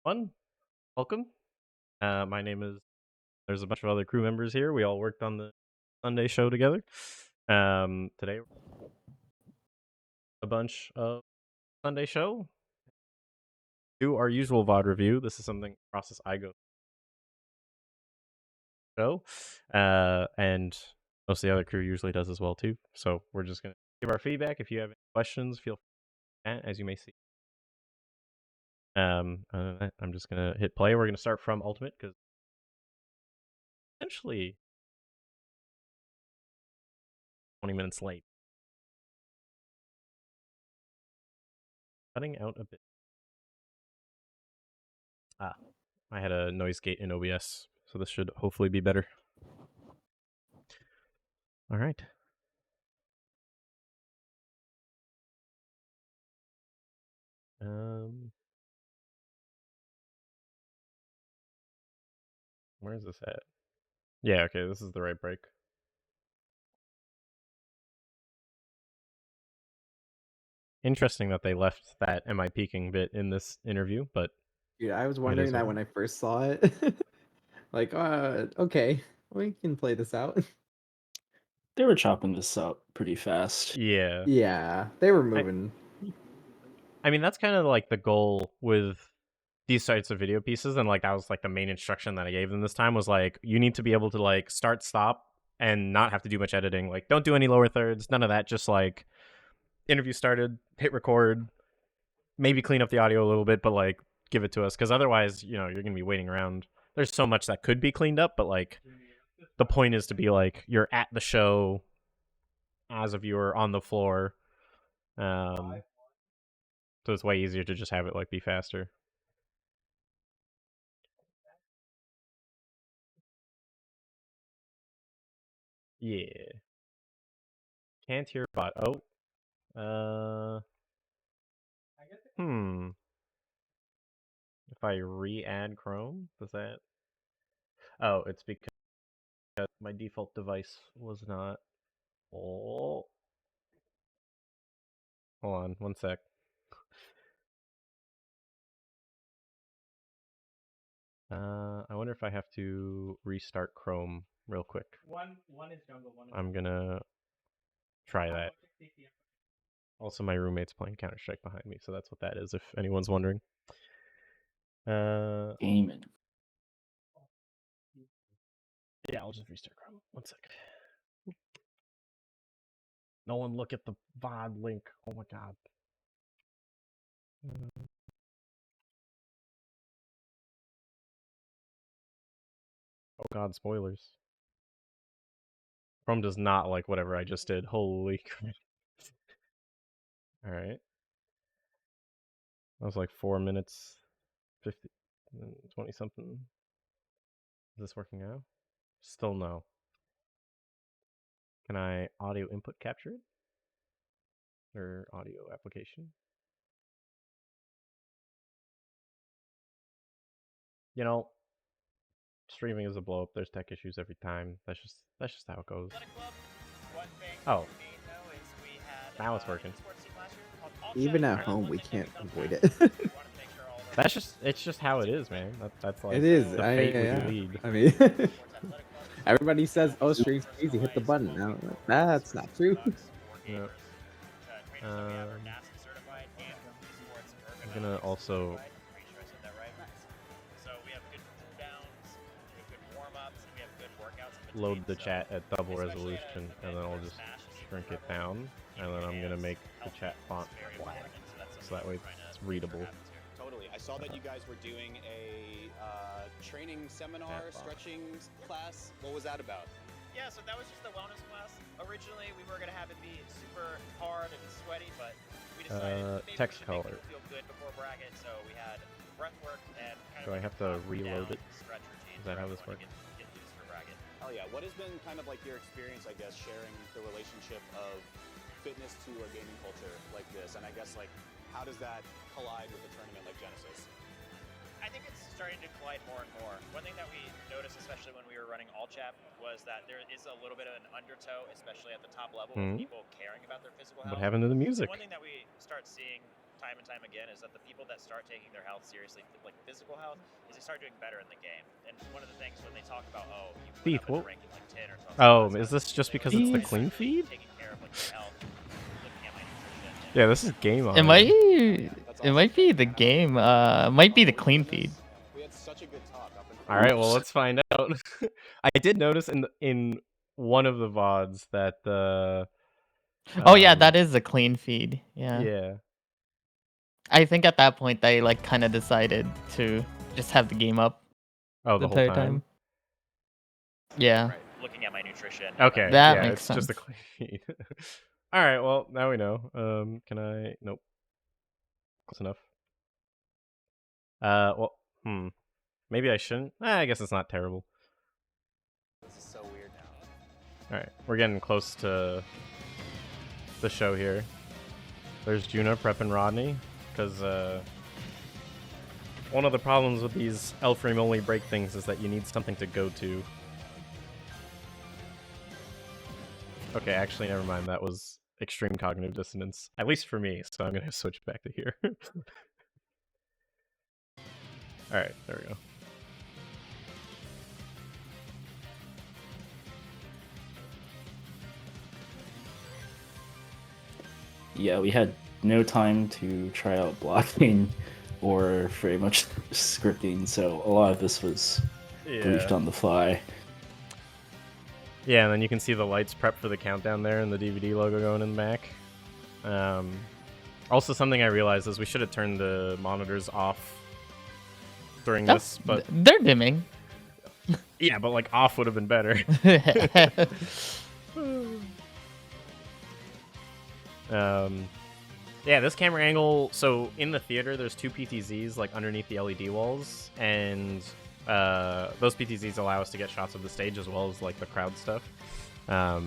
One, welcome. My name is. There's a bunch of other crew members here. We all worked on the Sunday show together. Today, a bunch of Sunday show. Do our usual VOD review. This is something process I go show, and most of the other crew usually does as well too. So we're just gonna give our feedback. If you have any questions, feel free, as you may see. I'm just gonna hit play. We're gonna start from Ultimate because essentially 20 minutes late. Cutting out a bit. I had a noise gate in OBS, so this should hopefully be better. All right. Where is this at? Yeah, okay, this is the right break. Interesting that they left that "Am I peeking" bit in this interview, but Dude, I was it wondering is that what when I first saw it. Like, okay, we can play this out. They were chopping this up pretty fast. Yeah. Yeah, they were moving. I mean, that's kind of like the goal with these types of video pieces, and like that was like the main instruction that I gave them this time was like, you need to be able to like start, stop, and not have to do much editing. Like, don't do any lower thirds, none of that. Just like interview started, hit record, maybe clean up the audio a little bit, but like give it to us, because otherwise, you're gonna be waiting around. There's so much that could be cleaned up, but like the point is to be like you're at the show as a viewer on the floor. So it's way easier to just have it like be faster. Yeah. Can't hear bot. Oh. If I re-add Chrome, does that? Oh, it's because my default device was not. Oh. Hold on, one sec. I wonder if I have to restart Chrome real quick. One is jungle, one is I'm gonna try that. Also, my roommate's playing Counter-Strike behind me, so that's what that is, if anyone's wondering. Gaming. Yeah, I'll just restart Chrome. One second. No one look at the VOD link. Oh my god. Oh god, spoilers. Chrome does not like whatever I just did. Holy crap. Alright. That was like 4 minutes, 50, 20 something. Is this working now? Still no. Can I audio input capture it? Or audio application? Streaming is a blow up. There's tech issues every time. That's just how it goes. Oh. Now it's working. Even at home, we can't avoid it. It's just how it is, man. That's like It is. the fate we lead. I mean, everybody says, "Oh, stream's easy. Hit the button." No, that's not true. Yeah. I'm gonna also load the chat at double resolution, and then I'll just shrink it down, and then I'm gonna make the chat font black, so that way it's readable. Totally. I saw that you guys were doing a training seminar, stretching class. What was that about? Yeah, so that was just a wellness class. Originally, we were gonna have it be super hard and sweaty, but we decided maybe text we should color. make people feel good before bracket. So we had breath work and kind Do I of have to reload it? stretch routine. Is that how this works? Get loose for bracket. Hell yeah. What has been kind of like your experience, I guess, sharing the relationship of fitness to a gaming culture like this? And I guess, like, how does that collide with a tournament like Genesis? I think it's starting to collide more and more. One thing that we noticed, especially when we were running all chat, was that there is a little bit of an undertow, especially at the top level, of people caring about their physical health. What happened to the music? One thing that we start seeing time and time again is that the people that start taking their health seriously, like physical health, is they start doing better in the game. And one of the things when they talk about, oh, you went Thief, up into what? ranking like 10 or 12 Oh, spots, is this just they because would it's the Thief. clean start feed? taking care of like their health, looking at my nutrition. Yeah, this is game on. It might That's it awesome. might be the game. Might be the clean feed. We had such a good talk up until All right, well, let's find out. I did notice in one of the VODs that the Oh yeah, that is the clean feed. Yeah. yeah. I think at that point they like kind of decided to just have the game up Oh, the the whole entire time. time. Yeah. Right, looking at my nutrition. Okay, That yeah, makes it's just a sense. clean feed. All right, well, now we know. Can I? Nope. Close enough. Well, maybe I shouldn't. I guess it's not terrible. This is so weird now. All right, we're getting close to the show here. There's Juna prepping Rodney, because one of the problems with these L-frame only break things is that you need something to go to. Okay, actually, never mind. That was extreme cognitive dissonance, at least for me, so I'm going to switch back to here. Alright, there we go. Yeah, we had no time to try out blocking or very much scripting, so a lot of this was briefed on the fly. Yeah, and then you can see the lights prep for the countdown there and the DVD logo going in the back. Also, something I realized is we should have turned the monitors off during That's this, but they're dimming. yeah, but like off would have been better. Yeah, this camera angle, so in the theater there's two PTZs like underneath the LED walls, and those PTZs allow us to get shots of the stage as well as like the crowd stuff. So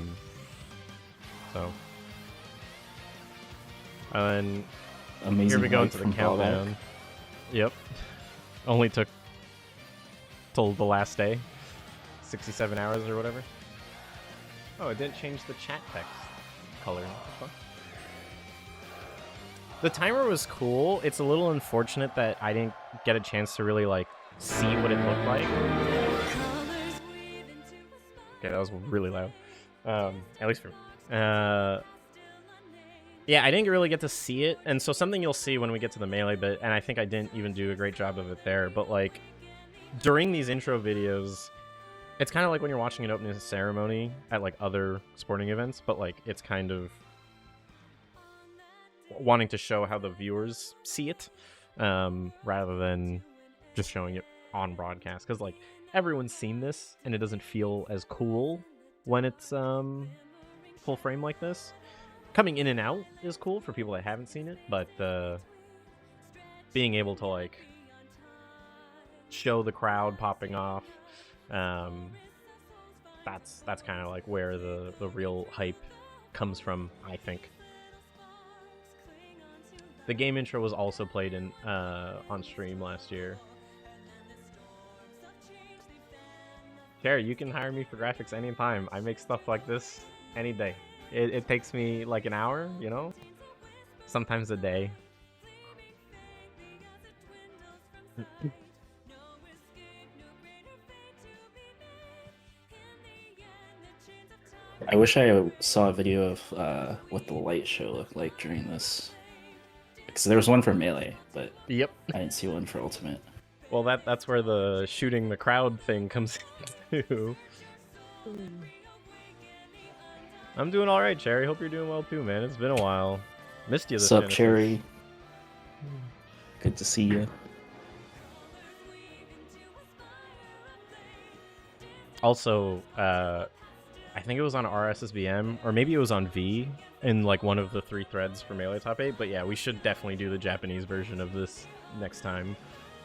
and Amazing. here we go light into the from Ballback. countdown. Yep. Only took till the last day. 67 hours or whatever. Oh, it didn't change the chat text color. What the fuck? The timer was cool. It's a little unfortunate that I didn't get a chance to really like see what it looked like. Okay, that was really loud. At least for me. Yeah, I didn't really get to see it, and so something you'll see when we get to the melee bit, and I think I didn't even do a great job of it there, but like during these intro videos, it's kind of like when you're watching an opening ceremony at like other sporting events, but like it's kind of wanting to show how the viewers see it, rather than just showing it on broadcast, because like everyone's seen this and it doesn't feel as cool when it's full frame like this. Coming in and out is cool for people that haven't seen it, but being able to like show the crowd popping off, that's kind of like where the real hype comes from, I think. The game intro was also played in on stream last year. Sure, you can hire me for graphics anytime. I make stuff like this any day. It takes me like an hour, you know? Sometimes a day. I wish I saw a video of what the light show looked like during this. Because there was one for Melee, but Yep. I didn't see one for Ultimate. Well, that's where the shooting the crowd thing comes into. I'm doing all right, Cherry. Hope you're doing well too, man. It's been a while. Missed you this Sup, Genesis. Cherry? Good to see you. Also, I think it was on RSSBM, or maybe it was on V in like one of the 3 threads for Melee Top 8. But yeah, we should definitely do the Japanese version of this next time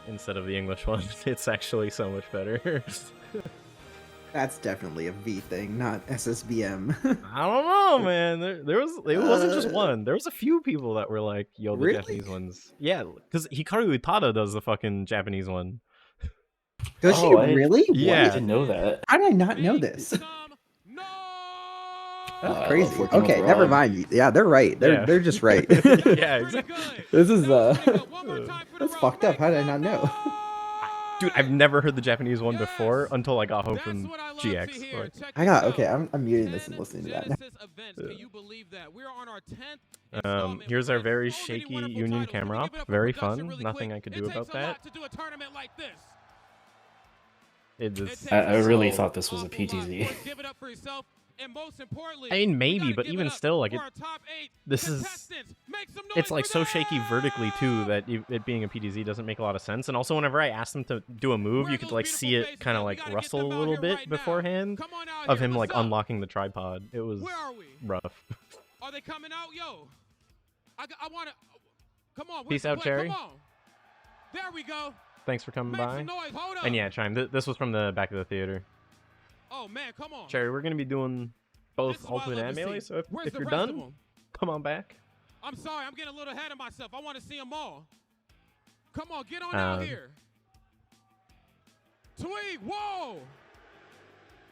instead of the English one. It's actually so much better. That's definitely a V thing, not SSBM. I don't know, man. It wasn't just one. There was a few people that were like, "Yo, the Really? Japanese ones." Yeah, because Hikaru Utada does the fucking Japanese one. Does Oh, she really? Yeah. I didn't know that. How did I not know this? That's crazy. working with Okay, never Rod. mind. Yeah, they're right. They're just right. Yeah, exactly. This is that's fucked up. How did I not know? Dude, I've never heard the Japanese one before until I got home from GX. Like, I got okay. I'm muting this and listening to that now. here's our very shaky Union camera op. Very fun. Nothing I could do about that. I really thought this was a PTZ. I mean, maybe, but even still, like, it's like so shaky vertically too that it being a PTZ doesn't make a lot of sense. And also, whenever I asked him to do a move, you could like see it kind of like rustle a little bit beforehand of him like unlocking the tripod. It was rough. Are they coming out, yo? I want to. Come on. Peace out, Cherry. Come on. There we go. Thanks for coming by. And yeah, Chime. This was from the back of the theater. Oh man, come on. Cherry, we're gonna be doing both Ultimate and Melee, so if you're done, come on back. I'm sorry, I'm getting a little ahead of myself. I want to see them all. Come on, get on out here. Tweet, whoa!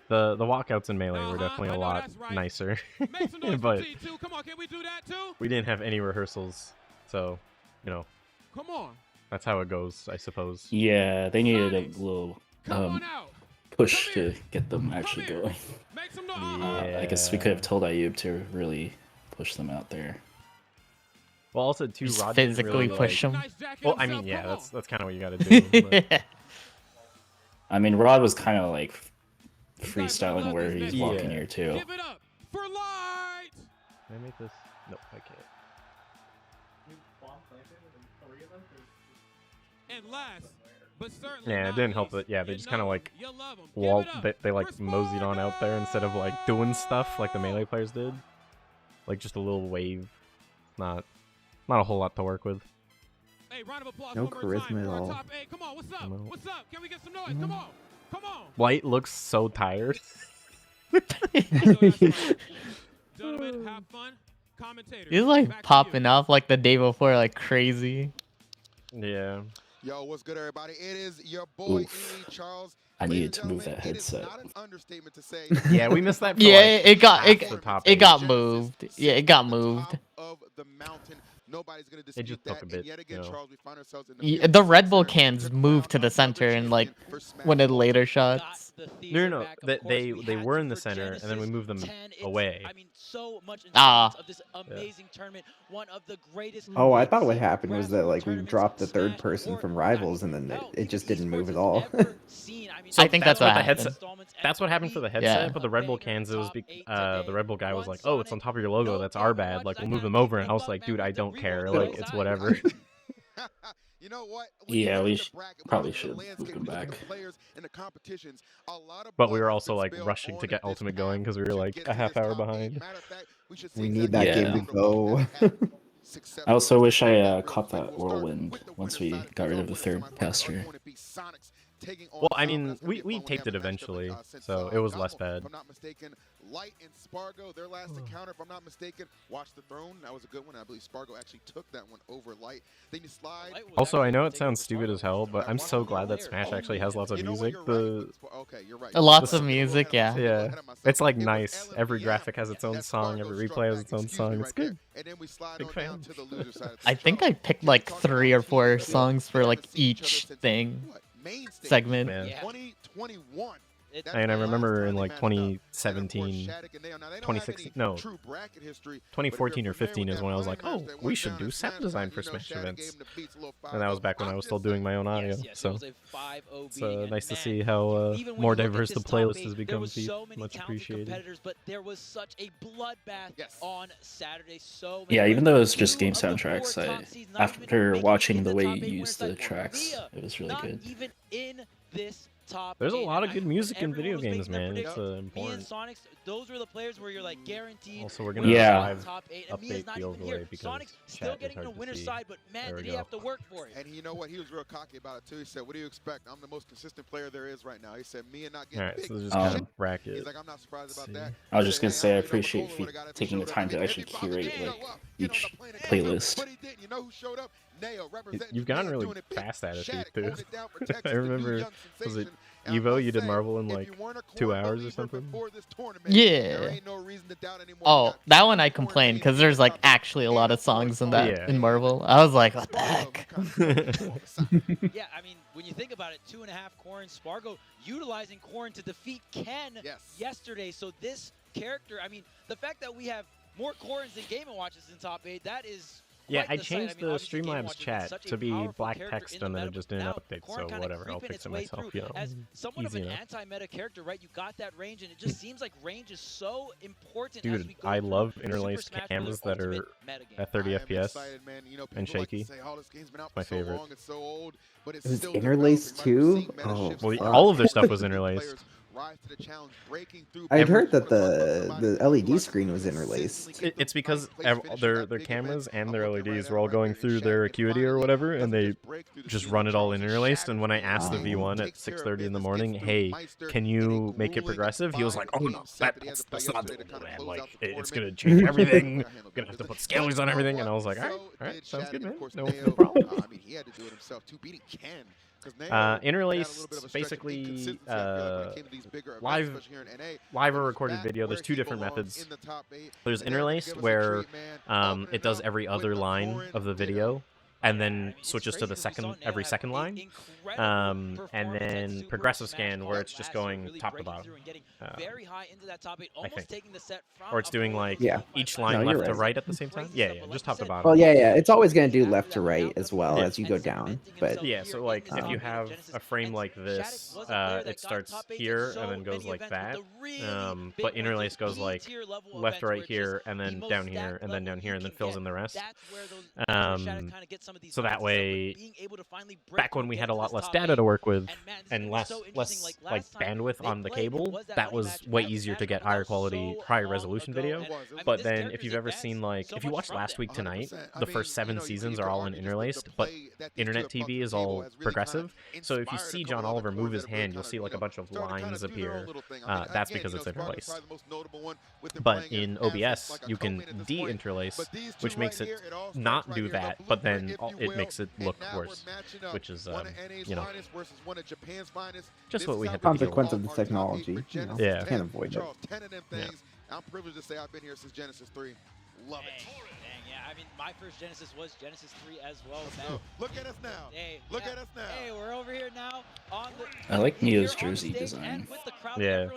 The walkouts in Melee were definitely a lot nicer, but come on, can we do that too? We didn't have any rehearsals, so you know. Come on. That's how it goes, I suppose. Yeah, they needed a little push to get them actually going. I guess we could have told Ayub to really push them out there. Well, also too, Just Rod physically really, push them. Well, I mean, yeah, that's kind of what you got to do. But... I mean, Rod was kind of like freestyling where he's walking here too. Give it up for light. Can I make this? Nope, I can't. And last, but certainly yeah, it didn't help that. Yeah, they just kind of like they like moseyed on out there instead of like doing stuff like the Melee players did. Like just a little wave, not a whole lot to work with. Hey, round of applause no one more time charisma at for our all. top 8. Come on, what's up? What's up? Can we get some noise? Come on, come on. White looks so tired. Gentlemen, have fun. Commentators. He's like popping off like the day before, like crazy. Yeah. Yo, what's good, everybody? It is your boy, Charles. I needed to move that headset. Not an understatement to say. Yeah, we missed that. For Yeah, like it got moved. Yeah, it got moved. Of the mountain. Nobody's gonna It just took a bit. Yet again, You know. Charles, we find ourselves in The Red Bull cans moved to the center in like one of the later shots. No. They were in the center, and then we moved them away. I mean, so much Ah. of this amazing tournament. One of the greatest. Oh, I thought what happened was that like we dropped the third person from Rivals and then it just didn't move at all. I think that's what the happened. headset. That's what happened for the headset. But the Red Bull cans, it was the Red Bull guy was like, "Oh, it's on top of your logo. That's our bad. Like, we'll move them over." And I was like, "Dude, I don't care. Like, it's whatever." You know what? Yeah, we probably should move them back. But we were also like rushing to get Ultimate going because we were like a half hour behind. We need that game to go. I also wish I caught that whirlwind once we got rid of the third caster. Well, I mean, we taped it eventually, so it was less bad. If I'm not mistaken, Light and Spargo, their last encounter, if I'm not mistaken, Watch the Throne. That was a good one. I believe Spargo actually took that one over Light. Then you slide. Also, I know it sounds stupid as hell, but I'm so glad that Smash actually has lots of music. Lots of music, yeah. Yeah, it's like nice. Every graphic has its own song. Every replay has its own song. It's good. Big fan. I think I picked like 3 or 4 songs for like each thing. Segment. Man. 2021. And I remember in like 2017, 2016, no, 2014 or 15 is when I was like, oh, we should do sound design for Smash events. And that was back when I was still doing my own audio. So it's nice to see how more diverse the playlist has become. Much appreciated. But there was such a bloodbath on Saturday. Yeah, even though it's just game soundtracks, after watching the way you use the tracks, it was really good. Even in this There's a lot of good music in video games, man. It's important. Sonics, those were the players where you're like guaranteed. Also, we're gonna live update the overlay because Sonic's still getting the winner's side, but man, did he have to work for it. And you know what? He was real cocky about it too. He said, "What do you expect? I'm the most consistent player there is right now." He said, "Me and not getting big." So just kind of bracket. He's like, "I'm not surprised about that." I was just gonna say I appreciate you taking the time to actually curate like each playlist. But he didn't. You know who showed up? You've gotten really fast at it, too. I remember, was it Evo? You did Marvel in like 2 hours or something? Yeah. Oh, that one I complained because there's like actually a lot of songs in that in Marvel. I was like, what the heck? Yeah, I mean, when you think about it, 2.5 Corrin, Spargo utilizing Corrin to defeat Ken yesterday. So this character, I mean, the fact that we have more Corrins than Game & Watches in top 8, that is Yeah, I changed the Streamlabs chat to be black text and then it just didn't update, so whatever, I'll fix it myself, you know. As somewhat of Easy an enough. anti-meta character, right? You got that range, and it just seems like range is so important. Dude, as we go I through love the interlaced Super Smash cams Bros. that are Ultimate metagame. at 30 FPS and shaky. My favorite. It's interlaced too? Oh, Well, fuck. all of their stuff was interlaced. I'd heard that the LED screen was interlaced. It's because their cameras and their LEDs were all going through their Acuity or whatever, and they just run it all interlaced. And when I asked the V1 at 6:30 in the morning, hey, can you make it progressive? He was like, oh no, that's not doable, man. Like, it's gonna change everything. I'm gonna have to put scalers on everything. And I was like, all right, sounds good, man. No problem. I mean, he had to do it himself too, beating Ken. Interlaced, basically, live or recorded video. There's two different methods. There's interlaced, where it does every other line of the video, and then switches to the every second line. And then progressive scan, where it's just going top to bottom. I think. Or it's doing like each line left to right at the same time. Yeah, just top to bottom. Well, yeah. It's always going to do left to right as well as you go down. But yeah, so like if you have a frame like this, it starts here and then goes like that. But interlace goes like left to right here and then down here and then down here and then fills in the rest. So that way, back when we had a lot less data to work with and less like bandwidth on the cable, that was way easier to get higher quality, higher resolution video. But then if you've ever seen, like, if you watched Last Week Tonight, the first 7 seasons are all in interlaced, but internet TV is all progressive. So if you see John Oliver move his hand, you'll see like a bunch of lines appear. That's because it's interlaced. But in OBS, you can de-interlace, which makes it not do that, but then it makes it look worse, which is, you know, just what we had to deal with. Consequence of the technology. You know, yeah. Can't avoid it. Yeah. I'm privileged to say I've been here since Genesis 3. Love it. Dang, yeah, I mean, my first Genesis was Genesis 3 as well, man. Look at us now. Hey, Look at us now. Hey, we're over here now on the. I like Neo's jersey design. Yeah.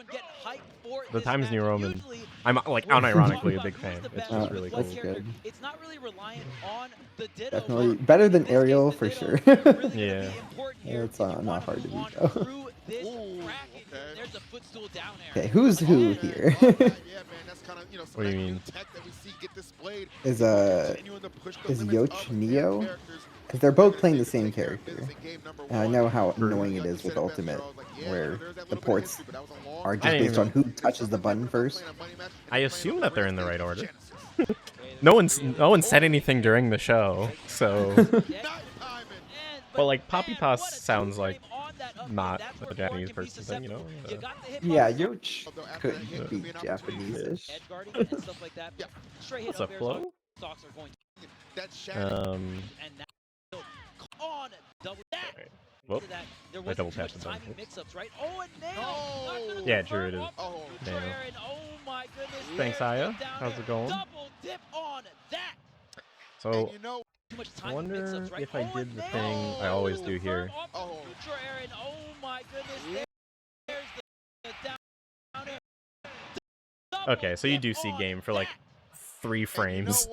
The Times New Roman. I'm like unironically a big fan. It's just really cool. That's good. It's not really reliant on the ditto. Definitely better than Ariel for sure. Yeah. It's not hard to beat though. There's a footstool down there. Okay, who's who here? What do you mean? Is Yoch Neo? Because they're both playing the same character. And I know how annoying it is with Ultimate, where the ports are just based on who touches the button first. I assume that they're in the right order. No one said anything during the show, so. But like Poppy Toss sounds like not a Japanese person thing, you know? Yeah, Yoch could be Japanese-ish. What's up, Flo? Whoop. I double tapped the button. Yeah, true it is. Thanks, Aya. How's it going? So, I wonder if I did the thing I always do here. Okay, so you do see game for like 3 frames.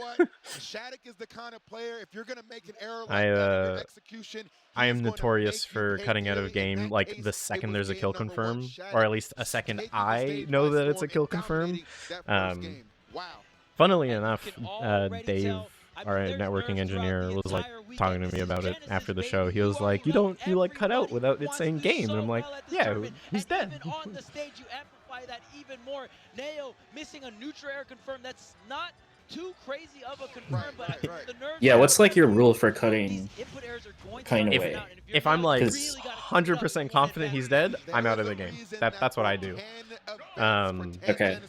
I am notorious for cutting out of game like the second there's a kill confirm, or at least a second I know that it's a kill confirm. Funnily enough, Dave, our networking engineer, was like talking to me about it after the show. He was like, you like cut out without it saying game, and I'm like, yeah, he's dead. On the stage, you amplify that even more. Neo missing a neutral air confirm. That's not too crazy of a confirm, but I think the nerves. Yeah, what's like your rule for cutting away? If I'm like 100% confident he's dead, I'm out of the game. That's what I do. Okay.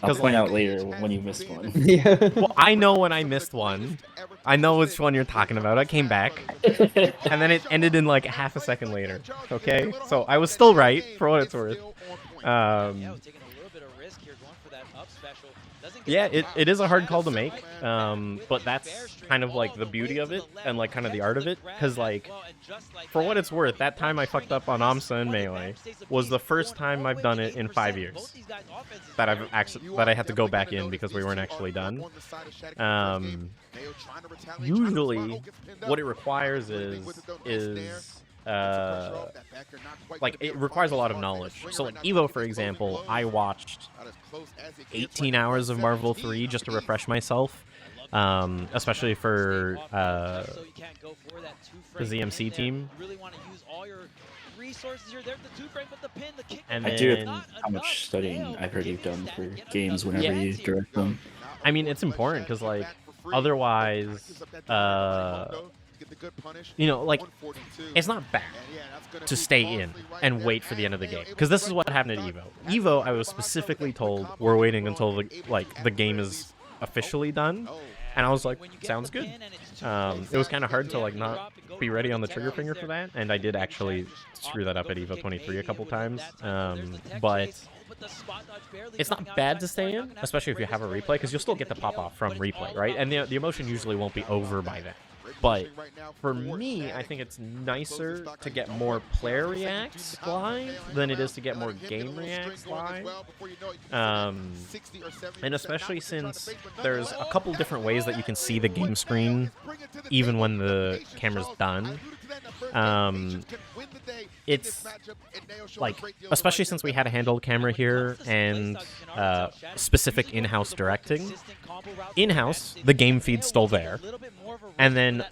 I'll point out later when you missed one. Yeah. Well, I know when I missed one. I know which one you're talking about. I came back, and then it ended in like half a second later. Okay, so I was still right for what it's worth. Yeah, it is a hard call to make, but that's kind of like the beauty of it and like kind of the art of it, because like for what it's worth, that time I fucked up on AMSA and Melee was the first time I've done it in 5 years that I had to go back in because we weren't actually done. Usually, what it requires is like it requires a lot of knowledge. So like Evo, for example, I watched 18 hours of Marvel 3 just to refresh myself, especially for the ZMC team. And I do appreciate how much studying I've heard you've done for games whenever you direct them. I mean, it's important because like otherwise, you know, like it's not bad to stay in and wait for the end of the game, because this is what happened at Evo. Evo, I was specifically told we're waiting until the game is officially done, and I was like, sounds good. It was kind of hard to like not be ready on the trigger finger for that, and I did actually screw that up at Evo 23 a couple times, but it's not bad to stay in, especially if you have a replay, because you'll still get the pop off from replay, right? And the emotion usually won't be over by then. But for me, I think it's nicer to get more player reacts live than it is to get more game reacts live. And especially since there's a couple different ways that you can see the game screen even when the camera's done. It's like, especially since we had a handheld camera here and specific in-house directing. In-house, the game feed's still there. And then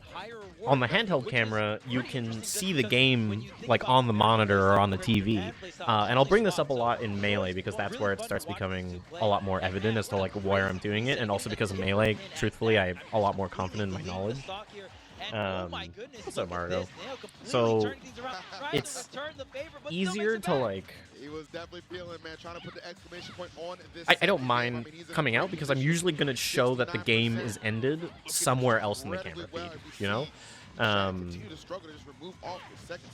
on the handheld camera, you can see the game like on the monitor or on the TV. And I'll bring this up a lot in Melee because that's where it starts becoming a lot more evident as to like where I'm doing it. And also because of Melee, truthfully, I'm a lot more confident in my knowledge. What's up, Margo? So it's easier to like. I don't mind coming out because I'm usually gonna show that the game is ended somewhere else in the camera feed, you know.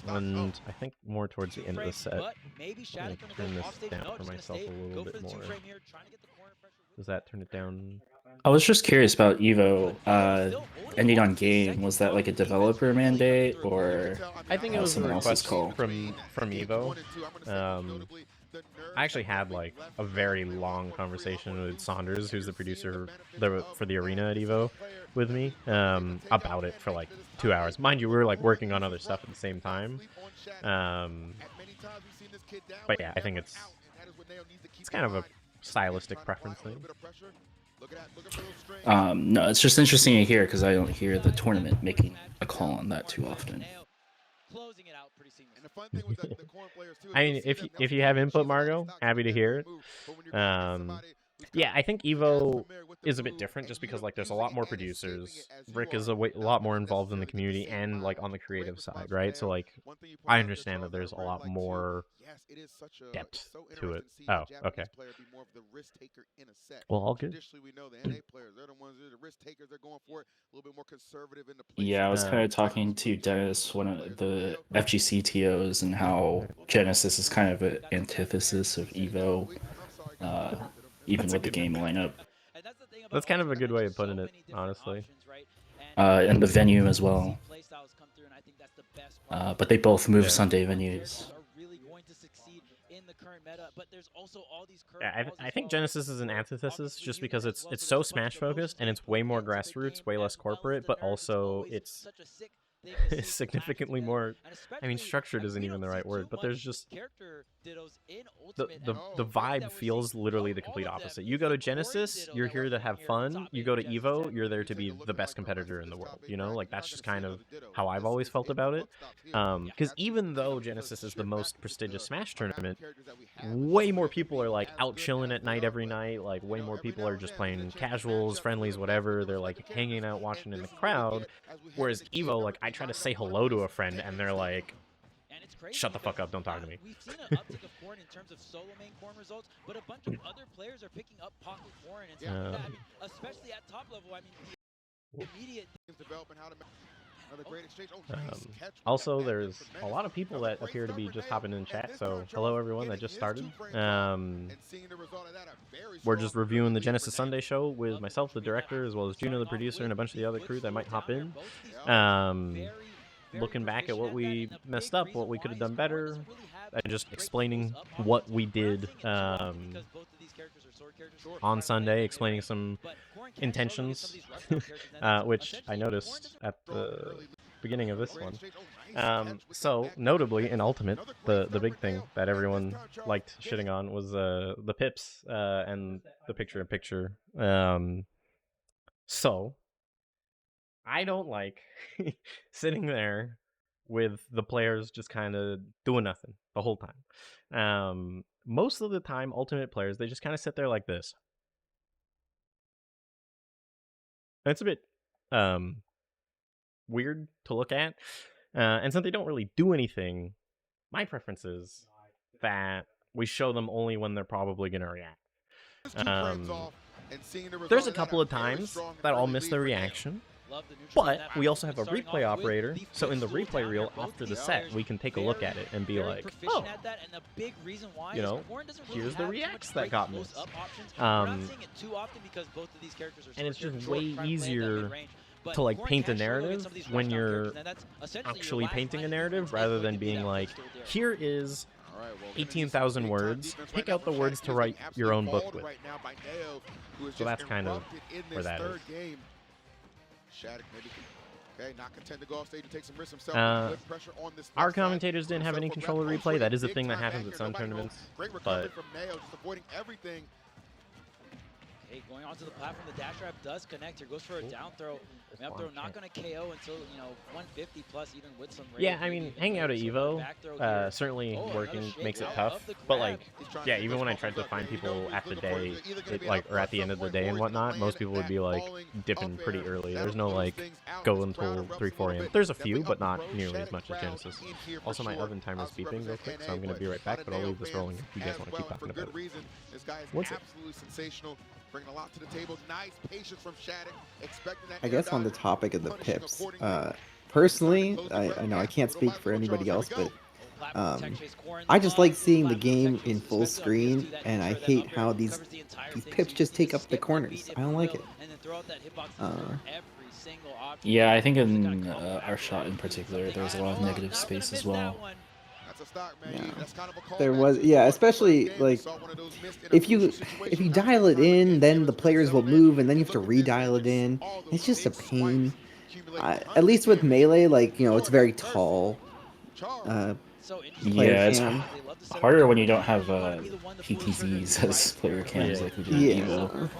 And I think more towards the end of the set, I'm gonna turn this down for myself a little bit more. Does that turn it down? I was just curious about Evo ending on game. Was that like a developer mandate, or I think it was someone a else's request call from Evo. I actually had like a very long conversation with Saunders, who's the producer for the arena at Evo, with me about it for like 2 hours. Mind you, we were like working on other stuff at the same time. But yeah, I think it's kind of a stylistic preference thing. No, it's just interesting to hear because I don't hear the tournament making a call on that too often. I mean, if you have input, Margo, happy to hear it. Yeah, I think Evo is a bit different just because like there's a lot more producers. Rick is a lot more involved in the community and like on the creative side, right? So like I understand that there's a lot more depth to it. Oh, okay. Well, all good. Yeah, I was kind of talking to Dennis, one of the FGC TOs, and how Genesis is kind of an antithesis of Evo. Even with the game lineup. That's kind of a good way of putting it, honestly. And the venue as well. But they both move Sunday venues. Yeah, I think Genesis is an antithesis just because it's so Smash focused and it's way more grassroots, way less corporate, but also it's significantly more, I mean, structured isn't even the right word, but there's just the vibe feels literally the complete opposite. You go to Genesis, you're here to have fun. You go to Evo, you're there to be the best competitor in the world, you know? Like, that's just kind of how I've always felt about it. Because even though Genesis is the most prestigious Smash tournament, way more people are, like, out chilling at night every night. Like, way more people are just playing casuals, friendlies, whatever. They're, like, hanging out, watching in the crowd. Whereas Evo, like, I try to say hello to a friend, and they're like, it's crazy. Shut the fuck up! Don't talk to me. We've seen an uptick of Corrin in terms of solo main Corrin results, but a bunch of other players are picking up pocket Corrin and stuff like that. I mean, especially at top level. I mean, the immediate developing how to. Also, there's a lot of people that appear to be just hopping in chat, so hello everyone that just started. We're just reviewing the Genesis Sunday show with myself, the director, as well as Juna, the producer, and a bunch of the other crew that might hop in. Looking back at what we messed up, what we could have done better, and just explaining what we did on Sunday, explaining some intentions, which I noticed at the beginning of this one. So, notably, in Ultimate, the big thing that everyone liked shitting on was the pips and the picture-in-picture. So, I don't like sitting there with the players just kind of doing nothing the whole time. Most of the time, Ultimate players, they just kind of sit there like this. And it's a bit weird to look at. And since they don't really do anything, my preference is that we show them only when they're probably going to react. There's a couple of times that I'll miss their reaction. But we also have a replay operator, so in the replay reel after the set, we can take a look at it and be like, oh, you know, here's the reacts that got missed. And it's just way easier to like paint a narrative when you're actually painting a narrative rather than being like, here is 18,000 words, pick out the words to write your own book with. So that's kind of where that is. Shattuck maybe, okay, not content to go off stage and take some risks himself. Our commentators didn't have any controller replay. That is a thing that happens at some tournaments. But from Nail, just avoiding everything. Okay, going onto the platform, the dash grab does connect here. Goes for a down throw. Up throw not going to KO until, you know, 150 plus, even with some rage. Yeah, I mean, hanging out at Evo, certainly working makes it tough. But like, yeah, even when I tried to find people at the day, or at the end of the day and whatnot, most people would be like dipping pretty early. There's no like go until 3-4 a.m. There's a few, but not nearly as much as Genesis. Also, my oven timer's beeping real quick, so I'm going to be right back, but I'll leave this rolling if you guys want to keep talking about it. This guy is absolutely sensational. Bringing a lot to the table. Nice patience from Shattuck. Expecting that. I guess on the topic of the pips, personally, I know I can't speak for anybody else, but I just like seeing the game in full screen, and I hate how these pips just take up the corners. I don't like it. Yeah, I think in our shot in particular, there's a lot of negative space as well. Yeah. There was, yeah, especially like if you dial it in, then the players will move, and then you have to redial it in. It's just a pain. At least with Melee, like, you know, it's very tall. Yeah, it's harder when you don't have PTZs as player cams like we did in Evo.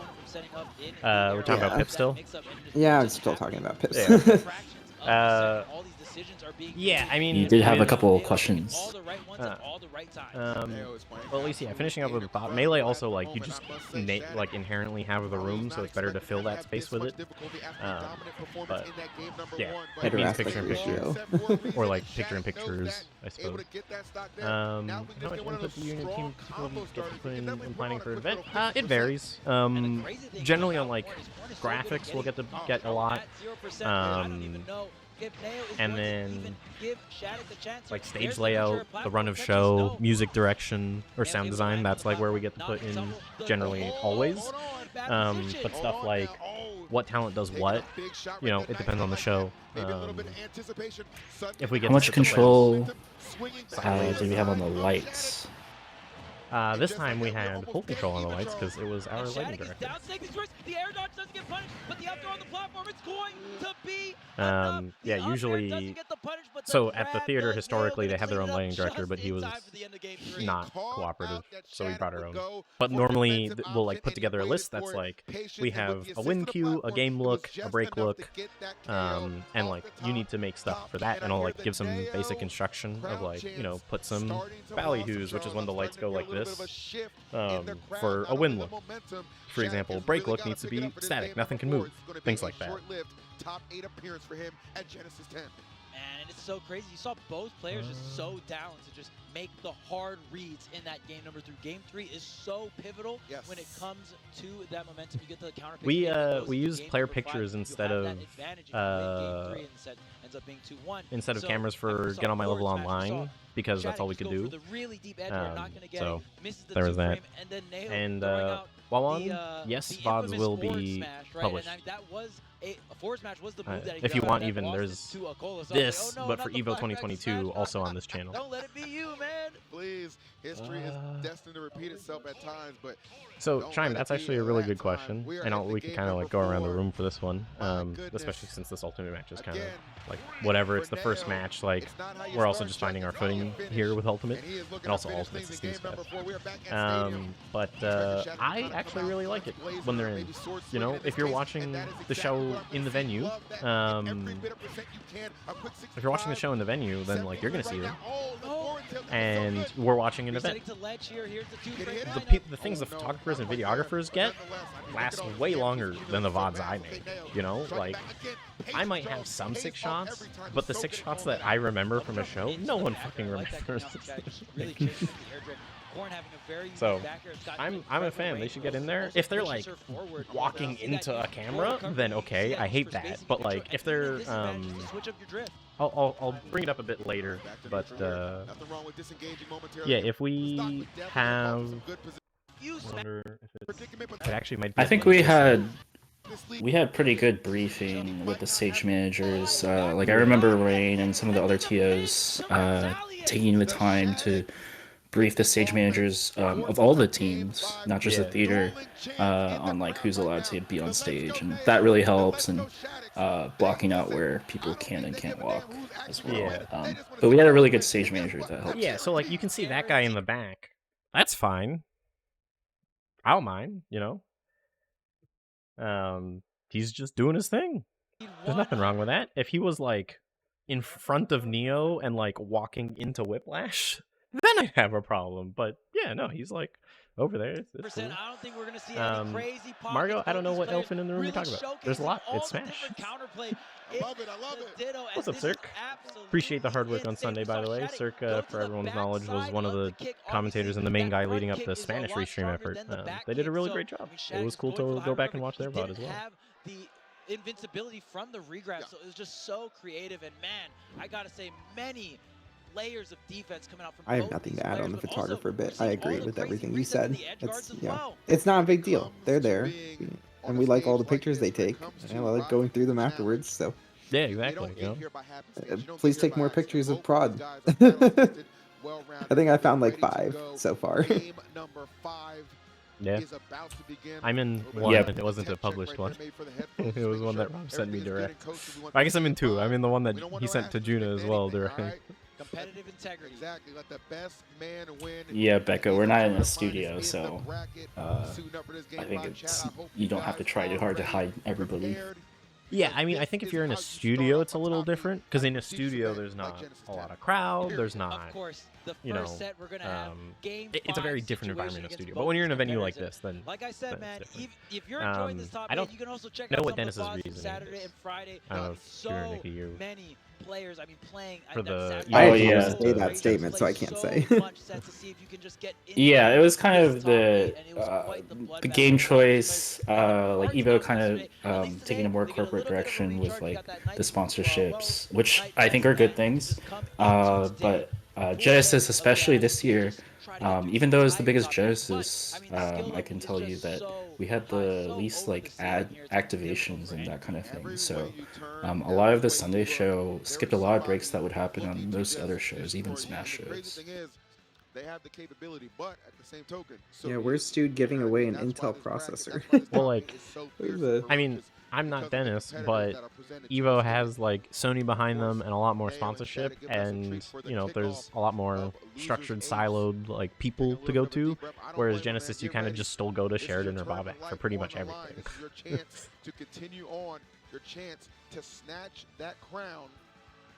We're talking about pips still? Yeah, I'm still talking about pips. Yeah, I mean, you did have a couple of questions. Well, at least, yeah, finishing up with the thought, Melee also, like, you just, like, inherently have the room, so it's better to fill that space with it. But, yeah, it means picture-in-picture. Or, like, picture-in-pictures, I suppose. How much input do you and your team get to put in planning for an event? It varies. Generally on, like, graphics, we'll get a lot. And then, like, stage layout, the run of show, music direction, or sound design, that's, like, where we get to put in generally always. But stuff like what talent does what, you know, it depends on the show. If we get how much control do we have on the lights? This time we had full control on the lights because it was our lighting director. Yeah, usually. So at the theater, historically, they have their own lighting director, but he was not cooperative, so we brought our own. But normally, we'll like put together a list that's like, we have a win queue, a game look, a break look, and like you need to make stuff for that, and I'll like give some basic instruction of like, you know, put some ballyhoos, which is when the lights go like this, for a win look. For example, break look needs to be static, nothing can move, things like that. Top 8 appearance for him at Genesis 10. And it's so crazy. You saw both players just so down to just make the hard reads in that game number 3. Game 3 is so pivotal when it comes to that momentum. You get the counter pick. We used player pictures instead of instead of cameras for Get on My Level Online because that's all we could do. So there was that. And while on, yes, VODs will be published. That was a forward smash was the move that he if you got want, that even lost there's to Akola. So this, no, but for not the Evo flashback 2022, smash. also on this channel. Don't let it be you, man. Please, history is destined to repeat itself at times, but so Chime, that's actually a really good question, and we can kind of like go around the room for this one, especially since this ultimate match is kind of like whatever. It's the first match, like we're also just finding our footing here with ultimate, and also ultimate systems fest. But I actually really like it when they're in. You know, if you're watching the show in the venue, if you're watching the show in the venue, then like you're gonna see them, and we're watching an event. The things the photographers and videographers get last way longer than the VODs I make. You know, like I might have some 6 shots, but the 6 shots that I remember from a show, no one fucking remembers. So I'm a fan. They should get in there. If they're like walking into a camera, then okay, I hate that. But like if they're I'll bring it up a bit later. But yeah, if we have, I wonder if it actually might be. I think we had pretty good briefing with the stage managers. Like I remember Rain and some of the other TOs taking the time to brief the stage managers of all the teams, not just the theater, on like who's allowed to be on stage, and that really helps, and blocking out where people can and can't walk as well. Yeah. But we had a really good stage manager that helped. Yeah, so like you can see that guy in the back. That's fine. I don't mind, you know. He's just doing his thing. There's nothing wrong with that. If he was like in front of Neo and like walking into Whiplash, then I have a problem. But yeah, no, he's like over there. It's cool. I don't think we're gonna see any crazy Margo, I don't know what elephant in the room you're talking about. There's a lot. It's Smash. I love it. What's up, Cirque? Appreciate the hard work on Sunday, by the way. Cirque, for everyone's knowledge, was one of the commentators and the main guy leading up the Spanish restream effort. They did a really great job. It was cool to go back and watch their VOD as well. The invincibility from the regrab, so it was just so creative. And man, I gotta say, many layers of defense coming out from I have nothing to add on the photographer bit. I agree with everything you said. It's, you know, it's not a big deal. They're there, and we like all the pictures they take, and I like going through them afterwards. So yeah, exactly. You know? Please take more pictures of Prod. I think I found like 5 so far. Yeah, I'm in one. Yeah. It wasn't a published one. It was one that Rob sent me direct. I guess I'm in 2. I'm in the one that he sent to Juna as well direct. Competitive integrity. Exactly. Let the best man win. Yeah, Becca, we're not in a studio, so I think it's you don't have to try too hard to hide everybody. Yeah, I mean, I think if you're in a studio, it's a little different because in a studio, there's not a lot of crowd. There's not, you know, it's a very different environment in a studio. But when you're in a venue like this, then like I said, man, if you're enjoying this top, I don't you can also check know out what Dennis's reason reason Saturday and Friday. I don't know if so many players, I mean, playing for the. I didn't say that statement, so I can't say. Yeah, it was kind of the game choice, like Evo kind of taking a more corporate direction with like the sponsorships, which I think are good things. But Genesis, especially this year, even though it's the biggest Genesis, I can tell you that we had the least like ad activations and that kind of thing. So a lot of the Sunday show skipped a lot of breaks that would happen on most other shows, even Smash shows. They have the capability, but at the same token, yeah, where's Stude giving away an Intel processor? Well, like, I mean, I'm not Dennis, but Evo has like Sony behind them and a lot more sponsorship, and you know, there's a lot more structured, siloed like people to go to. Whereas Genesis, you kind of just still go to Sheridan or Bobak for pretty much everything. Your chance to continue on, your chance to snatch that crown.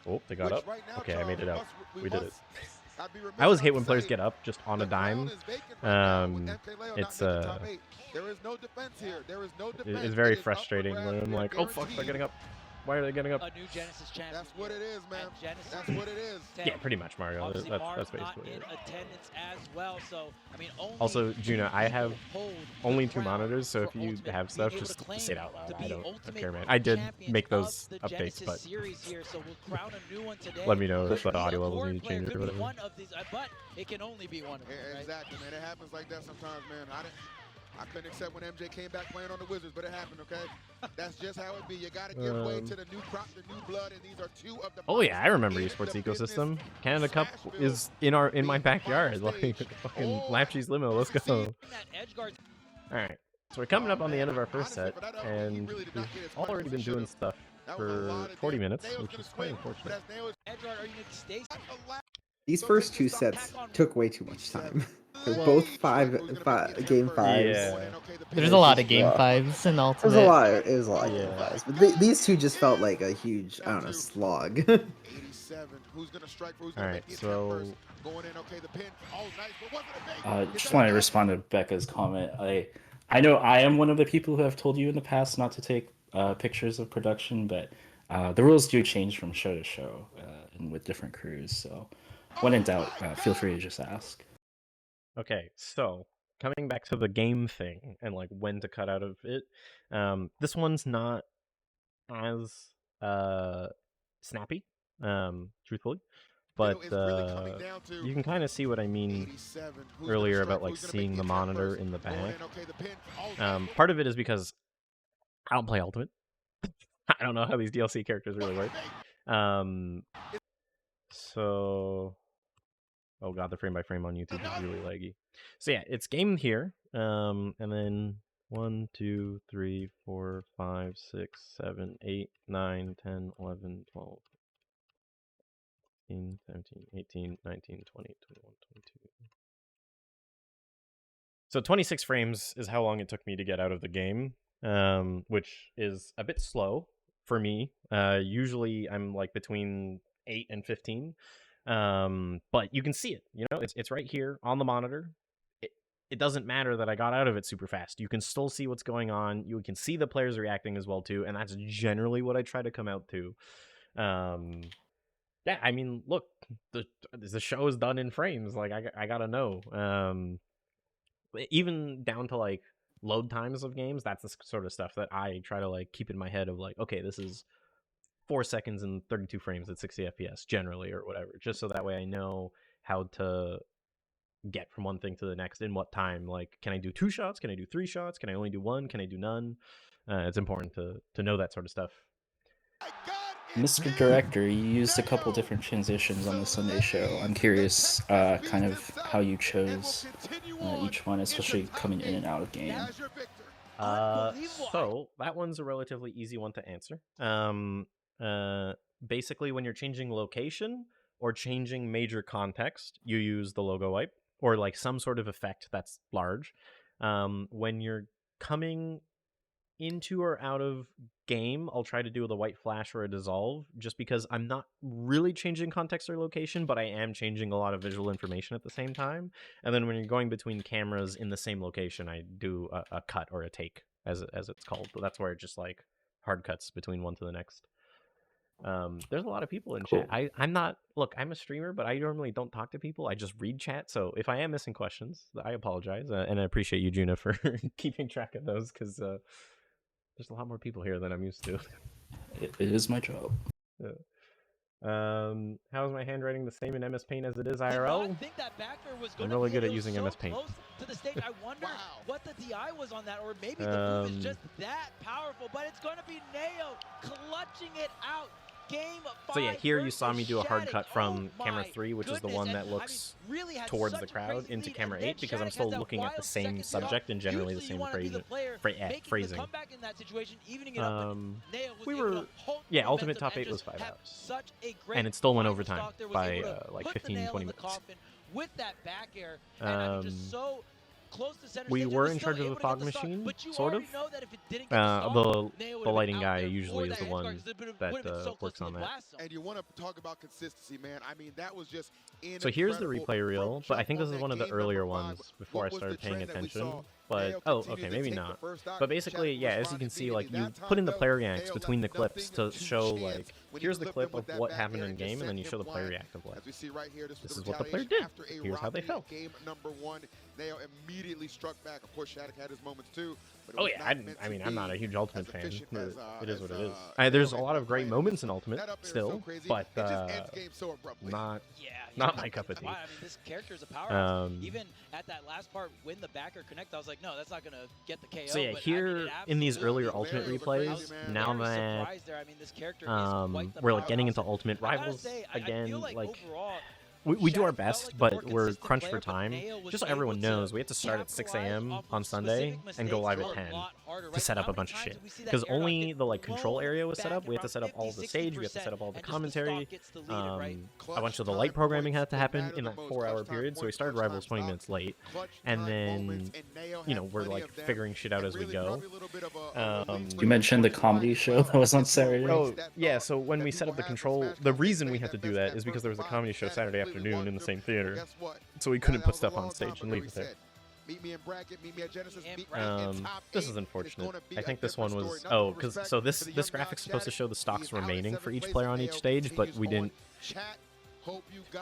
Oh, they got up. Okay, I made it out. We did it. I always hate when players get up just on a dime. It's it's very frustrating when I'm like, oh fuck, they're getting up. Why are they getting up? A new Genesis champion. That's what it is, man. Genesis That's what it is. Yeah, pretty much, Mario. Obviously, That's Mars basically not it. in attendance as well, so I mean, only Also, Juna, I have hold only the 2 crown monitors, so for if you Ultimate, have being stuff, able just to claim say it out loud. to I be don't Ultimate care, man. I did champions make of those the updates, Genesis but series here, so we'll crown a new one today. let me know if Could the be audio a levels core need to player, change or could be whatever. one of these, but it can only be one of them. Right? Exactly, man. It happens like that sometimes, man. I couldn't accept when MJ came back playing on the Wizards, but it happened, okay? That's just how it be. You got to give way to the new crop, the new blood, and these are 2 of the... Oh yeah, I remember esports ecosystem. Canada Cup is in my backyard. Like fucking Lapshi's limo. Let's go. All right, so we're coming up on the end of our first set, and we've already been doing stuff for 40 minutes, which is quite unfortunate. These first 2 sets took way too much time. They're both game 5s. Yeah. There's a lot of game 5s in Ultimate. It was a lot of game Yeah. 5s. But these 2 just felt like a huge, I don't know, slog. 87. Who's gonna strike? Who's gonna Alright, make the so- attempt first? Going in, okay, the pin. Oh, nice, but wasn't a big. Just want to respond to Becca's comment. I know I am one of the people who have told you in the past not to take pictures of production, but the rules do change from show to show and with different crews. So when in doubt, feel free to just ask. Okay, so coming back to the game thing and like when to cut out of it, this one's not as snappy, truthfully, but you can kind of see what I mean earlier about like seeing the monitor in the back. Part of it is because I don't play Ultimate. I don't know how these DLC characters really work. So, oh god, the frame by frame on YouTube is really laggy. So yeah, it's game here, and then 1, 2, 3, 4, 5, 6, 7, 8, 9, 10, 11, 12, 15, 17, 18, 19, 20, 21, 22. So 26 frames is how long it took me to get out of the game, which is a bit slow for me. Usually I'm like between 8 and 15. But you can see it, you know, it's right here on the monitor. It doesn't matter that I got out of it super fast. You can still see what's going on. You can see the players reacting as well too, and that's generally what I try to come out to. Yeah, I mean, look, the show is done in frames. Like I gotta know. Even down to like load times of games, that's the sort of stuff that I try to like keep in my head of like, okay, this is 4 seconds and 32 frames at 60 FPS generally or whatever, just so that way I know how to get from one thing to the next in what time. Like, can I do 2 shots? Can I do 3 shots? Can I only do 1? Can I do none? It's important to know that sort of stuff. Mr. Director, you used a couple different transitions on the Sunday show. I'm curious kind of how you chose each one, especially coming in and out of game. So that one's a relatively easy one to answer. Basically, when you're changing location or changing major context, you use the logo wipe or like some sort of effect that's large. When you're coming into or out of game, I'll try to do the white flash or a dissolve, just because I'm not really changing context or location, but I am changing a lot of visual information at the same time. And then when you're going between cameras in the same location, I do a cut or a take, as it's called. But that's where it just like hard cuts between one to the next. There's a lot of people in chat. I'm not, look, I'm a streamer, but I normally don't talk to people. I just read chat. So if I am missing questions, I apologize. And I appreciate you, Juna, for keeping track of those, because there's a lot more people here than I'm used to. It is my job. Yeah. How's my handwriting the same in MS Paint as it is IRL? I think that back there was I'm gonna really be good a at little using so MS Paint. close to the stage. I wonder what the DI was on that, or maybe the move is just that powerful, but it's going to be Neo clutching it out. Game 5. So yeah, here you saw me do a hard cut from camera 3, which is the one that looks towards the crowd, into camera 8, because I'm still looking at the same subject and generally the same phrasing. We were, yeah, Ultimate top 8 was 5 hours, and it still went overtime by like 15-20 minutes. With that back air, and just so close to center we stage, were and in still charge of able the to get fog the start. machine, But you sort of. already know that if it didn't get the start, Neo The would've lighting been guy out there usually for is the that one edge guard, 'cause it that would've been so close works to on the that. blast zone. And you want to talk about consistency, man. I mean, that was just So here's the incredible replay reel, from but I jump think on this is that one of the game earlier number 5. ones before I What was started the paying trend that we attention. saw But okay, maybe not. But basically, yeah, as you can see, like you put in the player reacts between the clips to show like here's the clip of what happened in game, and then you show the player react of like this is what the player did. Here's how they felt. Game number 1, Nao immediately struck back. Of course, Shattuck had his moments too. Oh yeah, I mean, I'm not a huge Ultimate fan. It is what it is. There's a lot of great moments in Ultimate still, but not my cup of tea. I mean, this character is a powerhouse. Even at that last part, when the backer connect, I was like, no, that's not gonna get the KO. So yeah, here in these earlier Ultimate replays, now that we're like getting into Ultimate Rivals again, like. We do our best, but we're crunched for time. Just so everyone knows, we have to start at 6 a.m. on Sunday and go live at 10 to set up a bunch of shit. Because only the like control area was set up. We have to set up all the stage. We have to set up all the commentary. A bunch of the light programming had to happen in that 4-hour period. So we started Rivals 20 minutes late, and then we're like figuring shit out as we go. You mentioned the comedy show that was on Saturday. Oh yeah, so when we set up the control, the reason we had to do that is because there was a comedy show Saturday afternoon in the same theater, so we couldn't put stuff on stage and leave it there. This is unfortunate. I think this one was this graphic's supposed to show the stocks remaining for each player on each stage, but we didn't.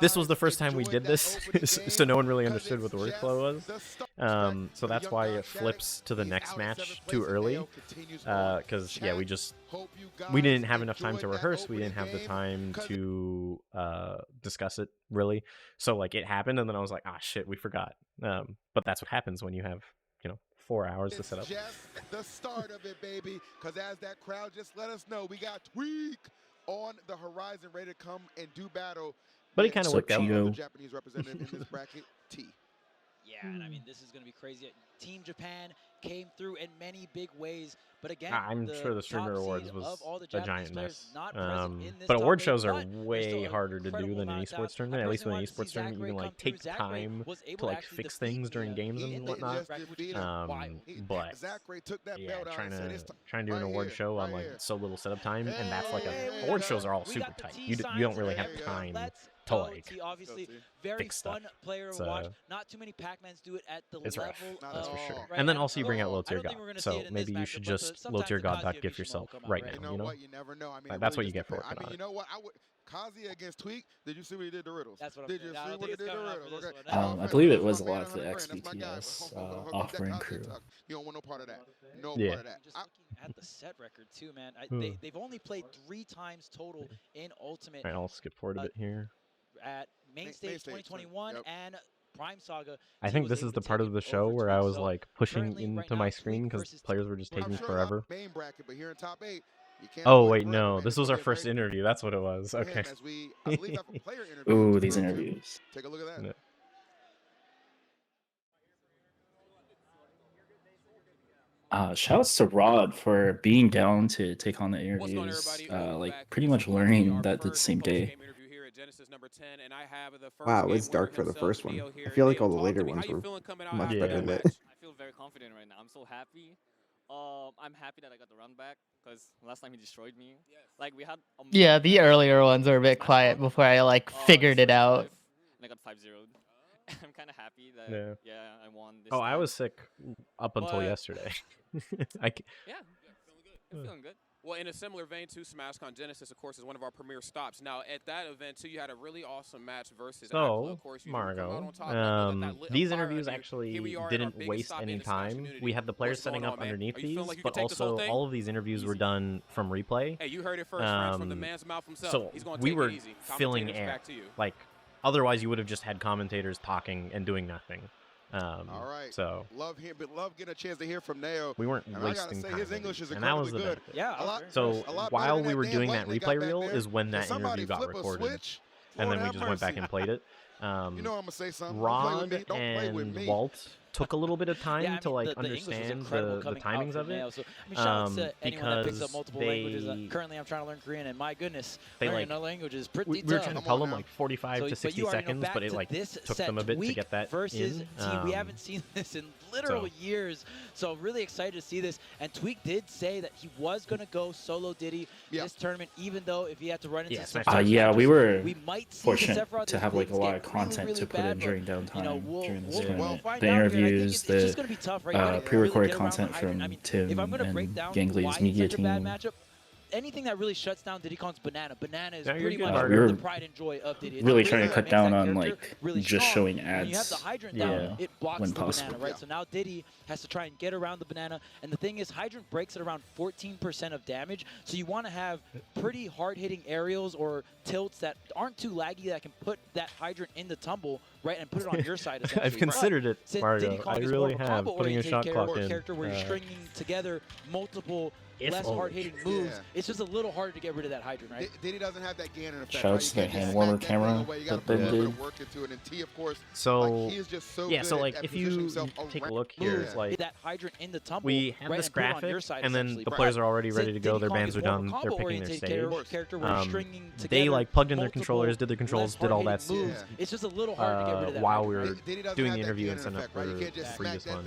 This was the first time we did this, so no one really understood what the workflow was. So that's why it flips to the next match too early. Because yeah, we didn't have enough time to rehearse. We didn't have the time to discuss it really. So like it happened, and then I was like, ah, shit, we forgot. But that's what happens when you have 4 hours to set up. Just the start of it, baby. Because as that crowd just let us know, we got Tweak on the horizon, ready to come and do battle. But it kind of worked out. Japanese representative in this bracket, T. Yeah, and I mean, this is going to be crazy. Team Japan came through in many big ways, but again, I'm sure the Streamer Awards was a giant mess. But award shows are way harder to do than an esports tournament. At least with an esports tournament, you can like take time to like fix things during games and whatnot. But yeah, trying to do an award show on like so little setup time, and that's like award shows are all super tight. You don't really have time to like obviously very fun player to watch. Not too many Pac-Mans do it at the level. That's for sure. And then also you bring out low tier god. So maybe you should just low tier god gift yourself right now. You know, that's what you get for working on it. You know what? Kazuya against Tweak. Did you see what he did to Riddles? That's what did you see what he did to Riddles? Okay. I believe it was a lot of the XBTS offering crew. You don't want no part of that. No Yeah. part of that. Just looking at the set record too, man. They've only played 3 times total in Ultimate. Alright, I'll skip forward a bit here. At main stage 2021 and Prime Saga. I think this is the part of the show where I was like pushing into my screen because players were just taking forever. Oh wait, no, this was our first interview. That's what it was. Okay. Ooh, these interviews. Take a look at that. Shouts to Rod for being down to take on the interviews. Like pretty much learning that the same day. Wow, it's dark for the first one. I feel like all the later ones were much better lit. I feel very confident right now. I'm so happy. I'm happy that I got the run back because last time he destroyed me. Like we had. Yeah, the earlier ones are a bit quiet before I like figured it out. And I got 5-0'd. I'm kind of happy that I won. This I was sick up until yesterday. I'm feeling good. Well, in a similar vein to SmashCon, Genesis, of course, is one of our premier stops. Now, at that event, too, you had a really awesome match versus So, Margo, these interviews actually didn't waste any time. We had the players setting up underneath these, but also all of these interviews were done from replay. Hey, you heard it first, from the man's mouth himself. So He's gonna we take were it easy. filling air. Like, otherwise you would have just had commentators talking and doing nothing. All right. So love getting a chance to hear from Nao. We weren't and wasting I gotta say, time. his English is and that was the good. benefit. So while we were doing that replay reel is when that interview got recorded, and then we just went back and played it. You know I'm gonna say something. Rod and Walt took a little bit of time to like understand the timings of it. So, I mean, shout out to anyone that picks up because multiple languages. Currently, I'm trying to learn Korean, and my goodness, learning another language is pretty we were trying to tell them like 45 to 60 seconds, but it like took them a bit to get that versus in. Team. We haven't seen this in literal years, so really excited to see this. And Tweak did say that he was going to go solo Diddy this tournament, even though if he had to run into some we were we might see fortunate to have like a lot of content to put in during downtime during this tournament. The interviews use the pre-recorded content from Tim and Gangly's media team. Anything that really shuts down Diddy Kong's Banana. Banana is Yeah, pretty good, much we were the pride and joy of Diddy. It's really the trying to that cut makes down that on character like really just strong. showing When you have the ads hydrant down, it blocks when the possible. banana, right? So now Diddy has to try and get around the banana. And the thing is, hydrant breaks at around 14% of damage. So you want to have pretty hard-hitting aerials or tilts that aren't too laggy that can put that hydrant in the tumble, right, and put it on your side. I've considered it, Mario. I really have. Putting a shot clock in. Character where you're stringing together multiple less hard-hitting moves. It's just a little harder to get rid of that hydrant, right? Diddy doesn't have that Ganon effect. Shout out to the hand warmer camera that they did. So yeah, so like if you take a look here, it's like that hydrant in the tumble, we have this graphic, and then the players are already ready to go. Their bands are done. They're picking their stage. They like plugged in their controllers, did their controls, did all that stuff. It's just a little hard to get rid of that. While we were doing the interview and sent up for the previous one.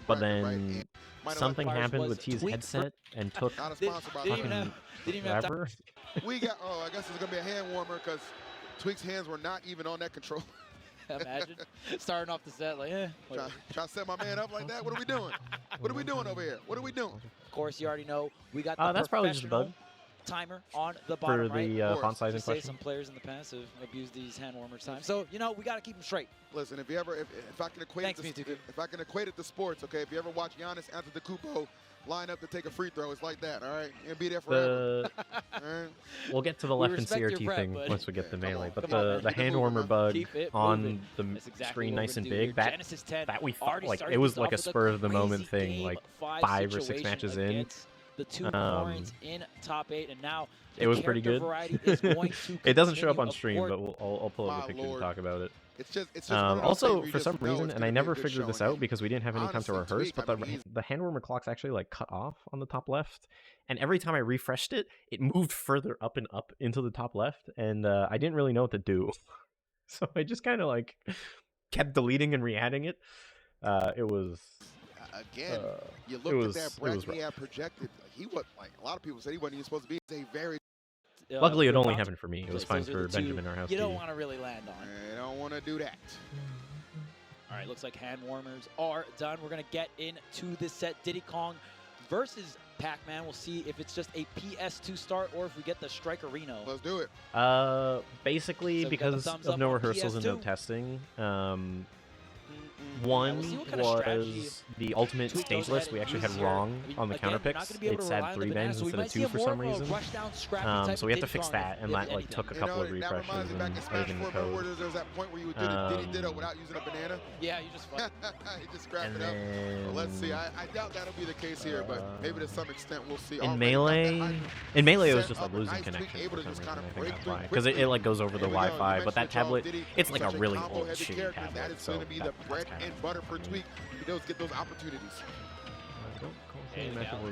But then something happened with T's headset and took fucking forever. We got, I guess it's gonna be a hand warmer because Tweak's hands were not even on that control. Imagine starting off the set like, try to set my man up like that. What are we doing? What are we doing over here? What are we doing? Of course, you already know we got the that's probably just a bug timer on the bottom for the font size in question. Some players in the past have abused these hand warmers time, so you know we got to keep them straight. Listen, if I can equate if I can equate it to sports, okay? If you ever watch Giannis Antetokounmpo line up to take a free throw, it's like that, all right? And be there forever. We'll get to the left and CRT thing once we get the melee, but the hand warmer bug on the screen nice and big, that we thought like it was like a spur of the moment thing, like 5 or 6 matches in. The 2 points in top 8, and now it was pretty good. It doesn't show up on stream, but I'll pull up a picture to talk about it. It's just also, for some reason, and I never figured this out because we didn't have any time to rehearse, but the hand warmer clock's actually like cut off on the top left, and every time I refreshed it, it moved further up and up into the top left, and I didn't really know what to do, so I just kind of like kept deleting and re-adding it. It was. Again, you look at that bracket he had projected. He was like a lot of people said he wasn't even supposed to be. It's a very. Luckily, it only happened for me. It was fine for Benjamin or House. You don't want to really land on. You don't want to do that. All right, looks like hand warmers are done. We're gonna get into this set. Diddy Kong versus Pac-Man. We'll see if it's just a PS2 start or if we get the Striker Reno. Let's do it. Basically, so because of no rehearsals and no testing. One was the ultimate stage list we actually had wrong on the counter picks. It said 3 bands instead of 2 for some reason. So we had to fix that, and that like took a couple of refreshes and everything in the code. There was that point where you did Ditto without using a banana. Yeah, you just you just scrapped it up. Well, let's see. I doubt that'll be the case here, but maybe to some extent we'll see. In Melee, it was just like losing connection for some reason. I think that's why. Because it like goes over the Wi-Fi, but that tablet, it's like a really old shitty tablet. So that's and butter for Tweak. He does get those opportunities.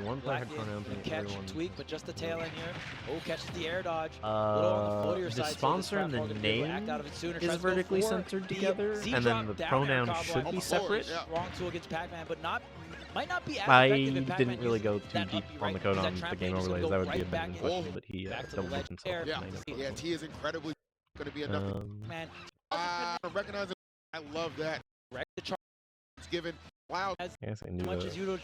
One player had pronouns and catch Tweak, but just the tail end here. Oh, catches the air dodge. The sponsor and the name is vertically centered together, and then the pronoun should be separate. Wrong tool against Pac-Man, but might not be as I didn't really go too deep on the code on the game overlays. That would be a bit unfortunate, but he double-booked himself. Yeah, T is incredibly going to be enough. Man, recognizing. I love that. It's given. Wow. Yes, I knew that.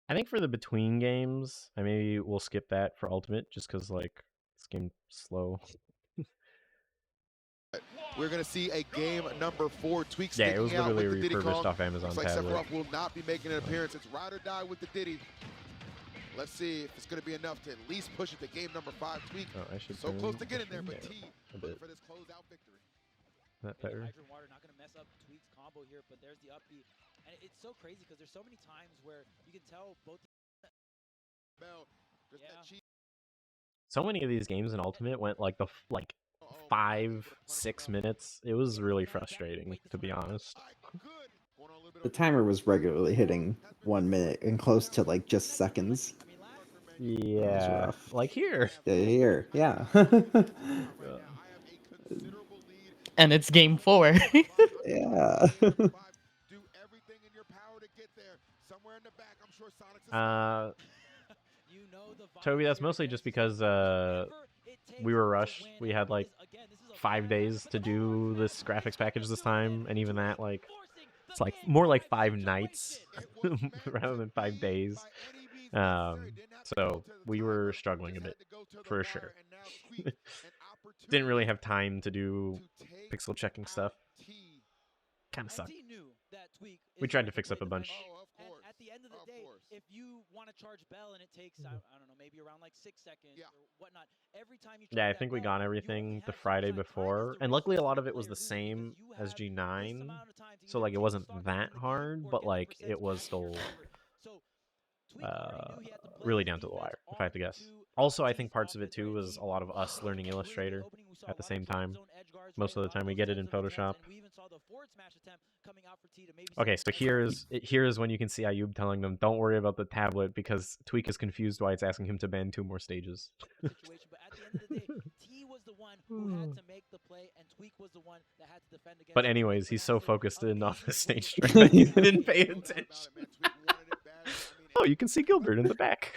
I think for the between games, maybe we'll skip that for Ultimate, just because like this game's slow. We're gonna see a game number 4. Tweak. Yeah, it was literally refurbished off Amazon like tablet. Sephiroth will not be making an appearance. It's ride or die with the Diddy. Let's see if it's gonna be enough to at least push it to game number 5. Tweak. I should so close to getting there, but T looking for this closeout victory. That better. Hydrant water not going to mess up Tweak's combo here, but there's the upbeat. And it's so crazy because there's so many times where you can tell both. So many of these games in Ultimate went like 5-6 minutes. It was really frustrating, to be honest. The timer was regularly hitting 1 minute and close to like just seconds. Yeah, like here. Here, yeah. And it's game 4. Yeah. Toby, that's mostly just because we were rushed. We had like 5 days to do this graphics package this time, and even that, like, it's like more like 5 nights rather than 5 days. So we were struggling a bit for sure. Didn't really have time to do pixel checking stuff. Kind of sucked. We tried to fix up a bunch. And at the end of the day, if you want to charge bell and it takes, I don't know, maybe around like 6 seconds or whatnot, every time you Yeah, I think we got everything the Friday before, and luckily a lot of it was the same as G9, so like it wasn't that hard, but like it was still really down to the wire, if I had to guess. Also, I think parts of it too was a lot of us learning Illustrator at the same time. Most of the time we get it in Photoshop. Okay, so here's when you can see Ayub telling them, don't worry about the tablet because Tweak is confused why it's asking him to ban 2 more stages. But at the end of the day, T was the one who had to make the play, and Tweak was the one that had to defend against. But anyways, he's so focused in on the stage strike that he didn't pay attention. Oh, you can see Gilbert in the back.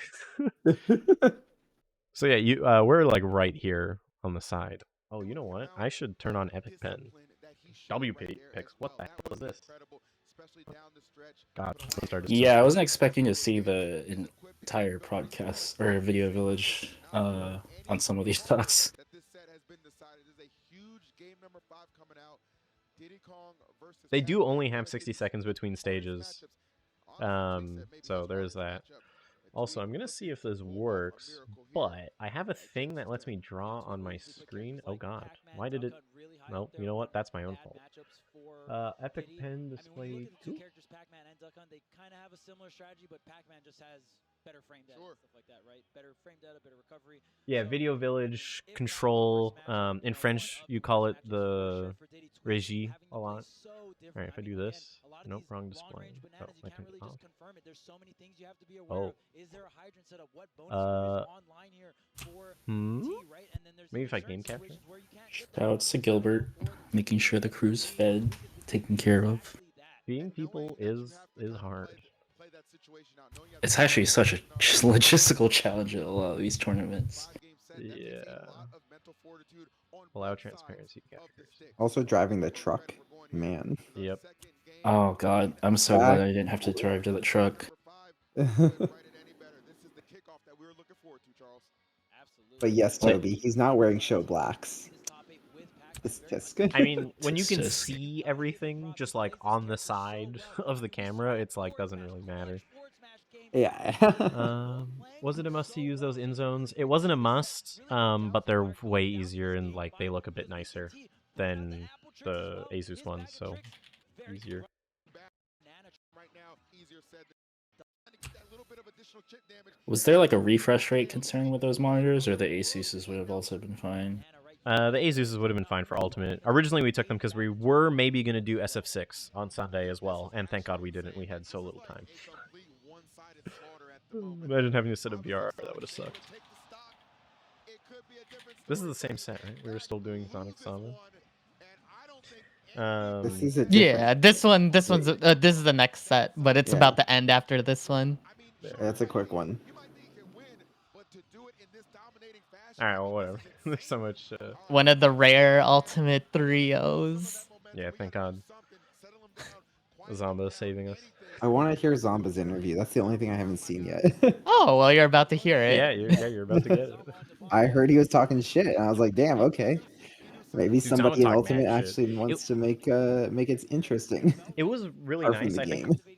So yeah, we're like right here on the side. Oh, you know what? I should turn on Epic Pen. WP picks. What the hell is this? God, yeah, I wasn't expecting to see the entire podcast or video village on some of these shots. They do only have 60 seconds between stages. So there's that. Also, I'm gonna see if this works, but I have a thing that lets me draw on my screen. Oh god, why did it? No, you know what? That's my own fault. Epic Pen display 2. They kind of have a similar strategy, but Pac-Man just has better frame data and stuff like that, right? Better frame data, better recovery. Yeah, Video Village control. In French, you call it the régie a lot. All right, if I do this, nope, wrong display. Oh, I can off. There's so many things you have to be aware of. Is there a hydrant setup? What bonus is online here for T, right? And then there's maybe if I game capture. Shoutouts to Gilbert, making sure the crew's fed, taken care of. Being people is hard. It's actually such a logistical challenge at a lot of these tournaments. Yeah. Allow transparency captures. Also driving the truck, man. Yep. Oh god, I'm so glad I didn't have to drive to the truck. But yes, Toby, he's not wearing show blacks. It's just good. I mean, when you can see everything just like on the side of the camera, it's like doesn't really matter. Yeah. Was it a must to use those in zones? It wasn't a must, but they're way easier and like they look a bit nicer than the Asus ones, so easier. Was there like a refresh rate concern with those monitors, or the Asuses would have also been fine? The Asuses would have been fine for Ultimate. Originally, we took them because we were maybe going to do SF6 on Sunday as well, and thank God we didn't. We had so little time. Imagine having to set up VR. That would have sucked. This is the same set, right? We were still doing Sonic Samba. Yeah, this one's this is the next set, but it's about to end after this one. That's a quick one. All right, well, whatever. There's so much. One of the rare Ultimate 3-0s. Yeah, thank God. Zomba saving us. I want to hear Zomba's interview. That's the only thing I haven't seen yet. Oh, well, you're about to hear it. Yeah, you're about to get it. I heard he was talking shit, and I was like, damn, okay. Maybe Dude, somebody in talk Ultimate mad actually shit. wants to make it interesting. It was really nice.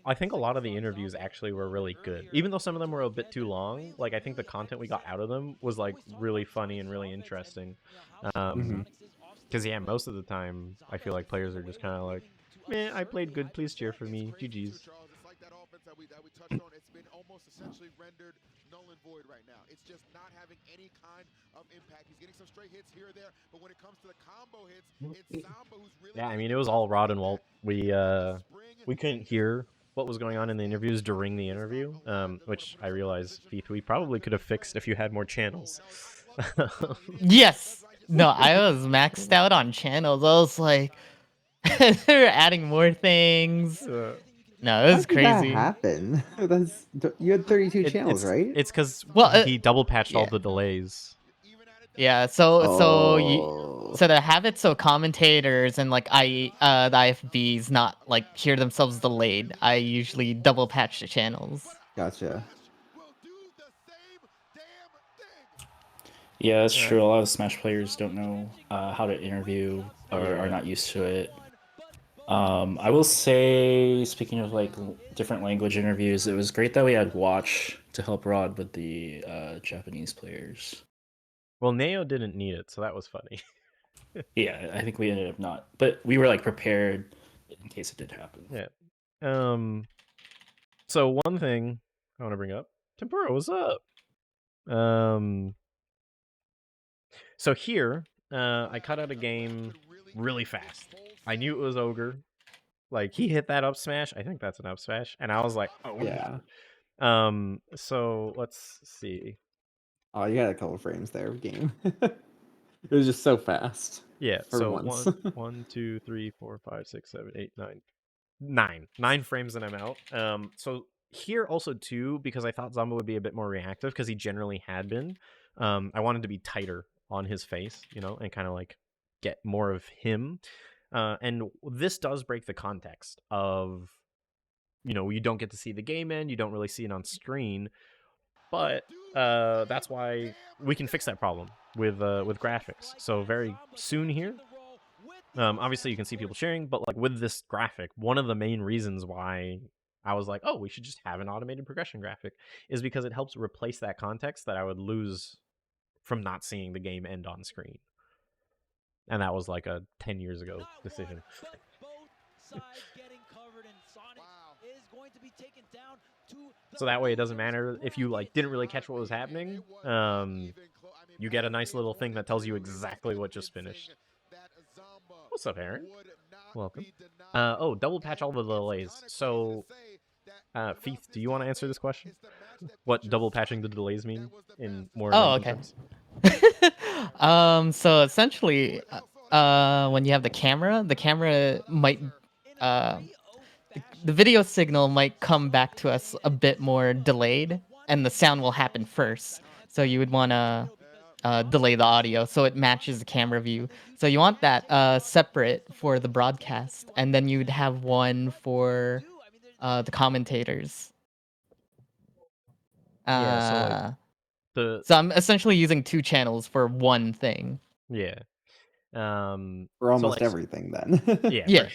I think a lot of the interviews actually were really good. Even though some of them were a bit too long, like I think the content we got out of them was like really funny and really interesting. Because yeah, most of the time I feel like players are just kind of like, man, I played good, please cheer for me, GG's. That we touched on, it's been almost essentially rendered null and void right now. It's just not having any kind of impact. He's getting some straight hits here or there, but when it comes to the combo hits, it's Samba who's really... Yeah, I mean, it was all Rod and Walt. We couldn't hear what was going on in the interviews during the interview, which I realized, Feith, we probably could have fixed if you had more channels. Yes! No, I was maxed out on channels. I was like, they're adding more things. No, it was crazy. How did that happen? You had 32 channels, right? It's because he double patched all the delays. Yeah, so So to have it so commentators and like the IFBs not like hear themselves delayed, I usually double patch the channels. Gotcha. Yeah, that's true. A lot of Smash players don't know how to interview or are not used to it. I will say, speaking of like different language interviews, it was great that we had Watch to help Rod with the Japanese players. Well, Neo didn't need it, so that was funny. Yeah, I think we ended up not, but we were like prepared in case it did happen. Yeah. So one thing I want to bring up, Tempura, what's up? So here, I cut out a game really fast. I knew it was Ogre. Like, he hit that up smash. I think that's an up smash. And I was like, oh. Yeah. So let's see. Oh, you had a couple frames there of game. It was just so fast. Yeah, for so once. 1, 2, 3, 4, 5, 6, 7, 8, 9. 9 frames and I'm out. So here also too, because I thought Zamba would be a bit more reactive, because he generally had been. I wanted to be tighter on his face, and kind of like get more of him. And this does break the context of, you don't get to see the game end, you don't really see it on screen, but that's why we can fix that problem with graphics. So very soon here, obviously you can see people sharing, but like with this graphic, one of the main reasons why I was like, oh, we should just have an automated progression graphic, is because it helps replace that context that I would lose from not seeing the game end on screen. And that was like a 10 years ago decision. So that way it doesn't matter if you like didn't really catch what was happening. You get a nice little thing that tells you exactly what just finished. What's up, Aaron? Welcome. Oh, double patch all the delays. So, Feith, do you want to answer this question? What double patching the delays mean in more terms? So essentially, when you have the camera might the video signal might come back to us a bit more delayed, and the sound will happen first. So you would want to delay the audio so it matches the camera view. So you want that separate for the broadcast, and then you'd have one for the commentators. So I'm essentially using 2 channels for one thing. Yeah. For almost everything then. Yeah.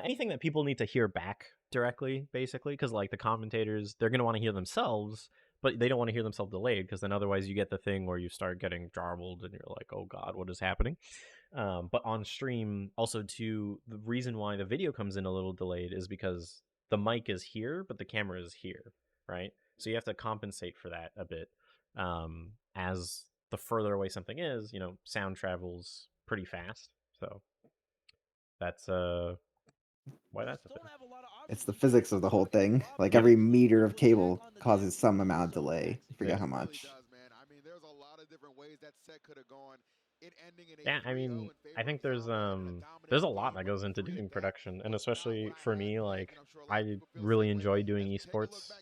Anything that people need to hear back directly, basically, because like the commentators, they're going to want to hear themselves, but they don't want to hear themselves delayed, because then otherwise you get the thing where you start getting jarbled and you're like, oh god, what is happening? But on stream, also too, the reason why the video comes in a little delayed is because the mic is here, but the camera is here, right? So you have to compensate for that a bit. As the further away something is, sound travels pretty fast. So that's why that's a thing. It's the physics of the whole thing. Like every meter of cable causes some amount of delay. I forget how much. Yeah, I mean, I think there's a lot that goes into doing production, and especially for me, like I really enjoy doing esports.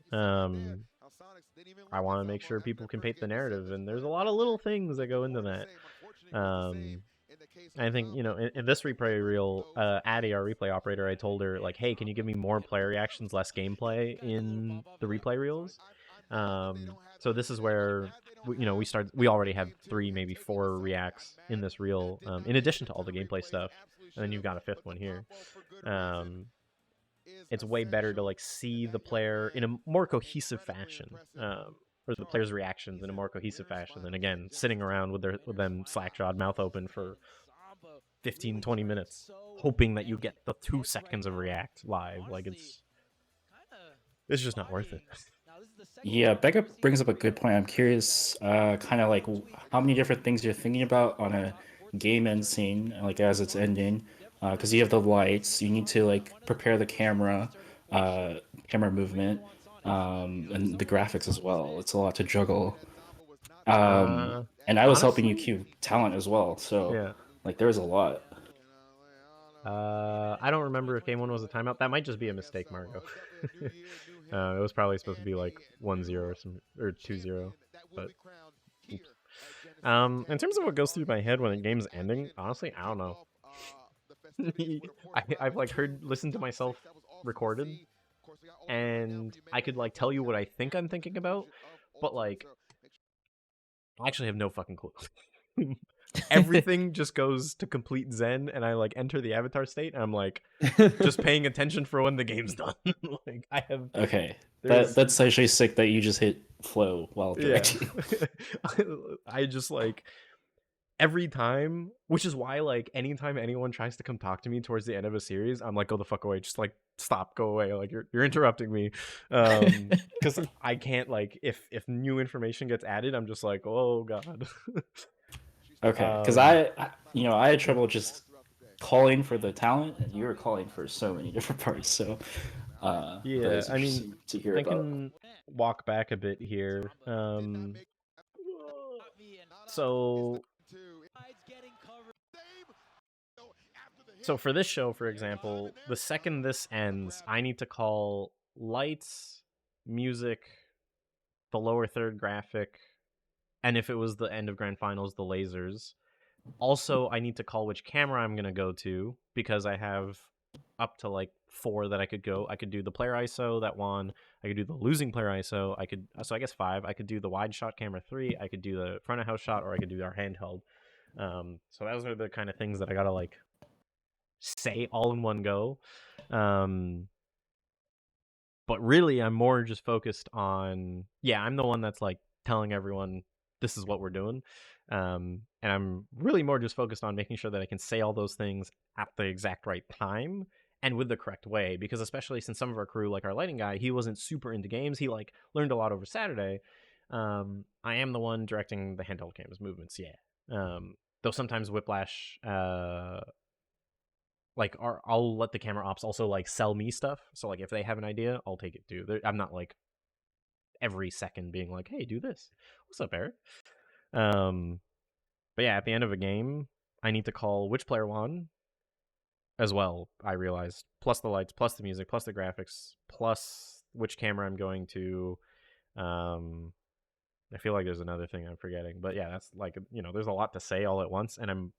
I want to make sure people can paint the narrative, and there's a lot of little things that go into that. I think, in this replay reel, Addie, our replay operator, I told her, like, hey, can you give me more player reactions, less gameplay in the replay reels? So this is where, we already have 3, maybe 4 reacts in this reel, in addition to all the gameplay stuff, and then you've got a 5th one here. It's way better to, like, see the player in a more cohesive fashion, or the player's reactions in a more cohesive fashion than, again, sitting around with them slack-jawed, mouth open for 15-20 minutes hoping that you get the 2 seconds of react live. Like, it's just not worth it. Yeah, Becca brings up a good point. I'm curious, kind of like how many different things you're thinking about on a game end scene, like as it's ending, because you have the lights, you need to like prepare the camera movement, and the graphics as well. It's a lot to juggle. And I was helping you cue talent as well, so like there's a lot. I don't remember if game 1 was a timeout. That might just be a mistake, Margo. It was probably supposed to be like 1-0 or 2-0, but oops. In terms of what goes through my head when a game's ending, honestly, I don't know. I've like listened to myself recorded, and I could like tell you what I think I'm thinking about, but like I actually have no fucking clue. Everything just goes to complete zen, and I like enter the avatar state, and I'm like just paying attention for when the game's done. Like I have Okay, that's actually sick that you just hit flow while directing. I just like every time, which is why like anytime anyone tries to come talk to me towards the end of a series, I'm like, go the fuck away, just like stop, go away, like you're interrupting me, because I can't like if new information gets added, I'm just like, oh god. Okay, because I had trouble just calling for the talent, and you were calling for so many different parts. So yeah, I mean, to hear I about. can walk back a bit here. So for this show, for example, the second this ends, I need to call lights, music, the lower third graphic, and if it was the end of grand finals, the lasers. Also, I need to call which camera I'm going to go to, because I have up to like 4 that I could go. I could do the player ISO, that one. I could do the losing player ISO. So I guess 5. I could do the wide shot camera 3. I could do the front of house shot, or I could do our handheld. So those are the kind of things that I gotta like say all in one go. But really, I'm more just focused on, I'm the one that's like telling everyone this is what we're doing. And I'm really more just focused on making sure that I can say all those things at the exact right time and with the correct way, because especially since some of our crew, like our lighting guy, he wasn't super into games. He like learned a lot over Saturday. I am the one directing the handheld cams movements, though sometimes Whiplash, like I'll let the camera ops also like sell me stuff. So like if they have an idea, I'll take it too. I'm not like every second being like, hey, do this. What's up, Eric? But yeah, at the end of a game, I need to call which player won as well, I realized. Plus the lights, plus the music, plus the graphics, plus which camera I'm going to. I feel like there's another thing I'm forgetting. But yeah, that's like, there's a lot to say all at once, and I'm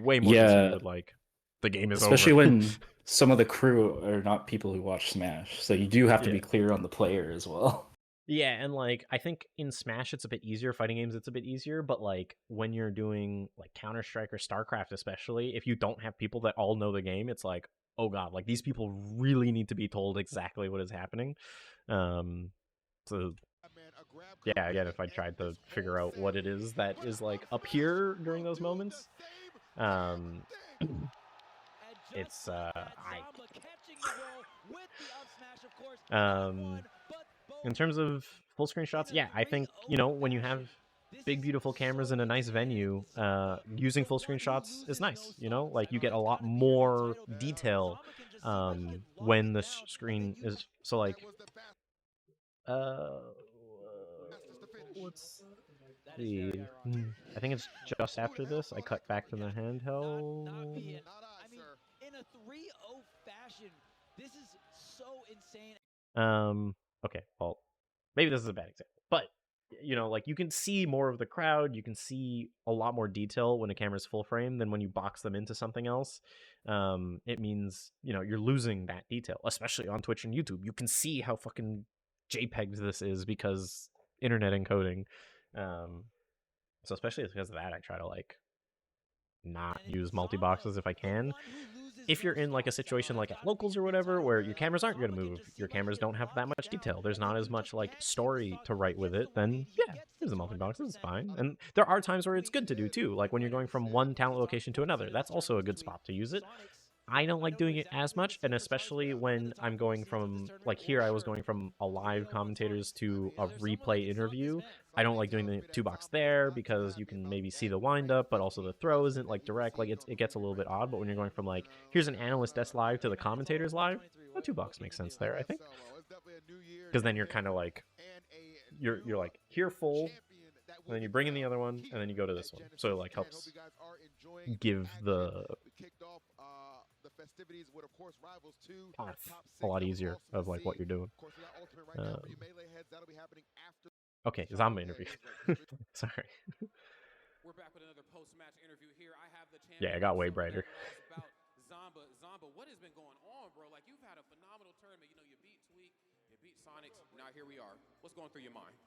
way more concerned with like the game is especially over. When some of the crew are not people who watch Smash, so you do have to be clear on the player as well. Yeah, and like I think in Smash it's a bit easier. Fighting games it's a bit easier, but like when you're doing like Counter-Strike or StarCraft, especially if you don't have people that all know the game, it's like, oh god, like these people really need to be told exactly what is happening. So yeah, again, if I tried to figure out what it is that is like up here during those moments, it's in terms of full screen shots, I think when you have big beautiful cameras in a nice venue, using full screen shots is nice. Like you get a lot more detail when the screen is so like let's see. I think it's just after this I cut back to the handheld. I mean, in a 3-0 fashion, this is so insane. Okay, well, maybe this is a bad example, but like you can see more of the crowd, you can see a lot more detail when a camera's full frame than when you box them into something else. It means you're losing that detail, especially on Twitch and YouTube. You can see how fucking JPEGs this is because internet encoding. So especially because of that, I try to like not use multi-boxes if I can. If you're in like a situation like at locals or whatever where your cameras aren't going to move, your cameras don't have that much detail, there's not as much like story to write with it, then use the multi-boxes, it's fine. And there are times where it's good to do too, like when you're going from one talent location to another, that's also a good spot to use it. I don't like doing it as much, and especially when I'm going from, like here I was going from a live commentators to a replay interview. I don't like doing the 2-box there because you can maybe see the wind-up, but also the throw isn't like direct. Like it gets a little bit odd, but when you're going from like, here's an analyst desk live to the commentators live, a 2-box makes sense there, I think. Because then you're kind of like, you're like here full, and then you bring in the other one, and then you go to this one. So it like helps give the path a lot easier of like what you're doing. Okay, zombie interview. Sorry. We're back with another post-match interview here. I have the champion. Yeah, it got way brighter. Zomba, what has been going on, bro? Like, you've had a phenomenal tournament. You know, you beat Tweak, you beat Sonics. Now here we are. What's going through your mind?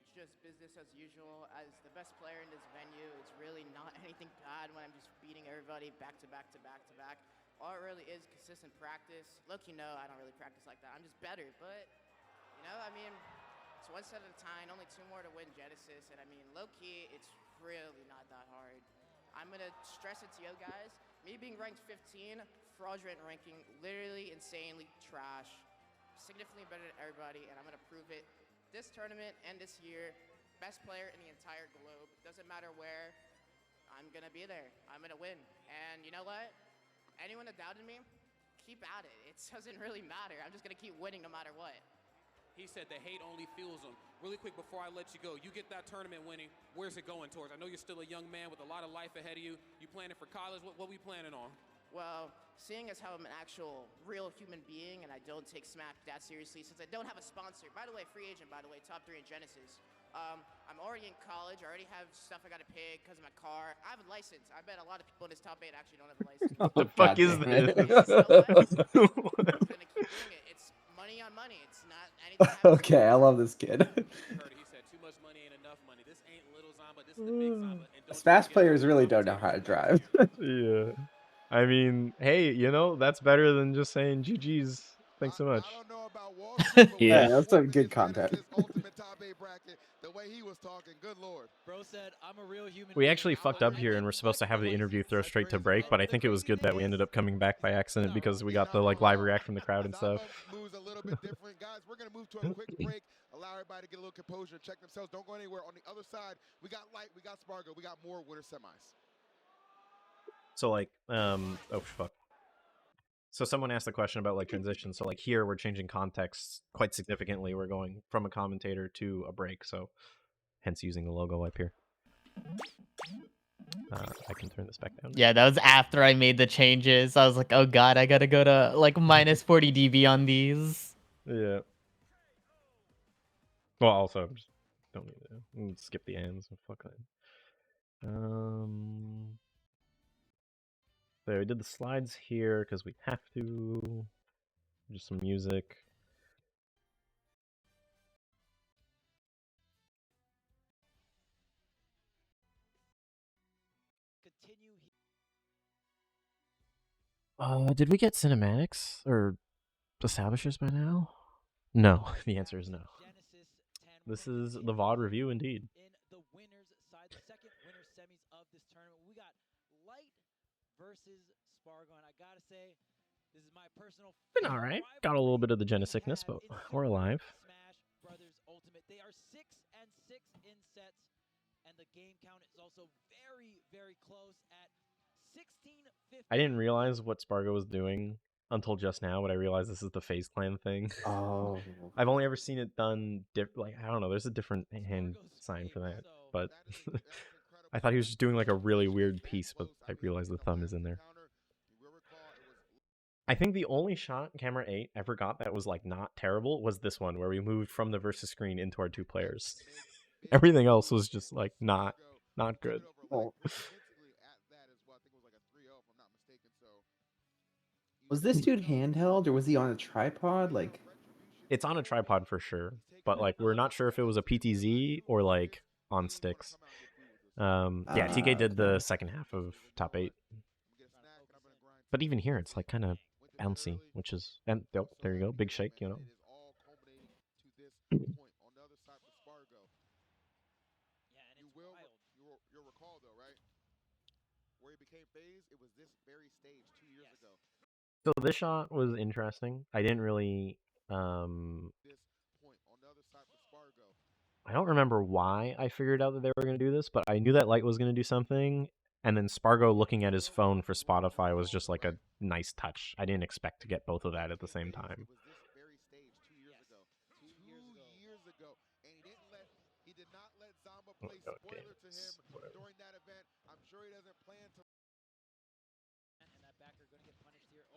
It's just business as usual. As the best player in this venue, it's really not anything bad when I'm just beating everybody back to back to back to back. All it really is consistent practice. Look, you know, I don't really practice like that. I'm just better, but, you know, I mean, it's one set at a time, only 2 more to win Genesis, and I mean, low-key, it's really not that hard. I'm gonna stress it to you guys. Me being ranked 15, fraudulent ranking, literally insanely trash, significantly better than everybody, and I'm gonna prove it this tournament and this year. Best player in the entire globe. Doesn't matter where, I'm gonna be there. I'm gonna win. And you know what? Anyone that doubted me, keep at it. It doesn't really matter. I'm just gonna keep winning no matter what. He said the hate only fuels him. Really quick before I let you go, you get that tournament winning, where's it going towards? I know you're still a young man with a lot of life ahead of you. You planning for college? What we planning on? Well, seeing as how I'm an actual real human being and I don't take Smack that seriously, since I don't have a sponsor, by the way, free agent, by the way, top 3 in Genesis. I'm already in college. I already have stuff I gotta pay because of my car. I have a license. I bet a lot of people in this top 8 actually don't have a license. What the fuck is this? I'm gonna keep doing it. It's money on money. It's not anything. Okay, I love this kid. He said too much money ain't enough money. This ain't little Zomba, this is the big Zomba. And Smash players really don't know how to drive. Yeah. I mean, hey, you know, that's better than just saying GG's. Thanks so much. I don't know about Wall Street, but Yeah, that's some good content. ultimate top 8 bracket, the way he was talking, good lord. Bro said, I'm a real human. We actually fucked up here and we're supposed to have the interview throw straight to break, but I think it was good that we ended up coming back by accident because we got the like live react from the crowd and stuff. Moves a little bit different. Guys, we're going to move to a quick break. Allow everybody to get a little composure, check themselves. Don't go anywhere. On the other side, we got Light, we got Spargo, we got more winter semis. So like, oh fuck. So someone asked the question about like transition. So like here we're changing context quite significantly. We're going from a commentator to a break. So hence using the logo up here. I can turn this back down. Yeah, that was after I made the changes. I was like, oh god, I gotta go to like minus 40 dB on these. Yeah. Well, also, just don't need to skip the ends and fuck that. So we did the slides here because we have to. Just some music. Did we get cinematics or establishers by now? No, the answer is no. This is the VOD review indeed. In the winners side, the second winner semis of this tournament, we got Light versus Spargo, and I gotta say, this is my personal. Been all right. Got a little bit of the Jenna sickness, but we're alive. Smash Brothers Ultimate. They are 6-6 in sets, and the game count is also very, very close at 16-15. I didn't realize what Spargo was doing until just now, but I realized this is the FaZe Clan thing. Oh. I've only ever seen it done like I don't know. There's a different hand sign for that, but I thought he was just doing like a really weird piece, but I realized the thumb is in there. I think the only shot camera 8 ever got that was like not terrible was this one where we moved from the versus screen into our 2 players. Everything else was just like not good. Oh. Was this dude handheld or was he on a tripod? Like, it's on a tripod for sure, but like we're not sure if it was a PTZ or like on sticks. Yeah, TK did the second half of top 8, but even here it's like kind of bouncy, which is and oh, there you go, big shake, you know. You'll recall though, right? Where he became FaZe, it was this very stage 2 years ago. So this shot was interesting. I didn't really I don't remember why I figured out that they were going to do this, but I knew that Light was going to do something, and then Spargo looking at his phone for Spotify was just like a nice touch. I didn't expect to get both of that at the same time.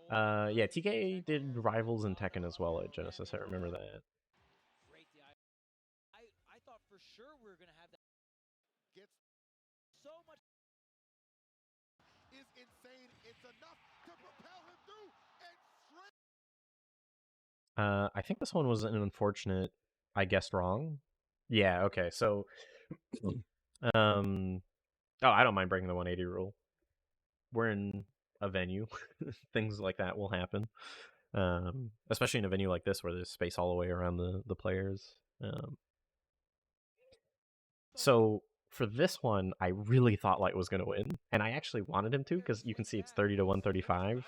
Yeah, TK did Rivals and Tekken as well at Genesis. I remember that. I thought for sure we were gonna have that. I think this one was an unfortunate. I guessed wrong. Yeah. Okay. So, oh, I don't mind breaking the 180 rule. We're in a venue. Things like that will happen. Especially in a venue like this where there's space all the way around the players. So for this one, I really thought Light was going to win, and I actually wanted him to because you can see it's 30 to 135.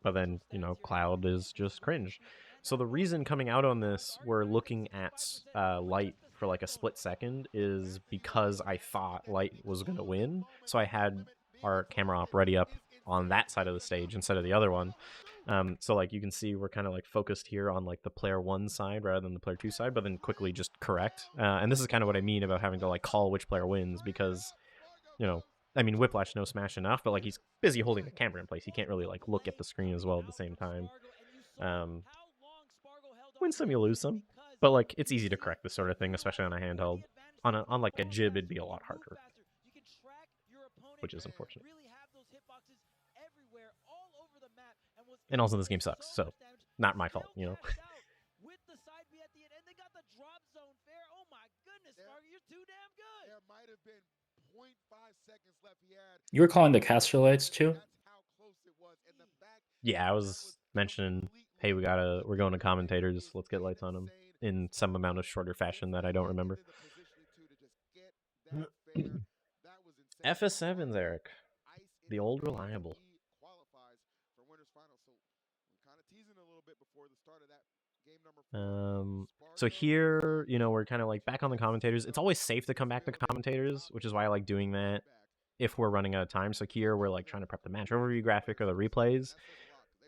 But then Cloud is just cringe. So the reason coming out on this, we're looking at Light for like a split second, is because I thought Light was going to win. So I had our camera op ready up on that side of the stage instead of the other one. So like you can see we're kind of like focused here on like the player 1 side rather than the player 2 side, but then quickly just correct. And this is kind of what I mean about having to like call which player wins, because I mean, Whiplash knows Smash enough, but like he's busy holding the camera in place. He can't really like look at the screen as well at the same time. Win some, you lose some, but like it's easy to correct this sort of thing, especially on a handheld. On like a jib, it'd be a lot harder, which is unfortunate. And also, this game sucks, so not my fault, With the side B at the end, and they got the drop zone fair. Oh my goodness, Spargo, you're too damn good. There might have been 0.5 seconds left. He had. You were calling the caster lights too? Yeah, I was mentioning, hey, we're going to commentators. Let's get lights on them in some amount of shorter fashion that I don't remember. FS7's Eric, the old reliable. So here, we're kind of like back on the commentators. It's always safe to come back to commentators, which is why I like doing that if we're running out of time. So here we're like trying to prep the match overview graphic or the replays.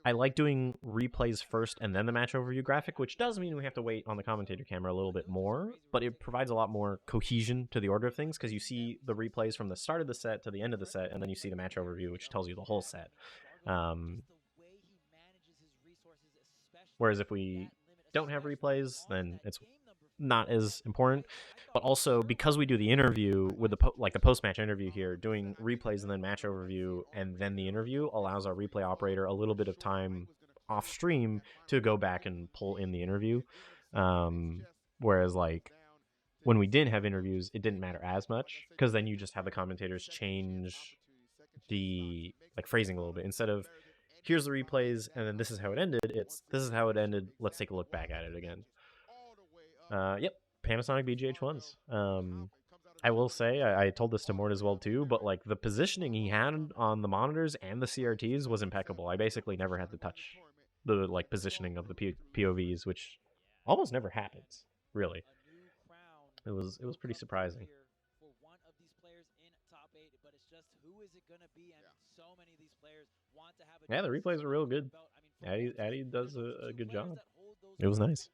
I like doing replays first and then the match overview graphic, which does mean we have to wait on the commentator camera a little bit more, but it provides a lot more cohesion to the order of things because you see the replays from the start of the set to the end of the set, and then you see the match overview, which tells you the whole set. Whereas if we don't have replays, then it's not as important. But also, because we do the interview with the post-match interview here, doing replays and then match overview and then the interview allows our replay operator a little bit of time off stream to go back and pull in the interview. Whereas like when we didn't have interviews, it didn't matter as much because then you just have the commentators change the like phrasing a little bit. Instead of here's the replays and then this is how it ended, it's this is how it ended, let's take a look back at it again. Yep, Panasonic BGH1s. I will say, I told this to Mort as well too, but like the positioning he had on the monitors and the CRTs was impeccable. I basically never had to touch the like positioning of the POVs, which almost never happens, really. It was pretty surprising. For one of these players in top 8, but it's just who is it going to be? And so many of these players want to have a the replays are real good. Addy does a good job. It was nice.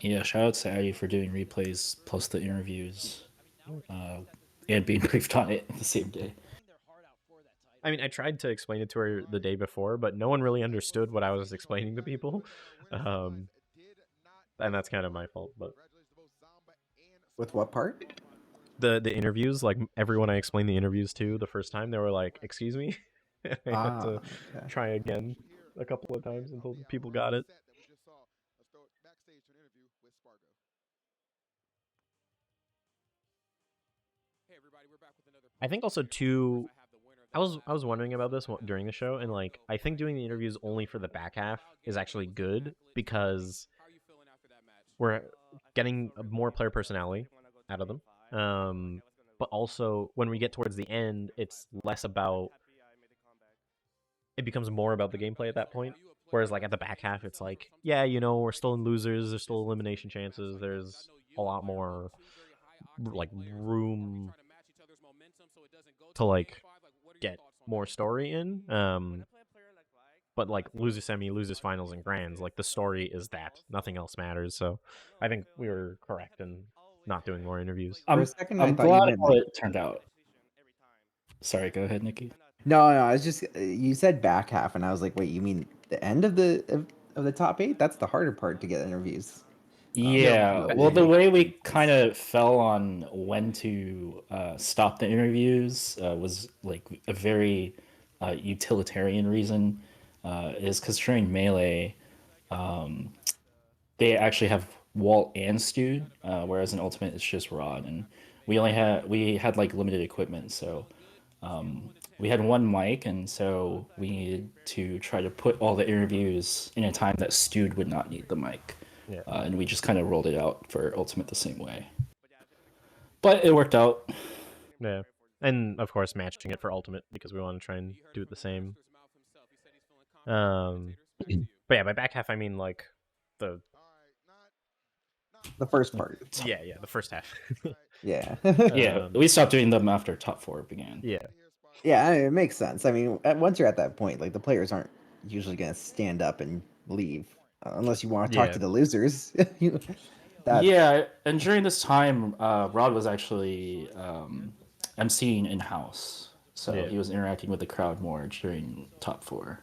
Yeah, shout out to Addy for doing replays plus the interviews and being briefed on it the same day. I mean, I tried to explain it to her the day before, but no one really understood what I was explaining to people. And that's kind of my fault. But with what part? The interviews, like everyone I explained the interviews to the first time, they were like, "Excuse me." I had to try again a couple of times until people got it. I think also too, I was wondering about this during the show, and like I think doing the interviews only for the back half is actually good because we're getting more player personality out of them. But also when we get towards the end, it's less about. It becomes more about the gameplay at that point. Whereas like at the back half, it's like, yeah, we're still in losers. There's still elimination chances. There's a lot more like room to like get more story in. But like losers semi, losers finals, and grands, like the story is that nothing else matters. So I think we were correct in not doing more interviews. I'm glad how it turned out. Sorry, go ahead, Nikki. No, I was just you said back half, and I was like, wait, you mean the end of the top 8? That's the harder part to get interviews. Yeah, well, the way we kind of fell on when to stop the interviews was like a very utilitarian reason. Is because during Melee, they actually have Walt and Stewed, whereas in Ultimate it's just Rod, and we had like limited equipment, so we had one mic, and so we needed to try to put all the interviews in a time that Stewed would not need the mic. Yeah. And we just kind of rolled it out for Ultimate the same way. But it worked out. Yeah. And of course matching it for Ultimate because we want to try and do it the same. But yeah, by back half I mean like the first part. Yeah, the first half. Yeah. Yeah, we stopped doing them after top 4 began. Yeah. Yeah, it makes sense. I mean, once you're at that point, like the players aren't usually going to stand up and leave unless you want to talk to the losers. Yeah, and during this time, Rod was actually emceeing in house, so he was interacting with the crowd more during top 4.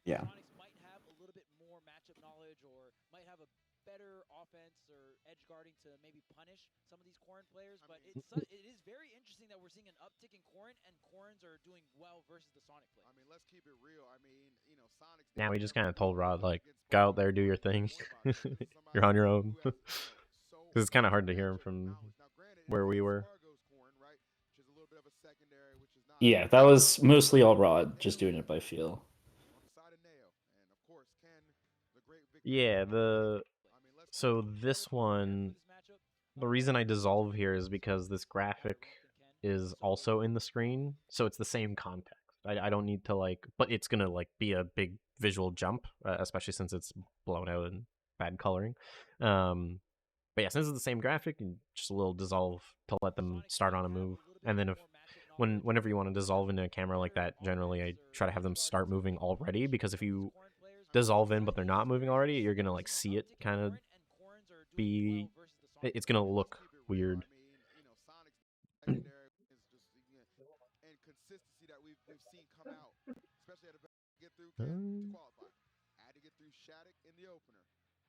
Yeah. Sonics might have a little bit more matchup knowledge or might have a better offense or edge guarding to maybe punish some of these Corrin players, but it is very interesting that we're seeing an uptick in Corrin and Corrins are doing well versus the Sonic play. I mean, let's keep it real. I mean, you know, Sonic's Now we just kind of told Rod like, go out there, do your thing. You're on your own. Because it's kind of hard to hear him from where we were. Yeah, that was mostly all Rod, just doing it by feel. Yeah, so this one, the reason I dissolve here is because this graphic is also in the screen, so it's the same context. I don't need to like, but it's gonna like be a big visual jump, especially since it's blown out and bad coloring. But yeah, since it's the same graphic, just a little dissolve to let them start on a move, and then whenever you want to dissolve into a camera like that, generally I try to have them start moving already, because if you dissolve in but they're not moving already, you're gonna like see it kind of be, it's gonna look weird. And consistency that we've seen come out, especially at a get through to qualify. I had to get through Shattuck in the opener.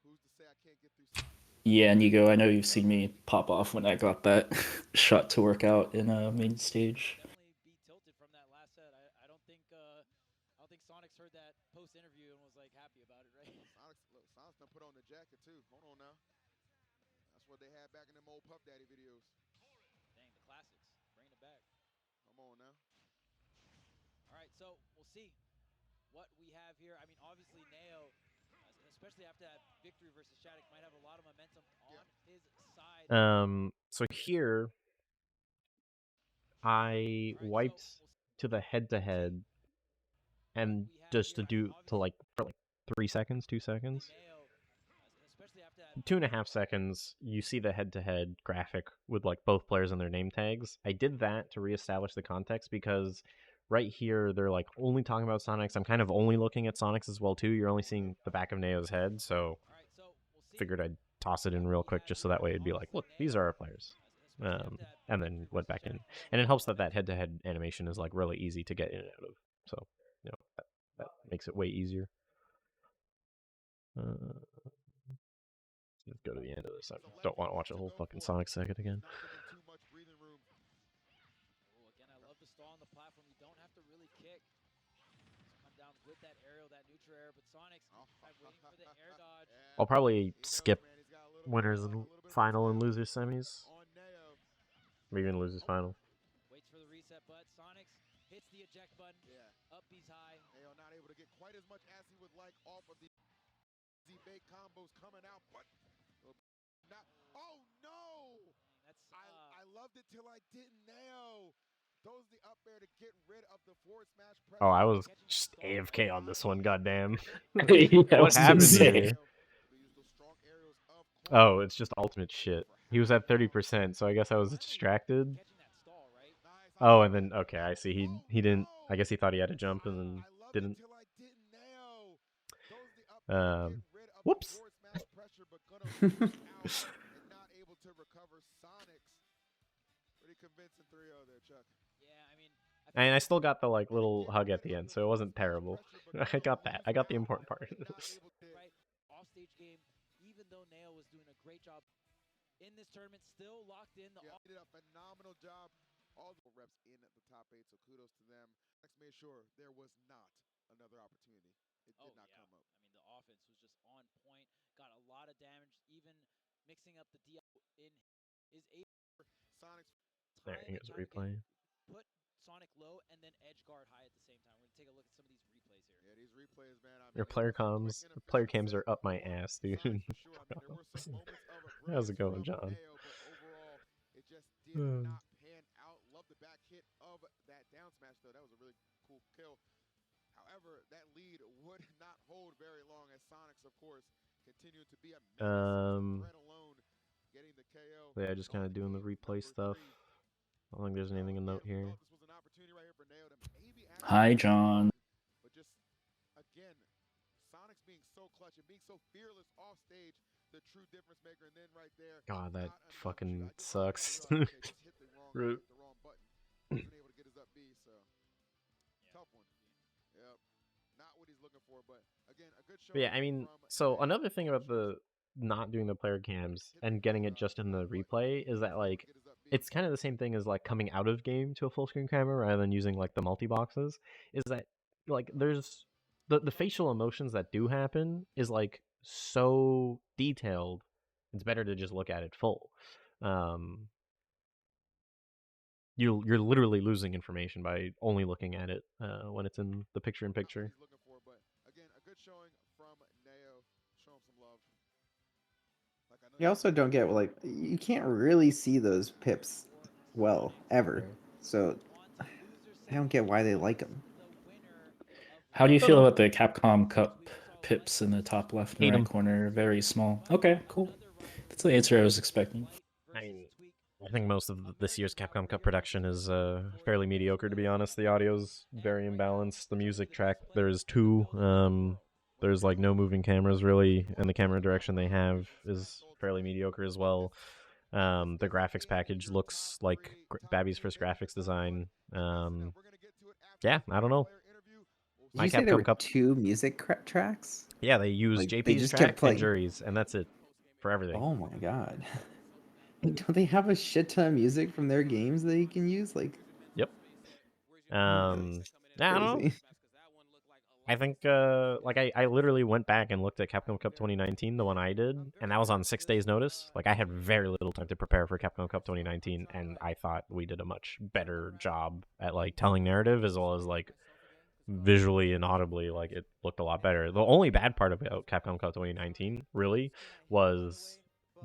Who's to say I can't get through Sonic? Yeah, Nigo, I know you've seen me pop off when I got that shot to work out in a main stage. Definitely be tilted from that last set. I don't think Sonic's heard that post interview and was like happy about it, right? Sonic's done put on the jacket too. Hold on now. That's what they had back in them old Puff Daddy videos. Dang, the classics, bringing it back. Come on now. All right, so we'll see what we have here. I mean, obviously Neo, especially after that victory versus Shattuck, might have a lot of momentum on his side. So here I wiped to the head-to-head, and just for like 3 seconds, 2 seconds. 2.5 seconds, you see the head-to-head graphic with like both players and their name tags. I did that to reestablish the context because right here they're like only talking about Sonics. I'm kind of only looking at Sonics as well too. You're only seeing the back of Neo's head, so figured I'd toss it in real quick just so that way it'd be like, look, these are our players. And then went back in, and it helps that head-to-head animation is like really easy to get in and out of. So you know that makes it way easier. Let's go to the end of this. I don't want to watch a whole fucking Sonic second again. Again, I love the stall on the platform. You don't have to really kick. Just come down with that aerial, that neutral air, but Sonic's waiting for the air dodge. I'll probably skip winners and final and losers semis. Maybe even losers final. Waits for the reset, but Sonics hits the eject button. Up B's high. They are not able to get quite as much as he would like off of the bait combos coming out, but not. Oh no! I loved it till I didn't nail. Those the up air to get rid of the forward smash pressure. Oh, I was just AFK on this one, goddamn. Yeah, what happened insane. here? Oh, it's just ultimate shit. He was at 30%, so I guess I was distracted. Oh, and then okay, I see. He didn't. I guess he thought he had to jump and then didn't. Whoops. And I still got the like little hug at the end, so it wasn't terrible. I got that. I got the important part. Offstage game, even though Neo was doing a great job in this tournament, still locked in. Yeah, they did a phenomenal job. All the reps in the top 8, so kudos to them. Next made sure there was not another opportunity. It did not come up. I mean, the offense was just on point, got a lot of damage, even mixing up the DL in is able Sonic's There, time and here's a time again replay. put Sonic low and then edge guard high at the same time. We're gonna take a look at some of these replays here. Yeah, these replays, man. I mean, Your player cams are up my ass, dude. for sure. I mean, there were some moments of How's it going, brilliance John? from Neo, but overall, it just did not pan out. Love the back hit of that down smash, though. That was a really cool kill. However, that lead would not hold very long as Sonic's, of course, continued to be a menace, threat alone, getting the KO. Yeah, just kind of doing the replay stuff. I don't think there's anything to note here. This was an opportunity right here for Neo to maybe Hi, John. But just, again, Sonic's being so clutch and being so fearless off stage, the true difference maker. And then right there, God, that fucking sucks. just hit the wrong button. Wasn't able to get his up B, so tough one. Yep. Not what he's looking for, but again, a good show. Yeah, I mean, so another thing about the not doing the player cams and getting it just in the replay is that, like, it's kind of the same thing as, like, coming out of game to a full screen camera rather than using, like, the multi-boxes, is that, like, there's the facial emotions that do happen is, like, so detailed, it's better to just look at it full. You're literally losing information by only looking at it when it's in the picture-in-picture. Again, a good showing from Neo. Show him some love. You also don't get, like, you can't really see those pips well, ever. So I don't get why they like them. How do you feel about the Capcom Cup pips in the top left and Hate right 'em. corner? Very small. Okay, cool. That's the answer I was expecting. I mean, I think most of this year's Capcom Cup production is fairly mediocre, to be honest. The audio's very imbalanced. The music track, there's two. There's like no moving cameras really, and the camera direction they have is fairly mediocre as well. The graphics package looks like Babby's first graphics design. Yeah, I don't know. Did you say there were 2 music tracks? Yeah, they use Like, JP's they just track kept playing. and Jury's, and that's it for everything. Oh my god. Don't they have a shit ton of music from their games that you can use? Like, yep. I don't know. crazy. I think like I literally went back and looked at Capcom Cup 2019, the one I did, and that was on 6 days notice. Like I had very little time to prepare for Capcom Cup 2019, and I thought we did a much better job at like telling narrative as well as like visually and audibly. Like it looked a lot better. The only bad part about Capcom Cup 2019 really was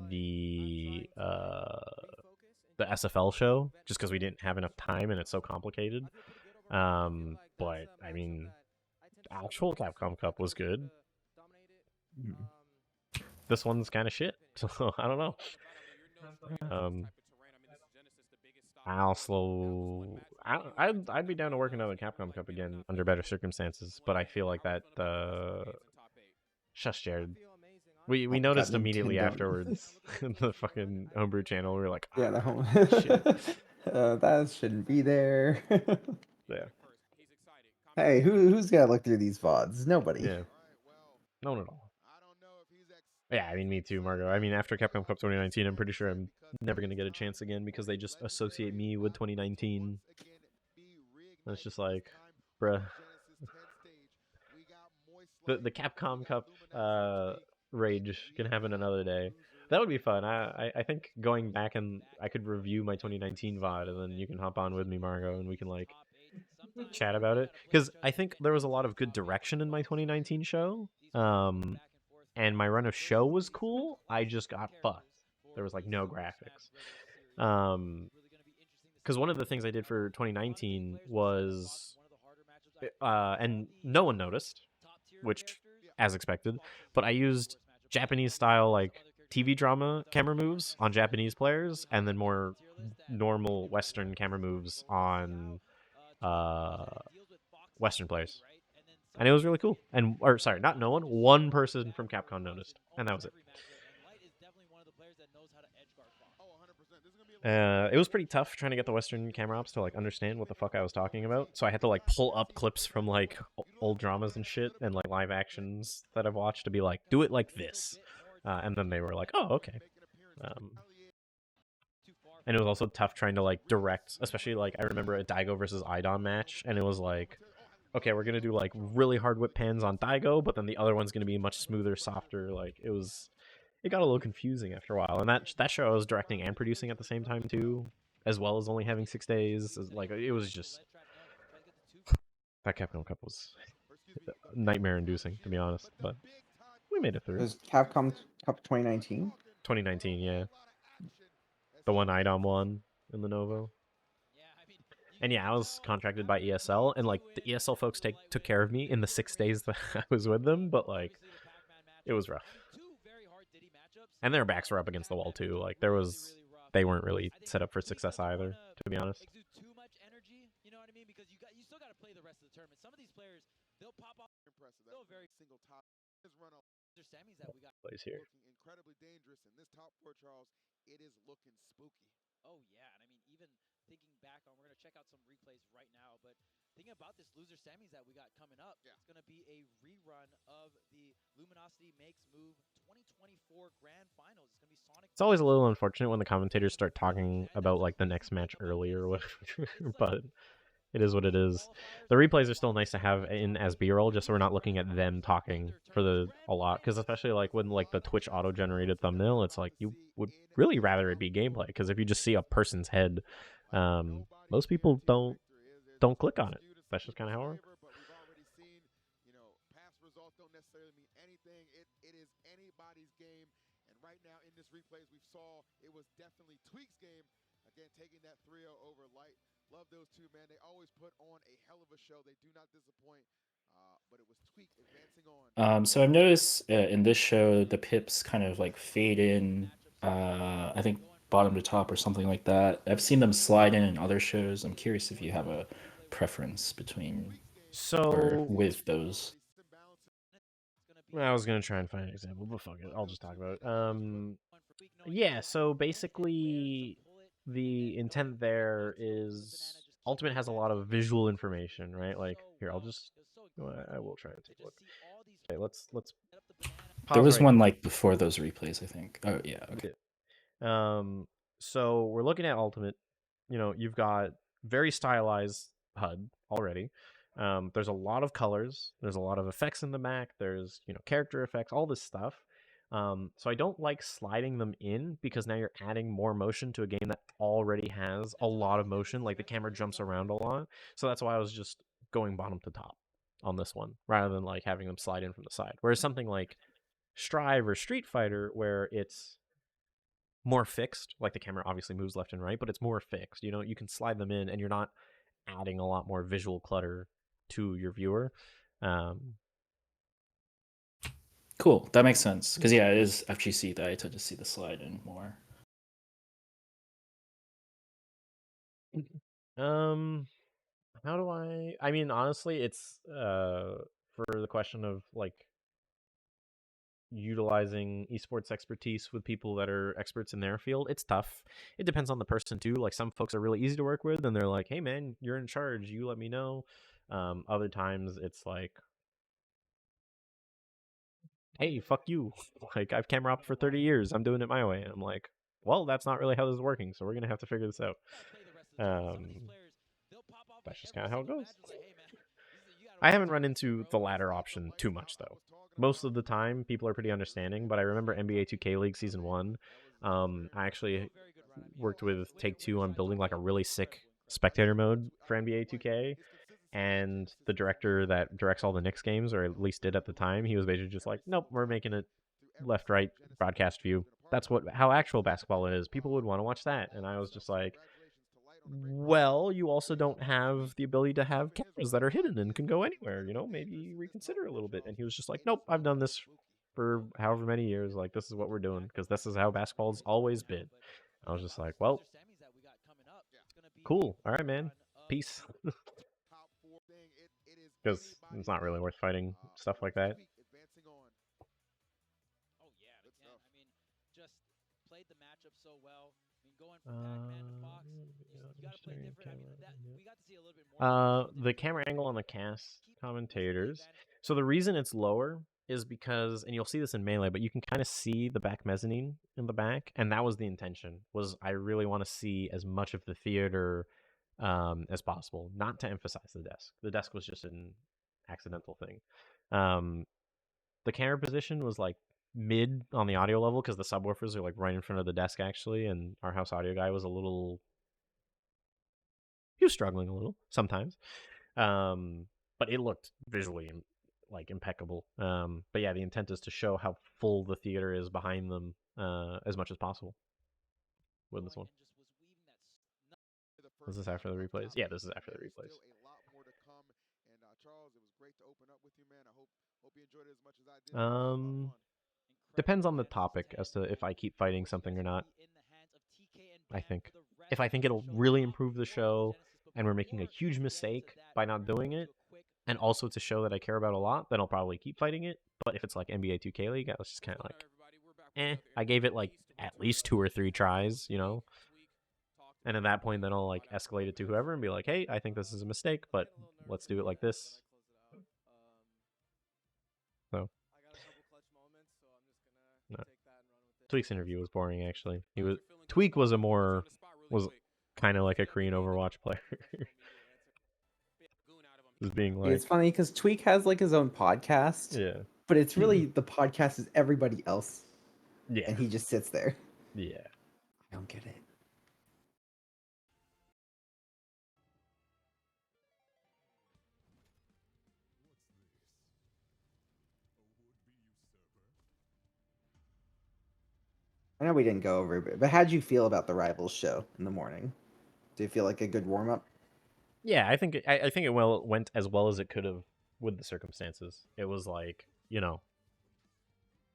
the SFL show, just because we didn't have enough time and it's so complicated. But I mean, actual Capcom Cup was good. This one's kind of shit, so I don't know. I'd be down to work another Capcom Cup again under better circumstances, but I feel like that shush, Jared. We noticed immediately afterwards the fucking homebrew channel. We were like, yeah, the home shit. That shouldn't be there. Yeah. Hey, who's gotta look through these VODs? Nobody. Yeah. No one at all. Yeah, I mean, me too, Margo. I mean, after Capcom Cup 2019, I'm pretty sure I'm never going to get a chance again because they just associate me with 2019. And it's just like, bruh. The Capcom Cup rage can happen another day. That would be fun. I think going back and I could review my 2019 VOD and then you can hop on with me, Margo, and we can like chat about it. Because I think there was a lot of good direction in my 2019 show. And my run of show was cool. I just got fucked. There was like no graphics. Because one of the things I did for 2019 was, and no one noticed, which as expected, but I used Japanese style like TV drama camera moves on Japanese players, and then more normal Western camera moves on Western players. And it was really cool. And or sorry, not no one person from Capcom noticed, and that was it. It was pretty tough trying to get the Western camera ops to like understand what the fuck I was talking about. So I had to like pull up clips from like old dramas and shit and like live actions that I've watched to be like, do it like this, and then they were like, oh, okay. And it was also tough trying to like direct, especially like I remember a Daigo versus Idon match, and it was like, okay, we're gonna do like really hard whip pans on Daigo, but then the other one's gonna be much smoother, softer. Like it got a little confusing after a while. And that show I was directing and producing at the same time too, as well as only having 6 days. Like it was just that Capcom Cup was nightmare inducing, to be honest, but we made it It through. was Capcom Cup 2019. 2019, yeah. The one Idom won in the Novo. And yeah, I was contracted by ESL, and like the ESL folks took care of me in the 6 days that I was with them, but like it was rough. And their backs were up against the wall too. Like they weren't really set up for success either, to be honest. Too much energy, you know what I mean? Because you still got to play the rest of the tournament. Some of these players, they'll pop off. Impressive. That's very single top. His run up. There's Sammys that we got plays here. Looking incredibly dangerous in this top four, Charles. It is looking spooky. Oh yeah, and I mean even thinking back on, we're gonna check out some replays right now, but thinking about this loser semis that we got coming up, it's gonna be a rerun of the Luminosity Makes Move 2024 Grand Finals. It's gonna be Sonic. It's always a little unfortunate when the commentators start talking about like the next match early or whatever, but it is what it is. The replays are still nice to have in as B-roll, just so we're not looking at them talking for a lot. Because especially like when like the Twitch auto-generated thumbnail, it's like you would really rather it be gameplay. Because if you just see a person's head, most people don't click on it. That's just kind of how it works. But we've already seen, past results don't necessarily mean anything. It is anybody's game. And right now in this replays we saw, it was definitely Tweak's game. Again, taking that 3-0 over Light. Love those two, man. They always put on a hell of a show. They do not disappoint. But it was Tweak advancing on. So I've noticed in this show the pips kind of like fade in. I think bottom to top or something like that. I've seen them slide in other shows. I'm curious if you have a preference between or with those. I was gonna try and find an example, but fuck it, I'll just talk about it. Yeah, so basically the intent there is Ultimate has a lot of visual information, right? Like here, I will try and take a look. Okay, let's there was one like before those replays, I think. Oh yeah, okay. So we're looking at Ultimate. You've got very stylized HUD already. There's a lot of colors. There's a lot of effects in the back. There's character effects, all this stuff. So I don't like sliding them in because now you're adding more motion to a game that already has a lot of motion. Like the camera jumps around a lot. So that's why I was just going bottom to top on this one rather than like having them slide in from the side. Whereas something like Strive or Street Fighter, where it's more fixed, like the camera obviously moves left and right, but it's more fixed. You can slide them in and you're not adding a lot more visual clutter to your viewer. Cool, that makes sense. Because yeah, it is FGC that I tend to see the slide in more. How do I mean, honestly, it's for the question of like utilizing esports expertise with people that are experts in their field, it's tough. It depends on the person too. Like some folks are really easy to work with and they're like, hey man, you're in charge, you let me know. Other times it's like, hey, fuck you. Like I've camera op for 30 years, I'm doing it my way. And I'm like, well, that's not really how this is working, so we're gonna have to figure this out. That's just kind of how it goes. I haven't run into the latter option too much though. Most of the time, people are pretty understanding. But I remember NBA 2K League Season 1. I actually worked with Take-Two on building like a really sick spectator mode for NBA 2K. And the director that directs all the Knicks games, or at least did at the time, he was basically just like, nope, we're making it left-right broadcast view. That's how actual basketball is. People would want to watch that. And I was just like, well, you also don't have the ability to have cameras that are hidden and can go anywhere. Maybe reconsider a little bit. And he was just like, nope, I've done this for however many years. Like, this is what we're doing because this is how basketball's always been. I was just like, well, cool. All right, man. Peace. Because it's not really worth fighting stuff like that. Oh yeah, I mean, just played the matchup so well. Going from Pac-Man to Fox, you gotta play different. We got to see a little bit more. The camera angle on the cast commentators. So the reason it's lower is because, and you'll see this in Melee, but you can kind of see the back mezzanine in the back, and that was the intention. Was I really want to see as much of the theater as possible, not to emphasize the desk. The desk was just an accidental thing. The camera position was like mid on the audio level because the subwoofers are like right in front of the desk actually, and our house audio guy was he was struggling a little sometimes. But it looked visually like impeccable. But yeah, the intent is to show how full the theater is behind them as much as possible with this one. Was this after the replays? Yeah, this is after the replays. Depends on the topic as to if I keep fighting something or not. I think if I think it'll really improve the show and we're making a huge mistake by not doing it, and also to show that I care about a lot, then I'll probably keep fighting it. But if it's like NBA 2K League, I was just kind of like, I gave it like at least 2 or 3 tries, you know? And at that point, then I'll like escalate it to whoever and be like, hey, I think this is a mistake, but let's do it like this. So, no. Tweak's interview was boring, actually. Tweak was kind of like a Korean Overwatch player. Being like, it's funny because Tweak has like his own podcast. Yeah. But it's really the podcast is everybody else. Yeah. And he just sits there. Yeah. I don't get it. I know we didn't go over it, but how'd you feel about the Rivals show in the morning? Do you feel like a good warm up? Yeah, I think it went as well as it could have with the circumstances. It was like, you know,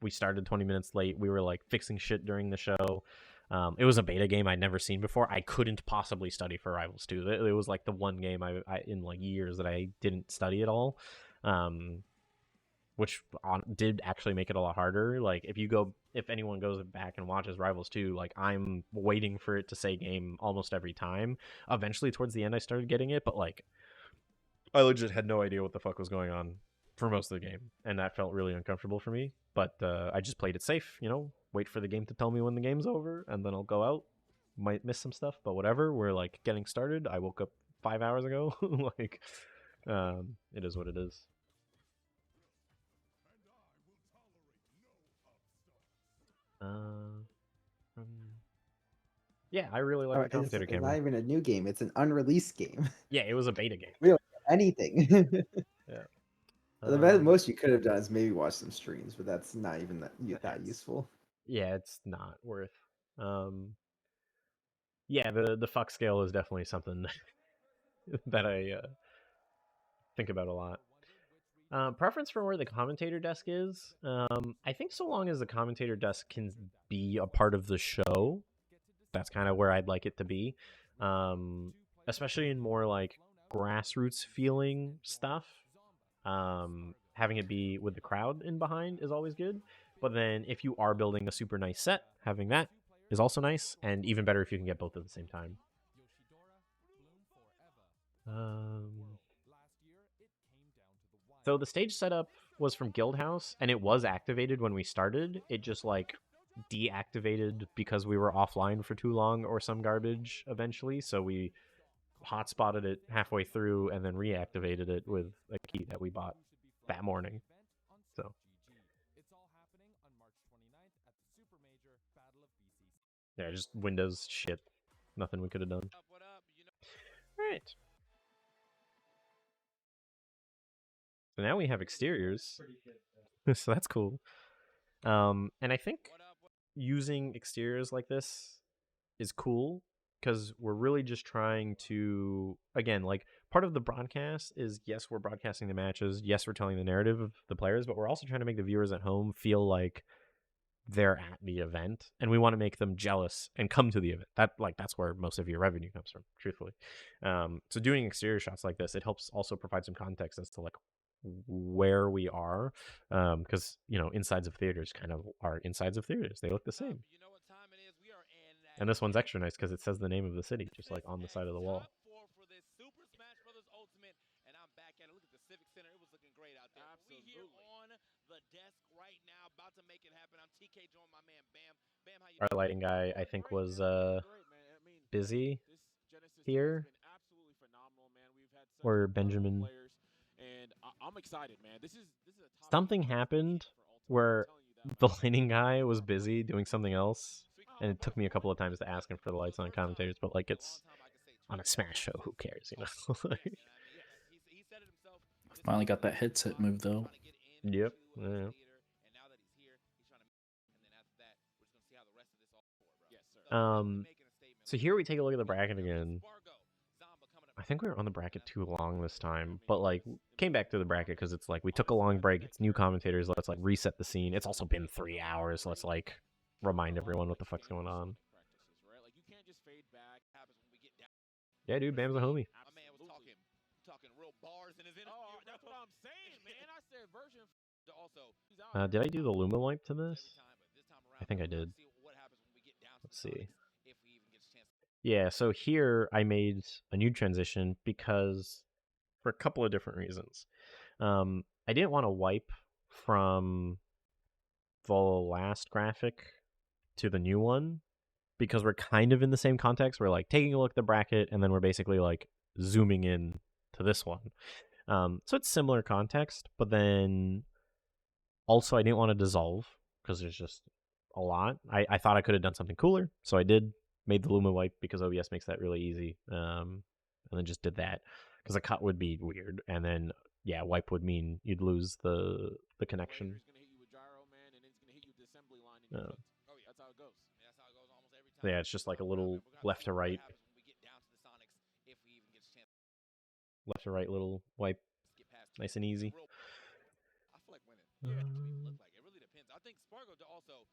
we started 20 minutes late. We were like fixing shit during the show. It was a beta game I'd never seen before. I couldn't possibly study for Rivals 2. It was like the one game I in like years that I didn't study at all. Which did actually make it a lot harder. Like if anyone goes back and watches Rivals 2, like I'm waiting for it to say game almost every time. Eventually towards the end I started getting it, but like I legit had no idea what the fuck was going on for most of the game, and that felt really uncomfortable for me. But I just played it safe, you know, wait for the game to tell me when the game's over, and then I'll go out. Might miss some stuff, but whatever. We're like getting started. I woke up 5 hours ago. Like, it is what it is. Yeah, I really like the commentator camera. It's not even a new game; it's an unreleased game. Yeah, it was a beta game. We don't get anything. Yeah. The most you could have done is maybe watch some streams, but that's not even that useful. Yeah, it's not worth. Yeah, the fuck scale is definitely something that I think about a lot. Preference for where the commentator desk is. I think so long as the commentator desk can be a part of the show, that's kind of where I'd like it to be. Especially in more like grassroots feeling stuff. Having it be with the crowd in behind is always good. But then if you are building a super nice set, having that is also nice, and even better if you can get both at the same time. So the stage setup was from Guildhouse, and it was activated when we started. It just like deactivated because we were offline for too long or some garbage eventually. So we hotspotted it halfway through and then reactivated it with a key that we bought that morning. So yeah, just Windows shit. Nothing we could have done. Alright. So now we have exteriors. So that's cool. And I think using exteriors like this is cool because we're really just trying to, again, like part of the broadcast is, yes, we're broadcasting the matches, yes, we're telling the narrative of the players, but we're also trying to make the viewers at home feel like they're at the event, and we want to make them jealous and come to the event. That's where most of your revenue comes from, truthfully. So doing exterior shots like this, it helps also provide some context as to like where we are, because you know, insides of theaters kind of are insides of theaters. They look the same. And this one's extra nice because it says the name of the city just like on the side of the wall. great out there. We here on the desk right now, about to make it happen. I'm TK joined my man Bam. Bam, how you Our doing? lighting guy, I think, was busy This Genesis team here, has been absolutely phenomenal, man. We've had such or incredible Benjamin. players, and I'm excited, man. This is a top Something happened where the lighting guy was busy doing something else, and it took me a couple of times to ask him for the lights on commentators, but like it's on a Smash show, who cares, you know? Finally got that headset move though. Yep. Yeah. So here we take a look at the bracket again. I think we were on the bracket too long this time, but like came back to the bracket because it's like we took a long break. It's new commentators. Let's like reset the scene. It's also been 3 hours. So let's like remind everyone what the fuck's going on. Yeah, dude, Bam's a homie. My man was talking real bars in his interview. Oh, that's what I'm saying, man. I said version also. Did I do the Luma wipe to this? I think I did. Let's see. Yeah, so here I made a new transition because for a couple of different reasons. I didn't want to wipe from the last graphic to the new one because we're kind of in the same context. We're like taking a look at the bracket and then we're basically like zooming in to this one. So it's similar context, but then also I didn't want to dissolve because there's just a lot. I thought I could have done something cooler, so I made the Luma wipe because OBS makes that really easy. And then just did that because a cut would be weird, and then yeah, wipe would mean you'd lose the connection. Yeah, it's just like a little left to right little wipe, nice and easy. I feel like winning. Yeah, I mean, look like it really depends. I think Spargo also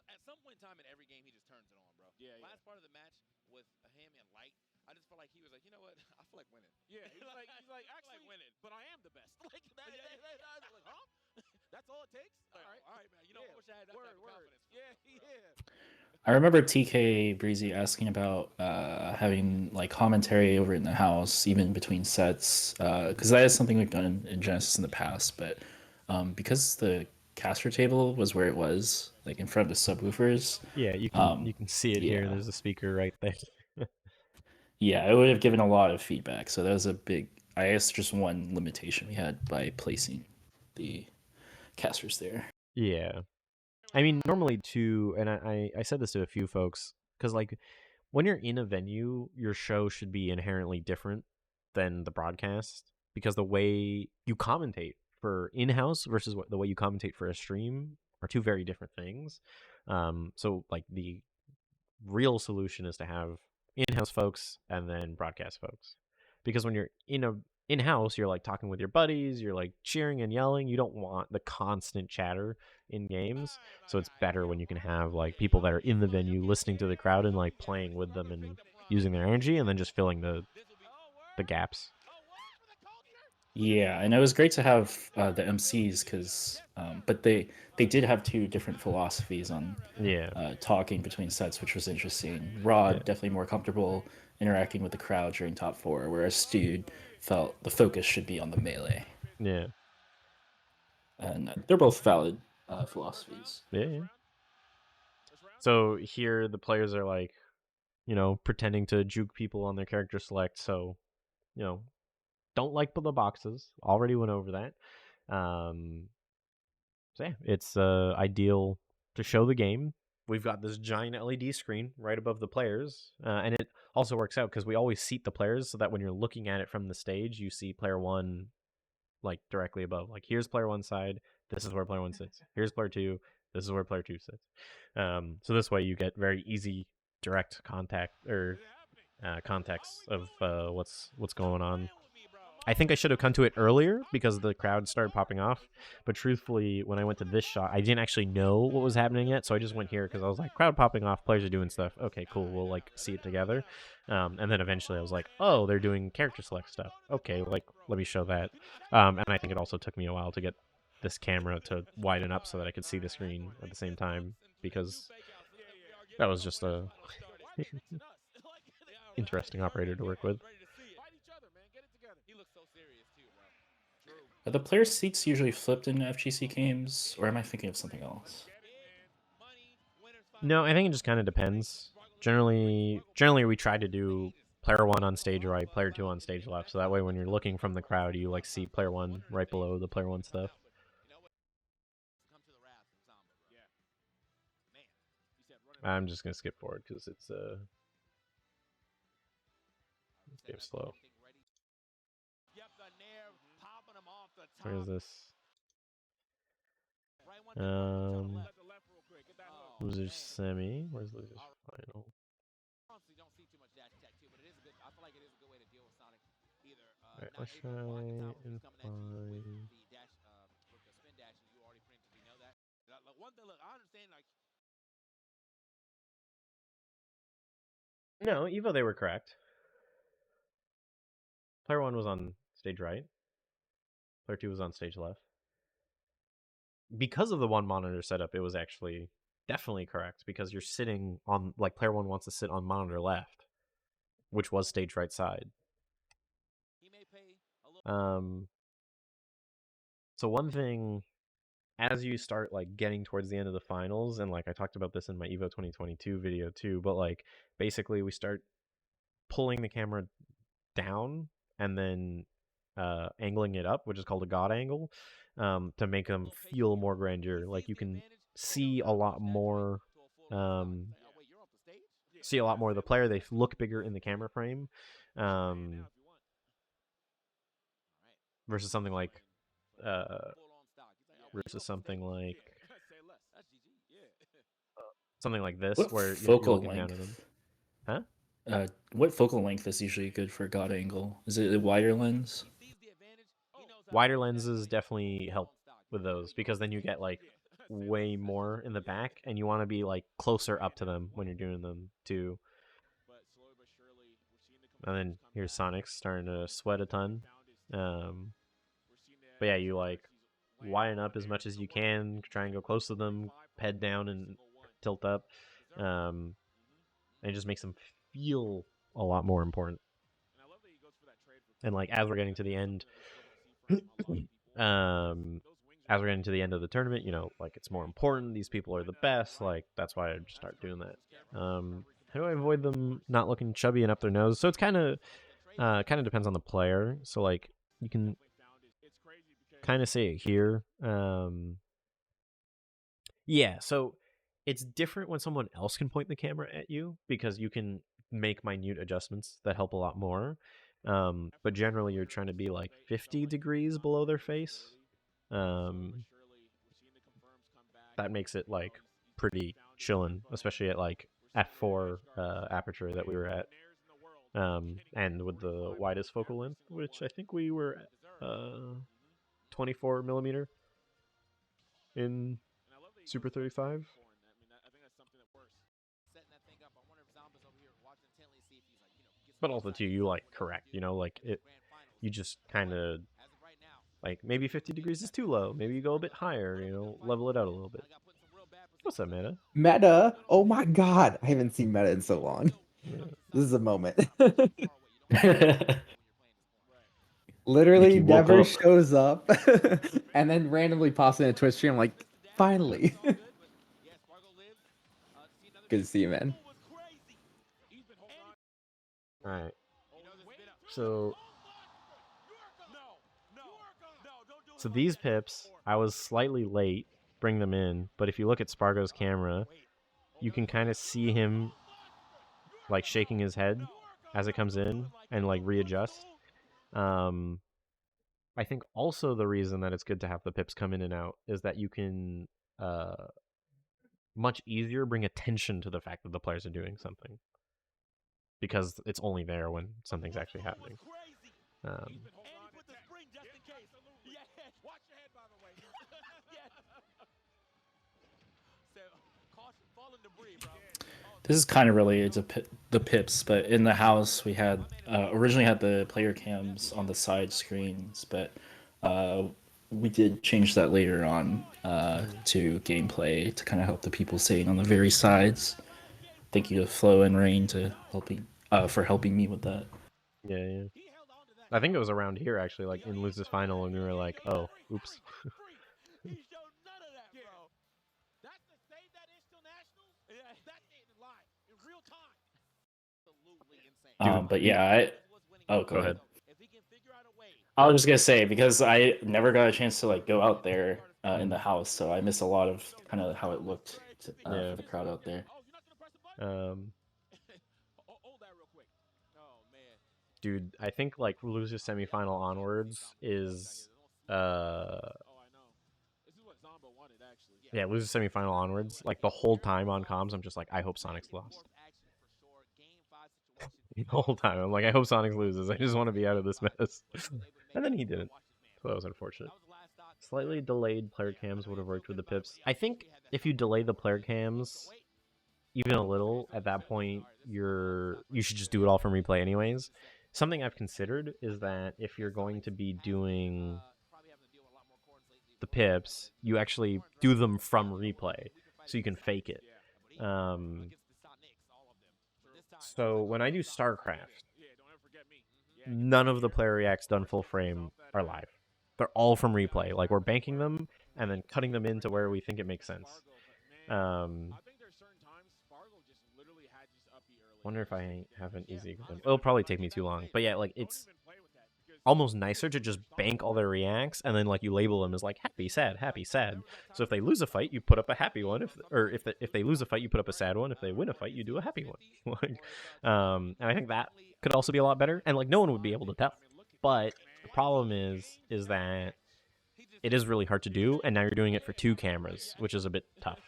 at some point in time in every game he just turns it on, bro. Yeah. Last part of the match with him and Light, I just felt like he was like, you know what? I feel like winning. Yeah, he's like actually like winning, but I am the best. Like that, like, huh? That's all it takes. All right, man. You know, I wish I had that type of confidence. Yeah. I remember TK Breezy asking about having like commentary over in the house, even between sets, because that is something we've done in Genesis in the past. But because the caster table was where it was, like in front of the subwoofers. Yeah, you can see it here. There's a speaker right there. Yeah, it would have given a lot of feedback. So that was a big, I guess, just one limitation we had by placing the casters there. Yeah. I mean, normally too, and I said this to a few folks, because like when you're in a venue, your show should be inherently different than the broadcast, because the way you commentate for in-house versus the way you commentate for a stream are two very different things. So like the real solution is to have in-house folks and then broadcast folks, because when you're in-house, you're like talking with your buddies, you're like cheering and yelling. You don't want the constant chatter in games, so it's better when you can have like people that are in the venue listening to the crowd and like playing with them and using their energy, and then just filling the gaps. Yeah, and it was great to have the MCs because, but they did have two different philosophies on talking between sets, which was interesting. Rod definitely more comfortable interacting with the crowd during top four, whereas Stude felt the focus should be on the melee. Yeah, and they're both valid philosophies. Yeah. So here the players are like, you know, pretending to juke people on their character select. So, you know, don't like the boxes. Already went over that. So yeah, it's ideal to show the game. We've got this giant LED screen right above the players, and it also works out because we always seat the players so that when you're looking at it from the stage, you see player one like directly above. Like here's player one side. This is where player one sits. Here's player two. This is where player two sits. So this way you get very easy direct contact or context of what's going on. I think I should have come to it earlier because the crowd started popping off. But truthfully, when I went to this shot, I didn't actually know what was happening yet. So I just went here because I was like, crowd popping off, players are doing stuff. Okay, cool. We'll like see it together. And then eventually I was like, oh, they're doing character select stuff. Okay, like let me show that. And I think it also took me a while to get this camera to widen up so that I could see the screen at the same time, because that was just a interesting operator to work with. Are the player seats usually flipped in FGC games, or am I thinking of something else? No, I think it just kind of depends. Generally, we try to do player 1 on stage right, player 2 on stage left, so that way when you're looking from the crowd, you like see player 1 right below the player 1 stuff. I'm just gonna skip forward because it's slow. Where is this? Losers semi. Where's losers final? Alright, let's try and find. No, Evo, they were correct. Player 1 was on stage right. Player 2 was on stage left. Because of the one monitor setup, it was actually definitely correct because you're sitting on, like, player 1 wants to sit on monitor left, which was stage right side. So one thing, as you start like getting towards the end of the finals, and like I talked about this in my Evo 2022 video too, but like basically we start pulling the camera down and then angling it up, which is called a god angle, to make them feel more grandeur. Like you can see a lot more of the player. They look bigger in the camera frame, versus something like this, what where focal you're looking length? down at them. Huh? What focal length is usually good for god angle? Is it a wider lens? Wider lenses definitely help with those because then you get like way more in the back, and you want to be like closer up to them when you're doing them too. And then here's Sonic starting to sweat a ton. But yeah, you like widen up as much as you can, try and go close to them, head down and tilt up. And it just makes them feel a lot more important. And like as we're getting to the end, as we're getting to the end of the tournament, you know, like it's more important. These people are the best. Like that's why I just start doing that. How do I avoid them not looking chubby and up their nose? So it's kind of depends on the player. So like you can kind of say it here. Yeah, so it's different when someone else can point the camera at you because you can make minute adjustments that help a lot more. But generally, you're trying to be like 50 degrees below their face. That makes it like pretty chillin', especially at like f4 aperture that we were at, and with the widest focal length, which I think we were at 24 millimeter in Super 35. But also too, you like correct, you know, like it. You just kind of like maybe 50 degrees is too low. Maybe you go a bit higher, you know, level it out a little bit. What's up, Meta? Meta? Oh my god. I haven't seen Meta in so long. Yeah. This is a moment. Literally never shows up and then randomly pops in a Twitch stream like, finally. Good to see you, man. Alright. So these pips, I was slightly late bring them in, but if you look at Spargo's camera, you can kind of see him like shaking his head as it comes in and like readjust. I think also the reason that it's good to have the pips come in and out is that you can much easier bring attention to the fact that the players are doing something, because it's only there when something's actually happening. This is kind of related to the pips, but in the house we had originally had the player cams on the side screens, but we did change that later on to gameplay to kind of help the people sitting on the very sides. Thank you to Flo and Rain to for helping me with that. Yeah. I think it was around here actually, like in Loses Final, and we were like, oh, oops. He showed none of that, bro. That's the save that is still national. That's it live in real time. Absolutely insane. But yeah, go ahead. If he can figure out a way. I was just gonna say, because I never got a chance to like go out there in the house, so I missed a lot of kind of how it looked for the crowd out there. Dude, I think like Losers semifinal onwards is yeah, Losers semifinal onwards, like the whole time on comms, I'm just like, I hope Sonic's lost. The whole time, I'm like, I hope Sonic loses. I just want to be out of this mess. And then he didn't, so that was unfortunate. Slightly delayed player cams would have worked with the pips. I think if you delay the player cams even a little, at that point, you should just do it all from replay anyways. Something I've considered is that if you're going to be doing the pips, you actually do them from replay, so you can fake it. So when I do StarCraft, none of the player reacts done full frame are live. They're all from replay. Like, we're banking them and then cutting them into where we think it makes sense. Wonder if I have an easy example. It'll probably take me too long. But yeah, like, it's almost nicer to just bank all their reacts and then like you label them as like happy, sad, happy, sad. So if they lose a fight, you put up a happy one. If they lose a fight, you put up a sad one. If they win a fight, you do a happy one. Like, and I think that could also be a lot better. And like no one would be able to tell. But the problem is that it is really hard to do, and now you're doing it for 2 cameras, which is a bit tough.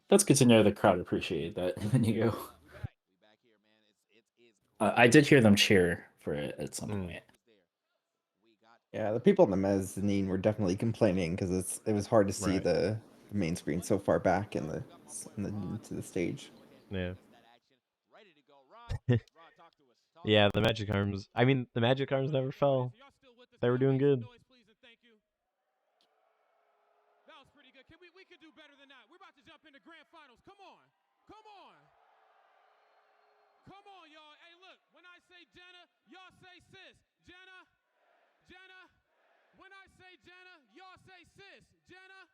That's good to know the crowd appreciated that, Inigo. I did hear them cheer for it at some point. Yeah, the people in the mezzanine were definitely complaining because it was hard to see the main screen so far back into the stage. Yeah. Yeah, the Magic Arms. I mean, the Magic Arms never fell. They were doing good. That was pretty good. We could do better than that. We're about to jump into grand finals. Come on. Come on. Come on, y'all. Hey, look. When I say Jenna, y'all say sis. Jenna. Jenna. When I say Jenna, y'all say sis. Jenna.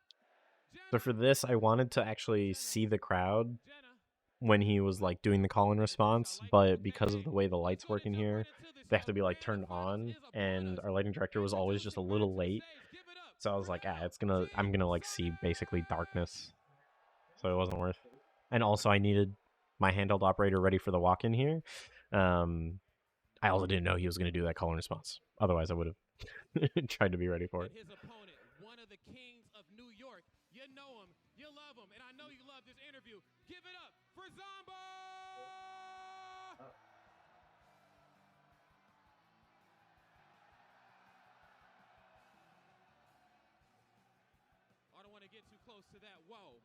So for this, I wanted to actually see the crowd when he was like doing the call and response, but because of the way the lights work in here, they have to be like turned on, and our lighting director was always just a little late. So I was like, I'm gonna like see basically darkness. So it wasn't worth. And also I needed my handheld operator ready for the walk in here. I also didn't know he was gonna do that call and response. Otherwise I would have tried to be ready for it. His opponent, one of the kings of New York. You know him, you love him, and I know you love this interview. Give it up for Zombo! I don't want to get too close to that. Whoa.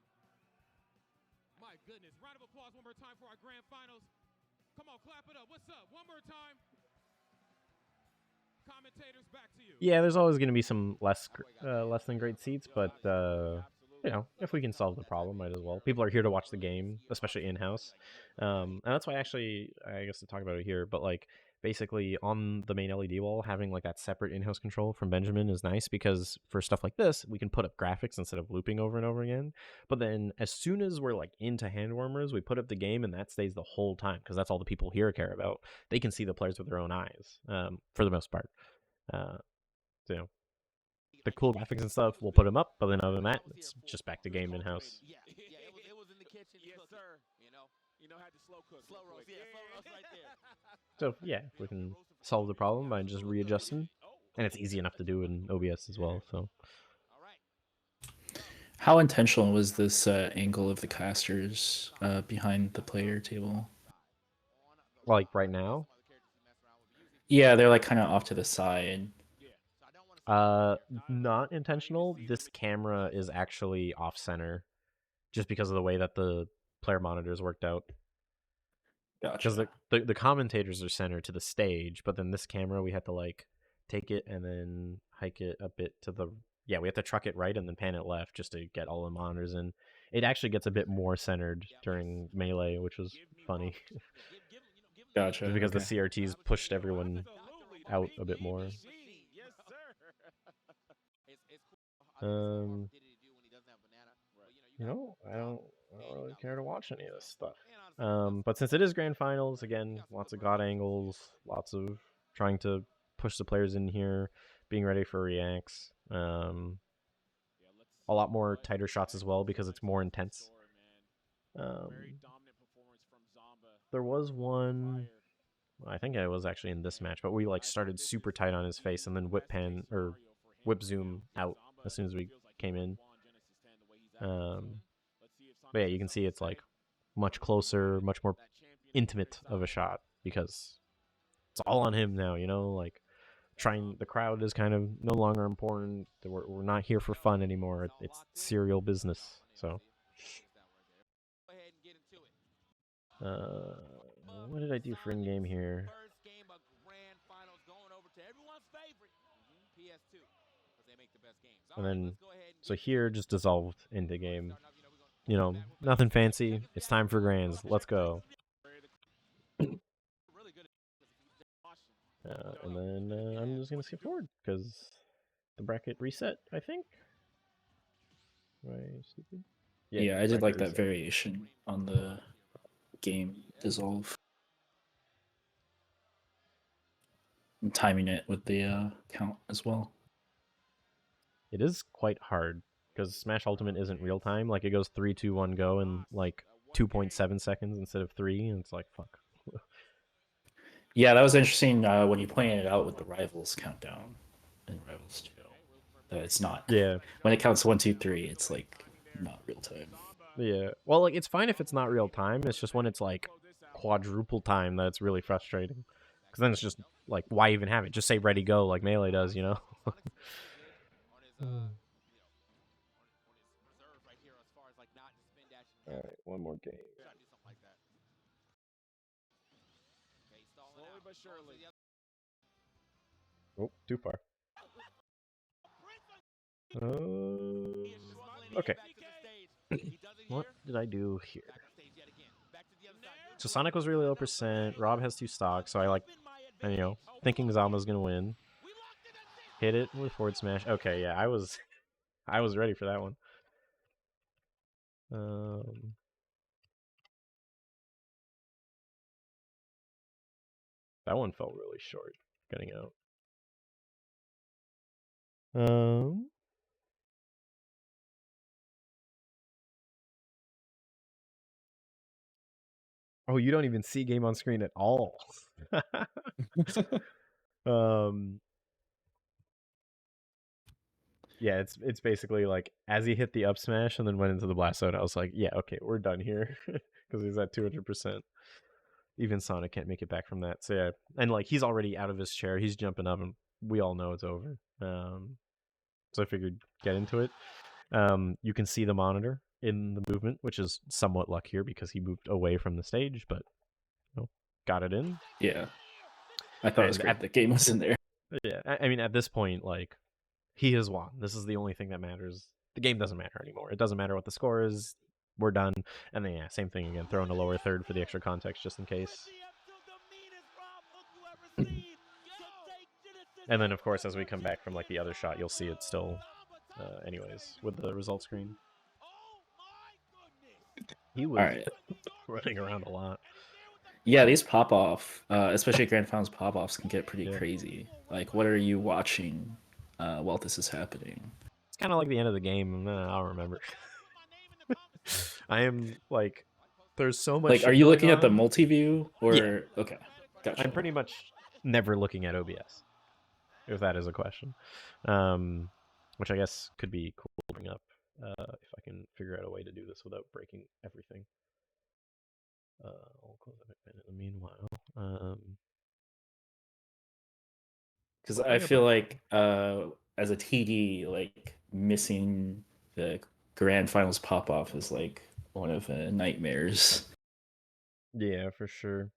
My goodness. Round of applause one more time for our grand finals. Come on, clap it up. What's up? One more time. Commentators, back to you. Yeah, there's always going to be some less than great seats, but you know, if we can solve the problem, might as well. People are here to watch the game, especially in-house, and that's why actually I guess to talk about it here. But like basically on the main LED wall, having like that separate in-house control from Benjamin is nice because for stuff like this, we can put up graphics instead of looping over and over again. But then as soon as we're like into hand warmers, we put up the game and that stays the whole time because that's all the people here care about. They can see the players with their own eyes for the most part. So, you know, the cool graphics and stuff, we'll put them up, but then other than that, it's just back to game in-house. Yeah, it was in the kitchen. Yes, sir. You know, had to slow cook. Slow roast, slow roast right there. So, yeah, we can solve the problem by just readjusting, and it's easy enough to do in OBS as well, so. How intentional was this angle of the casters behind the player table? Like right now? Yeah, they're like kind of off to the side. Not intentional. This camera is actually off-center, just because of the way that the player monitors worked out. Gotcha. Because the commentators are centered to the stage, but then this camera we had to like take it and then hike it a bit to the yeah, we have to truck it right and then pan it left just to get all the monitors in. It actually gets a bit more centered during melee, which was funny. Gotcha. Just because okay. the CRTs pushed everyone out a bit more. You know, I don't really care to watch any of this stuff. But since it is grand finals, again, lots of god angles, lots of trying to push the players in here, being ready for reacts. A lot more tighter shots as well because it's more intense. There was one, I think I was actually in this match, but we like started super tight on his face and then whip pan or whip zoom out as soon as we came in. But yeah, you can see it's like much closer, much more intimate of a shot because it's all on him now, you know, like trying the crowd is kind of no longer important. We're not here for fun anymore. It's serial business. So what did I do for in game here? And then so here just dissolved into game. You know, nothing fancy. It's time for grands. Let's go. And then I'm just gonna skip forward because the bracket reset, I think. Am I stupid? Yeah, I did bracket like that reset. variation on the game dissolve. And timing it with the count as well. It is quite hard because Smash Ultimate isn't real time. Like it goes 3, 2, 1, go in like 2.7 seconds instead of 3, and it's like fuck. Yeah, that was interesting when you pointed it out with the Rivals countdown in Rivals 2. It's not. Yeah. When it counts 1, 2, 3, it's like not real time. Yeah. Well, like it's fine if it's not real time. It's just when it's like quadruple time that's really frustrating. Because then it's just like, why even have it? Just say ready go like Melee does, you know. All right, one more game. Oh, too far. Okay. What did I do here? So Sonic was really low percent. Rob has 2 stocks, so I like, and, you know, thinking Zama's gonna win. Hit it with forward smash. Okay, yeah, I was ready for that one. That one felt really short getting out. Oh, you don't even see game on screen at all. Yeah, it's basically like as he hit the up smash and then went into the blast zone, I was like, yeah, okay, we're done here because he's at 200%. Even Sonic can't make it back from that. So yeah, and like he's already out of his chair, he's jumping up, and we all know it's over. So I figured get into it. You can see the monitor in the movement, which is somewhat luck here because he moved away from the stage, but you know, got it in. Yeah, I thought it was great the game was in there. Yeah, I mean at this point, like he has won. This is the only thing that matters. The game doesn't matter anymore. It doesn't matter what the score is. We're done. And then yeah, same thing again. Throw in a lower third for the extra context just in case. And then of course as we come back from like the other shot, you'll see it still anyways with the result screen. He was running around a lot. Yeah, these pop-off, especially Grand Finals pop-offs, can get pretty crazy. Like, what are you watching while this is happening? It's kind of like the end of the game. I don't remember. I am like, there's so much. Like, are you looking at the multi-view or? Yeah. Okay, gotcha. I'm pretty much never looking at OBS, if that is a question. Which I guess could be cool to bring up if I can figure out a way to do this without breaking everything. I'll close that in the meanwhile. Because I feel like as a TD, like missing the Grand Finals pop-off is like one of the nightmares. Yeah, for sure.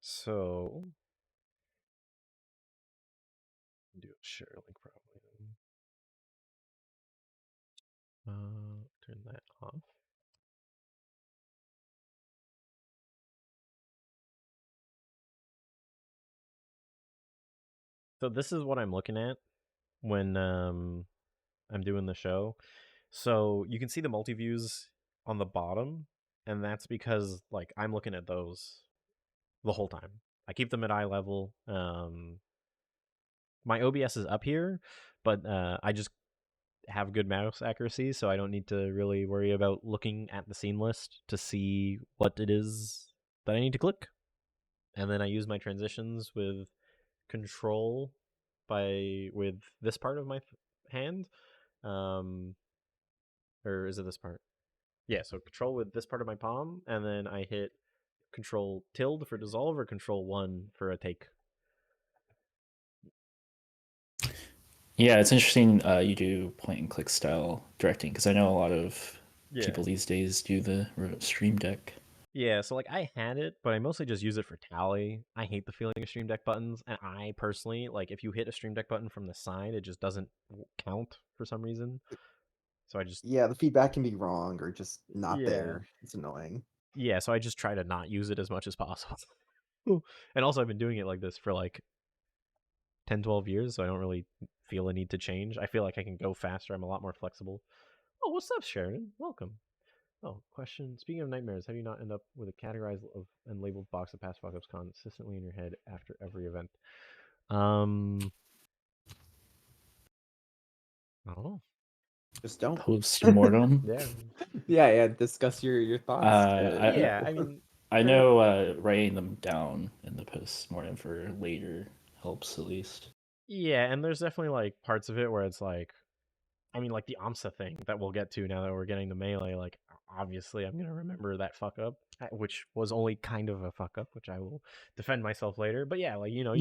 So do a share link probably. Turn that off. So this is what I'm looking at when I'm doing the show. So you can see the multi-views on the bottom, and that's because like I'm looking at those the whole time. I keep them at eye level. My OBS is up here, but I just have good mouse accuracy, so I don't need to really worry about looking at the scene list to see what it is that I need to click. And then I use my transitions with control with this part of my hand. Or is it this part? Yeah, so control with this part of my palm, and then I hit control tilde for dissolve or control 1 for a take. Yeah, it's interesting you do point and click style directing, because I know a lot of people these days do the Stream Deck. Yeah, so like I had it, but I mostly just use it for tally. I hate the feeling of Stream Deck buttons, and I personally, like if you hit a Stream Deck button from the side, it just doesn't count for some reason. So I just... Yeah, the feedback can be wrong or just not there. It's annoying. Yeah, so I just try to not use it as much as possible. And also I've been doing it like this for like 10, 12 years, so I don't really feel a need to change. I feel like I can go faster. I'm a lot more flexible. Oh, what's up, Sharon? Welcome. Oh, question. Speaking of nightmares, how do you not end up with a categorized and labeled box of past fuck-ups consistently in your head after every event? I don't know. Just don't. Post-mortem? Yeah, discuss your thoughts. I mean... I know writing them down in the post-mortem for later helps at least. Yeah, and there's definitely like parts of it where it's like, I mean, like the AMSA thing that we'll get to now that we're getting the melee, like obviously I'm going to remember that fuck up, which was only kind of a fuck up, which I will defend myself later. But yeah, like, you know,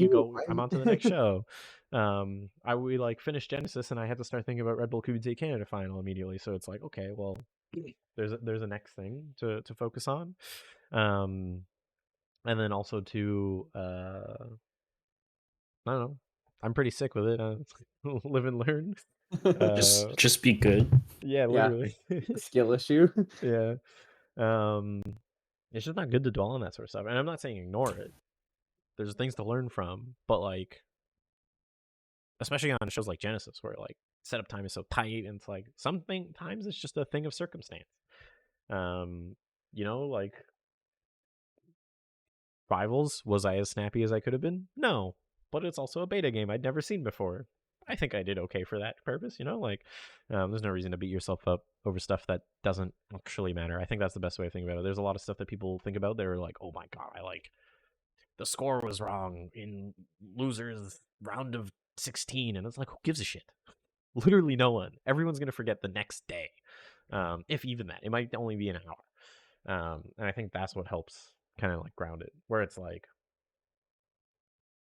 I'm on to the next show. We like finished Genesis and I had to start thinking about Red Bull QBT Canada final immediately. So it's like, okay, well, there's a next thing to focus on. And then also to, I don't know, I'm pretty sick with it. Live and learn. Just be good. Yeah, literally. Skill issue. Yeah. It's just not good to dwell on that sort of stuff. And I'm not saying ignore it. There's things to learn from, but like, especially on shows like Genesis, where like setup time is so tight, and it's like sometimes it's just a thing of circumstance. You know, like Rivals, was I as snappy as I could have been? No, but it's also a beta game I'd never seen before. I think I did okay for that purpose, you know? Like, there's no reason to beat yourself up over stuff that doesn't actually matter. I think that's the best way to think about it. There's a lot of stuff that people think about. They're like, oh my god, the score was wrong in losers round of 16. And it's like, who gives a shit? Literally no one. Everyone's going to forget the next day. If even that. It might only be an hour. And I think that's what helps kind of like ground it, where it's like,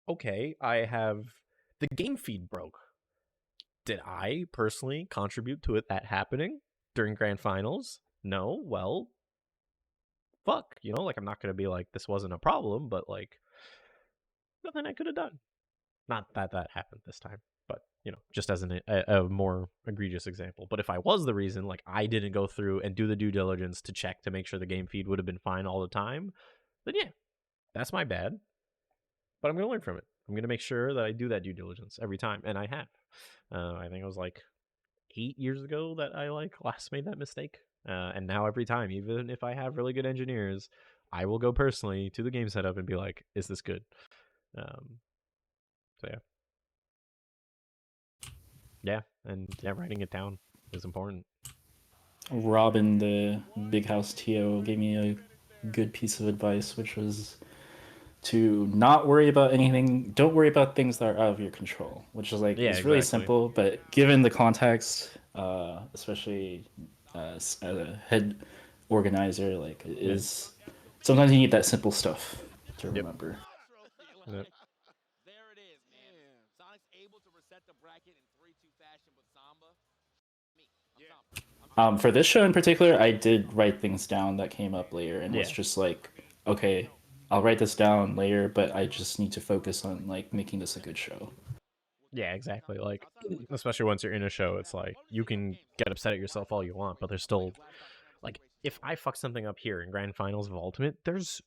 okay, the game feed broke. Did I personally contribute to that happening during grand finals? No. Well, fuck, you know, like I'm not going to be like, this wasn't a problem, but like, nothing I could have done. Not that happened this time, but you know, just as a more egregious example. But if I was the reason, like I didn't go through and do the due diligence to check to make sure the game feed would have been fine all the time, then yeah, that's my bad. But I'm going to learn from it. I'm going to make sure that I do that due diligence every time, and I have. I think it was like 8 years ago that I like last made that mistake, and now every time, even if I have really good engineers, I will go personally to the game setup and be like, "Is this good?" So yeah, and writing it down is important. Robin, the Big House TO, gave me a good piece of advice, which was to not worry about anything. Don't worry about things that are out of your control, which is like, it's really simple, but given the context, especially as a head organizer, like it is, sometimes you need that simple stuff to remember. There it is, man. Sonic's able to reset the bracket in 3-2 fashion with Samba. For this show in particular, I did write things down that came up later, and was just like, okay, I'll write this down later, but I just need to focus on like making this a good show. Yeah, exactly. Like, especially once you're in a show, it's like you can get upset at yourself all you want, but there's still like if I fuck something up here in grand finals of Ultimate, there's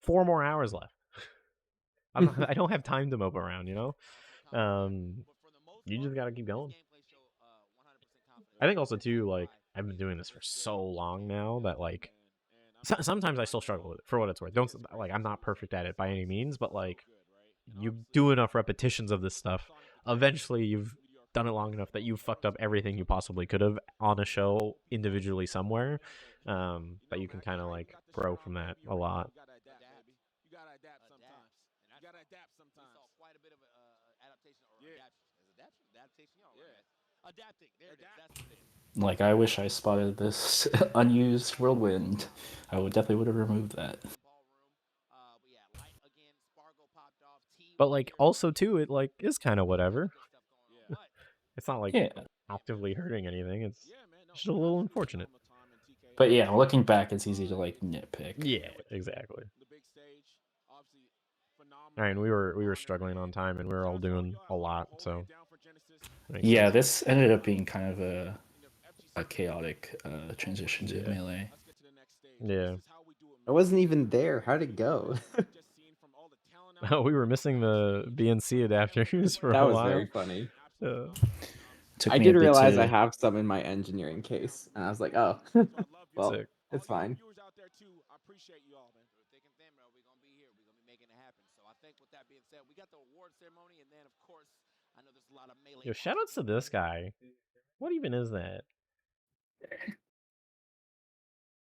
4 more hours left. I don't have time to mope around, you know. You just gotta keep going. I think also too, like I've been doing this for so long now that like sometimes I still struggle with it for what it's worth. Don't like I'm not perfect at it by any means, but like you do enough repetitions of this stuff, eventually you've done it long enough that you've fucked up everything you possibly could have on a show individually somewhere, that you can kind of like grow from that a lot. You gotta adapt sometimes. You gotta adapt sometimes. We saw quite a bit of adaptation or adaptation. Adapting. There it is. That's what it is. Like, I wish I spotted this unused whirlwind. I definitely would have removed that. But like also too, it like is kind of whatever. It's not like actively hurting anything. It's just a little unfortunate. But yeah, looking back, it's easy to like nitpick. Yeah, exactly. I mean, we were struggling on time, and we were all doing a lot, so. Yeah, sense. this ended up being kind of a chaotic transition to melee. Yeah. I wasn't even there. How'd it go? Oh, we were missing the BNC adapters for That a was while. very funny. Took I me did a bit realize to... I have some in my engineering case, and I was like, oh, well, Sick. it's fine. Yo, shoutouts to this guy. What even is that?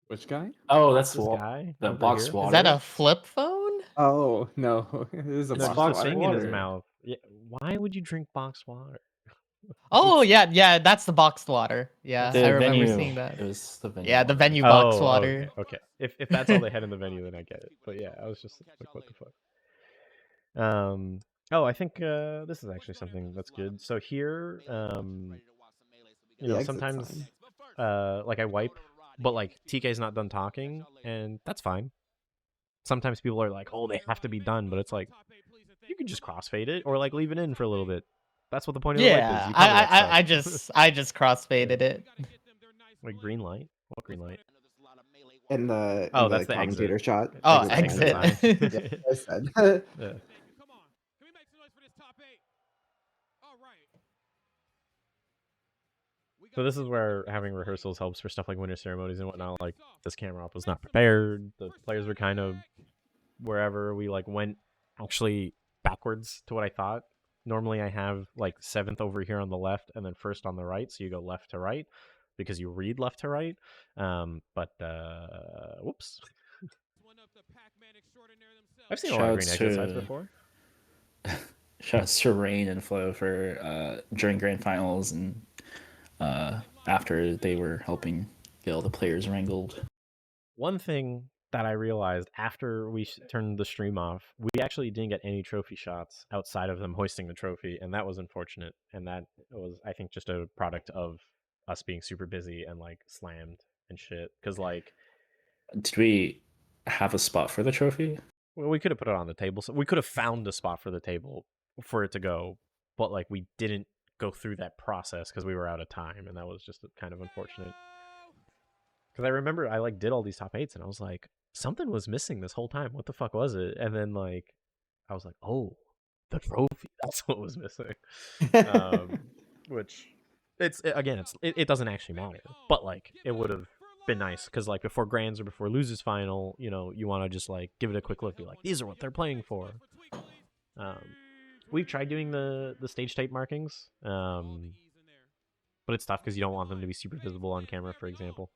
Which guy? Oh, that's this guy the over box here. water. Is that a flip phone? Oh no, it is a No, box just a water. thing in his mouth. Yeah. Why would you drink boxed water? Oh yeah, that's the boxed water. Yeah, The I remember venue, seeing that. it was the venue. Yeah, the water. venue box Oh, water. okay. If that's all they had in the venue, then I get it. But yeah, I was just like, what the fuck? Oh, I think this is actually something that's good. So here, you know, sometimes like I wipe, but like TK's not done talking, and that's fine. Sometimes people are like, oh, they have to be done, but it's like you can just crossfade it or like leave it in for a little bit. That's what the point of the wipe is. Yeah, You cover that stuff. I just crossfaded it. Like green light? What green light? In the that's the commentator exit. shot. Oh, Like with the exit. yeah, I said. Yeah. So this is where having rehearsals helps for stuff like winter ceremonies and whatnot. Like this camera op was not prepared. The players were kind of wherever. We like went actually backwards to what I thought. Normally I have like 7th over here on the left and then 1st on the right. So you go left to right because you read left to right. But whoops. I've seen a lot of green exit sides before. Shouts to Rain and Flo for during grand finals and after they were helping get all the players wrangled. One thing that I realized after we turned the stream off, we actually didn't get any trophy shots outside of them hoisting the trophy, and that was unfortunate. And that was, I think, just a product of us being super busy and like slammed and shit. Because like, did we have a spot for the trophy? Well, we could have put it on the table. So we could have found a spot for the table for it to go, but like we didn't go through that process because we were out of time, and that was just kind of unfortunate. Because I remember I like did all these top 8s, and I was like, something was missing this whole time. What the fuck was it? And then like, I was like, oh, the trophy. That's what was missing. Which it doesn't actually matter, but like it would have been nice because like before grands or before losers final, you know, you want to just like give it a quick look, be like, these are what they're playing for. We've tried doing the stage type markings, but it's tough because you don't want them to be super visible on camera, for example.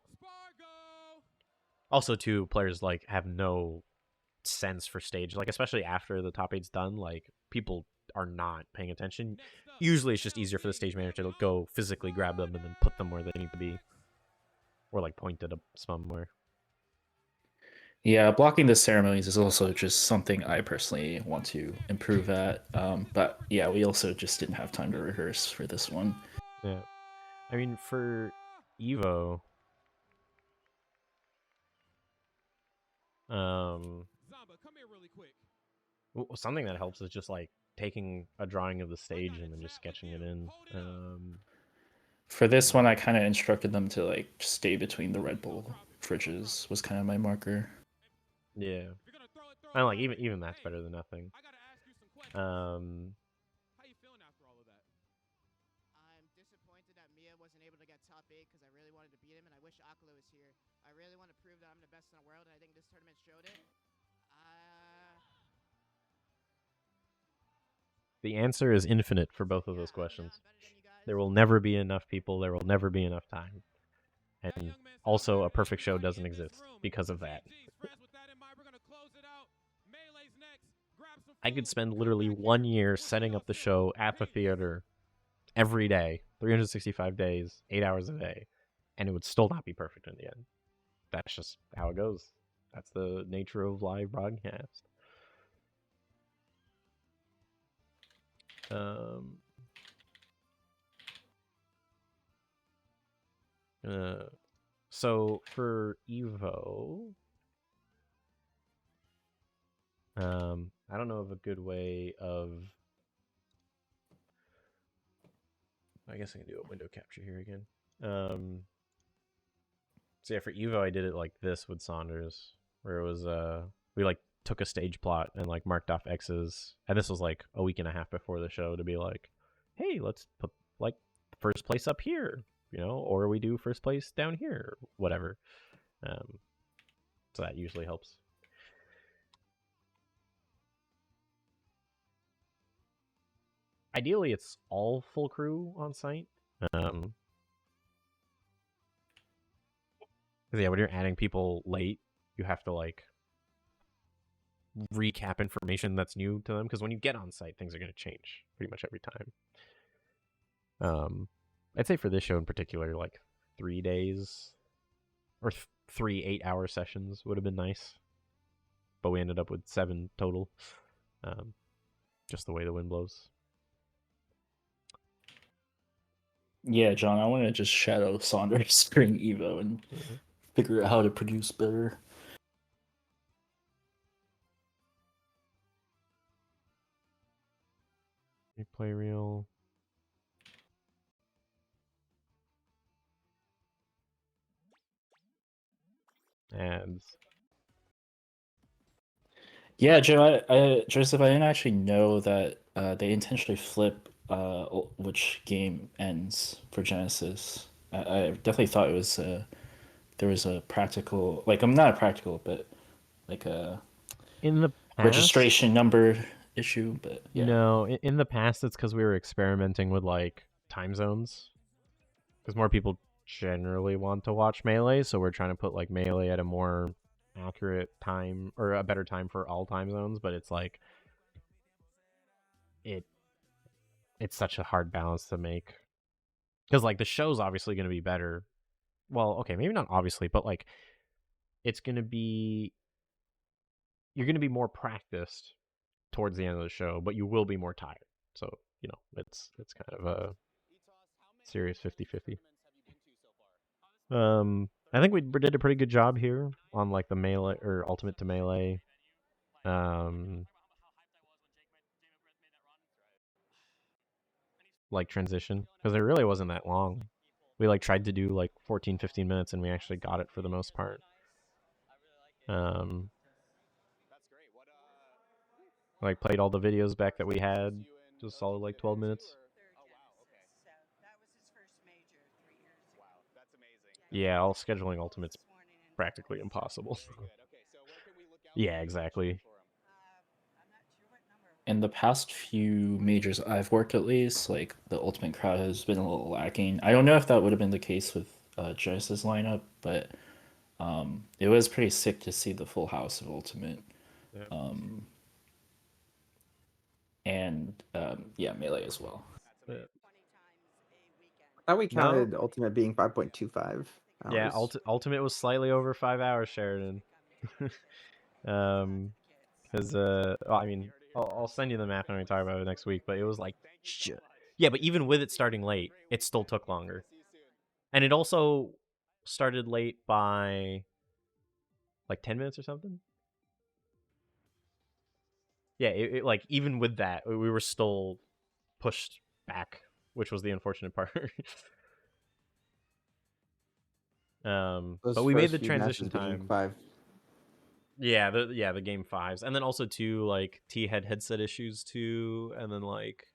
Also, too, players like have no sense for stage, like especially after the top 8's done, like people are not paying attention. Usually it's just easier for the stage manager to go physically grab them and then put them where they need to be, or like point at somewhere. Yeah, blocking the ceremonies is also just something I personally want to improve at. But yeah, we also just didn't have time to rehearse for this one. Yeah, I mean for Evo, something that helps is just like taking a drawing of the stage and then just sketching it in. For this one, I kind of instructed them to like stay between the Red Bull fridges. Was kind of my marker. Yeah, and like even that's better than nothing. How you feeling after all of that? I'm disappointed that Mia wasn't able to get top 8 because I really wanted to beat him, and I wish Akala was here. I really want to prove that I'm the best in the world, and I think this tournament showed it. The answer is infinite for both of those questions. There will never be enough people. There will never be enough time. And also, a perfect show doesn't exist because of that. I could spend literally 1 year setting up the show at the theater every day, 365 days, 8 hours a day, and it would still not be perfect in the end. That's just how it goes. That's the nature of live broadcast. So for Evo, I don't know of a good way of. I guess I can do a window capture here again. So yeah, for Evo, I did it like this with Saunders, where it was we like took a stage plot and like marked off X's, and this was like a week and a half before the show to be like, hey, let's put like first place up here, you know, or we do first place down here, whatever. So that usually helps. Ideally, it's all full crew on site. Because yeah, when you're adding people late, you have to like recap information that's new to them. Because when you get on site, things are going to change pretty much every time. I'd say for this show in particular, like 3 days or 3 8-hour sessions would have been nice. But we ended up with 7 total. Just the way the wind blows. Yeah, John, I want to just shadow Saunders during Evo and figure out how to produce better. Replay reel. Ads. Yeah, Joseph, I didn't actually know that they intentionally flip which game ends for Genesis. I definitely thought it was there was a practical, like I'm not a practical, but like a in the past, registration number issue. But yeah. No, in the past it's because we were experimenting with like time zones, because more people generally want to watch Melee, so we're trying to put like Melee at a more accurate time or a better time for all time zones. But it's like it's such a hard balance to make, because like the show's obviously going to be better. Well, okay, maybe not obviously, but like it's going to be, you're going to be more practiced towards the end of the show, but you will be more tired. So, you know, it's kind of a serious 50-50. I think we did a pretty good job here on like the Melee or Ultimate to Melee. Like transition, because it really wasn't that long. We like tried to do like 14-15 minutes and we actually got it for the most part. Like played all the videos back that we had, just solid like 12 minutes. Yeah, all scheduling Ultimate's practically impossible. Yeah, exactly. In the past few majors I've worked, at least, like the Ultimate crowd has been a little lacking. I don't know if that would have been the case with Genesis lineup, but it was pretty sick to see the full house of Ultimate. Yeah. Yeah, Melee as well. Yeah. I thought we counted Ultimate being 5.25 hours. Yeah, Ultimate was slightly over 5 hours, Sheridan. Because well, I mean, I'll send you the map when we talk about it next week. But it was like, yeah, but even with it starting late, it still took longer, and it also started late by like 10 minutes or something. yeah, like even with that, we were still pushed back, which was the unfortunate part. Those But we made first the few transition matches being time. 5. Yeah, the game 5s, and then also too, like T had headset issues too, and then like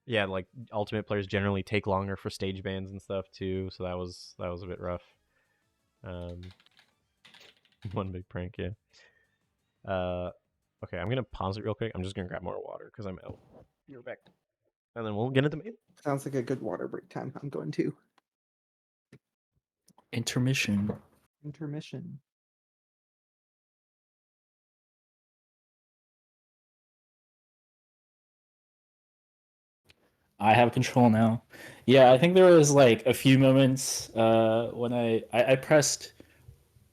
yeah, like ultimate players generally take longer for stage bans and stuff too, so that was a bit rough. One big prank, yeah. Okay, I'm gonna pause it real quick. I'm just gonna grab more water because I'm out. You're back, and then we'll get into main. Sounds like a good water break time. I'm going to Intermission. intermission. I have control now. Yeah, I think there was like a few moments when I pressed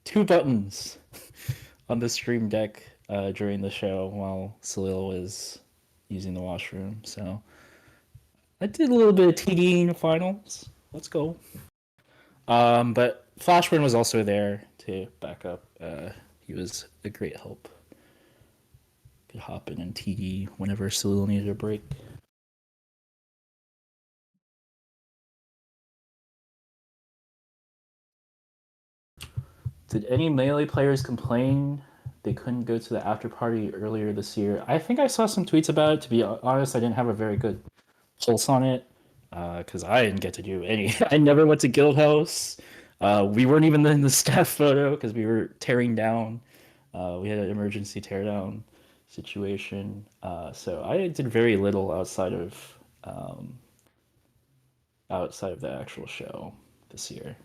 2 buttons on the stream deck during the show while Salil was using the washroom. So I did a little bit of TD in the finals. Let's go. But Flashburn was also there to back up. He was a great help. Could hop in and TD whenever Salil needed a break. Did any Melee players complain they couldn't go to the after party earlier this year? I think I saw some tweets about it. To be honest, I didn't have a very good pulse on it because I didn't get to do any. I never went to Guild House. We weren't even in the staff photo because we were tearing down. We had an emergency teardown situation. So I did very little outside of the actual show this year.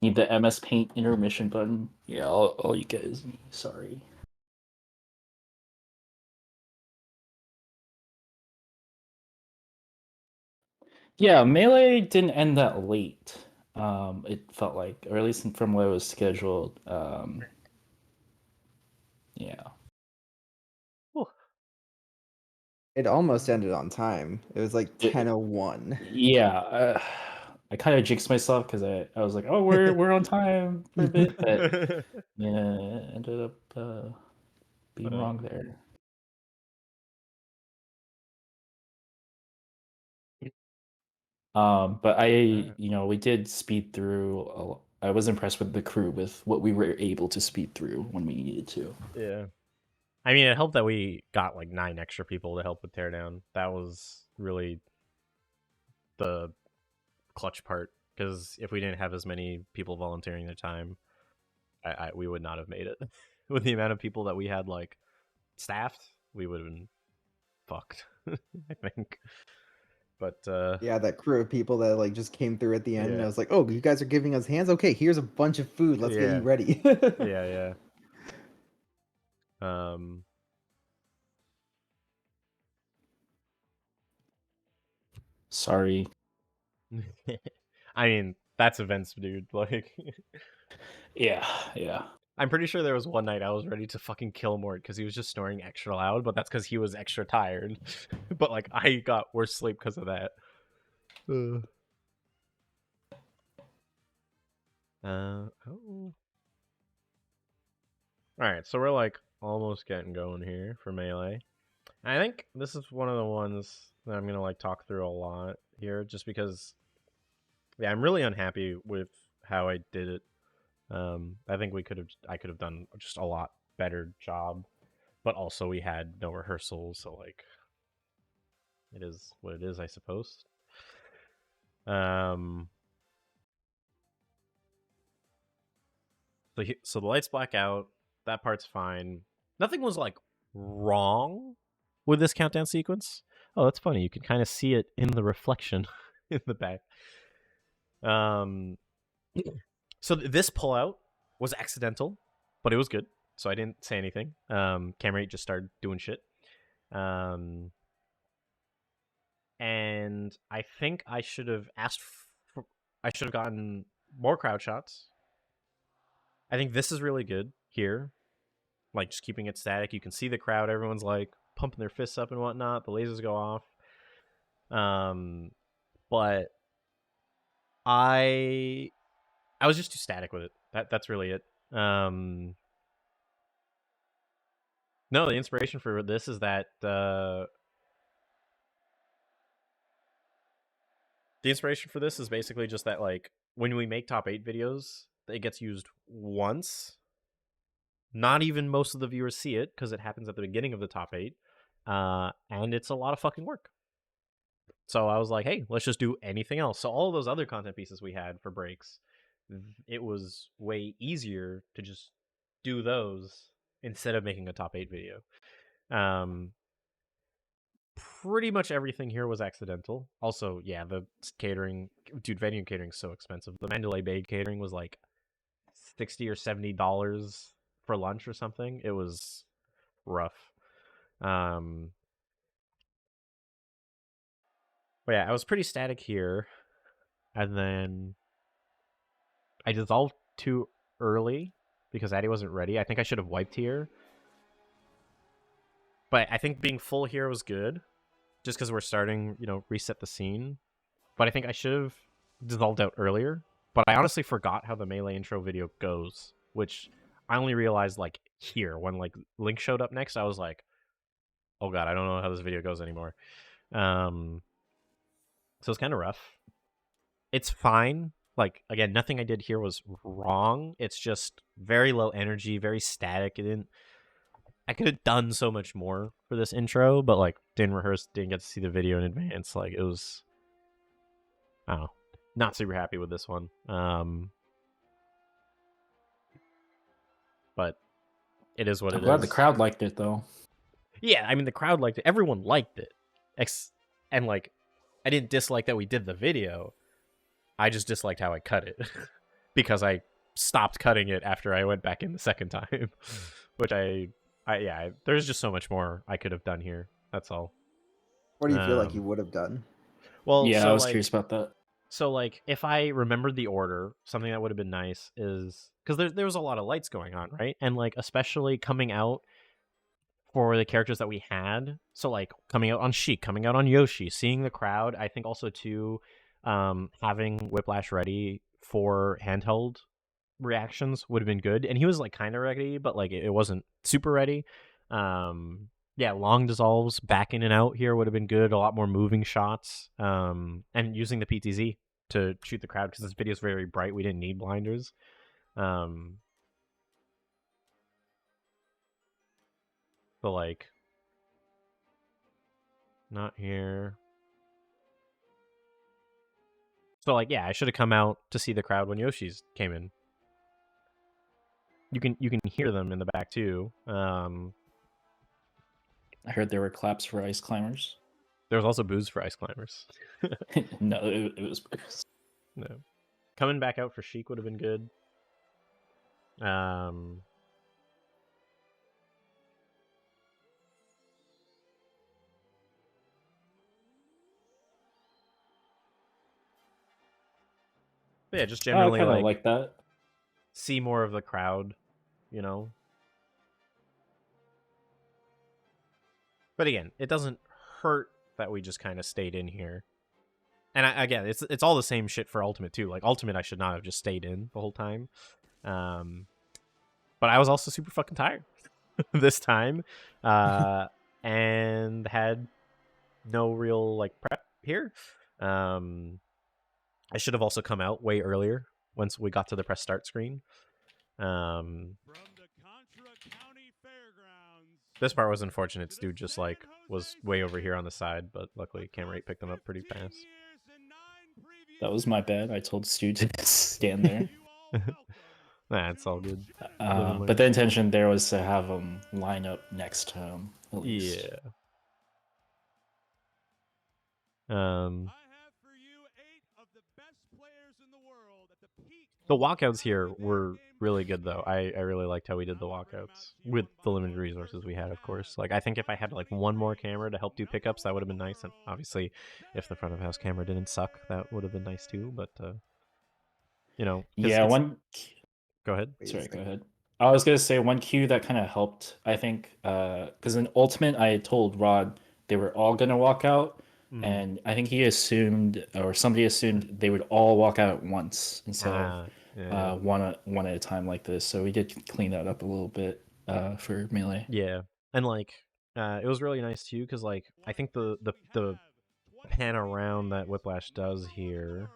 Need the MS Paint intermission button. Yeah, all you get is me. Sorry. Yeah, Melee didn't end that late. It felt like, or at least from what it was scheduled. Yeah. It almost ended on time. It was like 10:01. Yeah, I kind of jinxed myself because I was like, oh, we're on time for a bit, but yeah, ended up being wrong there. But we did speed through. I was impressed with the crew with what we were able to speed through when we needed to. Yeah. I mean, it helped that we got like 9 extra people to help with teardown. That was really the clutch part, because if we didn't have as many people volunteering their time, we would not have made it. With the amount of people that we had like staffed, we would have been fucked. I think. But yeah, that crew of people that like just came through at the end, and yeah. I was like, "Oh, you guys are giving us hands? Okay, here's a bunch of food. Let's get you ready." Yeah. Sorry. I mean, that's events, dude. Like, yeah. I'm pretty sure there was one night I was ready to fucking kill Mort because he was just snoring extra loud, but that's because he was extra tired. But like, I got worse sleep because of that. Oh. Alright, so we're like almost getting going here for Melee. I think this is one of the ones that I'm gonna like talk through a lot here, just because I'm really unhappy with how I did it. I think I could have done just a lot better job, but also we had no rehearsals, so like it is what it is, I suppose. So the lights black out. That part's fine. Nothing was like wrong with this countdown sequence. Oh, that's funny. You can kind of see it in the reflection in the back. So this pullout was accidental, but it was good. So I didn't say anything. Camera 8 just started doing shit. And I think I should have I should have gotten more crowd shots. I think this is really good here. Like just keeping it static. You can see the crowd. Everyone's like pumping their fists up and whatnot. The lasers go off. But I was just too static with it. That's really it. No, the inspiration for this is that the inspiration for this is basically just that, like, when we make top 8 videos, it gets used once. Not even most of the viewers see it because it happens at the beginning of the top 8, and it's a lot of fucking work. So I was like, hey, let's just do anything else. So all those other content pieces we had for breaks, it was way easier to just do those instead of making a top 8 video. Pretty much everything here was accidental. Also, yeah, the catering, dude, venue catering is so expensive. The Mandalay Bay catering was like $60 or $70 for lunch or something. It was rough. But yeah, I was pretty static here, and then I dissolved too early because Addy wasn't ready. I think I should have wiped here, but I think being full here was good, just because we're starting, reset the scene. But I think I should have dissolved out earlier. But I honestly forgot how the Melee intro video goes, which I only realized like here when like Link showed up next. I was like, oh god, I don't know how this video goes anymore. So it's kind of rough. It's fine. Like, again, nothing I did here was wrong. It's just very low energy, very static. I could have done so much more for this intro, but like didn't rehearse, didn't get to see the video in advance. Like it was, I don't know, not super happy with this one. But it is what it is. I'm glad the crowd liked it though. Yeah, I mean the crowd liked it. Everyone liked it. And like I didn't dislike that we did the video. I just disliked how I cut it because I stopped cutting it after I went back in the second time, which there's just so much more I could have done here. That's all. What do you feel like you would have done? Well, yeah, so, I was curious about that. So, like, if I remembered the order, something that would have been nice is because there was a lot of lights going on, right? And like, especially coming out for the characters that we had. So, like, coming out on Sheik, coming out on Yoshi, seeing the crowd. I think also too, having Whiplash ready for handheld reactions would have been good. And he was like kind of ready, but like it wasn't super ready. Yeah, long dissolves back in and out here would have been good. A lot more moving shots, and using the PTZ to shoot the crowd because this video is very bright. We didn't need blinders. So like, not here. So like, yeah, I should have come out to see the crowd when Yoshi's came in. You can hear them in the back too. I heard there were claps for ice climbers. There was also booze for ice climbers. No, it was booze. No. Coming back out for Sheik would have been good. But yeah, just generally I kind of like that. See more of the crowd, But again, it doesn't hurt that we just kind of stayed in here. And again, it's all the same shit for Ultimate too. Like Ultimate, I should not have just stayed in the whole time. But I was also super fucking tired this time, and had no real like prep here. I should have also come out way earlier once we got to the press start screen. This part was unfortunate. Dude just like was way over here on the side, but luckily Camera 8 picked them up pretty fast. That was my bad. I told Stu to stand there. Nah, it's all good. But the intention there was to have them line up next to him. At least. Yeah. The walkouts here were really good, though. I really liked how we did the walkouts with the limited resources we had, of course. Like, I think if I had like one more camera to help do pickups, that would have been nice. And obviously, if the front of house camera didn't suck, that would have been nice too. But yeah, one. Go ahead. Sorry, go ahead. I was gonna say one cue that kind of helped. I think because in Ultimate, I told Rod they were all gonna walk out. And I think he assumed, or somebody assumed, they would all walk out at once. And so one at a time like this. So we did clean that up a little bit for Melee. Yeah, and like it was really nice too because like I think the pan around that Whiplash does here.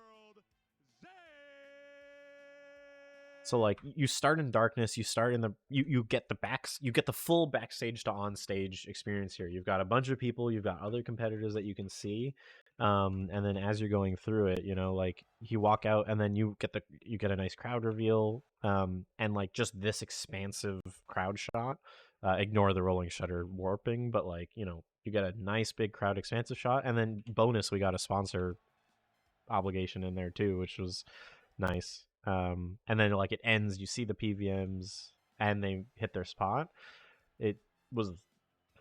So like you start in darkness, you start in the you get the full backstage to on stage experience here. You've got a bunch of people, you've got other competitors that you can see, and then as you're going through it, like you walk out and then you get a nice crowd reveal, and like just this expansive crowd shot. Ignore the rolling shutter warping, but like you get a nice big crowd expansive shot, and then bonus we got a sponsor obligation in there too, which was nice. And then like it ends, you see the PVMs and they hit their spot. It was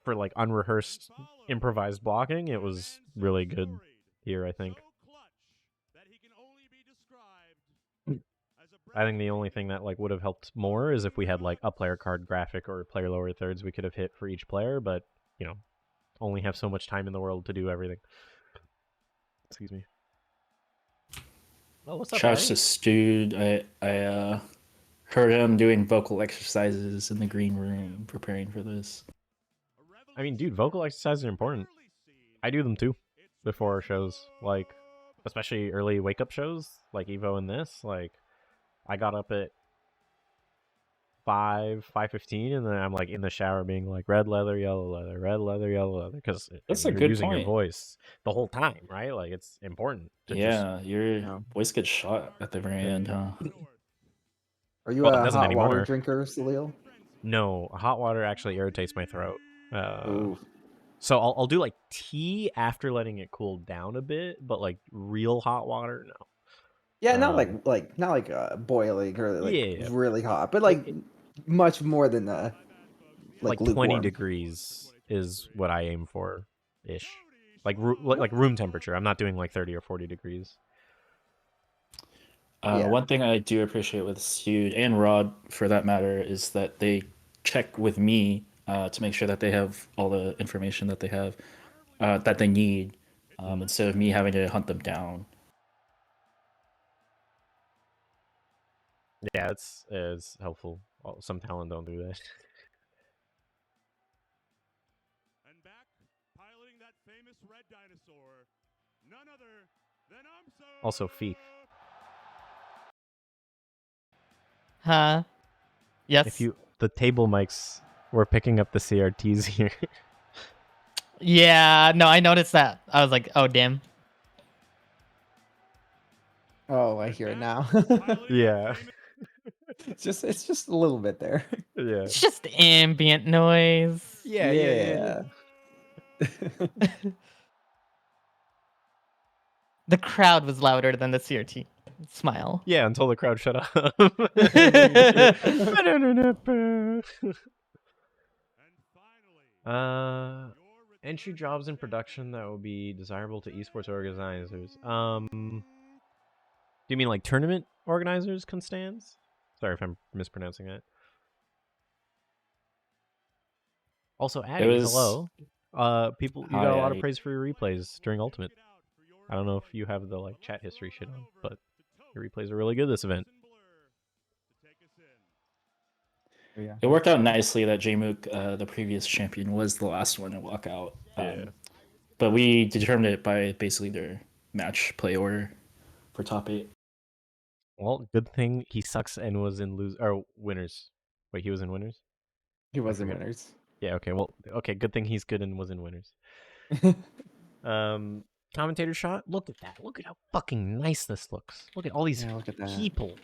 for like unrehearsed improvised blocking, it was really good here, I think. I think the only thing that like would have helped more is if we had like a player card graphic or player lower thirds we could have hit for each player, but only have so much time in the world to do everything. Excuse me. Oh, what's up, Shouts Harry? to Stude. I heard him doing vocal exercises in the green room, preparing for this. I mean, dude, vocal exercises are important. I do them too before shows, like especially early wake up shows like Evo and this. Like I got up at 5:15, and then I'm like in the shower being like red leather, yellow leather, red leather, yellow leather, because That's a you're good using point. your voice the whole time, right? Like it's important to your voice gets shot at the very end, huh? Are you Well, it a doesn't hot water anymore. drinker, Salil? No, hot water actually irritates my throat. Ooh. So I'll do like tea after letting it cool down a bit, but like real hot water, no. Yeah, not like boiling or like really hot, but like much more than like 20 lukewarm. degrees is what I aim for, ish. Like room temperature. I'm not doing like 30 or 40 degrees. One thing I do appreciate with Stude and Rod, for that matter, is that they check with me to make sure that they have all the information that they have that they need, instead of me having to hunt them down. Yeah, it's helpful. Some talent don't do that. And back, piloting that famous red dinosaur, none other than Also, Thief. Huh? Yes. If the table mics were picking up the CRTs here. Yeah, no, I noticed that. I was like, oh damn. Oh, I hear it now. Yeah. It's just a little bit there. Yeah. It's just ambient noise. Yeah. The crowd was louder than the CRT. Smile. Yeah, until the crowd shut up. Entry jobs in production that would be desirable to esports organizers. Do you mean like tournament organizers, Constans? Sorry if I'm mispronouncing that. Also, Addy, hello. You got a lot of praise for your replays during Ultimate. I don't know if you have the like chat history shit on, but your replays are really good this event. Yeah. It worked out nicely that Jmook, the previous champion, was the last one to walk out. But we determined it by basically their match play order for top 8. Well, good thing he sucks and was in winners. Wait, he was in winners? He was in winners. Yeah, okay. Well, okay, good thing he's good and was in winners. Commentator shot. Look at that. Look at how fucking nice this looks. Look at all these people.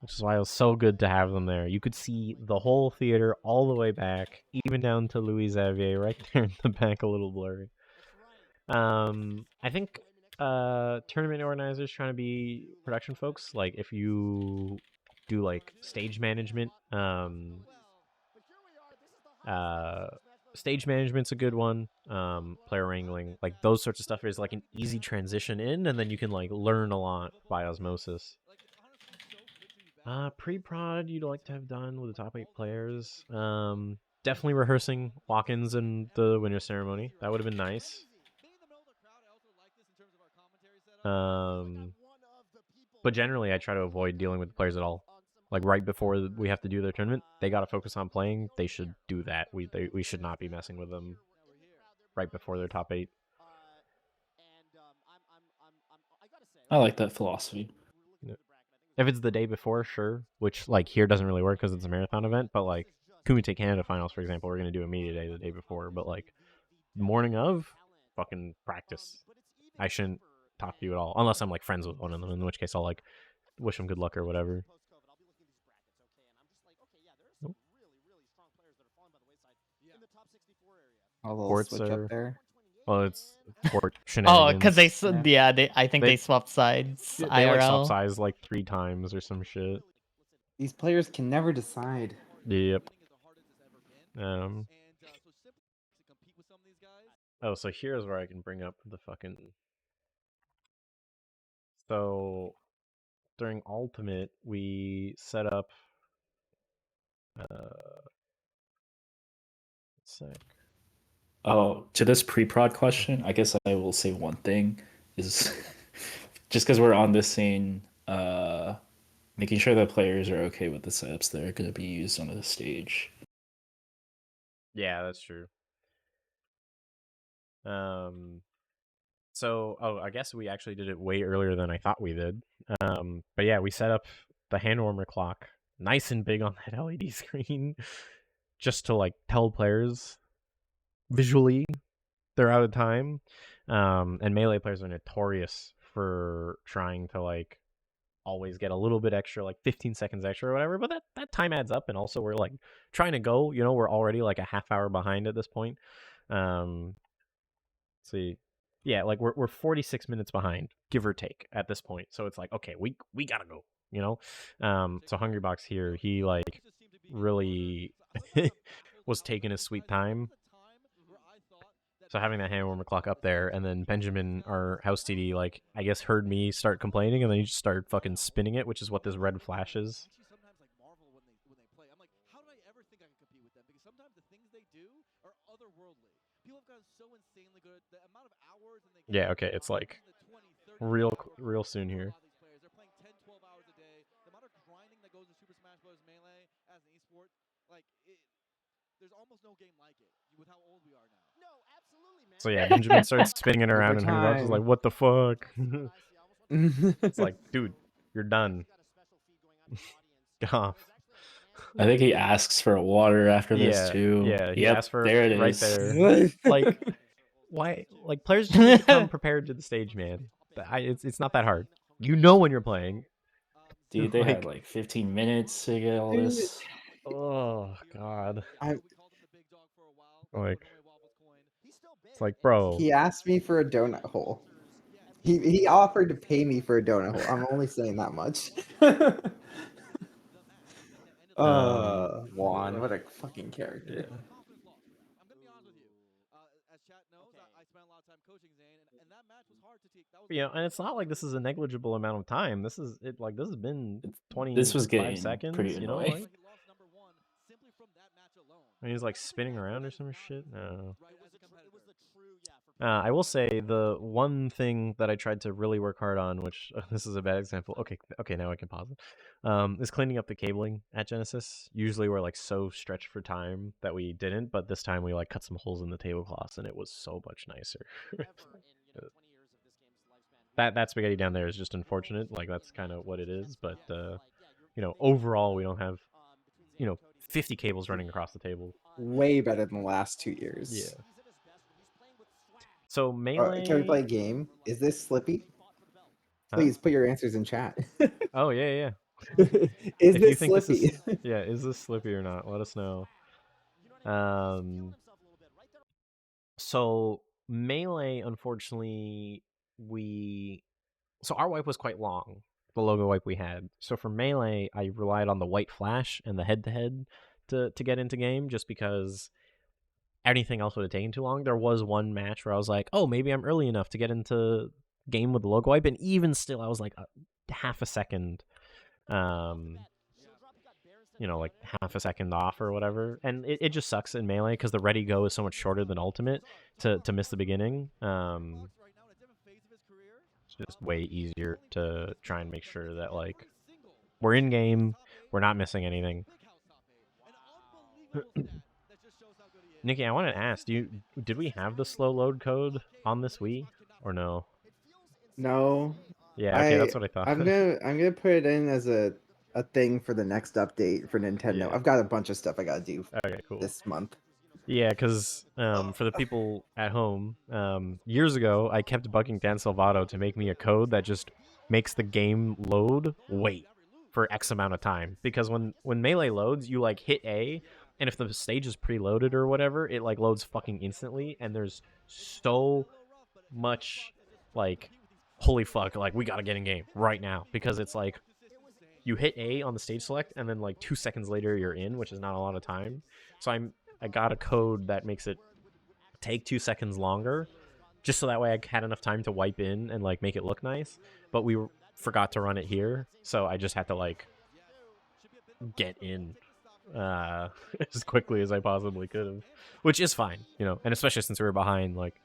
Which is why it was so good to have them there. You could see the whole theater all the way back, even down to Louis Xavier right there in the back, a little blurry. I think tournament organizers trying to be production folks, like if you do like stage management, stage management's a good one. Player wrangling, like those sorts of stuff is like an easy transition in, and then you can like learn a lot by osmosis. Pre-prod you'd like to have done with the top 8 players. Definitely rehearsing walk-ins and the winner ceremony. That would have been nice. But generally, I try to avoid dealing with the players at all. Like right before we have to do their tournament, they got to focus on playing. They should do that. We should not be messing with them right before their top 8. I like that philosophy. Yeah. If it's the day before, sure. Which like here doesn't really work because it's a marathon event. But like Kumite Canada Finals, for example, we're gonna do a media day the day before. But like morning of, fucking practice. I shouldn't talk to you at all unless I'm like friends with one of them. In which case, I'll like wish them good luck or whatever. All those Ports switch are, up there. well, it's port shenanigans. Oh, because I think they swapped sides. They IRL. like swap sides like 3 times or some shit. These players can never decide. Yep. Oh, so here's where I can bring up the fucking. So during Ultimate, we set up. Sec. Oh, to this pre-prod question, I guess I will say one thing is just because we're on this scene, making sure that players are okay with the setups that are going to be used on the stage. Yeah, that's true. So, I guess we actually did it way earlier than I thought we did. But yeah, we set up the hand warmer clock nice and big on that LED screen just to like tell players visually they're out of time. And Melee players are notorious for trying to like always get a little bit extra, like 15 seconds extra or whatever, but that time adds up. And also we're like trying to go, we're already like a half hour behind at this point. See, yeah, like we're 46 minutes behind, give or take, at this point. So it's like, okay, we gotta go, So Hungrybox here, he like really was taking his sweet time. So having that hand warmer clock up there, and then Benjamin, our house TD, like I guess heard me start complaining, and then he just started fucking spinning it, which is what this red flash is. Yeah, okay, it's like real soon here. So yeah, Benjamin starts spinning it around, and Hungrybox is like, "What the fuck?" It's like, dude, you're done. Get off. I think he asks for water after this too. Yeah, he yep, asked for there it right is. there. Like, why? Like players just need to come prepared to the stage, man. It's not that hard. You know when you're playing. Dude, they had like 15 minutes to get all this. Oh god. Like, it's like, bro. He asked me for a donut hole. He offered to pay me for a donut hole. I'm only saying that much. Juan, what a fucking character. Yeah. And it's not like this is a negligible amount of time. This has been 25 this was getting seconds, pretty annoying. Like? And he's like spinning around or some shit. No. I will say the one thing that I tried to really work hard on, which this is a bad example. Okay, now I can pause it. Is cleaning up the cabling at Genesis. Usually we're like so stretched for time that we didn't, but this time we like cut some holes in the tablecloths, and it was so much nicer. That spaghetti down there is just unfortunate. Like that's kind of what it is, but overall we don't have 50 cables running across the table. Way better than the last 2 years. Yeah. So Melee. Can we play a game? Is this Slippy? Please put your answers in chat. Oh yeah. Is this Slippy? Is this Slippy or not? Let us know. So Melee, unfortunately, so our wipe was quite long, the logo wipe we had. So for Melee, I relied on the white flash and the head-to-head to get into game, just because anything else would have taken too long. There was one match where I was like, oh, maybe I'm early enough to get into game with the logo wipe, and even still I was like half a second like half a second off or whatever, and it just sucks in Melee because the ready go is so much shorter than Ultimate to miss the beginning. just way easier to try and make sure that like we're in game, we're not missing anything. Nikki, I wanted to ask, did we have the slow load code on this Wii or no? No. Yeah, okay, that's what I thought. I'm gonna put it in as a thing for the next update for Nintendo. Yeah. I've got a bunch of stuff I gotta do Okay, cool. this month. Yeah, because for the people at home, years ago, I kept bugging Dan Salvato to make me a code that just makes the game load wait for X amount of time. Because when Melee loads, you like hit A, and if the stage is preloaded or whatever, it like loads fucking instantly, and there's so much like, holy fuck, like we gotta get in game right now. Because it's like, you hit A on the stage select, and then like 2 seconds later you're in, which is not a lot of time. So I got a code that makes it take 2 seconds longer, just so that way I had enough time to wipe in and like make it look nice. But we forgot to run it here, so I just had to like get in as quickly as I possibly could have, which is fine, you know. And especially since we were behind, like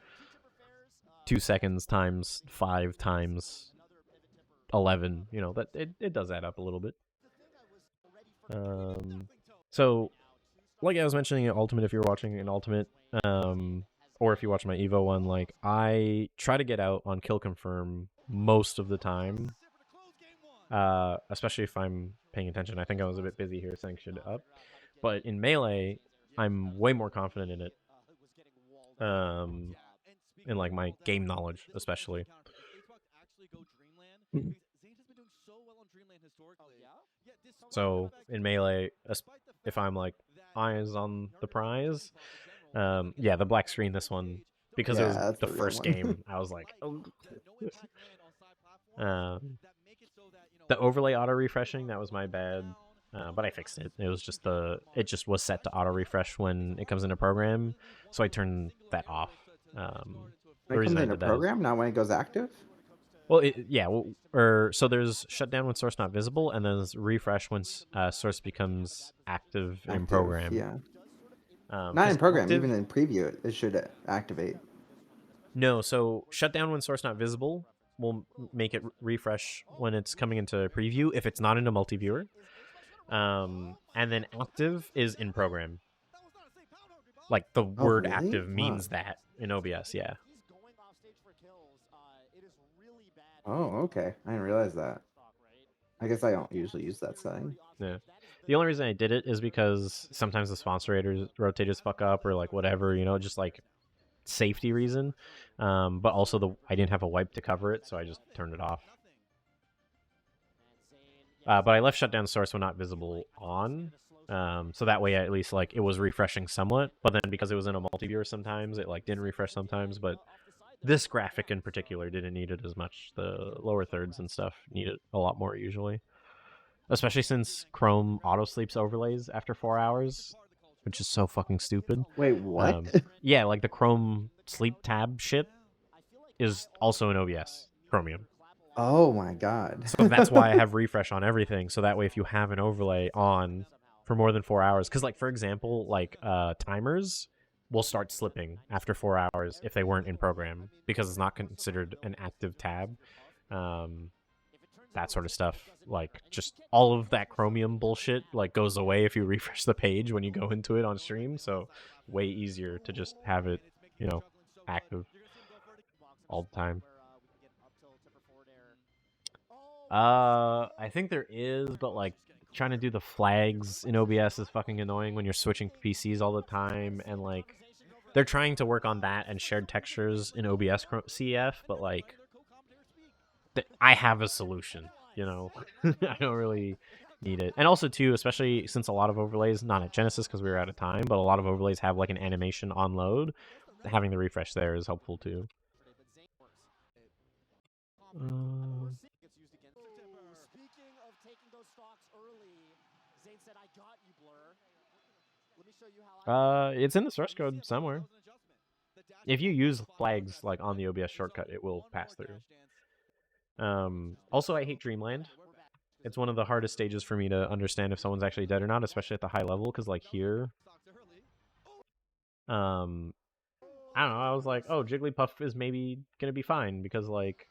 2 seconds times 5 times 11, you know, that it does add up a little bit. So like I was mentioning in Ultimate, if you're watching in Ultimate, or if you watch my Evo one, like I try to get out on kill confirm most of the time, especially if I'm paying attention. I think I was a bit busy here setting shit up, but in Melee, I'm way more confident in it. In like my game knowledge, especially. So in Melee, if I'm like eyes on the prize, yeah, the black screen, this one, because it was the first game, I was like, oh. The overlay auto refreshing, that was my bad, but I fixed it. It was just it just was set to auto refresh when it comes into program, so I turned that off. When it comes into program, not when it goes active. Well, so there's shutdown when source not visible, and then there's refresh when source becomes active in program. Yeah. Not in program, even in preview, it should activate. No, so shutdown when source not visible will make it refresh when it's coming into preview if it's not in a multi-viewer. And then active is in program. Like the word active means that in OBS, yeah. Oh, okay. I didn't realize that. I guess I don't usually use that setting. Yeah. The only reason I did it is because sometimes the sponsor rotators fuck up or like whatever, you know, just like safety reason. But also I didn't have a wipe to cover it, so I just turned it off. But I left shutdown source when not visible on. So that way at least like it was refreshing somewhat, but then because it was in a multi-viewer sometimes, it like didn't refresh sometimes, but this graphic in particular didn't need it as much. The lower thirds and stuff need it a lot more usually. Especially since Chrome auto-sleeps overlays after 4 hours, which is so fucking stupid. Wait, what? Yeah, like the Chrome sleep tab shit is also in OBS, Chromium. Oh my god. So that's why I have refresh on everything, so that way if you have an overlay on for more than 4 hours, because like for example, like timers will start slipping after 4 hours if they weren't in program, because it's not considered an active tab. That sort of stuff, like just all of that Chromium bullshit like goes away if you refresh the page when you go into it on stream, so way easier to just have it, you know, active all the time. I think there is, but like trying to do the flags in OBS is fucking annoying when you're switching PCs all the time, and like they're trying to work on that and shared textures in OBS CF, but like I have a solution, you know. I don't really need it. And also too, especially since a lot of overlays, not at Genesis because we were out of time, but a lot of overlays have like an animation on load, having the refresh there is helpful too. It's in the source code somewhere. If you use flags like on the OBS shortcut, it will pass through. Also, I hate Dreamland. It's one of the hardest stages for me to understand if someone's actually dead or not, especially at the high level, because like here, I don't know, I was like, oh, Jigglypuff is maybe gonna be fine, because like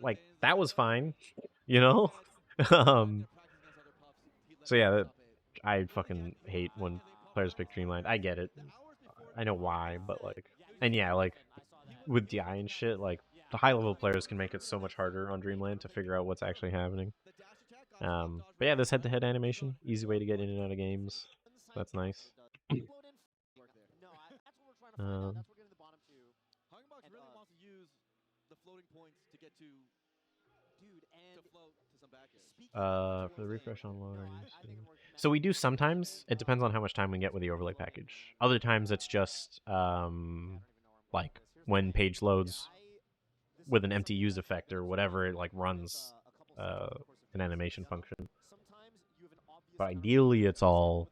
like that was fine, you know. um, so yeah, I fucking hate when players pick Dreamland. I get it. I know why, but like, and yeah, like with DI and shit, like the high level players can make it so much harder on Dreamland to figure out what's actually happening. But yeah, this head-to-head animation, easy way to get in and out of games. So that's nice. Um, for the refresh on load, so we do sometimes. It depends on how much time we get with the overlay package. Other times it's just like when page loads with an empty use effect or whatever, it like runs an animation function. But ideally, it's all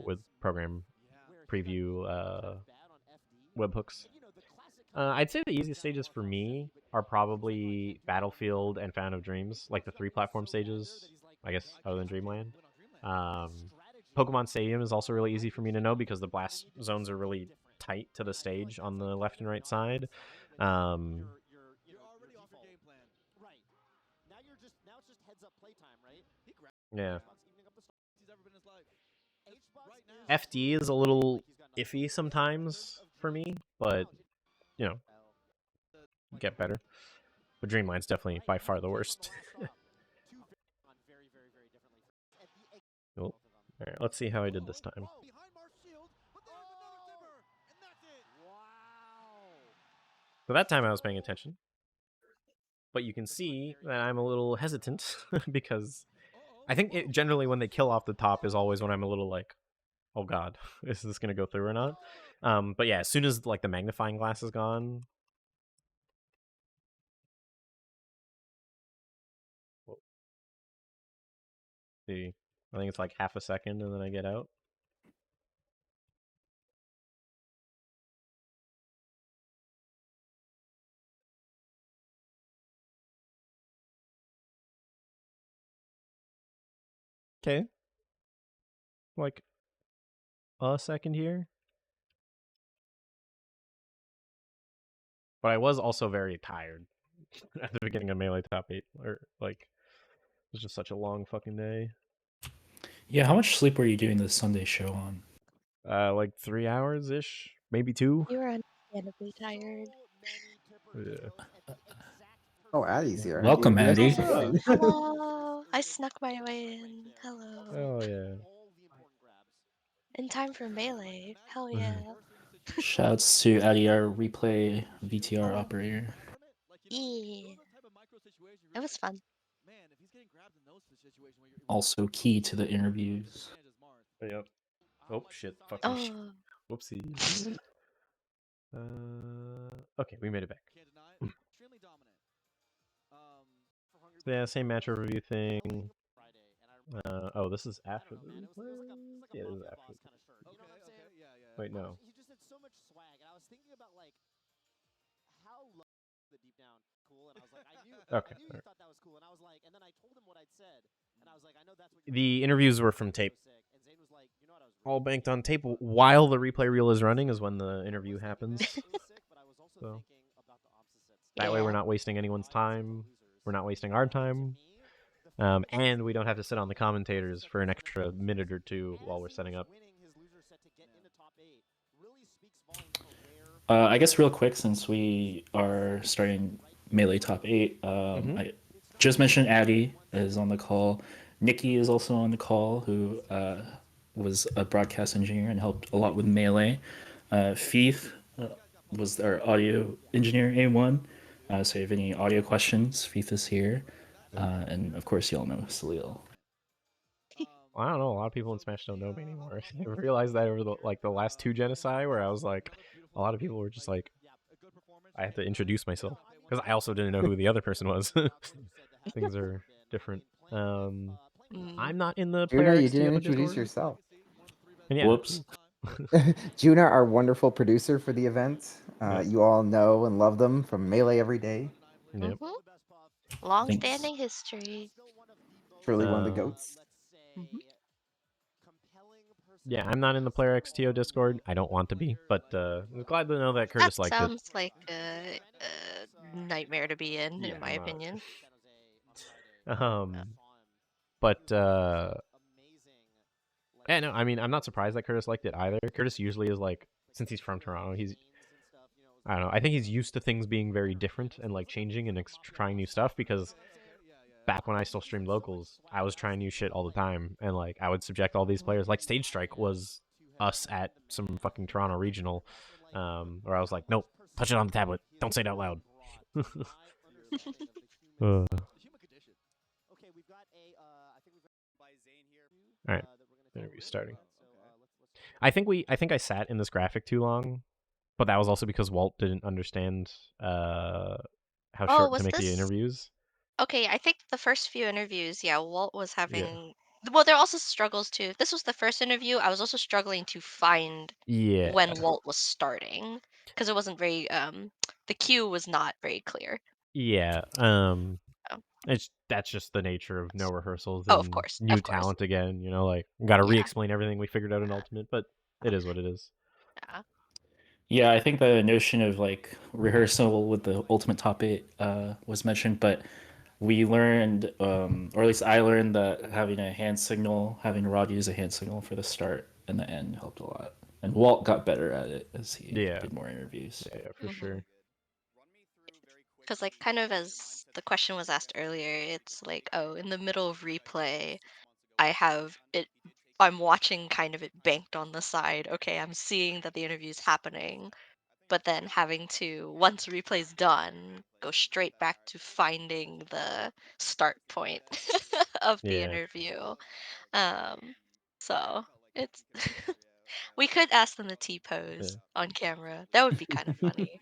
with program preview webhooks. I'd say the easiest stages for me are probably Battlefield and Fountain of Dreams, like the 3 platform stages, I guess, other than Dreamland. Pokemon Stadium is also really easy for me to know because the blast zones are really tight to the stage on the left and right side. Yeah. FD is a little iffy sometimes for me, but you know, get better. But Dreamland's definitely by far the worst. Cool. All right, let's see how I did this time. So that time I was paying attention. But you can see that I'm a little hesitant because I think generally when they kill off the top is always when I'm a little like, oh god, is this gonna go through or not? But yeah, as soon as like the magnifying glass is gone. See, I think it's like half a second and then I get out. Okay. Like a second here. But I was also very tired at the beginning of Melee Top 8. Or like it was just such a long fucking day. Yeah, how much sleep were you doing the Sunday show on? Like 3 hours ish, maybe 2. You were understandably tired. Yeah. Oh, Addie's here. Welcome, You guys Addie. are so Hello. I snuck my way in. Hello. Oh yeah. In time for Melee. Hell yeah. Shouts to Addie, our replay VTR operator. Yeah. It was fun. Also key to the interviews. Yep. Oh shit! Fucking shit. Oh. Whoopsie. Okay, we made it back. Yeah, same match overview thing. Oh, this is after the replay? Yeah, this is after. Wait, no. Okay. Right. The interviews were from tape. All banked on tape while the replay reel is running is when the interview happens. So that way we're not wasting anyone's time. We're not wasting our time. And we don't have to sit on the commentators for an extra minute or two while we're setting up. I guess real quick, since we are starting Melee Top 8, I just mentioned Addie is on the call. Nikki is also on the call, who was a broadcast engineer and helped a lot with Melee. Fief was our audio engineer, A1. So if you have any audio questions, Fief is here. And of course, you all know Salil. Well, I don't know. A lot of people in Smash don't know me anymore. I realized that over the last 2 genocide, where I was like, a lot of people were just like, I had to introduce myself because I also didn't know who the other person was. Things are different. I'm not in the player Juna, you XTO didn't introduce Discord. yourself. And yeah. Whoops. Juna, our wonderful producer for the event. You all know and love them from Melee every day. Yep. Long-standing history. Truly one of the goats. Yeah, I'm not in the player XTO Discord. I don't want to be, but I'm glad to know that Curtis That liked it. sounds like a nightmare to be in Yeah, my not. opinion. But yeah, no, I mean, I'm not surprised that Curtis liked it either. Curtis usually is like, since he's from Toronto, I don't know. I think he's used to things being very different and like changing and trying new stuff because back when I still streamed locals, I was trying new shit all the time and like I would subject all these players. Like Stage Strike was us at some fucking Toronto regional, where I was like, nope, touch it on the tablet, don't say it out loud. All right, interview starting. I think I sat in this graphic too long, but that was also because Walt didn't understand how short was to make the this? interviews. Okay, I think the first few interviews, yeah, Walt was having. Well, there are also struggles too. If this was the first interview, I was also struggling to find when Walt was starting because it wasn't very. The cue was not very clear. Yeah. Oh. That's just the nature of no rehearsals Oh, of and course, new talent again. You know, like got to re-explain everything we figured out in Ultimate, but it is what it is. Yeah. Yeah, I think the notion of like rehearsal with the ultimate topic was mentioned, but we learned, or at least I learned, that having a hand signal, having Rod use a hand signal for the start and the end helped a lot. And Walt got better at it as he did more interviews. Yeah, for sure. Because, like, kind of as the question was asked earlier, it's like, oh, in the middle of replay, I have it. I'm watching kind of it banked on the side. Okay, I'm seeing that the interview's happening, but then having to, once replay's done, go straight back to finding the start point of the interview. So it's we could ask them the T pose on camera. That would be kind of funny.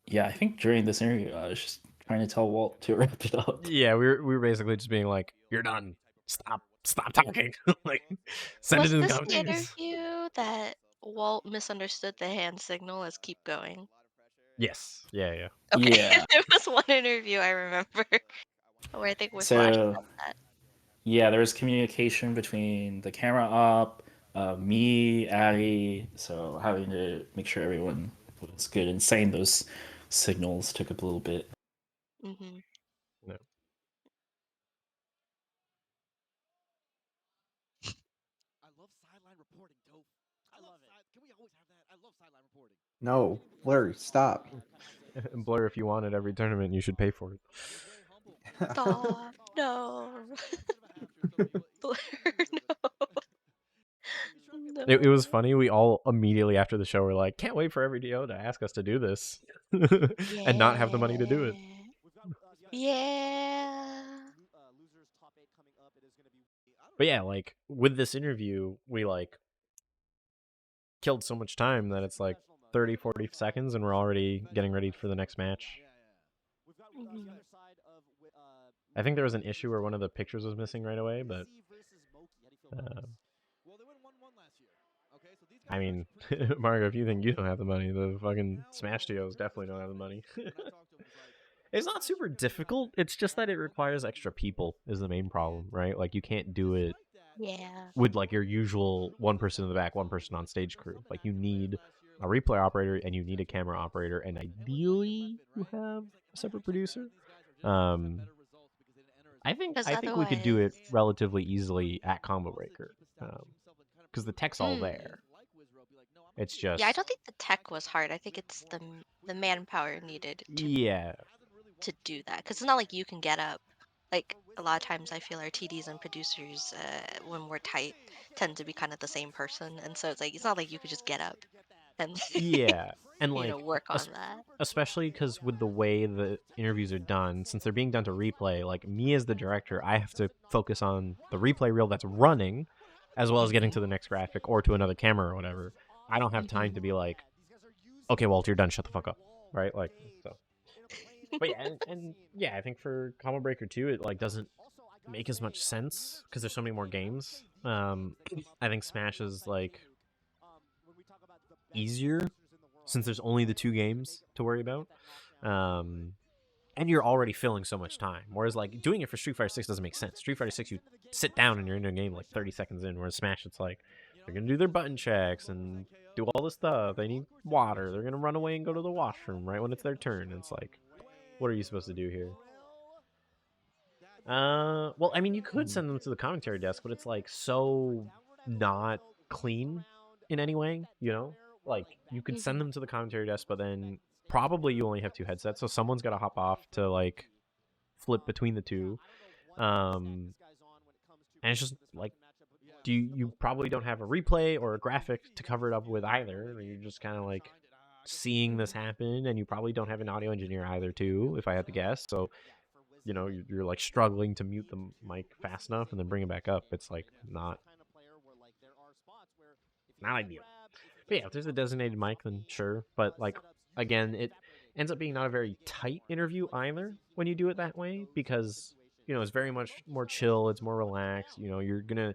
Yeah, I think during this interview, I was just trying to tell Walt to wrap it up. Yeah, we were basically just being like, "You're done. Stop talking. Like, send Was it in the this the commentaries." interview that Walt misunderstood the hand signal as keep going? Yes. Yeah. Okay, Yeah. there was one interview I remember where I think we flashed So, up that. yeah, there was communication between the camera op, me, Addy. So having to make sure everyone was good and saying those signals took up a little bit. Mm-hmm. No. I love sideline reporting, dope. I love it. Can we always have that? I love sideline reporting. No, Blur, stop. Blur, if you want it every tournament, you should pay for it. Stop. No. Blur, no. It was funny. We all immediately after the show were like, "Can't wait for every DO to ask us to do this," and not have the money to do it. Yeah. But yeah, like with this interview, we like killed so much time that it's like 30, 40 seconds, and we're already getting ready for the next match. Mm-hmm. I think there was an issue where one of the pictures was missing right away, but I mean, Mario, if you think you don't have the money, the fucking Smash Duos definitely don't have the money. It's not super difficult. It's just that it requires extra people is the main problem, right? Like you can't do it with like your usual one person in the back, one person on stage crew. Like you need a replay operator and you need a camera operator, and ideally you have a separate producer. I think we could do it relatively easily at Combo Breaker, because the tech's all there. It's just I don't think the tech was hard. I think it's the manpower needed to do that. Because it's not like you can get up. Like a lot of times, I feel our TDs and producers, when we're tight, tend to be kind of the same person, and so it's not like you could just get up and and like work on that. especially because with the way the interviews are done, since they're being done to replay, like me as the director, I have to focus on the replay reel that's running, as well as getting to the next graphic or to another camera or whatever. I don't have time to be like, okay, Walt, you're done. Shut the fuck up, right? Like so. But yeah, and yeah, I think for Combo Breaker 2, it like doesn't make as much sense because there's so many more games. I think Smash is like easier since there's only the 2 games to worry about. And you're already filling so much time. Whereas like doing it for Street Fighter 6 doesn't make sense. Street Fighter 6, you sit down and you're in a game like 30 seconds in. Whereas Smash, it's like they're gonna do their button checks and do all this stuff. They need water. They're gonna run away and go to the washroom right when it's their turn. It's like, what are you supposed to do here? Well, I mean, you could send them to the commentary desk, but it's like so not clean in any way, you know? Like you could send them to the commentary desk, but then probably you only have 2 headsets, so someone's got to hop off to like flip between the two. And it's just like, you probably don't have a replay or a graphic to cover it up with either. You're just kind of like seeing this happen, and you probably don't have an audio engineer either, too, if I had to guess. So you're like struggling to mute the mic fast enough and then bring it back up. It's like not ideal. But yeah, if there's a designated mic, then sure. But like again, it ends up being not a very tight interview either when you do it that way, because it's very much more chill. It's more relaxed. You're gonna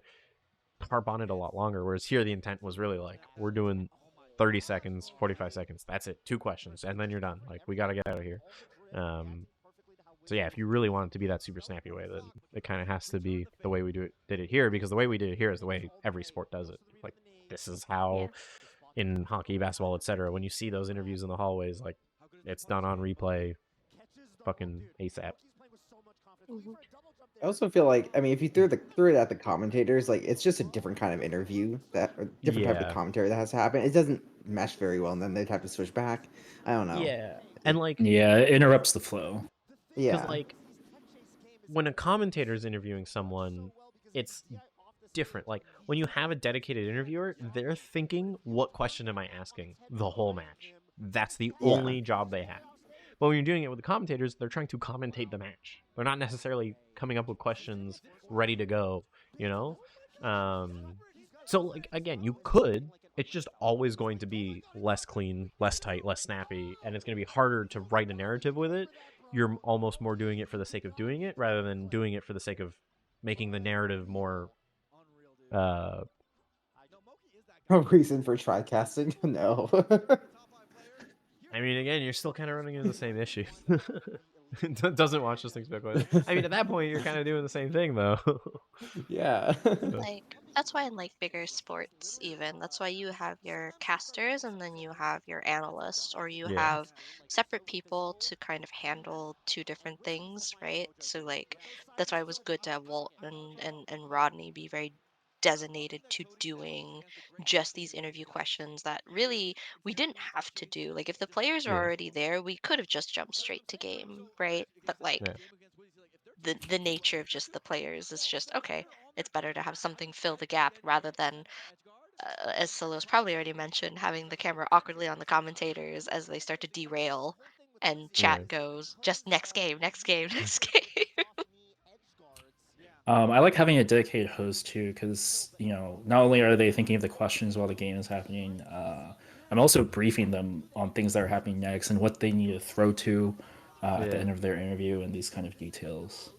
harp on it a lot longer. Whereas here, the intent was really like, we're doing 30 seconds, 45 seconds. That's it. 2 questions, and then you're done. Like, we got to get out of here. So yeah, if you really want it to be that super snappy way, then it kind of has to be the way we did it here, because the way we did it here is the way every sport does it. Like, this is how in hockey, basketball, etc. When you see those interviews in the hallways, like, it's done on replay, fucking ASAP. I also feel like, I mean, if you threw it at the commentators, like it's just a different kind of interview, different type of commentary that has to happen. It doesn't mesh very well, and then they'd have to switch back. I don't know. Yeah, and like, it interrupts the flow. Yeah, because like when a commentator's interviewing someone, it's different. Like when you have a dedicated interviewer, they're thinking, what question am I asking the whole match? That's the only job they have. But when you're doing it with the commentators, they're trying to commentate the match. They're not necessarily coming up with questions ready to go, So like, again, you could, it's just always going to be less clean, less tight, less snappy, and it's going to be harder to write a narrative with it. You're almost more doing it for the sake of doing it rather than doing it for the sake of making the narrative more no reason for tri-casting. No. I mean, again, you're still kind of running into the same issue. Doesn't watch this thing speculative. I mean, at that point, you're kind of doing the same thing, though. Yeah. Like, that's why in like bigger sports, even that's why you have your casters and then you have your analysts, or you have separate people to kind of handle 2 different things, right? So like that's why it was good to have Walt and Rodney be very designated to doing just these interview questions that really we didn't have to do. Like if the players are already there, we could have just jumped straight to game, right? But like the nature of just the players is just okay. It's better to have something fill the gap rather than, as Solo's probably already mentioned, having the camera awkwardly on the commentators as they start to derail, and chat goes just next game, next game, next game. I like having a dedicated host too, because not only are they thinking of the questions while the game is happening, I'm also briefing them on things that are happening next and what they need to throw to at the end of their interview and these kind of details.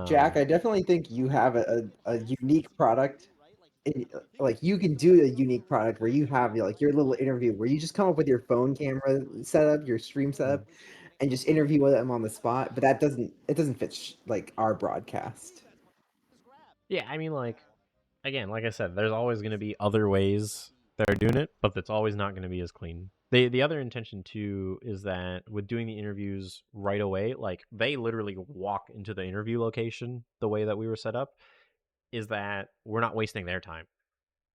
Jack, I definitely think you have a unique product. Like you can do a unique product where you have like your little interview where you just come up with your phone camera setup, your stream setup, and just interview with them on the spot. But it doesn't fit like our broadcast. Yeah, I mean, like, again, like I said, there's always going to be other ways that are doing it, but it's always not going to be as clean. The other intention too is that with doing the interviews right away, like they literally walk into the interview location the way that we were set up, is that we're not wasting their time.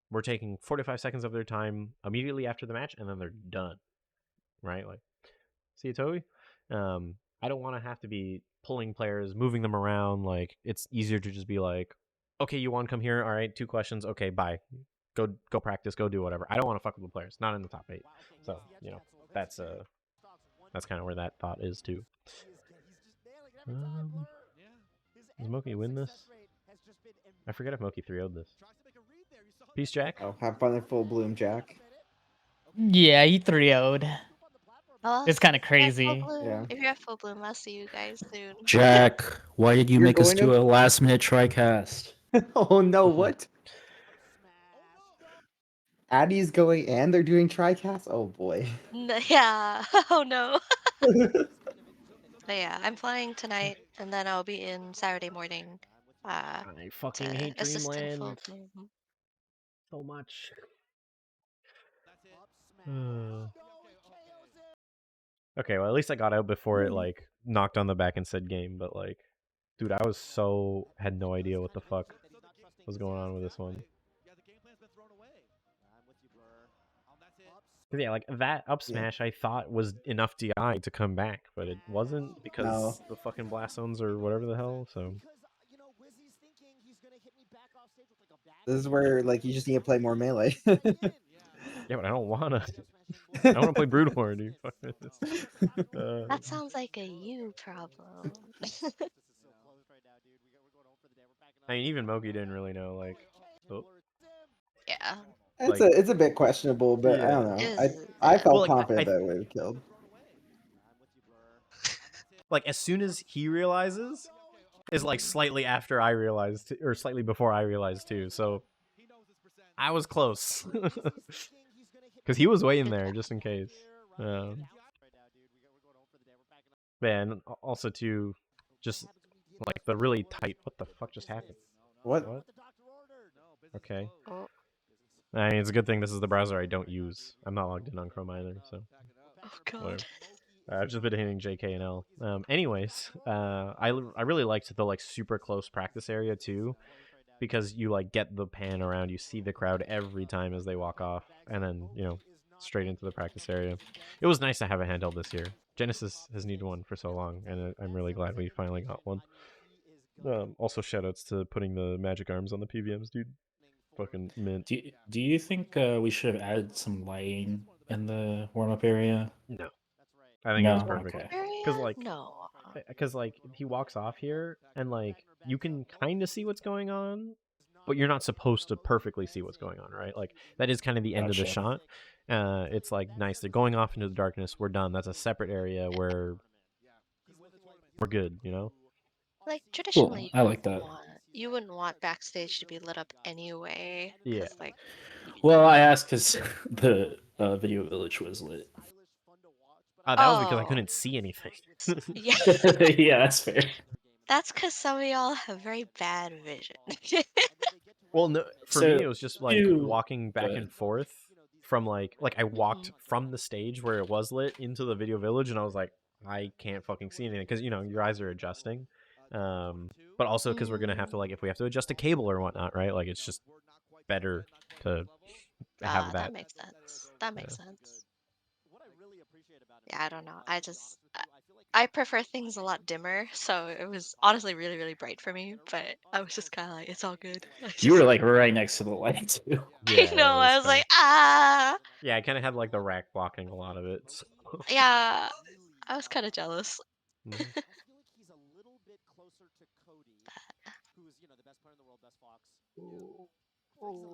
We're taking 45 seconds of their time immediately after the match, and then they're done. Right? Like, see you, Toby? I don't want to have to be pulling players, moving them around. Like, it's easier to just be like, okay, you want to come here? All right, 2 questions. Okay, bye. Go practice. Go do whatever. I don't want to fuck with the players. Not in the top 8. So that's kind of where that thought is too. Does Moki win this? I forget if Moki 3-0'd this. Peace, Jack. Oh, have fun at Full Bloom, Jack. Yeah, he 3-0'd. Well, It's kind of crazy. If you're at Full Bloom, I'll see you guys soon. Jack, why did you You're make us going do a last-minute TriCast? Oh no, what? Addie's going and they're doing TriCast? Oh boy. Yeah. Oh no. But yeah, I'm flying tonight, and then I'll be in Saturday morning. I fucking To hate assist in Full Dreamland Bloom. so much. Okay, well at least I got out before it like knocked on the back and said game, but like, dude, I had no idea what the fuck was going on with this one. Yeah, like that up smash I thought was enough DI to come back, but it wasn't because the fucking blast zones or whatever the hell. So This is where like you just need to play more melee. yeah, but I don't wanna. I want to play Brood War, dude. Fuck this. That sounds like a you problem. I mean, even Mogi didn't really know. Like, oh, Yeah. It's a bit questionable, but I don't know. I felt well, confident that it would have killed. Like as soon as he realizes, is like slightly after I realized, or slightly before I realized too. So I was close because he was waiting there just in case. Man, also too, just like the really tight. What the fuck just happened? What? Okay. Oh. I mean, it's a good thing this is the browser I don't use. I'm not logged in on Chrome either, so. Oh god. Whatever. I've just been hitting JK and L. Anyways, I really liked the like super close practice area too, because you like get the pan around, you see the crowd every time as they walk off, and then straight into the practice area. It was nice to have a handheld this year. Genesis has needed one for so long, and I'm really glad we finally got one. Also, shoutouts to putting the magic arms on the PVMs, dude. Fucking mint. Do you think we should have added some lighting in the warm up area? No, I think it was perfect. Because like he walks off here, and like you can kind of see what's going on, but you're not supposed to perfectly see what's going on, right? Like that is kind of the end of the shot. It's like nice. They're going off into the darkness. We're done. That's a separate area where we're good. Like traditionally, cool. I like that. You wouldn't want backstage to be lit up anyway. Yeah. Like. Well, I asked because the video village was lit. That was because I couldn't see anything. Yeah. Yeah, that's fair. That's because some of y'all have very bad vision. Well, no, for me it was just like walking back and forth from like I walked from the stage where it was lit into the video village, and I was like, I can't fucking see anything because your eyes are adjusting, but also because we're gonna have to if we have to adjust a cable or whatnot, right? Like it's just better to have that. That makes sense. That makes sense. Yeah, I don't know. I prefer things a lot dimmer, so it was honestly really, really bright for me, but I was just kind of like, it's all good. You were like right next to the light too. Yeah, I know, I was like, ah! Yeah, I kind of had like the rack blocking a lot of it. So. Yeah, I was kind of jealous.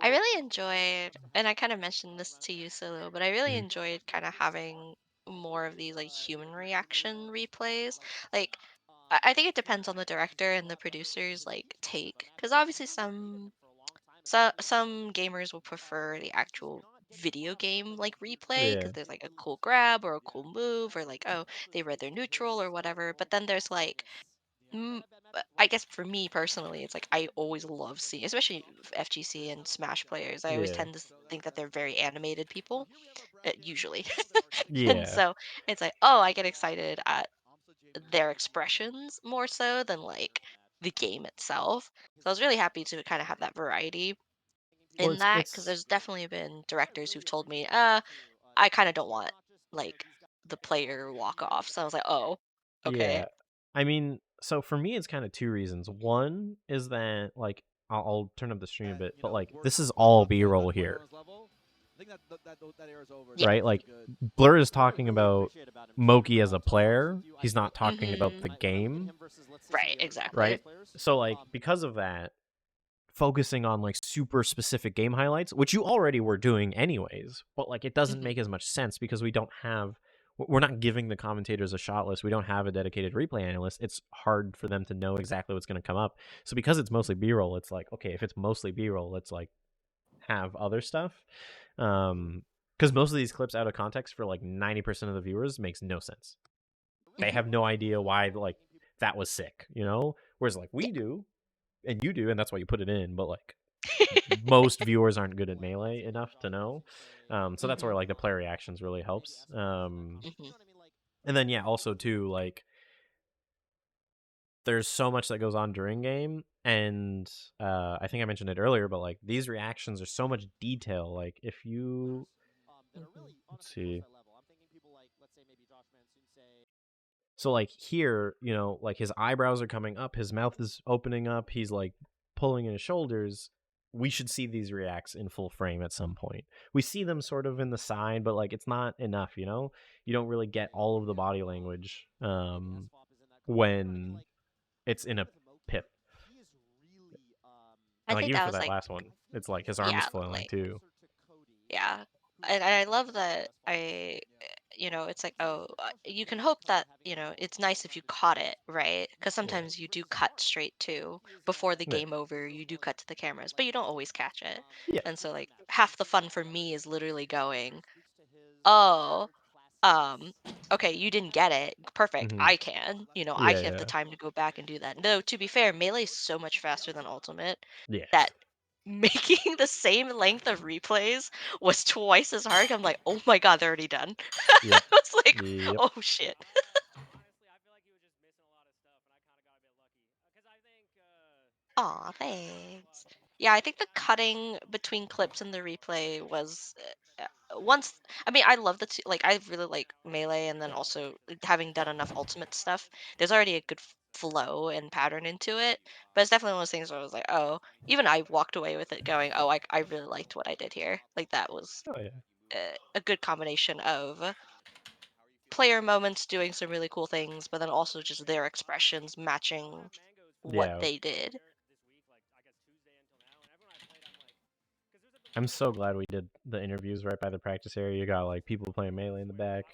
I really enjoyed, and I kind of mentioned this to you, Solo, but I really enjoyed kind of having more of these like human reaction replays. Like, I think it depends on the director and the producer's like take, because obviously some gamers will prefer the actual video game like replay because there's like a cool grab or a cool move or like, oh, they read their neutral or whatever. But then there's like I guess for me personally, it's like I always love seeing, especially FGC and Smash players. I always tend to think that they're very animated people, usually. And Yeah. so it's like, oh, I get excited at their expressions more so than like the game itself. So I was really happy to kind of have that variety in that because there's definitely been directors who've told me, I kind of don't want like the player walk off. So I was like, oh, okay. Yeah. I mean, so for me, it's kind of two reasons. One is that like I'll turn up the stream a bit, but like this is all B-roll here, right? Like Blur is talking about Moki as a player. He's not talking about the game, right? Exactly. Right. So like because of that, focusing on like super specific game highlights, which you already were doing anyways, but like it doesn't make as much sense because we're not giving the commentators a shot list. We don't have a dedicated replay analyst. It's hard for them to know exactly what's going to come up. So because it's mostly B-roll, it's like, okay, if it's mostly B-roll, let's like have other stuff. Because most of these clips out of context for like 90% of the viewers makes no sense. They have no idea why like that was sick, Whereas like we do, and you do, and that's why you put it in. But like most viewers aren't good at Melee enough to know. So that's where like the player reactions really helps. And then yeah, also too, like there's so much that goes on during game, and I think I mentioned it earlier, but like these reactions are so much detail. Like if you let's see. So like here, you know, like his eyebrows are coming up, his mouth is opening up, he's like pulling in his shoulders. We should see these reacts in full frame at some point. We see them sort of in the side, but like it's not enough, you know? You don't really get all of the body language when it's in a pip. I Like think even that for was that like, last one, it's like his arm is yeah, flailing like, too. yeah. And I love that it's like, oh, you can hope that, it's nice if you caught it, right? Because Yeah. sometimes you do cut straight to, before the Yeah. game over, you do cut to the cameras, but you don't always catch it. Yeah. And so, like, half the fun for me is literally going, oh, um, okay, you didn't get it. Perfect. Mm-hmm. I can. I Yeah, have the yeah. time to go back and do that. No, to be fair, Melee is so much faster than Ultimate Yeah. that making the same length of replays was twice as hard. I'm like, oh my god, they're already done. I Yep. was like, Yep. oh shit. Aw, thanks. Yeah, I think the cutting between clips and the replay was once. I mean, I love the two. Like, I really like Melee, and then also having done enough Ultimate stuff, there's already a good flow and pattern into it. But it's definitely one of those things where I was like, oh, even I walked away with it going, oh, I really liked what I did here. Like, that was Oh yeah. a good combination of player moments doing some really cool things, but then also just their expressions matching what Yeah. they did. I'm so glad we did the interviews right by the practice area. You got like people playing Melee in the back.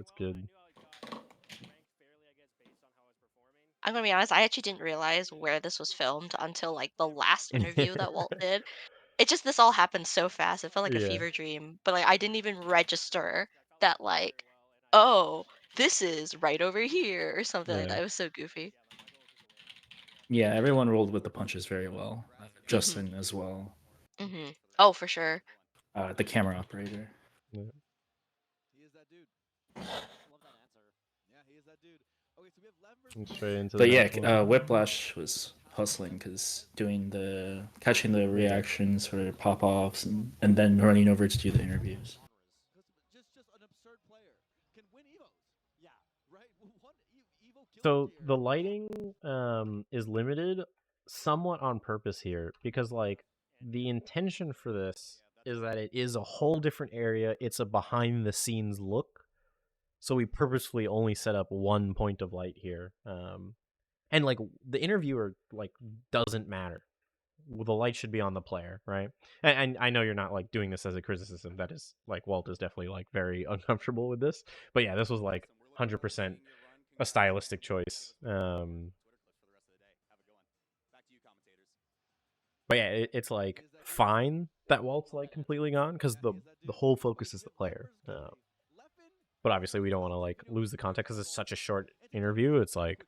It's good. I'm gonna be honest, I actually didn't realize where this was filmed until like the last interview that Walt did. This all happened so fast. It felt like a Yeah. fever dream. But like I didn't even register that like, oh, this is right over here or something like Yeah. that. It was so goofy. Yeah, everyone rolled with the punches very well. Mhm. Justin as well. Mhm. Oh, for sure. The camera operator. Yeah. And straight into the But next yeah, one. Whiplash was hustling because catching the reactions for pop offs and then running over to do the interviews. So the lighting is limited somewhat on purpose here because like the intention for this is that it is a whole different area. It's a behind the scenes look. So we purposefully only set up one point of light here. And like the interviewer like doesn't matter. Well, the light should be on the player, right? And I know you're not like doing this as a criticism. That is like Walt is definitely like very uncomfortable with this. But yeah, this was like 100% a stylistic choice. But yeah, it's like fine that Walt's like completely gone because the whole focus is the player. But obviously we don't want to like lose the context because it's such a short interview. It's like,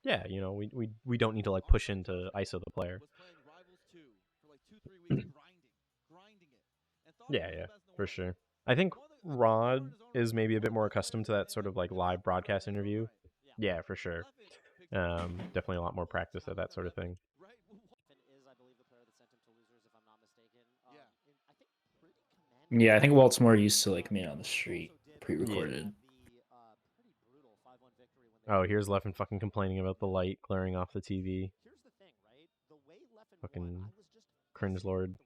yeah, you know, we don't need to like push into ISO the player. Yeah, for sure. I think Rod is maybe a bit more accustomed to that sort of like live broadcast interview. Yeah, for sure. Definitely a lot more practice at that sort of thing. Yeah, I think Walt's more used to like me on the street, pre-recorded. Yeah. Oh, here's Leffen fucking complaining about the light glaring off the TV. Fucking cringe lord.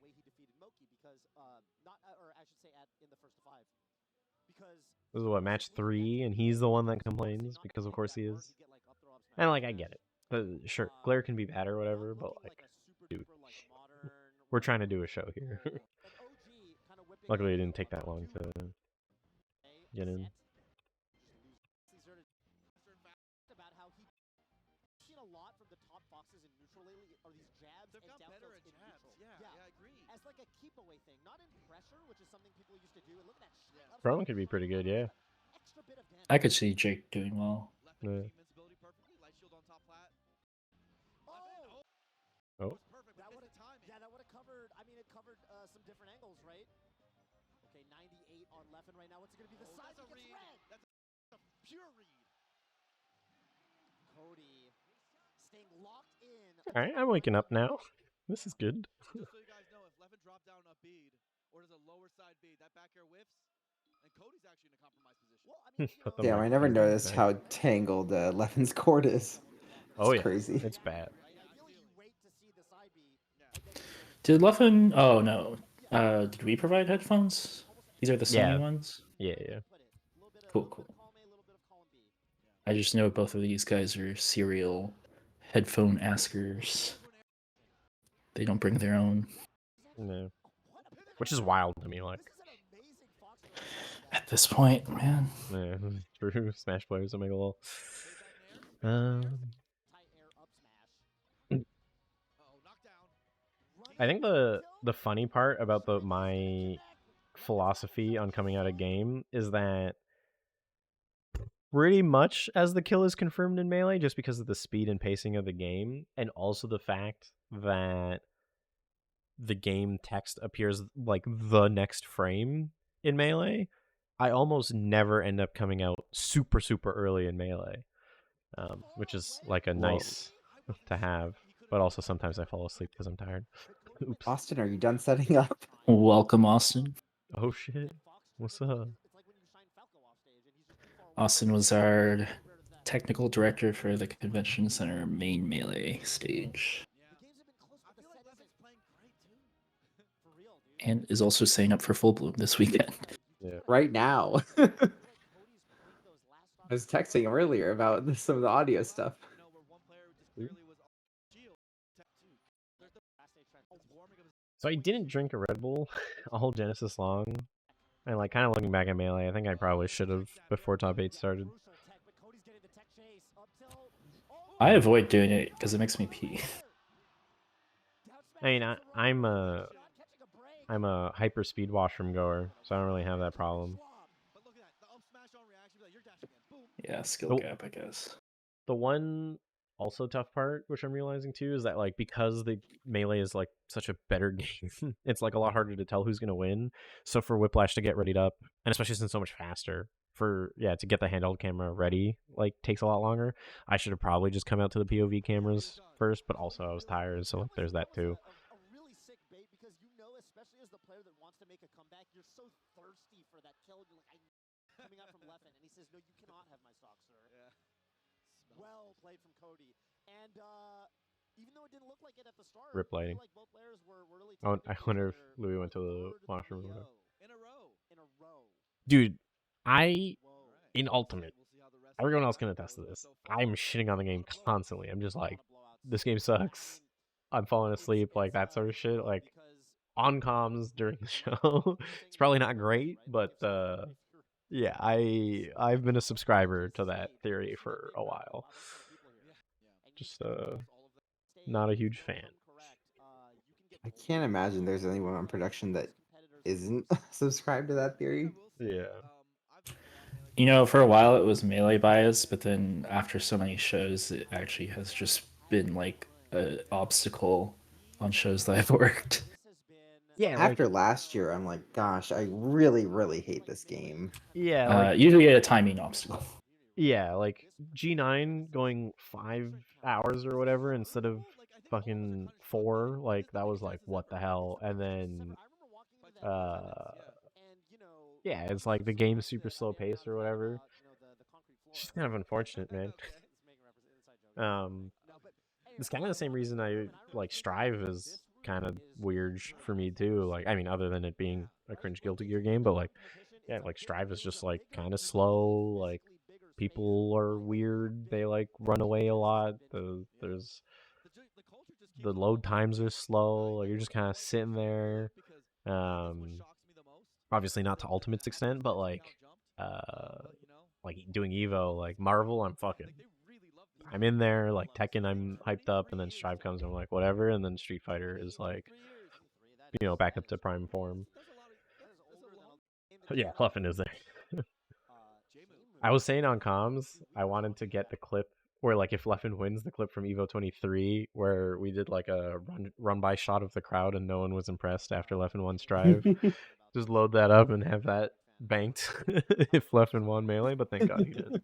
This is what, match 3, and he's the one that complains because of course he is. And like I get it. Sure, glare can be bad or whatever, but like, dude, we're trying to do a show here. Luckily, it didn't take that long to get in. Rowan could be pretty good, yeah. I could see Jake doing well. Yeah. Oh. All right, I'm waking up now. This is good. Just so you guys know, if Levin dropped down a bead or does a lower side bead, that back air whiffs, and Cody's actually in a compromised position. Put them Damn, like I never right noticed back. how tangled Levin's court is. Oh It's yeah, crazy. it's bad. Did Luffin? Oh no. Did we provide headphones? These are the Sony Yeah. ones. Yeah. Cool. I just know both of these guys are serial headphone askers. They don't bring their own. No. Which is wild to me, like. At this point, man. Yeah, true. Smash players will make a little. I think the funny part about my philosophy on coming out of game is that pretty much as the kill is confirmed in Melee, just because of the speed and pacing of the game, and also the fact that the game text appears like the next frame in Melee, I almost never end up coming out super early in Melee, which is like a nice to have, but also sometimes I fall asleep because I'm tired. Oops. Austin, are you done setting up? Welcome, Austin. Oh shit. What's up? Austin was our technical director for the convention center main Melee stage. And is also staying up for Full Bloom this weekend. Yeah. Right now. I was texting him earlier about some of the audio stuff. So I didn't drink a Red Bull a whole Genesis long. And like kind of looking back at Melee, I think I probably should have before top 8 started. I avoid doing it because it makes me pee. I mean, I'm a hyper speed washroom goer, so I don't really have that problem. Yeah, skill gap, I guess. The one also tough part, which I'm realizing too, is that like because the Melee is like such a better game, it's like a lot harder to tell who's gonna win. So for Whiplash to get readied up, and especially since it's so much faster, to get the handheld camera ready like takes a lot longer. I should have probably just come out to the POV cameras first, but also I was tired, so like, there's that too. Coming out from Leffen, and he says, "No, you cannot have my sock, sir." Yeah. Well played from Cody, and even though it didn't look like it at the start, Rip lighting. like both players were really. I wonder if Louis went to the washroom or whatever. In a row. Dude, in Ultimate, everyone else can attest to this. I'm shitting on the game constantly. I'm just like, this game sucks. I'm falling asleep, like that sort of shit. Like on comms during the show, it's probably not great, but yeah, I've been a subscriber to that theory for a while. Just not a huge fan. I can't imagine there's anyone on production that isn't subscribed to that theory. Yeah. You know, for a while it was Melee bias, but then after so many shows, it actually has just been like an obstacle on shows that I've worked. Yeah, after last year, I'm like, gosh, I really hate this game. Yeah, usually a timing obstacle. Yeah, like G9 going 5 hours or whatever instead of fucking 4, like that was like what the hell. And then yeah, it's like the game's super slow pace or whatever. It's just kind of unfortunate, man. It's kind of the same reason I like Strive is kind of weird for me too. Like, I mean, other than it being a cringe Guilty Gear game, but like, yeah, like Strive is just like kind of slow. Like, people are weird. They like run away a lot. There's the load times are slow. Like, you're just kind of sitting there. Obviously not to Ultimate's extent, but like doing Evo, like Marvel, I'm in there, like Tekken, I'm hyped up, and then Strive comes, and I'm like, whatever, and then Street Fighter is like, back up to prime form. Yeah, Cluffin is there. I was saying on comms, I wanted to get the clip where, like, if Leffen wins, the clip from Evo 23, where we did like a run-by shot of the crowd and no one was impressed after Leffen won Strive. Just load that up and have that banked if Leffen won Melee, but thank God he did.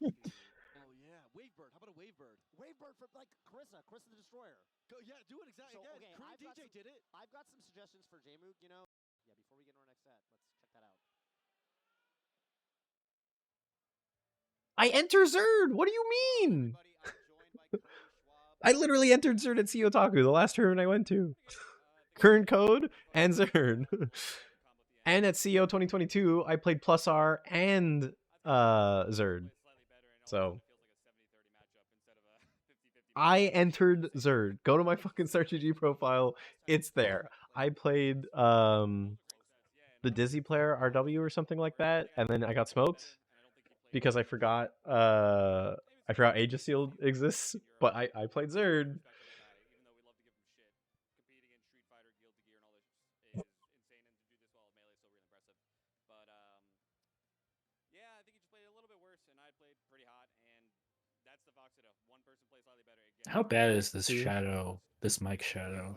Chris the Destroyer. Yeah, do it exactly. So, again, okay, DJ did it. I've got some suggestions for Jmook, you know. Yeah, before we get into our next set, let's check that out. I enter Zerd! What do you mean? I literally entered Zerd at Sea Otaku, the last tournament I went to. Current code and Zerd. And at CEO 2022, I played Plus R and Zerd. So I entered Zerd. Go to my fucking StarGG profile. It's there. I played the Dizzy player RW or something like that, and then I got smoked because I forgot Aegis Shield exists, but I played Zerd. How bad is this shadow? This mic shadow?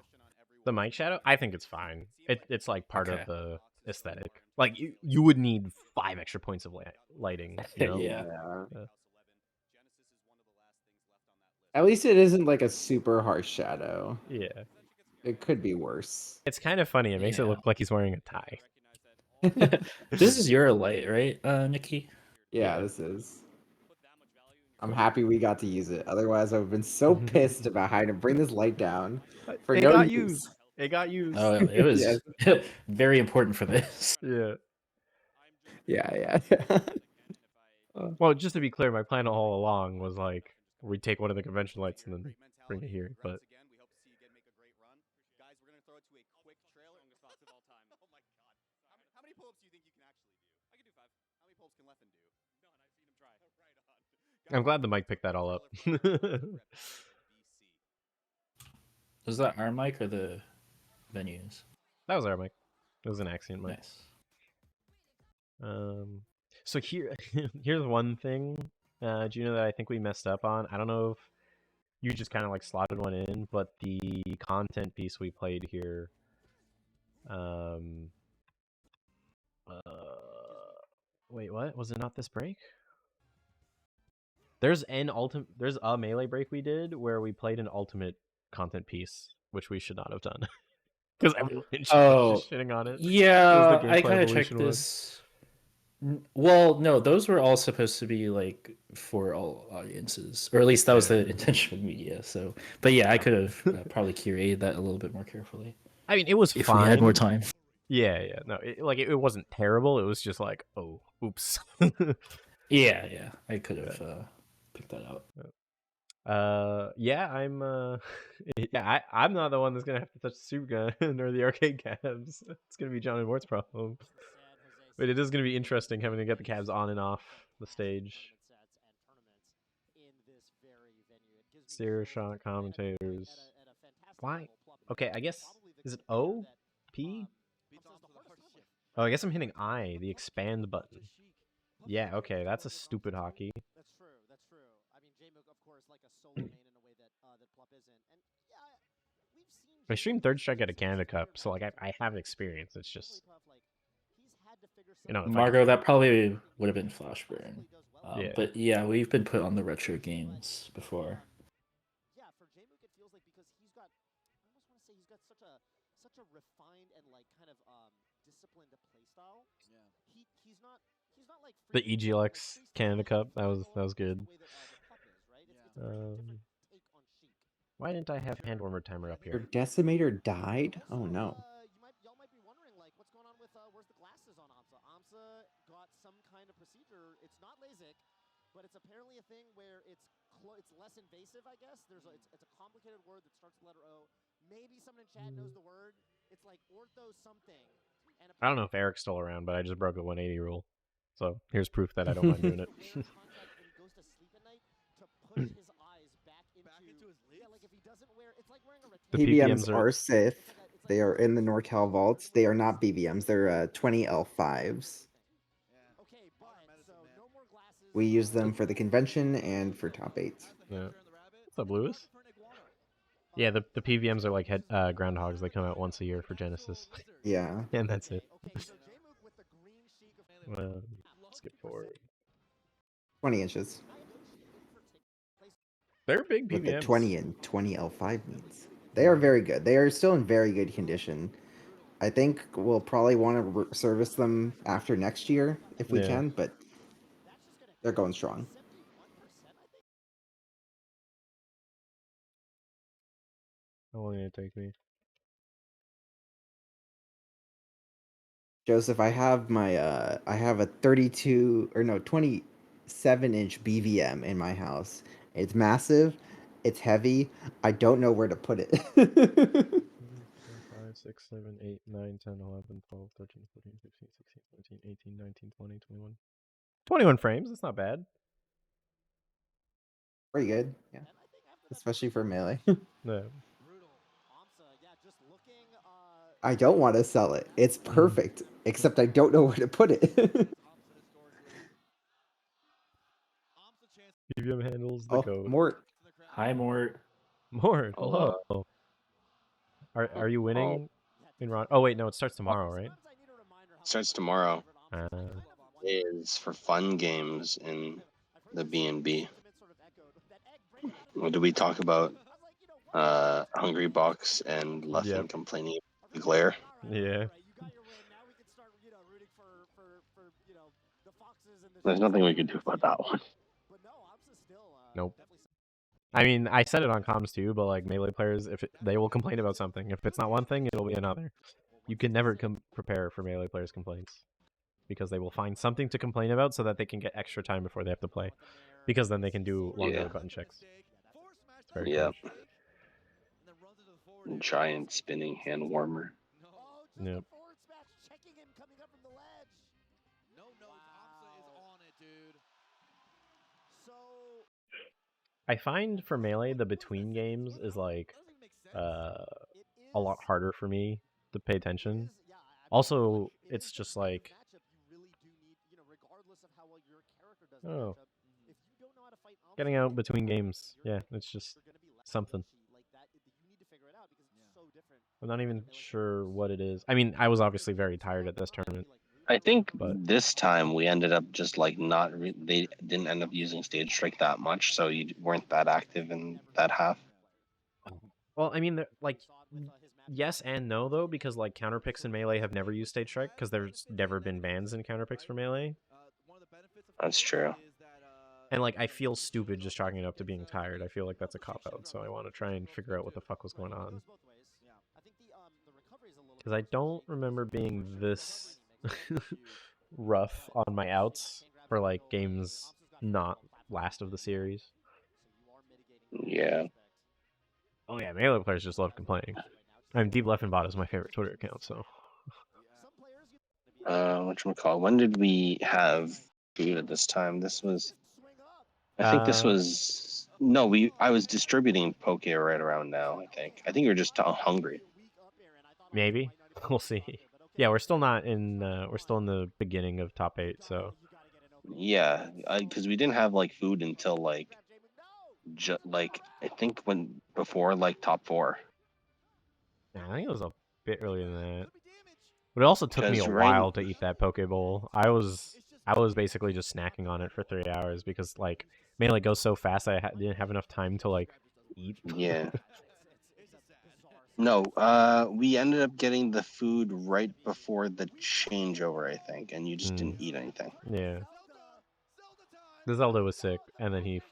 The mic shadow? I think it's fine. It's like part Okay. of the aesthetic. Like you would need 5 extra points of lighting. You know? Yeah. At least it isn't like a super harsh shadow. Yeah. It could be worse. It's kind of funny. It makes it look like he's wearing a tie. This is your light, right, Nikki? Yeah, this is. I'm happy we got to use it. Otherwise, I would have been so pissed about having to bring this light down for no use. Used. It got used. Oh, it was Yes. very important for this. Yeah. Yeah. Well, just to be clear, my plan all along was like we'd take one of the convention lights and then bring it here, but I'm glad the mic picked that all up. Was that our mic or the venues? That was our mic. It was an accent mic. Nice. So here's one thing, Juna, that I think we messed up on. I don't know if you just kind of like slotted one in, but the content piece we played here, wait, what? Was it not this break? There's a melee break we did where we played an ultimate content piece, which we should not have done. Because everyone was just shitting on it. Yeah, I kind of checked this. Well, no, those were all supposed to be like for all audiences, or at least that was the intention of media. So, but yeah, I could have probably curated that a little bit more carefully. I mean, it was if fine. we had more time. Yeah. No, it wasn't terrible. It was just like, oh, oops. Yeah, I could have picked that out. Yeah, I'm not the one that's gonna have to touch the super gun or the arcade cabs. It's gonna be John and Mort's problem. But it is gonna be interesting having to get the cabs on and off the stage. Zero shot commentators. Why? Okay, I guess is it O? P? Oh, I guess I'm hitting I, the expand button. Yeah, okay, that's a stupid hockey. That's true. I mean, Jmook, of course, like a solo main in a way that Plup isn't. And yeah, we've seen. I streamed Third Strike at a Canada Cup, so like I have experience. It's just, you know, Margot, that probably would have been Flashburn. Yeah. But yeah, we've been put on the retro games before. Yeah, for Jmook, it feels like because he's got, I almost want to say he's got such a refined and like kind of disciplined play style. Yeah. He's not like the EGLX Canada Cup. That was good. Why didn't I have hand warmer timer up Your here? decimator died? Oh no. Y'all might be wondering like what's going on with where's the glasses on Amsa? Amsa got some kind of procedure. It's not LASIK, but it's apparently a thing where it's less invasive, I guess. It's a complicated word that starts with the letter O. Maybe someone in chat knows the word. It's like ortho something. And I don't know if Eric's still around, but I just broke the 180 rule. So here's proof that I don't mind doing it. The PBMs are safe. They are in the NorCal vaults. They are not BBMs. They're 20L5s. We use them for the convention and for top 8. Yeah. What's up, Lewis? Yeah, the PVMs are like groundhogs. They come out once a year for Genesis. Yeah. And that's it. Skip forward. 20 inches. They're big with the BVMs. 20 and 20 L5 meats. They are very good. They are still in very good condition. I think we'll probably want to service them after next year if we can, but they're going strong. How long did it take me? Joseph, I have my I have a 32 or no 27-inch BVM in my house. It's massive. It's heavy. I don't know where to put it. 5, 6, 7, 8, 9, 10, 11, 12, 13, 14, 15, 16, 17, 18, 19, 20, 21. 21 frames, that's not bad. Pretty good, yeah. Especially for Melee. No. I don't want to sell it. It's perfect, except I don't know where to put it. BVM handles the goat. Mort. Hi, Mort. Mort, Hello. hello. Are you winning in Ron? Oh wait, no, it starts tomorrow, right? Starts tomorrow. Uh, Is for fun games in the B&B. What did we talk about? Hungry Box and Leffen complaining about the glare. Yeah. There's nothing we could do about that one. Nope. I mean, I said it on comms too, but like Melee players, they will complain about something. If it's not one thing, it'll be another. You can never prepare for Melee players' complaints because they will find something to complain about so that they can get extra time before they have to play. Because then they can do longer button checks. It's very clutch. Giant spinning hand warmer. Yep. I find for Melee, the between games is like a lot harder for me to pay attention. Also, it's just like, oh, getting out between games. Yeah, it's just something. I'm not even sure what it is. I mean, I was obviously very tired at this tournament. I think this time we ended up just like they didn't end up using stage strike that much, so you weren't that active in that half. Well, I mean, like, yes and no though, because like counterpicks in Melee have never used stage strike because there's never been bans in counterpicks for Melee. That's true. And like, I feel stupid just chalking it up to being tired. I feel like that's a cop out, so I want to try and figure out what the fuck was going on. Because I don't remember being this rough on my outs for like games not last of the series. Yeah. Oh yeah, Melee players just love complaining. I'm Deep Left and Bot is my favorite Twitter account, so. Whatchamacallit, when did we have food at this time? This was, I think this was, no, I was distributing Poke right around now, I think. I think you're just hungry. Maybe. We'll see. Yeah, we're still not in, we're still in the beginning of top 8, so. Yeah, because we didn't have like food until like, I think before like top 4. Yeah, I think it was a bit earlier than that. But it also took me a while to eat that Poke Bowl. I was basically just snacking on it for 3 hours because like Melee goes so fast I didn't have enough time to like eat. Yeah. No, we ended up getting the food right before the changeover, I think, and you just didn't eat anything. Yeah. The Zelda was sick, and then he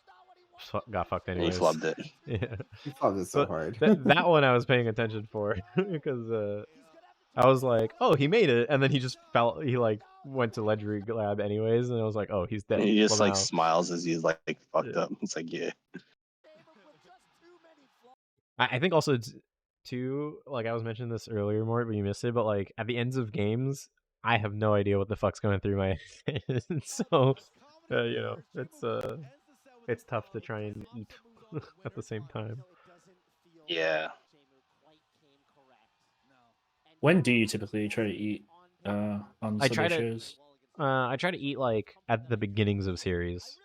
got fucked anyways. And he flubbed it. Yeah. He flubbed it so hard. that one I was paying attention for because I was like, oh, he made it, and then he just he like went to Legendary Lab anyways, and I was like, oh, he's dead. And he just like smiles as he's like fucked up. It's like, yeah. I think also too, like I was mentioning this earlier, more, but you missed it. But like at the ends of games, I have no idea what the fuck's going through my head. So you know, it's tough to try and eat at the same time. Yeah. When do you typically try to eat on Sunday shows? I try to eat like at the beginnings of series.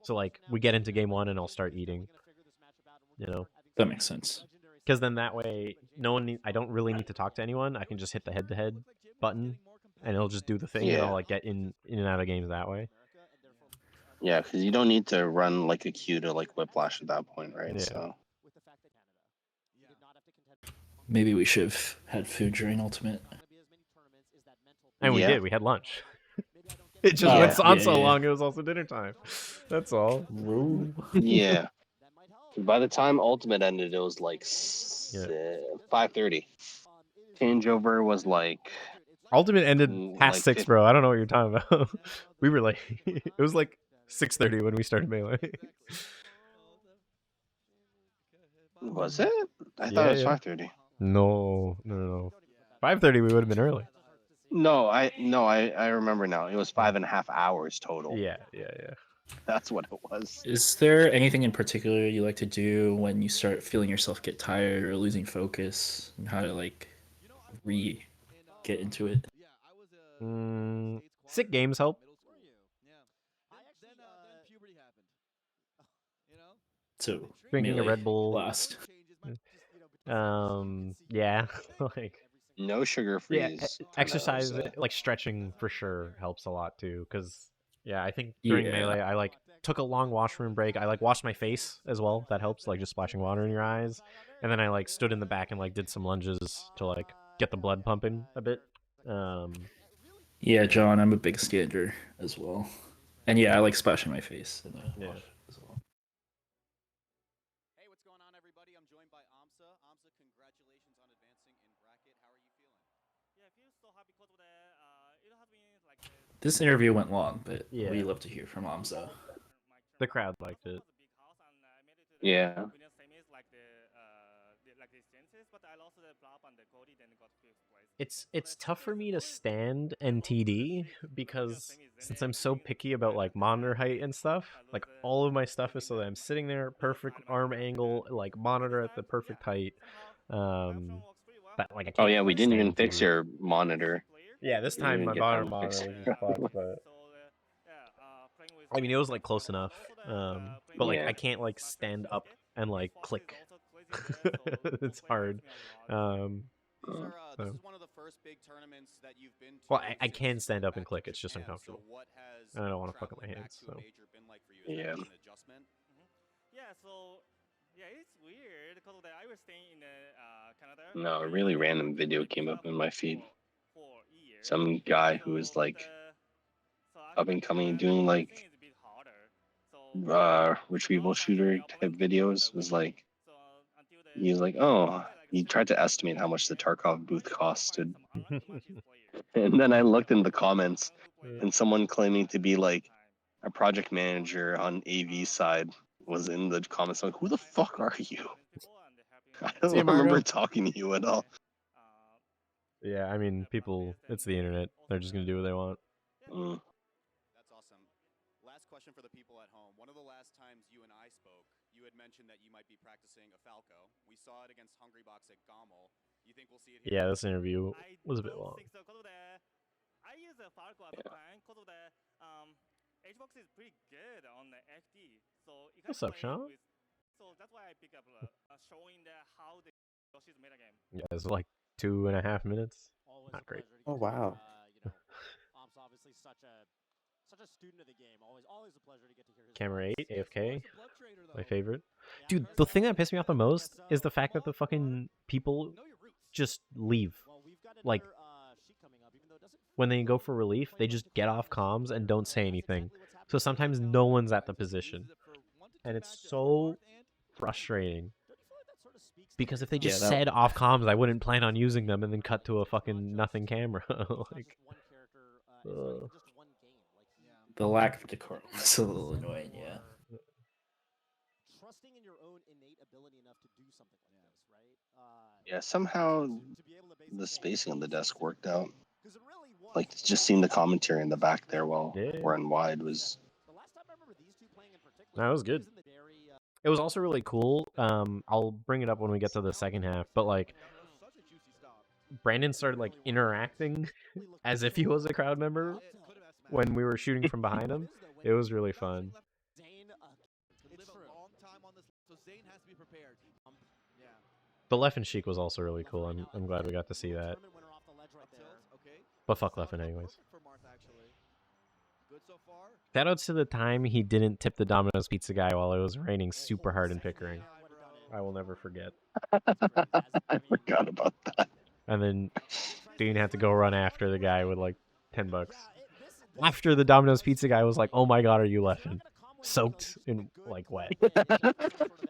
So like we get into game 1 and I'll start eating. You know, that makes sense. Because then that way, I don't really need to talk to anyone. I can just hit the head-to-head button, and it'll just do the thing, and I'll like get in and out of games that way. Yeah, because you don't need to run like a Q to like Whiplash at that point, right? Yeah. So Maybe we should have had food during Ultimate. And we Yeah. did. We had lunch. It just went on so long. It was also dinner time. That's all. Yeah. By the time Ultimate ended, it was like 5:30. Changeover was like Ultimate ended past like 6, bro. I don't know what you're talking about. We were like, it was like 6:30 when we started Melee. Was it? I thought Yeah, it was yeah. 5:30. No. 5:30 we would have been early. No, I remember now. It was 5.5 hours total. Yeah. That's what it was. Is there anything in particular you like to do when you start feeling yourself get tired or losing focus, and how to like get into it? Sick games help. So Drinking Melee a Red Bull. last. Yeah, like no sugar freeze. Exercise, like stretching for sure helps a lot too. Because I think during Melee I like took a long washroom break. I like washed my face as well. That helps, like just splashing water in your eyes. And then I like stood in the back and like did some lunges to like get the blood pumping a bit. Yeah, John, I'm a big stander as well. And yeah, I like splashing my face in the wash as well. Hey, what's going on, everybody? I'm joined by Amsa. Amsa, congratulations on advancing in bracket. How are you feeling? Yeah, I feel so happy because of that. It has been like This interview went long, but we love to hear from Amsa. The crowd liked it. Yeah. It's tough for me to stand NTD because since I'm so picky about like monitor height and stuff, like all of my stuff is so that I'm sitting there, perfect arm angle, like monitor at the perfect height. That like I can't. Oh yeah, we didn't even stand fix TD. your monitor. Yeah, this time my monitor was just fucked, but I mean it was like close enough. But like I can't like stand up and like click. It's hard. This is one of the first big tournaments that you've been to. Well, I can stand up and click. It's just uncomfortable. I don't want to fuck up my hands. So. Yeah. Yeah, so it's weird because I was staying in Canada. No, a really random video came up in my feed. Some guy who is like up and coming, doing like retrieval shooter type videos was like, he was like, oh, he tried to estimate how much the Tarkov booth costed. And then I looked in the comments and someone claiming to be like a project manager on AV side was in the comments like, who the fuck are you? I don't remember talking to you at all. Yeah, I mean, people, it's the internet. They're just going to do what they want. That's awesome. Last question for the people at home. One of the last times you and I spoke, you had mentioned that you might be practicing a Falco. We saw it against Hungrybox at Gommel. You think we'll see it here? Yeah, this interview was a bit long. I use a Falco as a plan because of the Xbox is pretty good on the FD. So you can What's up, Sean? So that's why I pick up showing how the Yoshi's metagame. Yeah, it's like 2.5 minutes. Not great. Oh wow. Obviously such a student of the game. Always a pleasure to get to hear his Camera 8, AFK, my favorite. Dude, the thing that pissed me off the most is the fact that the fucking people just leave. Like, when they go for relief, they just get off comms and don't say anything. So sometimes no one's at the position. And it's so frustrating. Because if they just said off comms, I wouldn't plan on using them and then cut to a fucking nothing camera. Like, the lack of decorum is a little annoying, yeah. Trusting in your own innate ability enough to do something like this, right? Yeah, somehow the spacing on the desk worked out. Like, just seeing the commentary in the back there while we're in wide was... That was good. It was also really cool. I'll bring it up when we get to the second half, but like Brandon started like interacting as if he was a crowd member when we were shooting from behind him. It was really fun. The Leffen Sheik was also really cool. I'm glad we got to see that. But fuck Leffen anyways. Shoutouts to the time he didn't tip the Domino's pizza guy while it was raining super hard in Pickering. I will never forget. I forgot about that. And then Dean had to go run after the guy with like $10. After the Domino's pizza guy was like, "Oh my god, are you laughing?" Soaked in like wet.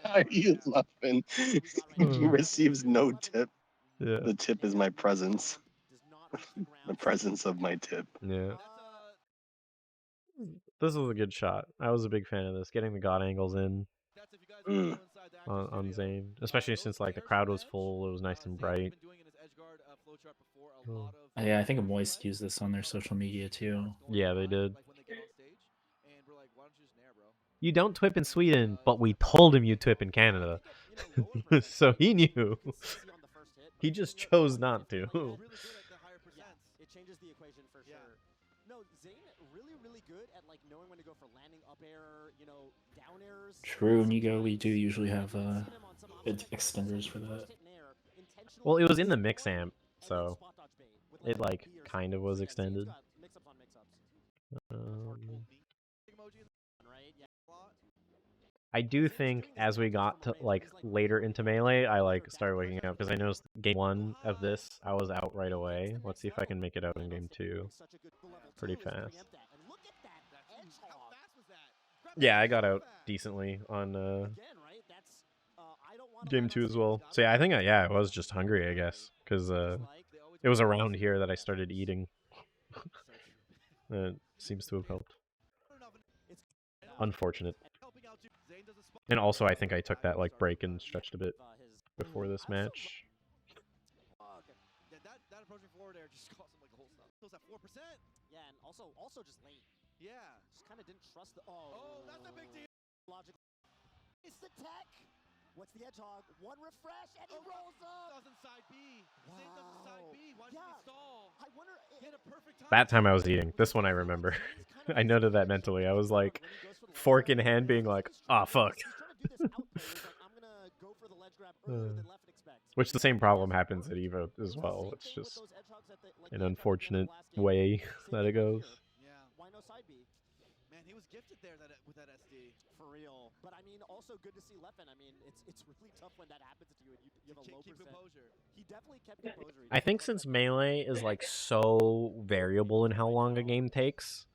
Are you laughing? He receives no tip. Yeah. The tip is my presence. The presence of my tip. Yeah. This was a good shot. I was a big fan of this. Getting the god angles in on Zane, especially since like the crowd was full. It was nice and bright. Yeah, I think Moist used this on their social media too. Yeah, they did. You don't twip in Sweden, but we told him you twip in Canada. So he knew. He just chose not to. It changes the equation for sure. No, Zane really good at like knowing when to go for landing up air, down airs. True, Nigo, we do usually have extenders for that. Well, it was in the mix amp, so it like kind of was extended. I do think as we got to like later into Melee, I like started waking up because I noticed game 1 of this I was out right away. Let's see if I can make it out in game 2 pretty fast. Yeah, I got out decently on game 2 as well. So yeah, I think I was just hungry, I guess, because it was around here that I started eating. It seems to have helped. Unfortunate. And also, I think I took that like break and stretched a bit before this match. That approaching forward air just cost him like the whole stuff. Still at 4%. Yeah, and also just late. Yeah, just kind of didn't trust the. Oh, that's a big deal. Logical. It's the tech. What's the hedgehog? One refresh and he rolls up. Doesn't side B. Wow. Same doesn't side B. Why did he stall? I wonder. Hit a perfect time. That time I was eating. This one I remember. I noted that mentally. I was like, fork in hand, being like, "Ah, fuck." Which the same problem happens at Evo as well. It's just an unfortunate way that it goes. Why no side B? Man, he was gifted there with that SD. For real. But I mean, also good to see Leffen. I mean, it's really tough when that happens to you and you have a low percent. He definitely kept composure. I think since Melee is like so variable in how long a game takes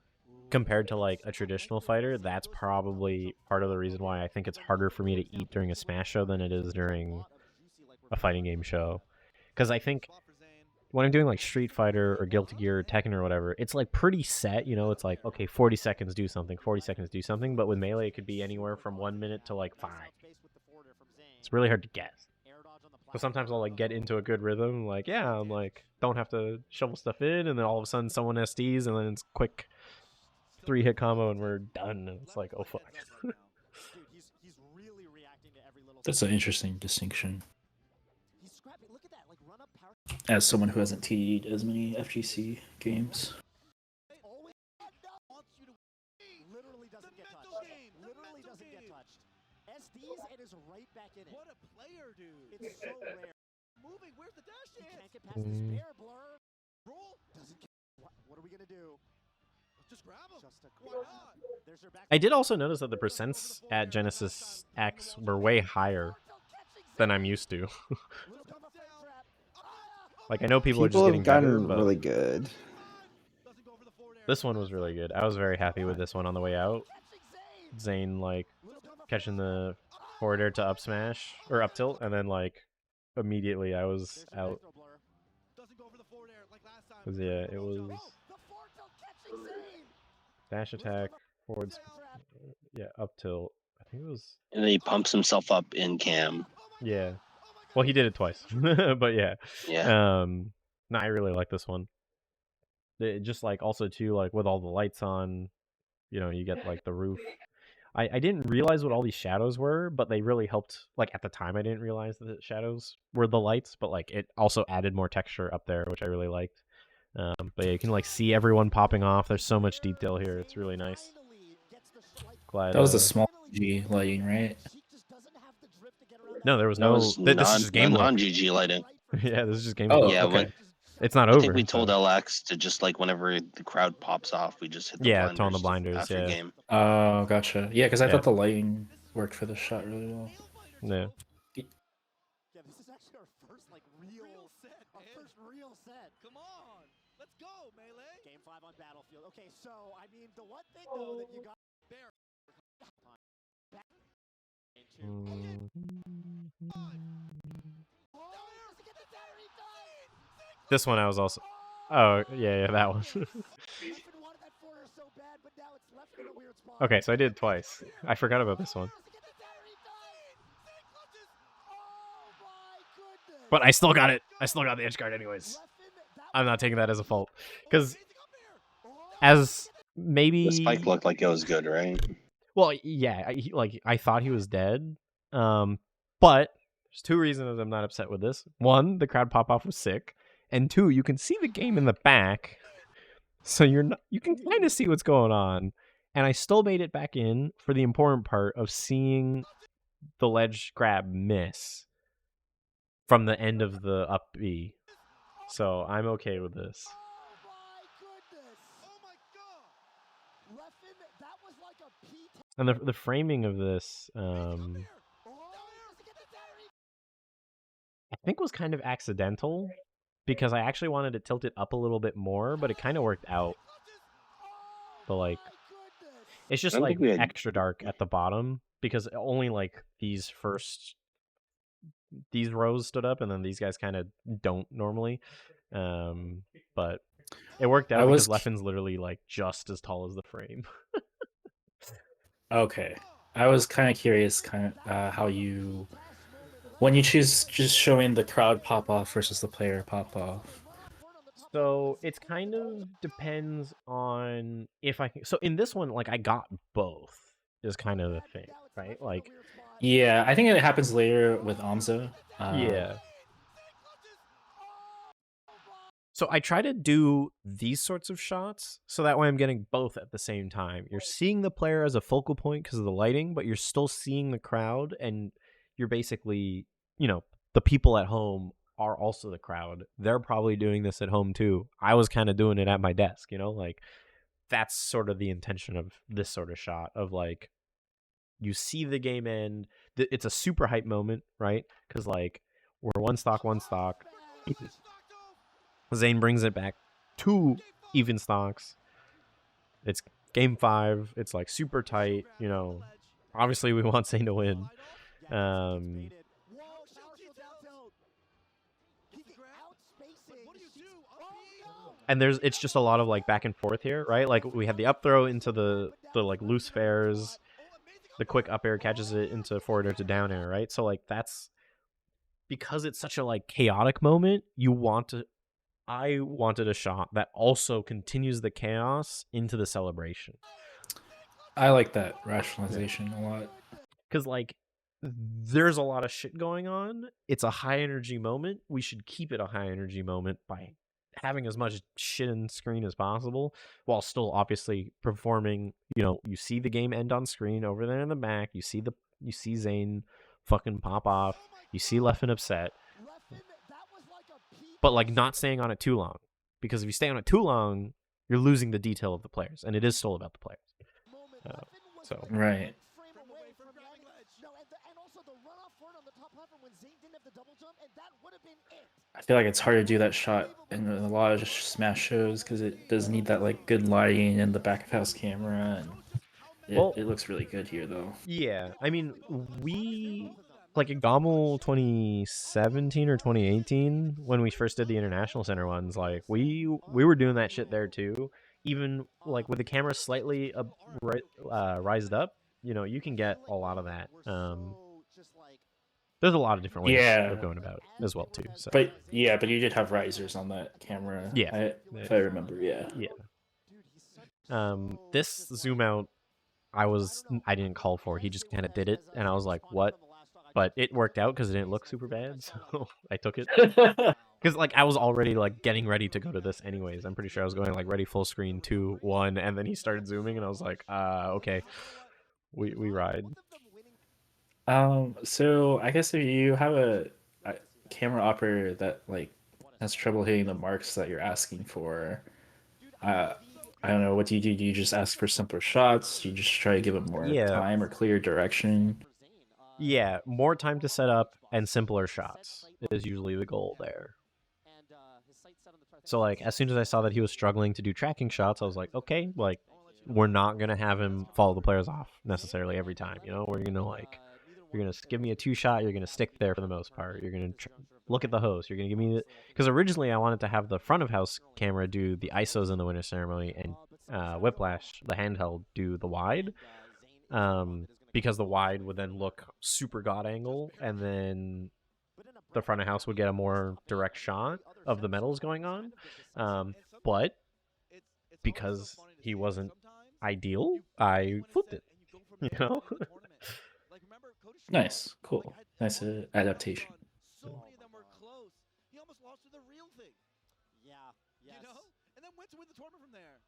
compared to like a traditional fighter, that's probably part of the reason why I think it's harder for me to eat during a Smash show than it is during a fighting game show. Because I think when I'm doing like Street Fighter or Guilty Gear or Tekken or whatever, it's like pretty set, it's like, okay, 40 seconds do something, 40 seconds do something, but with Melee it could be anywhere from 1 minute to like 5. It's really hard to guess. So sometimes I'll like get into a good rhythm, like, yeah, I'm like, don't have to shovel stuff in, and then all of a sudden someone SDs, and then it's quick 3-hit combo and we're done, and it's like, oh fuck. That's an interesting distinction. As someone who hasn't TE'd as many FGC games. Literally doesn't get touched. Literally doesn't get touched. SDs and is right back in it. What a player, dude. It's so rare. Moving, where's the dash dance? Can't get past this bear blur. Roll. Doesn't get. What are we gonna do? Just grab him. Why not? There's your back. I did also notice that the percents at Genesis X were way higher than I'm used to. Like, I know people are just getting better, but really good. This one was really good. I was very happy with this one on the way out. Zane, like, catching the forward air to up smash, or up tilt, and then, like, immediately I was out. Cause, yeah, it was dash attack, forwards, yeah, up tilt. I think it was... And then he pumps himself up in cam. Yeah. Well, he did it twice, but yeah. Yeah. No, I really like this one. It just like also too, like with all the lights on, you get like the roof. I didn't realize what all these shadows were, but they really helped. Like at the time, I didn't realize that the shadows were the lights, but like it also added more texture up there, which I really liked. But yeah, you can like see everyone popping off. There's so much detail here. It's really nice. Glad that was a small GG lighting, right? No, there was no. This is just game look. non-GG lighting. Yeah, this is just game look. look. Yeah, okay. It's not I over. think we told so. LX to just like whenever the crowd pops off, we just hit the Yeah, blinders. tone the blinders. After Yeah. game. Oh, gotcha. Yeah, because I Yeah. thought the lighting worked for the shot really well. Yeah. Yeah, this is actually our first like real set. Our first real set. Come on, let's go, Melee. Game 5 on Battlefield. Okay, so I mean the one thing though that you got there. This one I was also. Oh yeah, that one. Okay, so I did it twice. I forgot about this one. But I still got it. I still got the edge guard anyways. I'm not taking that as a fault. Because as maybe... The spike looked like it was good, right? Well, yeah. I thought he was dead. But there's two reasons I'm not upset with this. One, the crowd pop-off was sick. And two, you can see the game in the back. So you can kind of see what's going on. And I still made it back in for the important part of seeing the ledge grab miss from the end of the up B. So I'm okay with this. And the framing of this, I think was kind of accidental because I actually wanted to tilt it up a little bit more, but it kind of worked out. But like, it's just like extra dark at the bottom because only like these rows stood up, and then these guys kind of don't normally. But it worked out because Leffen's literally like just as tall as the frame. Okay, I was kind of curious, how you, when you choose just showing the crowd pop off versus the player pop off. So it's kind of depends on if I can. So in this one, like I got both is kind of the thing, right? Like, yeah, I think it happens later with Amza. Yeah. So I try to do these sorts of shots so that way I'm getting both at the same time. You're seeing the player as a focal point because of the lighting, but you're still seeing the crowd, and you're basically, the people at home are also the crowd. They're probably doing this at home too. I was kind of doing it at my desk, like that's sort of the intention of this sort of shot of like, you see the game end. It's a super hype moment, right? Because like we're one stock. Zane brings it back 2 even stocks. It's game 5. It's like super tight. Obviously we want Zane to win. And it's just a lot of like back and forth here, right? Like we have the up throw into the like loose fairs. The quick up air catches it into forward air to down air, right? So like that's because it's such a like chaotic moment. I wanted a shot that also continues the chaos into the celebration. I like that rationalization a lot. Because like there's a lot of shit going on. It's a high energy moment. We should keep it a high energy moment by having as much shit in screen as possible while still obviously performing. You see the game end on screen over there in the back. You see Zane fucking pop off. You see Leffen upset. But like not staying on it too long, because if you stay on it too long, you're losing the detail of the players, and it is still about the players. Right. I feel like it's hard to do that shot in a lot of Smash shows because it does need that like good lighting and the back of house camera, and it looks really good here though. Yeah, I mean, we like at GOML 2017 or 2018 when we first did the International Center ones, like we were doing that shit there too. Even like with the camera slightly rised up, you can get a lot of that. There's a lot of different ways of going about it as well too. So. But you did have risers on that camera. Yeah, if I remember. Yeah. This zoom out, I didn't call for. He just kind of did it, and I was like, "What?" But it worked out because it didn't look super bad, so I took it. Because like I was already like getting ready to go to this anyways. I'm pretty sure I was going like ready full screen 2, 1, and then he started zooming, and I was like, okay, we ride. So I guess if you have a camera operator that like has trouble hitting the marks that you're asking for, I don't know. What do you do? Do you just ask for simpler shots? Do you just try to give him more Yeah. time or clear direction? Yeah, more time to set up and simpler shots is usually the goal there. So like as soon as I saw that he was struggling to do tracking shots, I was like, okay, like we're not gonna have him follow the players off necessarily every time. You know, we're gonna like you're gonna give me a 2-shot, you're gonna stick there for the most part. You're gonna look at the host. You're gonna give me because originally I wanted to have the front of house camera do the ISOs in the winner ceremony and Whiplash the handheld do the wide. Because the wide would then look super god angle, and then the front of house would get a more direct shot of the metals going on. But because he wasn't ideal, I flipped it. You know? Nice, cool, nice adaptation. So many of them were close. He almost lost to the real thing. Yeah. Yes. You know? And then went to win the tournament from there.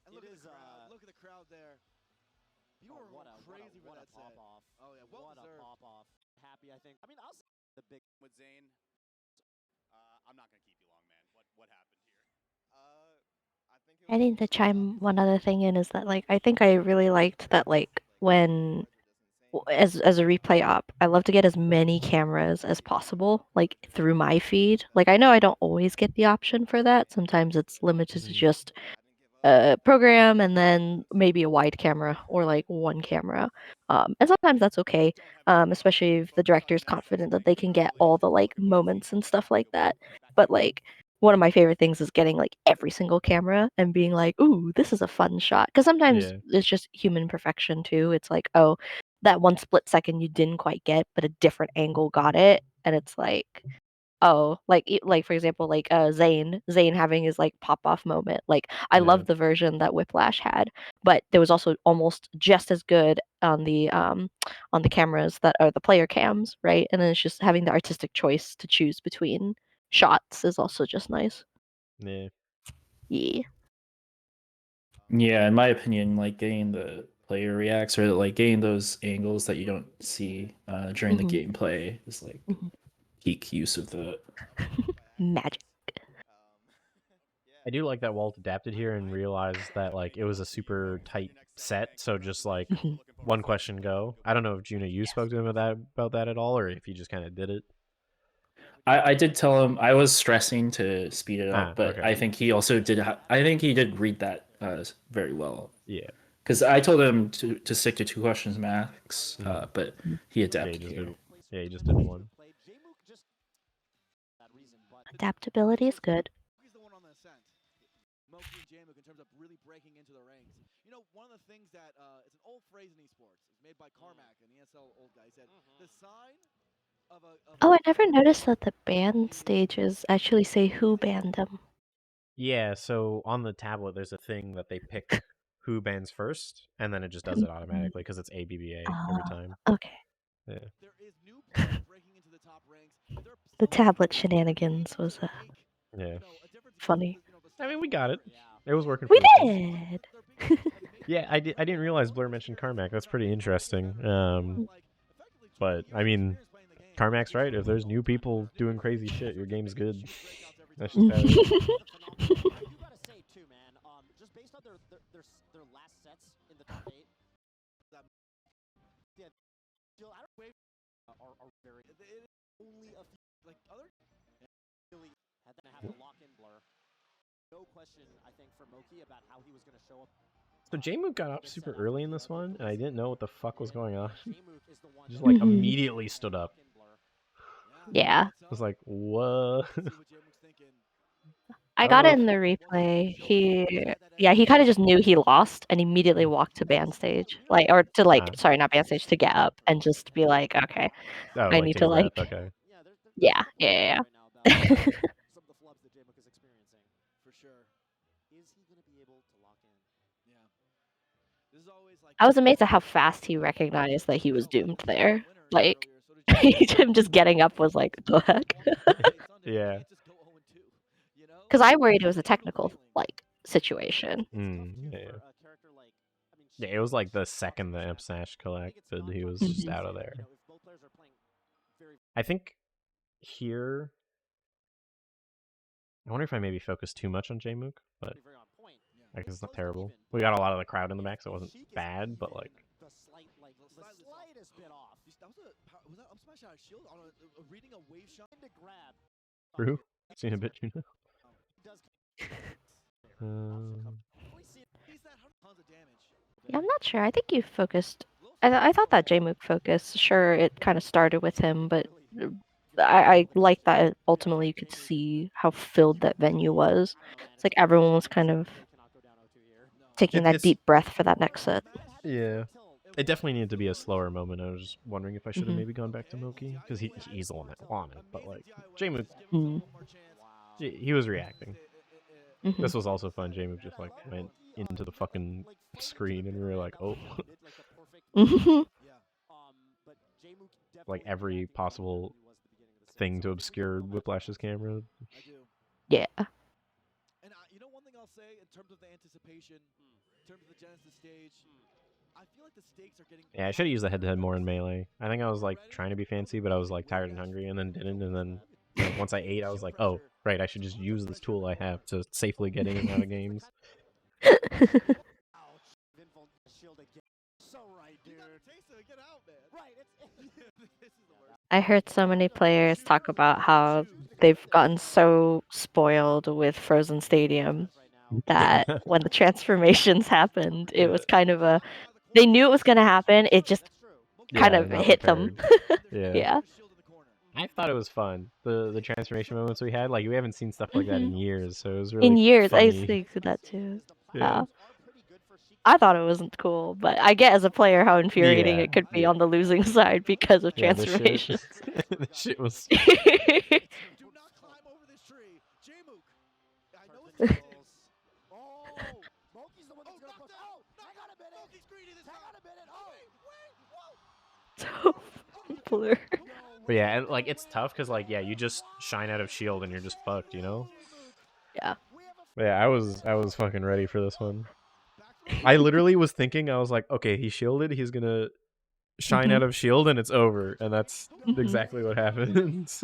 And look at the crowd. Look at the crowd there. People were crazy for that set. Pop-off. Oh, yeah. Well What a deserved. pop-off. Happy, I think. I mean, I'll say the big With Zane, I'm not gonna keep you long, man. What happened here? I think to chime one other thing in is that like I think I really liked that like when as a replay op, I love to get as many cameras as possible like through my feed. Like I know I don't always get the option for that. Sometimes it's limited to just a program and then maybe a wide camera or like one camera. And sometimes that's okay, especially if the director is confident that they can get all the like moments and stuff like that. But like one of my favorite things is getting like every single camera and being like, ooh, this is a fun shot. Because sometimes it's just human perfection too. It's like, oh, that one split second you didn't quite get, but a different angle got it. And it's like, oh, like for example, like Zane having his like pop off moment. Like I love the version that Whiplash had, but there was also almost just as good on the cameras that are the player cams, right? And then it's just having the artistic choice to choose between shots is also just nice. Yeah. Yeah. Yeah, in my opinion, like getting the player reacts or like getting those angles that you don't see during the gameplay is like peak use of the magic. I do like that Walt adapted here and realized that like it was a super tight set, so just like one question go. I don't know if Juna, you spoke to him about that at all, or if he just kind of did it. I did tell him I was stressing to speed it up, but okay. I think he also did. I think he did read that very well. Yeah. Because I told him to stick to 2 questions max, but he adapted here. He just did one. Adaptability is good. He's the one on the ascent. Moki and Jamuk in terms of really breaking into the ranks. You know, one of the things that it's an old phrase in esports. It's made by Carmack, an ESL old guy. He said, the sign of a... Oh, I never noticed that the band stages actually say who banned them. Yeah, so on the tablet, there's a thing that they pick who bans first, and then it just does it automatically because it's ABBA every time. Okay. Yeah. There is new players breaking into the top ranks. The tablet shenanigans was Yeah. funny. I mean, we got it. It was working. We for us. did. Yeah, I didn't realize Blur mentioned Carmack. That's pretty interesting. But I mean, Carmack's right. If there's new people doing crazy shit, your game's good. That's just how it is. I do gotta say too, man. Just based on their last sets in the top 8, yeah, still I don't are very only a few like other really had to have to lock in Blur. No question, I think, for Moki about how he was going to show up. So Jmook got up super early in this one, and I didn't know what the fuck was going on. Just like immediately stood up. Yeah. I was like, what? I got it in the replay. He kind of just knew he lost and immediately walked to band stage, sorry, not band stage, to get up and just be like, okay, I need to like, okay. Yeah. Some of the flubs that Jmook is experiencing. For sure. Is he going to be able to lock in? Yeah. This is always like I was amazed at how fast he recognized that he was doomed there. Like, him just getting up was like, the heck? Yeah. Because I worried it was a technical like situation. Yeah. Yeah, it was like the second the Imp Smash collected, he was just out of there. I think here I wonder if I maybe focused too much on Jmook, but I guess it's not terrible. We got a lot of the crowd in the back, so it wasn't bad, but like. The slightest bit off. Was that up smash out of shield on a reading a wave shot to grab? True. Seen a bit, Juna. Yeah, I'm not sure. I think you focused. I thought that Jmook focus. Sure, it kind of started with him, but I like that ultimately you could see how filled that venue was. It's like everyone was kind of taking that deep breath for that next set. Yeah. It definitely needed to be a slower moment. I was just wondering if I should have maybe gone back to Moki, because he's the one that wanted, but like, Jmook, he was reacting. This was also fun. Jmook just like went into the fucking screen, and we were like, oh. Like every possible thing to obscure Whiplash's camera. Yeah. And you know, one thing I'll say in terms of the anticipation, in terms of the Genesis stage, I feel like the stakes are getting. Yeah, I should have used the head-to-head more in Melee. I think I was like trying to be fancy, but I was like tired and hungry, and then didn't. And then like once I ate, I was like, oh, right, I should just use this tool I have to safely get in and out of games. I heard so many players talk about how they've gotten so spoiled with Frozen Stadium that when the transformations happened, it was kind of a. They knew it was going to happen. It just kind of hit them. Yeah. I thought it was fun. The transformation moments we had, like we haven't seen stuff like that in years, so it was really in years. funny. I used to think that too. Yeah. I thought it wasn't cool, but I get as a player how infuriating it could be on the losing side because of transformations. This shit was. Do not climb over this tree, Jmook. I know it's Moki's the one that's gonna push. Oh, hang on a minute. Moki's greedy this time. Hang on a minute. Oh, wait, whoa. Blur. But yeah, like it's tough because like you just shine out of shield and you're just fucked, you know? Yeah. But yeah, I was fucking ready for this one. I literally was thinking, I was like, okay, he shielded, he's gonna shine out of shield and it's over, and that's exactly what happens.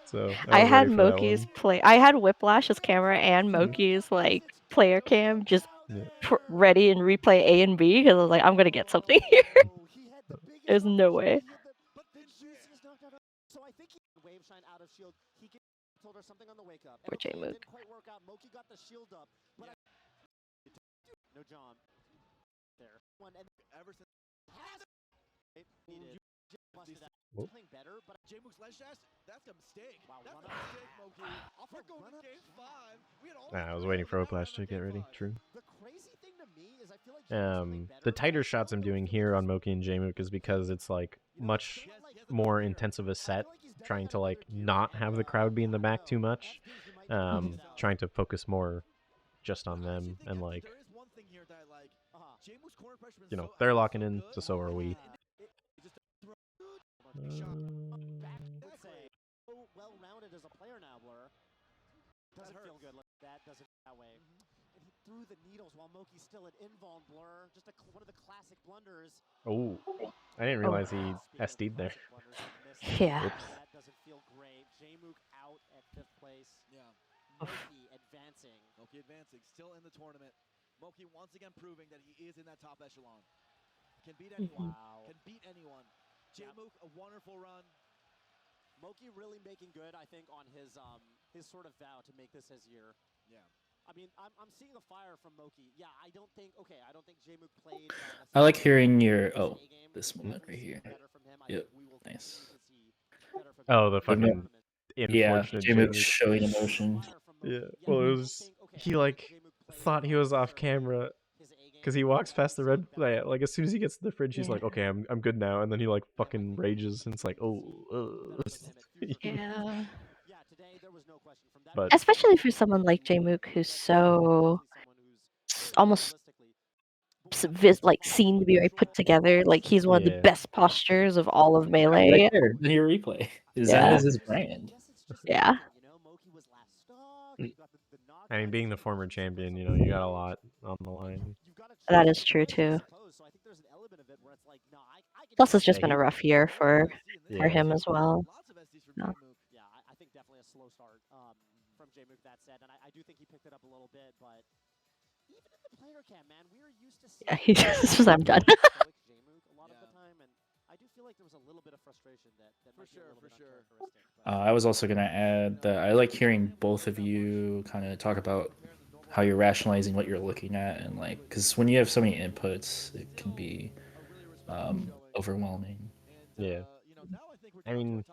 So I had ready for that Moki's one. play. I had Whiplash's camera and Moki's like player cam just ready in replay A and B because I was like, I'm gonna get something here. There's no way. So I think he wave shine out of shield. He told her something on the wake up. Poor Jmook. Didn't quite work out. Moki got the shield up, but no John there. One and ever since needed playing better, but Jmook's ledge dash, that's a mistake. Wow, that's a mistake, Moki. We're going to game 5. We had all I was waiting for Whiplash to get ready. True. The crazy thing to me is I feel like The tighter shots I'm doing here on Moki and Jmook is because it's like much more intensive a set, trying to like not have the crowd be in the back too much, trying to focus more just on them, and like, you know, they're locking in, so are we. well-rounded as a player now, Blur. Doesn't feel good. That doesn't that way. And he threw the needles while Moki's still at invuln, Blur. Just one of the classic blunders. Oh, I didn't realize he SD'd there. Yeah. That doesn't feel great. Jmook out at 5th place. Yeah. Moki advancing. Moki advancing, still in the tournament. Moki once again proving that he is in that top echelon. Can beat anyone. Wow. Can beat anyone. Jmook, a wonderful run. Moki really making good, I think, on his sort of vow to make this his year. Yeah. I mean, I'm seeing the fire from Moki. Yeah, I don't think Jmook played. I like hearing your this moment right here. Yep, nice. Oh, the fucking unfortunate Jmook showing emotion. Yeah, well, it was he like thought he was off camera because he walks past the red flag. Like as soon as he gets to the fridge, he's like, "Okay, I'm good now," and then he like fucking rages, and it's like, "Oh." Yeah. But especially for someone like Jmook who's so almost like seen to be very put together. Like he's one of the best postures of all of Melee. Right there, in your replay. That is his brand. Yeah. I mean, being the former champion, you know, you got a lot on the line. That is true too. Plus, it's just been a rough year for him as well. Yeah, I think definitely a slow start from Jmook that said, and I do think he picked it up a little bit, but even in the player cam, man, we were used to seeing This was I'm done. stoic Jmook a lot of the time, and I do feel like there was a little bit of frustration that might be a little bit uncharacteristic. I was also gonna add that I like hearing both of you kind of talk about how you're rationalizing what you're looking at, and like, because when you have so many inputs, it can be overwhelming. Yeah. I mean,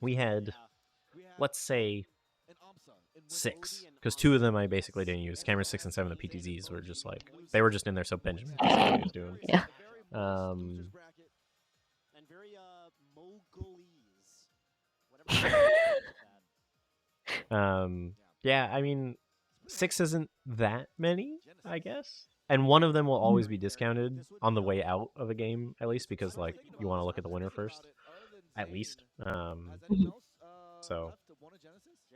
we had, let's say, 6, because 2 of them I basically didn't use. Camera 6 and 7, the PTZs were just like, they were just in there so Benjamin could see what he was doing. Yeah. And very Mogulese. Yeah, I mean, 6 isn't that many, I guess. And one of them will always be discounted on the way out of a game, at least, because like you want to look at the winner first, at least. So I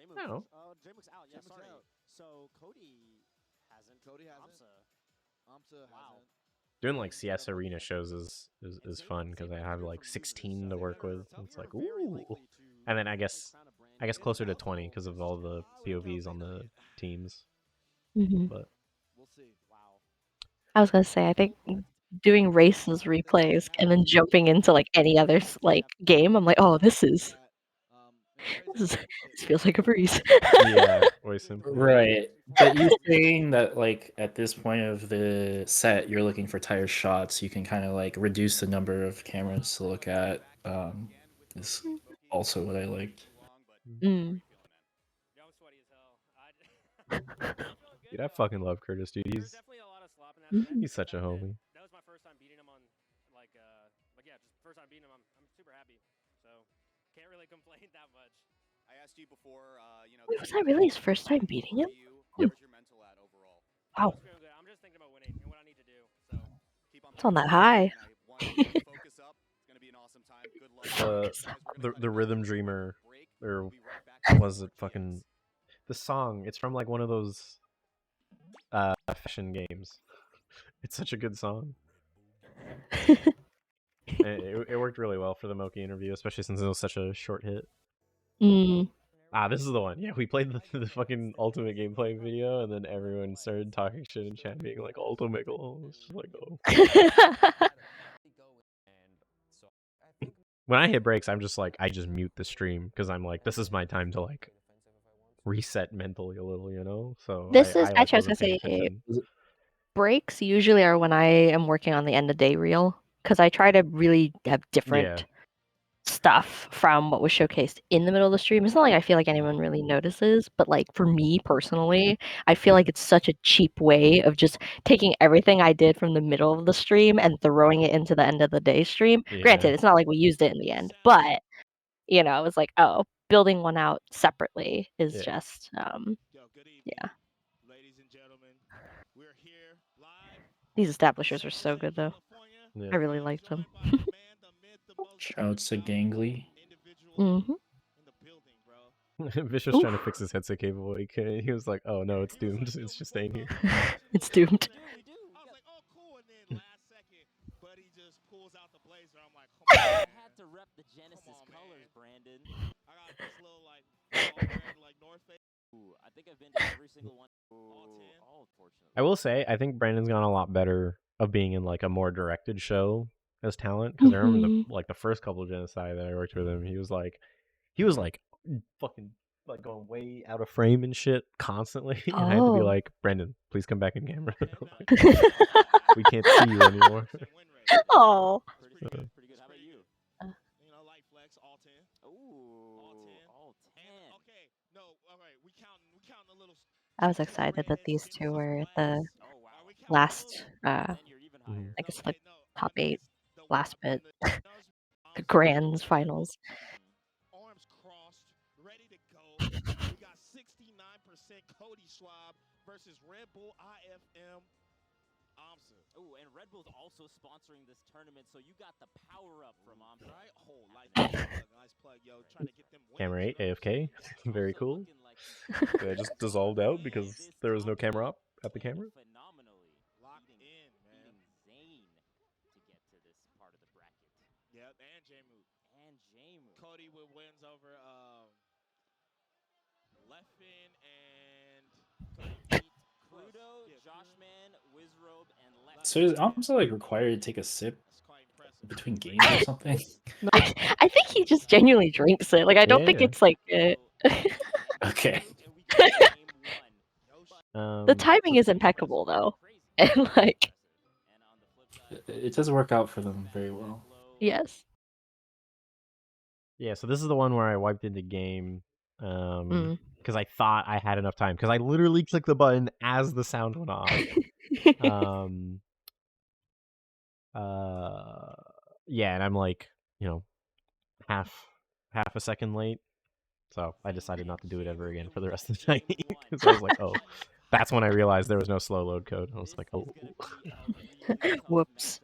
don't know. Jmook's out. Yeah, sorry. So Cody hasn't. Amsa Wow. Doing like CS arena shows is fun because I have like 16 to work with. It's like ooh, and then I guess closer to 20 because of all the POVs on the teams. But we'll see. Wow. I was gonna say, I think doing races replays and then jumping into like any other like game, I'm like, oh, this feels like a breeze. Yeah, way simpler. Right. But you're saying that like at this point of the set, you're looking for tire shots. You can kind of like reduce the number of cameras to look at. Is also what I liked. Mm. Dude, I fucking love Curtis, dude. He's such a homie. That was my first time beating him on like yeah, just first time beating him. I'm super happy. So can't really complain that much. I asked you before, Wait, was that really his first time beating him? Where's your mental at overall? Wow. I'm just thinking about winning and what I need to do. So keep on It's on that high. focus up. It's gonna be an awesome time. Good luck. The Rhythm Dreamer, or was it fucking the song? It's from like one of those fashion games. It's such a good song. It worked really well for the Moki interview, especially since it was such a short hit. This is the one. Yeah, we played the fucking ultimate gameplay video, and then everyone started talking shit in chat, being like, "Ultimate goal." It's just like, oh. When I hit breaks, I'm just like, I just mute the stream because I'm like, this is my time to like reset mentally a little, you know. So This is I actually, I was wasn't gonna paying say, attention. breaks usually are when I am working on the end of day reel because I try to really have different stuff from what was showcased in the middle of the stream. It's not like I feel like anyone really notices, but like for me personally, I feel like it's such a cheap way of just taking everything I did from the middle of the stream and throwing it into the end of the day stream. Yeah. Granted, it's not like we used it in the end, but you know, it was like, oh, building one out separately is just yeah. Ladies and gentlemen, we're here live. These establishers are so good though. I really liked them. Shouts to Gangly. Vicious trying to fix his headset cable. He was like, "Oh no, it's doomed. It's just staying here." It's doomed. I was like, "Oh, cool." And then last second, Buddy just pulls out the blazer. I'm like, "Come on." I had to rep the Genesis colors, Brandon. I got this little like all red like North Face. Ooh, I think I've been to every single one. All unfortunately. I will say, I think Brandon's gotten a lot better of being in like a more directed show as talent. Because I remember the first couple of Genocide that I worked with him, he was like fucking like going way out of frame and shit constantly, and I had to be like, Brandon, please come back in camera. We can't see you anymore. Oh. Pretty good. How about you? You know, light flex, all 10. Ooh, all 10. Okay, no, all right. We counting a little. I was excited that these two were the last, I guess the top 8 last bit, the grands finals. Arms crossed, ready to go. We got 69% Cody Schwab versus Red Bull IFM. AMSA. Oh, and Red Bull's also sponsoring this tournament, so you got the power up from AMSA. Right? Oh, nice plug, yo. Trying to get them wins. Camera 8, AFK. Very cool. I just dissolved out because there was no camera up at the camera. Phenomenally. Locked in, man. Zane to get to this part of the bracket. Yep, and Jmook. And Jmook. Cody with wins over So is Amsa like required to take a sip between games or something? I think he just genuinely drinks it. Like I don't think Yeah. it's like Okay. the timing is impeccable though, and like It does work out for them very well. yes. Yeah, so this is the one where I wiped into game Mm. because I thought I had enough time because I literally clicked the button as the sound went off. Yeah, and I'm like, half a second late. So I decided not to do it ever again for the rest of the night because I was like, oh, that's when I realized there was no slow load code. I was like, oh. Whoops.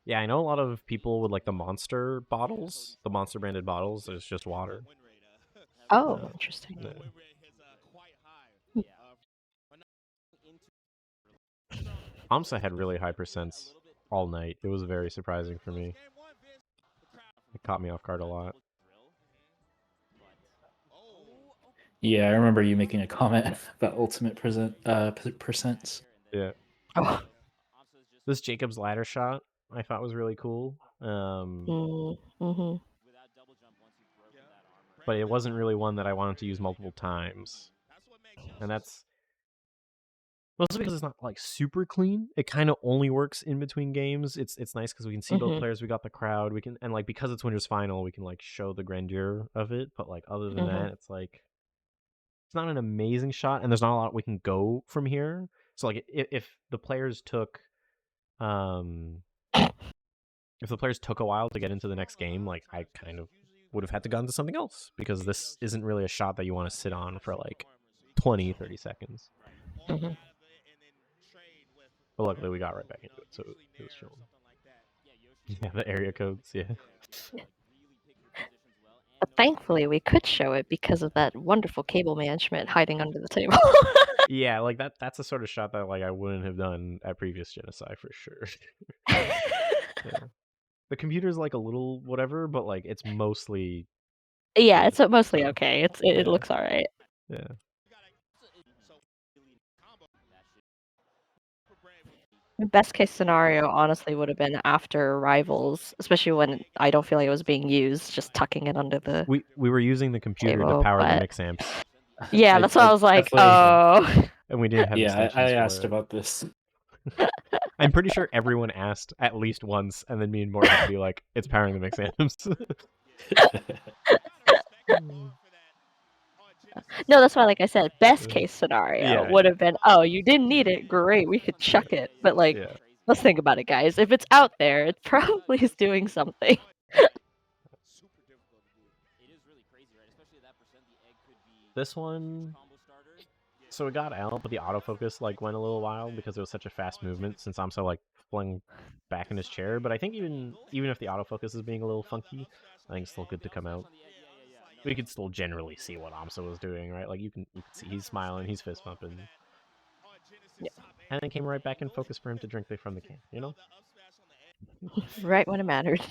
Yeah, I know a lot of people with like the monster bottles, the monster branded bottles. It's just water. Oh, interesting. AMSA had really high percents all night. It was very surprising for me. It caught me off guard a lot. Yeah, I remember you making a comment about ultimate percents. Yeah. Oh. This Jacob's ladder shot I thought was really cool. Mm-hmm. But it wasn't really one that I wanted to use multiple times. And that's mostly because it's not like super clean. It kind of only works in between games. It's nice because we can see both players. We got the crowd. We can, and like because it's Winners Final, we can like show the grandeur of it. But like other than that, it's like it's not an amazing shot, and there's not a lot we can go from here. So like if the players took if the players took a while to get into the next game, like I kind of would have had to go into something else because this isn't really a shot that you want to sit on for like 20-30 seconds. Mm-hmm. But luckily we got right back into it, so it was chilling. Yeah, the area codes, yeah. But thankfully we could show it because of that wonderful cable management hiding under the table. Yeah, like that's the sort of shot that like I wouldn't have done at previous Genocide for sure. Yeah. The computer's like a little whatever, but like it's mostly yeah, it's mostly okay. It looks alright. Yeah. Best case scenario honestly would have been after Rivals, especially when I don't feel like it was being used, just tucking it under the We were using the computer to table, power the but mix amps. yeah, that's why I was like, oh. And we didn't have extensions I for asked it. about this. I'm pretty sure everyone asked at least once, and then me and Mort had to be like, it's powering the mix amps. No, that's why, like I said, best case scenario would have been, oh, you didn't need it, great, we could chuck it. But like, let's think about it, guys. If it's out there, it probably is doing something. This one, so it got out, but the autofocus like went a little wild because it was such a fast movement since I'm so like flung back in his chair. But I think even if the autofocus is being a little funky, I think it's still good to come out. We could still generally see what Amsa was doing, right? Like you can see he's smiling, he's fist pumping. Yeah. And then came right back in focus for him to drink from the can, you know? Right when it mattered.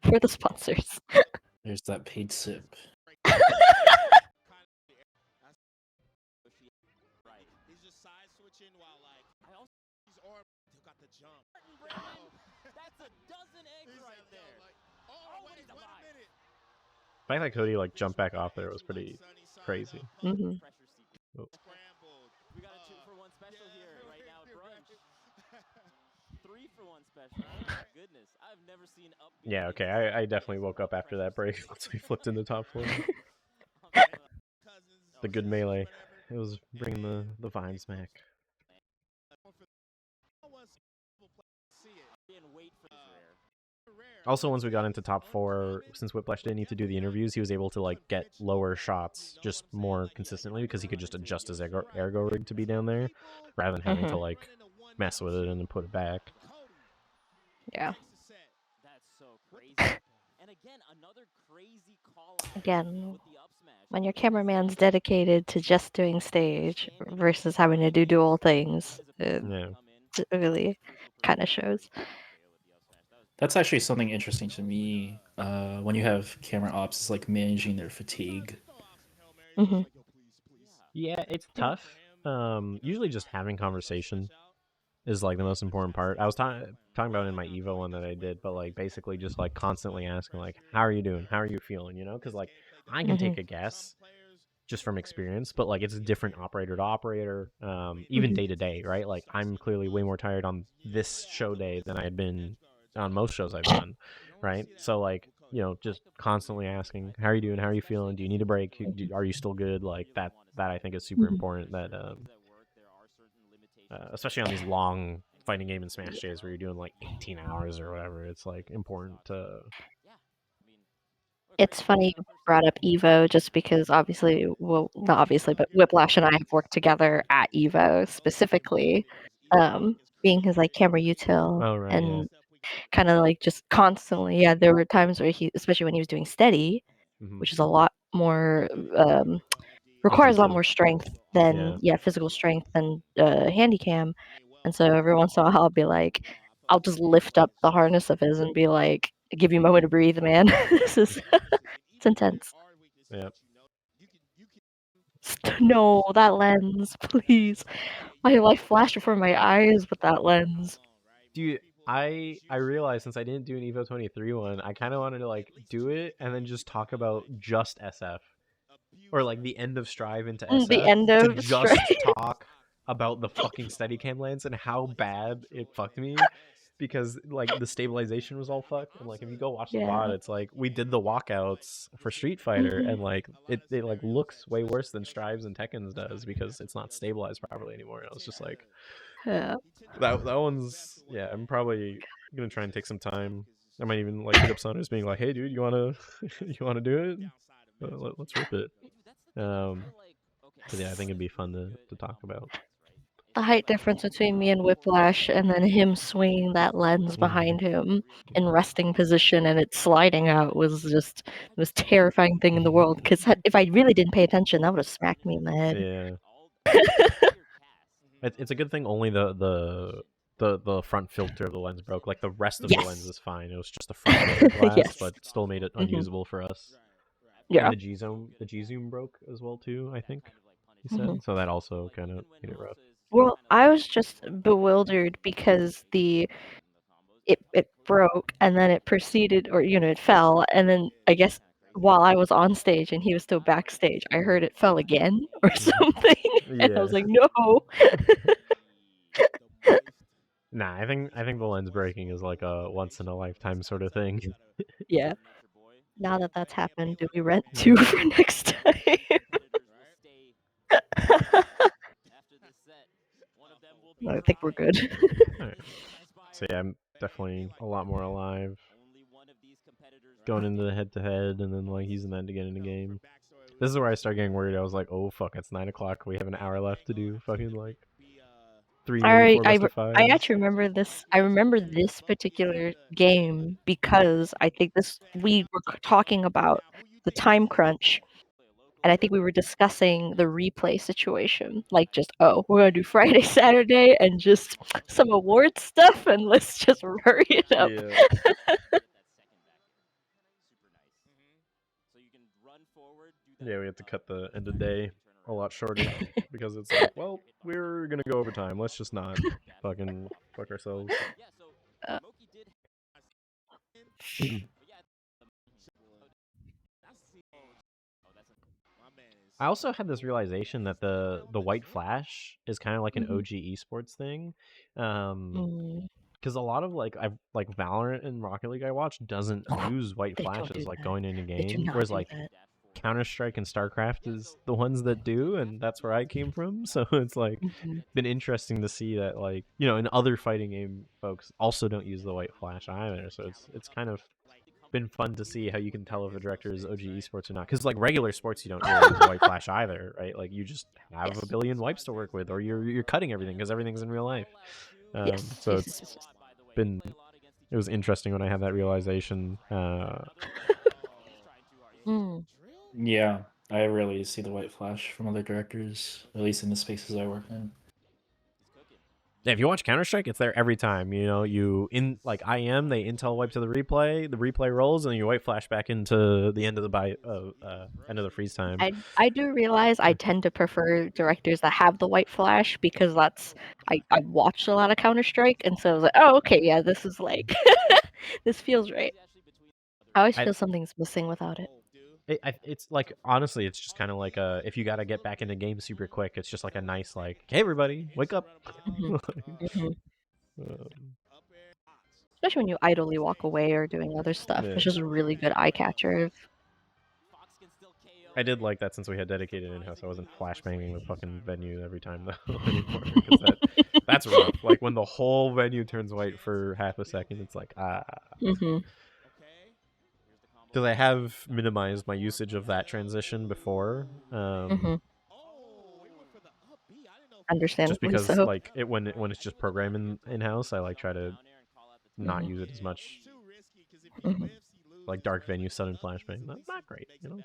For the sponsors. There's that paid sip. The fact that Cody like jumped back off there was pretty crazy. Mm-hmm. Oh. We got a 2-for-1 special here right now at brunch. 3-for-1 special. Oh my goodness, I've never seen up. Yeah, okay. I definitely woke up after that break once we flipped into top 4. The good melee. It was bringing the vines back. Also, once we got into top 4, since Whiplash didn't need to do the interviews, he was able to like get lower shots just more consistently because he could just adjust his ergo rig to be down there rather than having to like mess with it and then put it back. Yeah. That's so crazy. And again, another crazy call. Again, when your cameraman's dedicated to just doing stage versus having to do dual things, it really kind of shows. That's actually something interesting to me. When you have camera ops, is like managing their fatigue. Mm-hmm. Yeah, it's tough. Usually just having conversation is like the most important part. I was talking about it in my Evo one that I did, but like basically just like constantly asking like, how are you doing? How are you feeling? You know, because like I can Mm-hmm. take a guess just from experience, but like it's a different operator to operator, even Mm-hmm. day to day, right? Like I'm clearly way more tired on this show day than I had been on most shows I've done, right? So like, you know, just constantly asking, how are you doing? How are you feeling? Do you need a break? Are you still good? Like that I think is super Mm-hmm. important. That especially on these long fighting game and Smash days where you're doing like 18 hours or whatever, it's like important to. It's funny you brought up Evo just because obviously, well, not obviously, but Whiplash and I have worked together at Evo specifically, being his like camera util Oh right, yeah. and kind of like just constantly. Yeah, there were times where he, especially when he was doing steady, Mm-hmm. which is a lot more requires a lot more Intensive. strength than Yeah. physical strength than handy cam. And so every once in a while I'll be like, I'll just lift up the harness of his and be like, give you a moment to breathe, man. This is it's intense. Yeah. No, that lens, please. My life flashed before my eyes with that lens. Dude, I realized since I didn't do an Evo 23 one, I kind of wanted to like do it and then just talk about just SF or like the end of Strive into The SF end to of Strife. just talk about the fucking Steadicam lens and how bad it fucked me because like the stabilization was all fucked and like if you go watch the VOD, Yeah. it's like we did the walkouts for Street Fighter Mhm. and like it like looks way worse than Strives and Tekken's does because it's not stabilized properly anymore. And I was just like, Yeah. that one's, yeah. I'm probably gonna try and take some time. I might even like hit up Saunders, being like, "Hey, dude, you wanna you wanna do it? Let's rip it." Because yeah, I think it'd be fun to talk about. The height difference between me and Whiplash and then him swinging that lens Mhm. behind him in resting position and it sliding out was just the most terrifying thing in the world, because if I really didn't pay attention, that would have smacked me in the head. Yeah, it's a good thing only the front filter of the lens broke. Like the rest of the lens Yes. is fine. It was just the front filter glass, Yes. but still made it Mhm. unusable for us. And Yeah. the G zoom broke as well too. I think he Mhm. said so. That also kind of made it rough. Well, I was just bewildered because it broke and then it proceeded, or it fell, and then I guess while I was on stage and he was still backstage, I heard it fell again or something, and I Yeah. was like, "No." Nah, I think the lens breaking is like a once in a lifetime sort of thing. Yeah. Now that that's happened, do we rent Yeah. 2 for next time? No, I think we're good. Alright. So yeah, I'm definitely a lot more alive. Going into the head to head and then like using that to get in the game. This is where I start getting worried. I was like, oh fuck, it's 9 o'clock. We have an hour left to do fucking like 3, maybe I 4 I best re of I fives. actually remember this. I remember this particular game because I think we were talking about the time crunch, and I think we were discussing the replay situation. Like, just, "Oh, we're gonna do Friday, Saturday, and just some award stuff, and let's just hurry it up." Yeah. Yeah, we had to cut the end of day a lot shorter because it's like, well, we're gonna go overtime. Let's just not fucking fuck ourselves. Uh I also had this realization that the white flash is kind of like an Mhm. OG esports thing. Mm. Because a lot of like I've like Valorant and Rocket League I watch doesn't use white They don't flashes do like that. going into They do game, not whereas do like that. Counter Strike and StarCraft is the ones that do, and that's where I came from. So it's like Mhm. been interesting to see that like you know, and other fighting game folks also don't use the white flash either. So it's kind of been fun to see how you can tell if a director is OG esports or not. Because like regular sports, you don't really use a white flash either, right? Like you just have a Yes. billion wipes to work with, or you're cutting everything because everything's in real life. Yes. So Yes, yes, it's yes, yes. been it was interesting when I had that realization. Mm. Yeah, I rarely see the white flash from other directors, at least in the spaces I work in. Yeah, if you watch Counter-Strike, it's there every time. You know, like IM, they intel wipe to the replay rolls, and you wipe flashback into the end of the end of the freeze time. I do realize I tend to prefer directors that have the white flash because I watched a lot of Counter-Strike, and so I was like, oh, okay, yeah, this is like this feels right. I always feel something's missing without it. It's like, honestly, it's just kind of like if you got to get back into game super quick, it's just like a nice like, hey everybody, wake up. Especially when you idly walk away or doing other stuff. Yeah. It's just a really good eye catcher. I did like that since we had dedicated in-house. I wasn't flashbanging the fucking venue every time though anymore, because that's rough. Like when the whole venue turns white for half a second, it's like because I have minimized my usage of that transition before. Just Understandably because so. like when it's just programming in-house, I like try to not use it as much. Like dark venue sudden flashbang, not great, you know.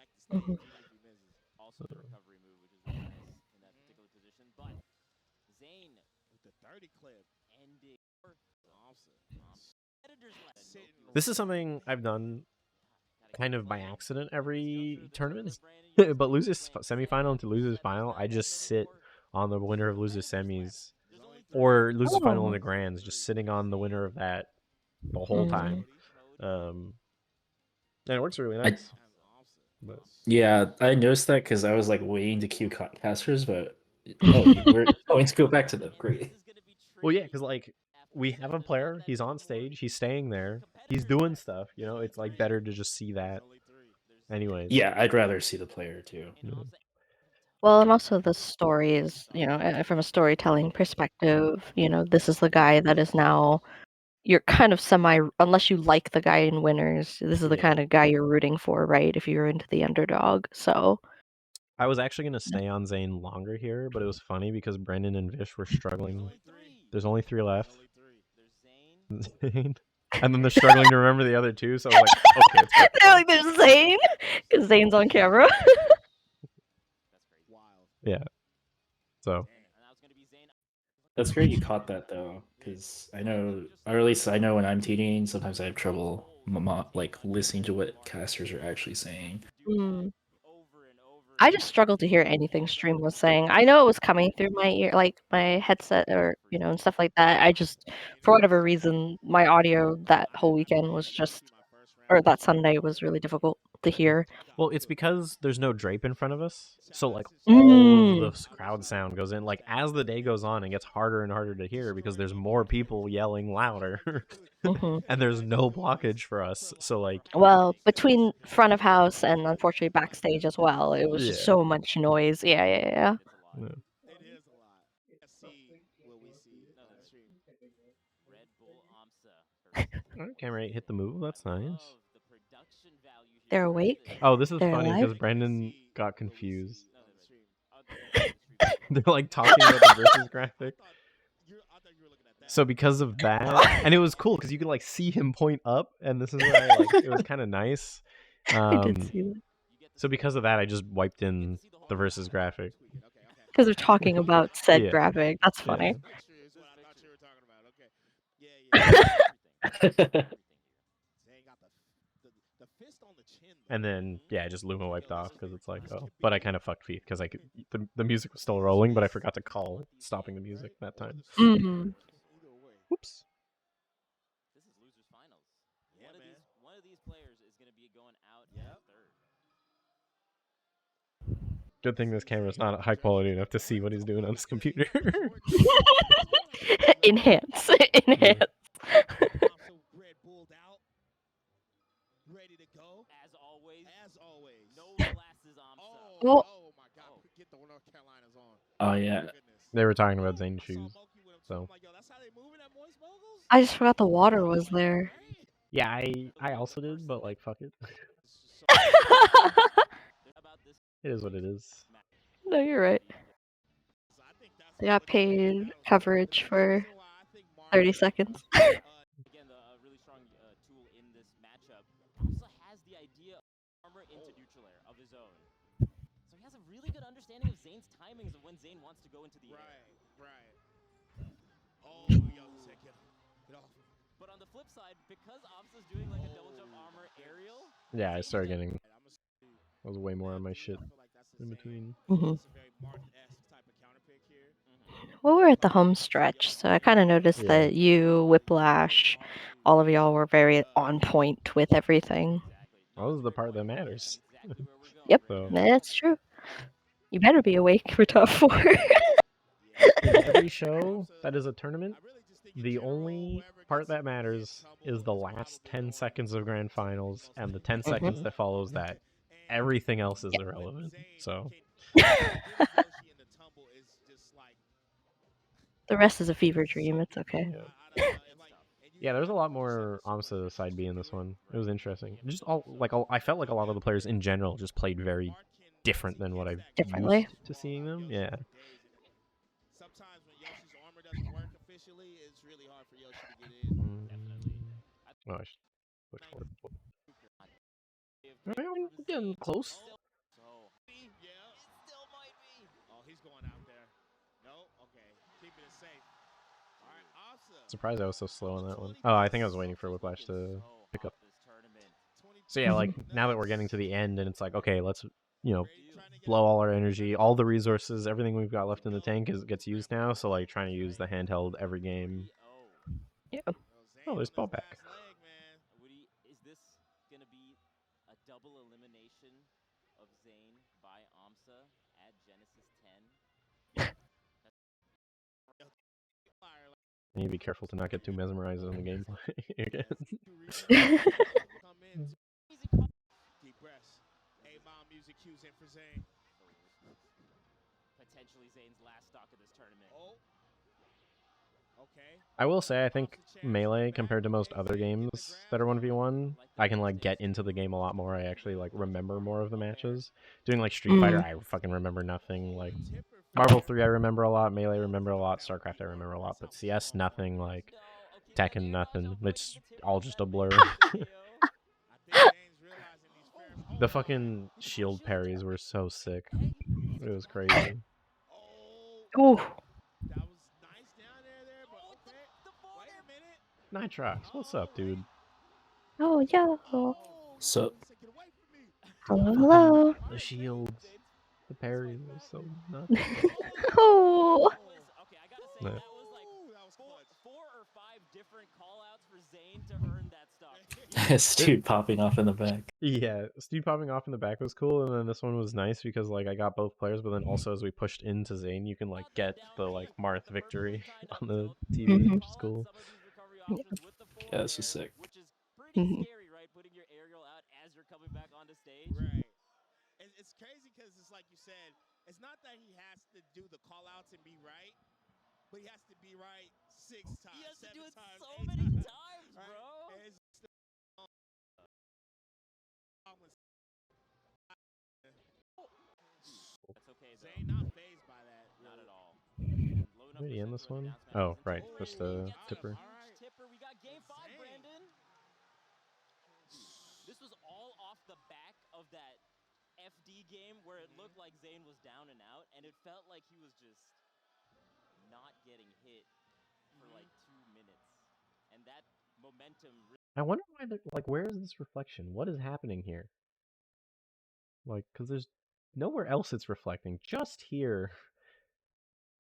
This is something I've done kind of by accident every tournament, but loses semifinal to loses final, I just sit on the winner of loses semis or loses final in the grands, just sitting on the winner of that the whole time. And it works really nice. But yeah, I noticed that because I was like waiting to queue casters, but we're going to go back to them. Great. Well, yeah, because like we have a player, he's on stage, he's staying there, he's doing stuff. You know, it's like better to just see that. Anyways. Yeah, I'd rather see the player too. Well, and also the story is, from a storytelling perspective, this is the guy that is now, you're kind of unless you like the guy in winners, this is the kind of guy you're rooting for, right? If you're into the underdog, so. I was actually going to stay on Zane longer here, but it was funny because Brendan and Vish were struggling. There's only 3 left. Zane. And then they're struggling to remember the other 2, so I was like, okay, it's good. They're like, there's Zane, because Zane's on camera. Yeah. So. That's great you caught that though, because I know, or at least I know when I'm TDing, sometimes I have trouble like listening to what casters are actually saying. I just struggled to hear anything Stream was saying. I know it was coming through my ear, like my headset, or and stuff like that. I just, for whatever reason, my audio that whole weekend was just, or that Sunday was really difficult to hear. Well, it's because there's no drape in front of us, so like all of the crowd sound goes in. Like as the day goes on, it gets harder and harder to hear because there's more people yelling louder, and there's no blockage for us. So like, well, between front of house and unfortunately backstage as well, it was just so much noise. Yeah. Camera 8 hit the move. That's nice. They're awake. Oh, this is They're funny alive. because Brendan got confused. They're like talking about the versus graphic. So because of that, and it was cool because you could like see him point up, and this is where it was kind of nice. I did see that. So because of that, I just wiped in the versus graphic. Because they're talking about said graphic. That's funny. And then I just Luma wiped off because it's like, oh, but I kind of fucked feet because the music was still rolling, but I forgot to call stopping the music that time. Whoops. This is losers finals. One of these players is going to be going out third. Good thing this camera's not high quality enough to see what he's doing on his computer. Enhance. Ready to go. As always. No glasses on. Oh my God. Get the North Carolinas on. Oh yeah. They were talking about Zane shoes. So. I just forgot the water was there. Yeah, I also did, but like fuck it. It is what it is. No, you're right. They got paid coverage for 30 seconds. Again, a really strong tool in this matchup. Also has the idea of armor into neutral air of his own. So he has a really good understanding of Zane's timings of when Zane wants to go into the air. Right. Oh, yo, he said, get off. But on the flip side, because Amsa's doing like a double jump armor aerial. Yeah, I started getting. I was way more on my shit in between. Mhm. It's a very Marth-esque type of counter pick here. Well, we're at the home stretch, so I kind of noticed Yeah. that you, Whiplash, all of y'all were very on point with everything. That was the part that matters. Yep, So that's true. You better be awake for top 4. in every show that is a tournament, the only part that matters is the last 10 seconds of grand finals and the 10 seconds that follows that. Everything else is irrelevant. So The rest is a fever dream. It's okay. yeah, there's a lot more Amsa side B in this one. It was interesting. Just I felt like a lot of the players in general just played very different than what I've Differently. used to seeing them. Yeah. Sometimes when Yoshi's armor doesn't work officially, it's really hard for Yoshi to get in. Oh, I should push forward. I'm getting close. Oh, he's going out there. No, okay, keeping it safe. All right, Asa. Surprised I was so slow on that one. Oh, I think I was waiting for Whiplash to pick up. So yeah, like now that we're getting to the end and it's like, okay, let's blow all our energy, all the resources, everything we've got left in the tank gets used now. So like trying to use the handheld every game. Yeah. Oh, there's ball back. Woody, is this gonna be a double elimination of Zane by Amsa at Genesis 10? You need to be careful to not get too mesmerized on the gameplay again. Deep breaths. A-bomb music cues in for Zane. Potentially Zane's last stock of this tournament. Oh. Okay. I will say, I think Melee, compared to most other games that are 1v1, I can like get into the game a lot more. I actually like remember more of the matches. Doing like Street Fighter, I fucking remember nothing. Like Marvel 3, I remember a lot. Melee, I remember a lot. StarCraft, I remember a lot. But CS, nothing. Like Tekken, nothing. It's all just a blur. The fucking shield parries were so sick. It was crazy. Ooh. That was nice down there, but okay. Wait a minute. Nitrox, what's up, dude? Oh, yo. So Hello, hello. The shields, the parries were so nuts. Oh. Okay, I gotta say that was like four or five different call-outs for Zane to earn that stock. Stu popping off in the back. Yeah, Stu popping off in the back was cool, and then this one was nice because like I got both players, but then also as we pushed into Zane, you can like get the like Marth victory on the TV, which is cool. Yeah, this is sick. Which is pretty scary, right? Putting your aerial out as you're coming back onto stage. Right. It's crazy because it's like you said, it's not that he has to do the call-outs and be right, but he has to be right 6 times, He has to do it times, so 8 many times, times, right? bro. And it's just That's okay, though. Zane not phased by that. Not at all. Did he end this one? Oh, right, just a tipper. Tipper, we got game 5, Brandon. This was all off the back of that FD game where it looked like Zane was down and out, and it felt like he was just not getting hit for like 2 minutes. And that momentum I wonder why they're like, where is this reflection? What is happening here? Like, because there's nowhere else it's reflecting. Just here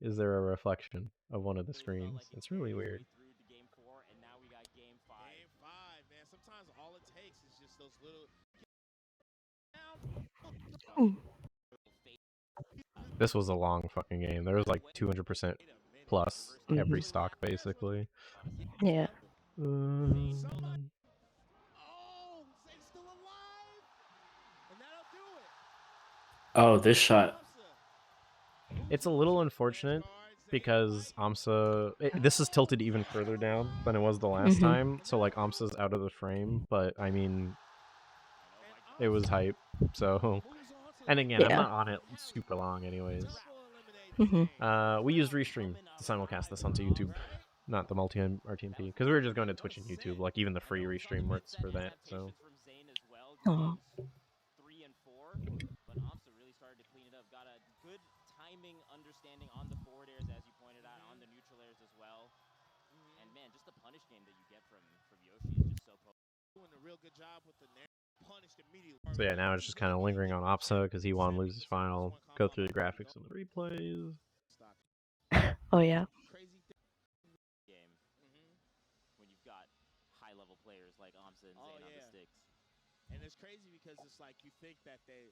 is there a reflection of one of the screens. It's really weird. through to game 4, and now we got game 5. Game 5, man. Sometimes all it takes is just those little. This was a long fucking game. There was like 200% plus every stock, basically. Yeah. Oh, Zane's still alive, and that'll do it. Oh, this shot. It's a little unfortunate because Amsa... this is tilted even further down than it was the last time. So, like, Amsa's out of the frame. But, I mean, it was hype. So... And again, I'm not on it super long anyways. We used Restream to simulcast this onto YouTube. Not the multi-RTMP. Because we were just going to Twitch and YouTube. Like, even the free Restream works for that, so... Oh. 3 and 4, but Amsa really started to clean it up. Got a good timing understanding on the forward airs, as you pointed out, on the neutral airs as well. So yeah, now it's just kind of lingering on Opsa because he won loses final. Go through the graphics of the replays. Oh yeah. Game. When you've got high-level players like Amsa and Zane on the sticks. And it's crazy because it's like you think that they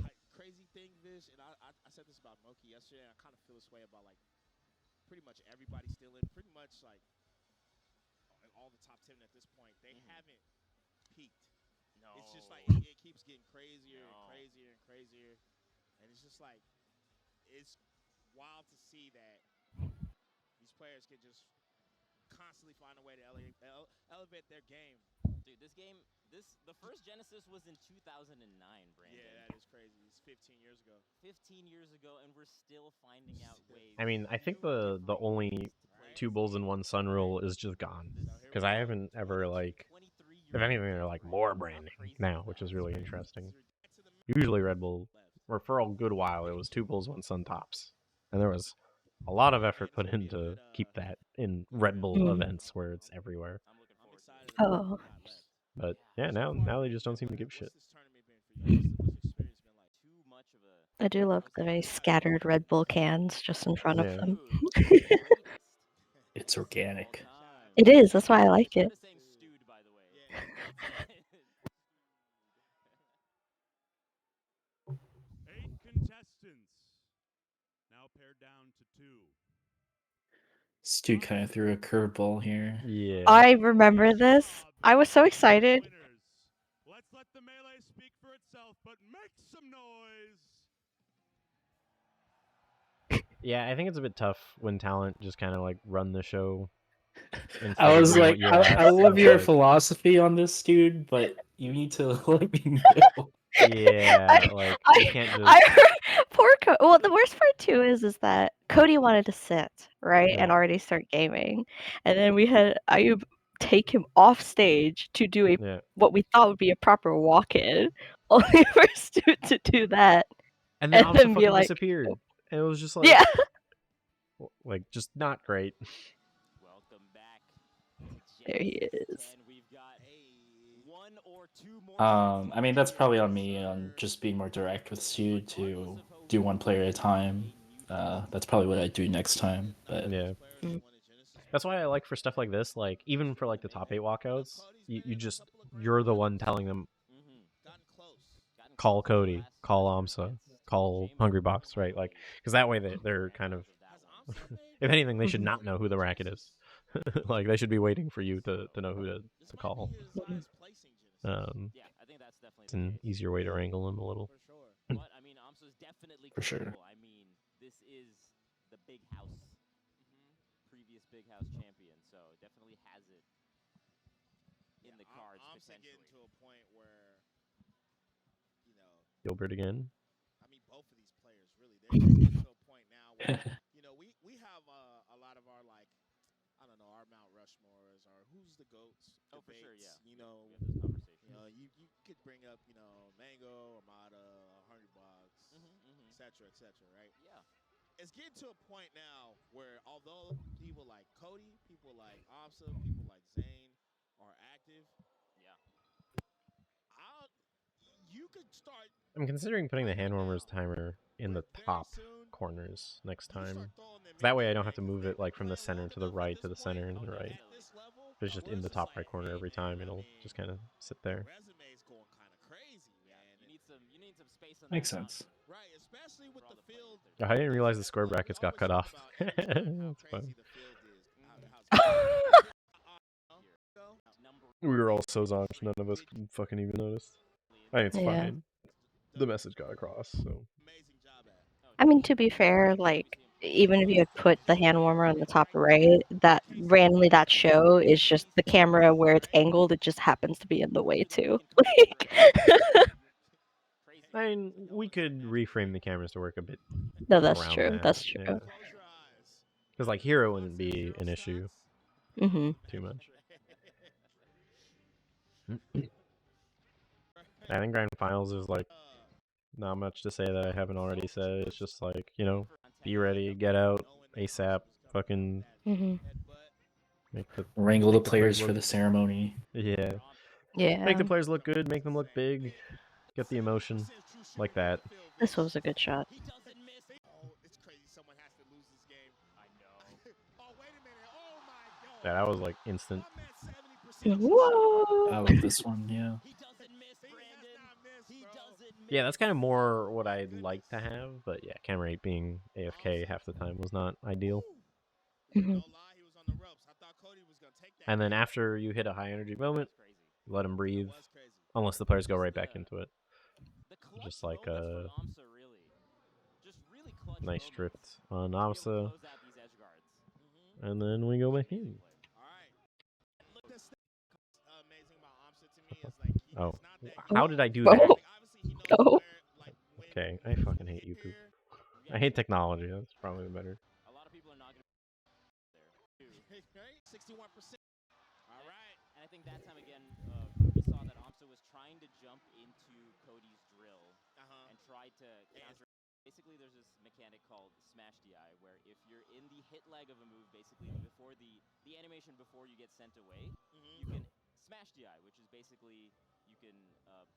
like crazy thing, Vish, and I said this about Moki yesterday, and I kind of feel this way about like pretty much everybody still in pretty much like all the top 10 at this point. They haven't peaked. No. It's just like it keeps getting crazier and crazier and crazier, and it's just like it's wild to see that these players can just constantly find a way to elevate their game. Dude, this game, the first Genesis was in 2009, Brandon. Yeah, that is crazy. It's 15 years ago. 15 years ago, and we're still finding out ways. I mean, I think the only 2 bulls and 1 sun rule is just gone because I haven't ever like, if anything, they're like more branding now, which is really interesting. Usually Red Bull, or for a good while, it was 2 bulls 1 sun tops, and there was a lot of effort put in to keep that in Red Bull events where it's everywhere. Oh. But yeah, now they just don't seem to give shit. I do love the very scattered Red Bull cans just in front of them. It's organic. It is. That's why I like it. Eight contestants. Now paired down to 2. Stu kind of threw a curveball here. Yeah. I remember this. I was so excited. Let's let the melee speak for itself, but make some noise. Yeah, I think it's a bit tough when talent just kind of like run the show. I was like, I love your like... philosophy on this, dude, but you need to let me know. Yeah, like you can't just. Poor Cody. Well, the worst part too is that Cody wanted to sit right and already start gaming, and then we had Ayub take him off stage to do what we thought would be a proper walk-in, only for Stu to do that, and then be fucking like, disappeared. And it was just like, yeah, like just not great. Welcome back. There he is. We've got 1 or 2 more. I mean, that's probably on me on just being more direct with Stu to do 1 player at a time. That's probably what I'd do next time. But yeah, that's why I like for stuff like this, like even for like the top 8 walkouts, you're the one telling them, call Cody, call Amsa, call Hungry Box, right? Like, because that way they're kind of, if anything, they should not know who the racket is. Like they should be waiting for you to know who to call. It's an easier way to wrangle them a little. But I mean, Amsa's definitely for sure. I mean, this is the big house, previous big house champion, so definitely has it in the cards potentially. Getting to a point where, you know, Gilbert again. I mean, both of these players really, they're getting to a point now where, you know, we have a lot of our like, I don't know, our Mount Rushmores, or who's the GOATs debates. Oh, for sure, yeah. You know, we have this conversation. You know, you could bring up, you know, Mango, Armada, Hungry Box, et cetera, right? Yeah. It's getting to a point now where although people like Cody, people like Amsa, people like Zane are active, you could start. I'm considering putting the hand warmers timer in the top corners next time. That way I don't have to move it like from the center to the right to the center and the right. It's just in the top right corner every time. It'll just kind of sit there. Resume's going kind of crazy, man. You need some space on Makes that sense. Right, especially with the field. Oh, I didn't realize the score brackets got cut off. That's fun. We were all so zonked, none of us fucking even noticed. I mean, it's fine. The message got across, so. I mean, to be fair, like, even if you had put the hand warmer on the top right, that randomly that show is just the camera where it's angled, it just happens to be in the way too. Like, I mean, we could reframe the cameras to work a bit. No, that's around true. that. That's true. Because like Hero wouldn't be an issue too much. I think Grand Finals is like not much to say that I haven't already said. It's just like, you know, be ready, get out ASAP, fucking wrangle the players for the ceremony. Yeah, Make the Yeah. players look good, make them look big, get the emotion, like that. This was a good shot. Oh, it's crazy. Someone has to lose this game. I know. Oh, wait a minute. Oh my God. Yeah, that was like instant. Whoa! I like this one, yeah. Yeah, that's kind of more what I'd like to have, but yeah, camera 8 being AFK half the time was not ideal. Mhm. And then after you hit a high energy moment, let him breathe, unless the players go right back into it. Just like a nice drift on Amsa, and then we go back in. Oh, how did I do that? Oh. Okay, I fucking hate YouTube. I hate technology. That's probably better. A lot of people are not gonna there. 61%. All right. And I think that time again, we saw that Amsa was trying to jump into Cody's drill and try to counter. Basically, there's this mechanic called smash DI, where if you're in the hit lag of a move, basically before the animation before you get sent away, you can smash DI, which is basically you can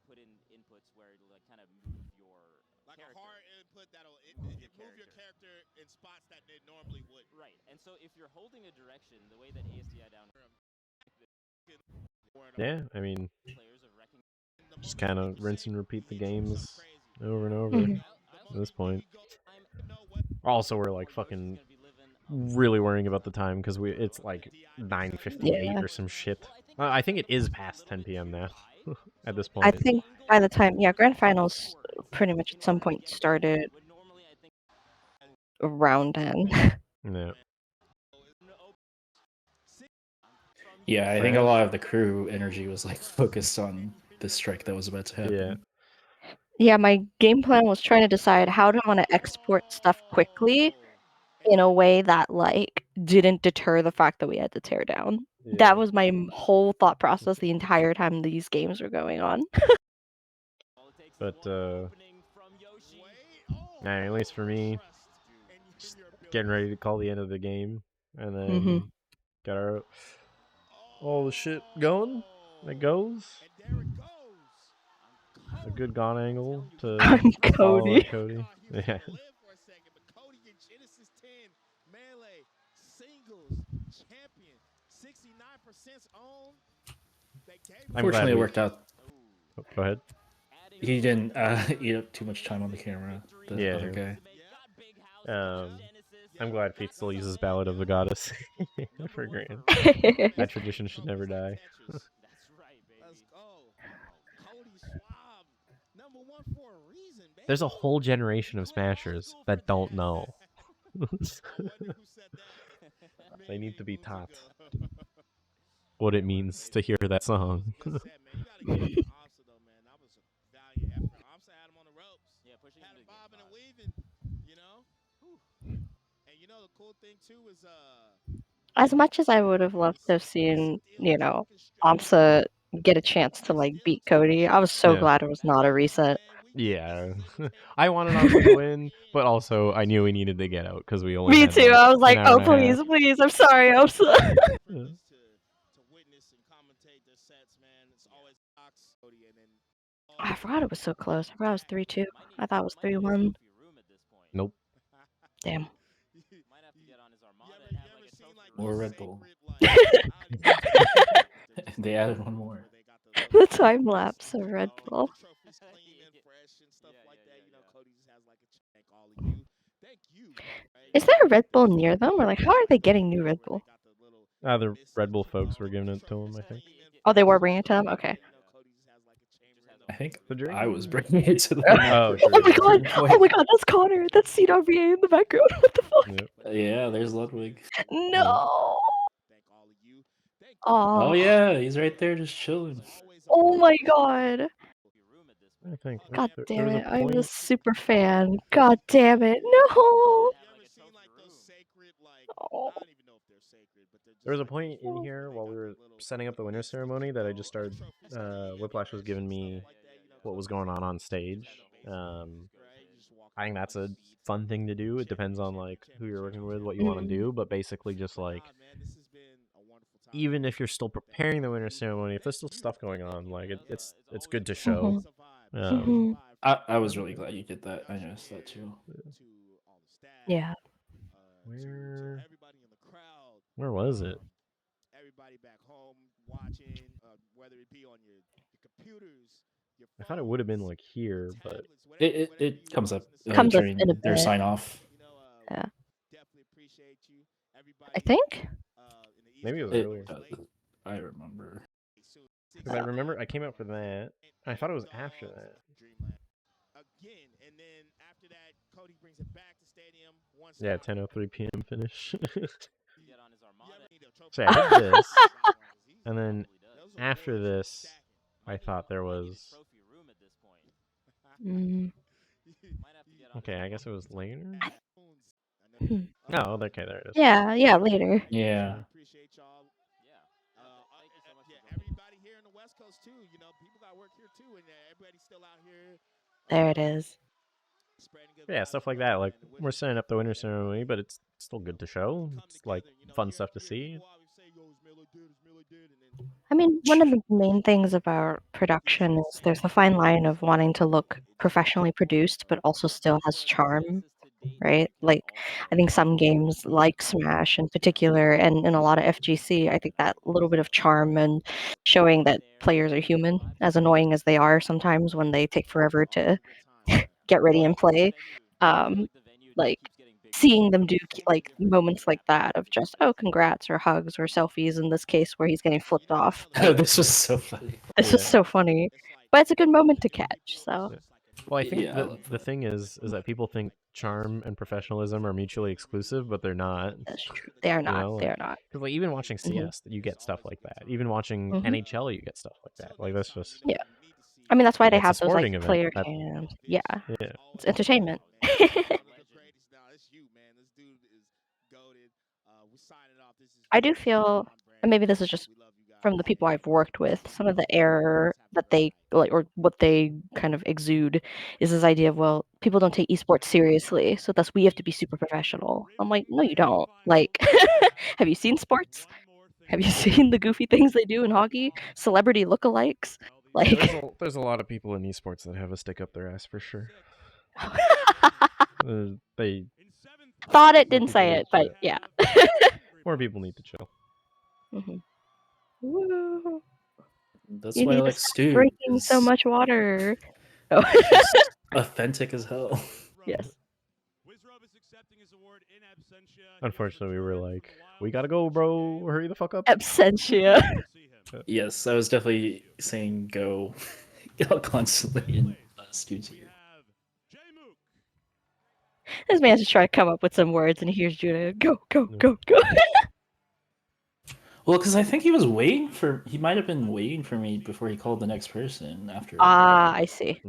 put in inputs where it'll like kind of move your like character. a hard input that'll move your character in spots that they normally would. Right, and so if you're holding a direction, the way that ASDI down. Yeah, I mean, just kind of rinse and repeat the games over and over Mhm. at this point. Also, we're like fucking really worrying about the time because it's like 9:58 Yeah. or some shit. I think it is past 10 p.m. now at this I point. think by the time, yeah, grand finals pretty much at some point started around 10. Yeah. Yeah, I think a lot of the crew energy was like focused on the strike that was about to happen. Yeah. Yeah, my game plan was trying to decide how do I want to export stuff quickly in a way that like didn't deter the fact that we had to tear down. Yeah. That was my whole thought process the entire time these games were going on. But at least for me, just getting ready to call the end of the game, and then got all the shit going that goes. A good gun angle to I'm follow Cody. that Cody. Yeah. Cody in Genesis 10 melee singles champion, 69% owned. Unfortunately, it worked out. Oh, go ahead. He didn't eat up too much time on the camera. The other guy. I'm glad Fate still uses Ballad of the Goddess for Grand. That tradition should never die. That's right, baby. Let's go. Cody Schwab, number 1 for a reason, baby. There's a whole generation of Smashers that don't know. They need to be taught what it means to hear that song. Bobbing and weaving, you know. And you know the cool thing too is As much as I would have loved to have seen, Amsa get a chance to like beat Cody, I was so glad it was not a reset. Yeah. I wanted Amsa to win, but also I knew we needed to get out because we only Me had too. like I was like, an hour oh and a half. please, I'm sorry, Amsa. I forgot it was so close. I forgot it was 3-2. I thought it was 3-1. Nope. Damn. More Red Bull. They added one more. The time lapse of Red Bull. Is there a Red Bull near them? Or like, how are they getting new Red Bull? The Red Bull folks were giving it to him, I think. Oh, they were bringing it to them? Okay. I think The drink? I was bringing it to them. Oh, true. Oh my god! Oh my god, that's Connor! That's CWA in the background. What the fuck? Yep. Yeah, there's Ludwig. No! Oh Oh. yeah, he's right there just chilling. Oh my god. I think God there damn was a it. I'm a point. super fan. God damn it. No! Oh. There was a point in here while we were setting up the winner ceremony that I just started. Whiplash was giving me what was going on stage. I think that's a fun thing to do. It depends on like who you're working with, what you want to do, but basically just like even if you're still preparing the winter ceremony, if there's still stuff going on, like it's good to show. I was really glad you did that. I noticed that too. Yeah. Where was it? Everybody back home watching, whether it be on your computers, your I thought it would have been like here, but It comes up Comes up during in a their bit. sign off. Yeah. definitely appreciate you. I think. Maybe it was earlier. I remember. Because I remember I came out for that. I thought it was after that. Again, and then after that, Cody brings it back to stadium. Yeah, 10:03 p.m. finish. So yeah, I did this, and then after this, I thought there was. Okay, I guess it was later. Oh, okay, there it is. Yeah, later. Yeah. Appreciate y'all. Everybody here in the West Coast too. You know, people got work here too, and everybody's still out here. There it is. Yeah, stuff like that. Like we're setting up the winter ceremony, but it's still good to show. It's like fun stuff to see. I mean, one of the main things about production is there's the fine line of wanting to look professionally produced, but also still has charm, right? Like, I think some games like Smash in particular, and in a lot of FGC, I think that little bit of charm and showing that players are human, as annoying as they are sometimes when they take forever to get ready and play, like seeing them do like moments like that of just congrats or hugs or selfies in this case where he's getting flipped off. Like, This was so funny. This is so funny, but it's a good moment to catch. So. Well, I think the thing is that people think charm and professionalism are mutually exclusive, but they're not. That's true. They are not. You know, they are not. Because like even watching CS, you get stuff like that. Even watching NHL, you get stuff like that. Like that's just. Yeah. I mean, that's why they It's a have those sporting like event. player cams. Yeah. Yeah. It's entertainment. I do feel, and maybe this is just from the people I've worked with, some of the error that they like or what they kind of exude is this idea of, well, people don't take esports seriously, so thus we have to be super professional. I'm like, no, you don't. Like, have you seen sports? Have you seen the goofy things they do in hockey? Celebrity lookalikes? Like, Yeah, there's a lot of people in esports that have a stick up their ass for sure. They thought it, didn't say it, but yeah. More people need to chill. Woo. That's You why I need to like stop Stu. drinking so much water. Just authentic as hell. Yes. Unfortunately, we were like, we gotta go, bro. Hurry the fuck up. Absentia. Yes, I was definitely saying go constantly in Stu's ear. This man's just trying to come up with some words, and he hears Juna go. Well, because I think he was waiting for. He might have been waiting for me before he called the next person after. I see.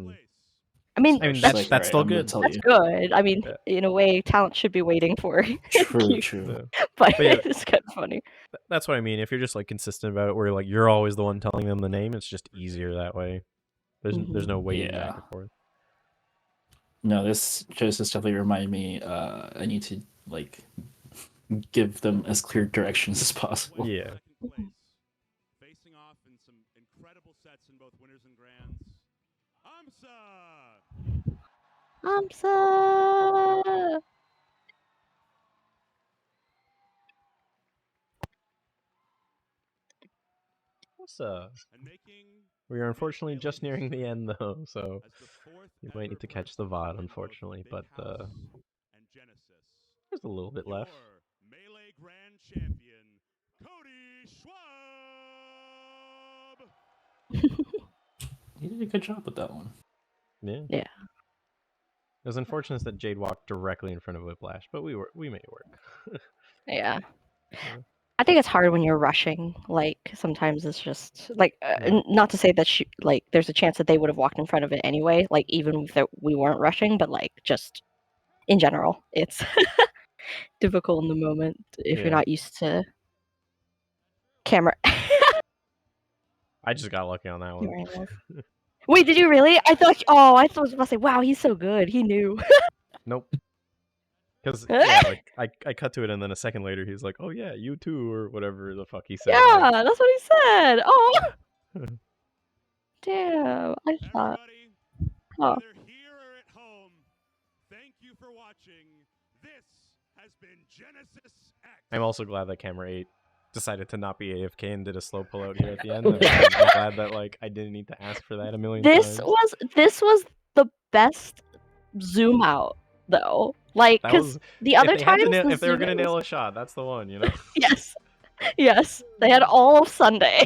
I mean, that's still good. That's good. I mean, in a way, talent should be waiting for. True. But yeah, it's kind of funny. That's what I mean. If you're just like consistent about it, where like you're always the one telling them the name, it's just easier that way. There's no waiting back and forth. No, this just definitely reminded me. I need to like give them as clear directions as possible. Yeah. Facing off in some incredible sets in both winners and grands. AMSA. We are unfortunately just nearing the end though, so you might need to catch the VOD, unfortunately, but there's a little bit left. Melee Grand Champion, Cody Schwab. He did a good job with that one. Yeah. Yeah. It was unfortunate that Jade walked directly in front of Whiplash, but we made it work. Yeah. I think it's hard when you're rushing. Like sometimes it's just like not to say that like there's a chance that they would have walked in front of it anyway. Like even if we weren't rushing, but like just in general, it's difficult in the moment if you're not used to camera. I just got lucky on that one. Wait, did you really? I thought I was about to say, wow, he's so good. He knew. Nope. Because yeah, like I cut to it, and then a second later he's like, "Oh yeah, you too," or whatever the fuck he said. Yeah, that's what he said. Oh, damn! I thought. Oh. Whether here or at home, thank you for watching. This has been Genesis X. I'm also glad that Camera 8 decided to not be AFK and did a slow pullout here at the end. I'm glad that like I didn't need to ask for that a million times. This was the best zoom out though. Like, because the other times if they were gonna nail a shot, that's the one, you know. Yes, they had all of Sunday,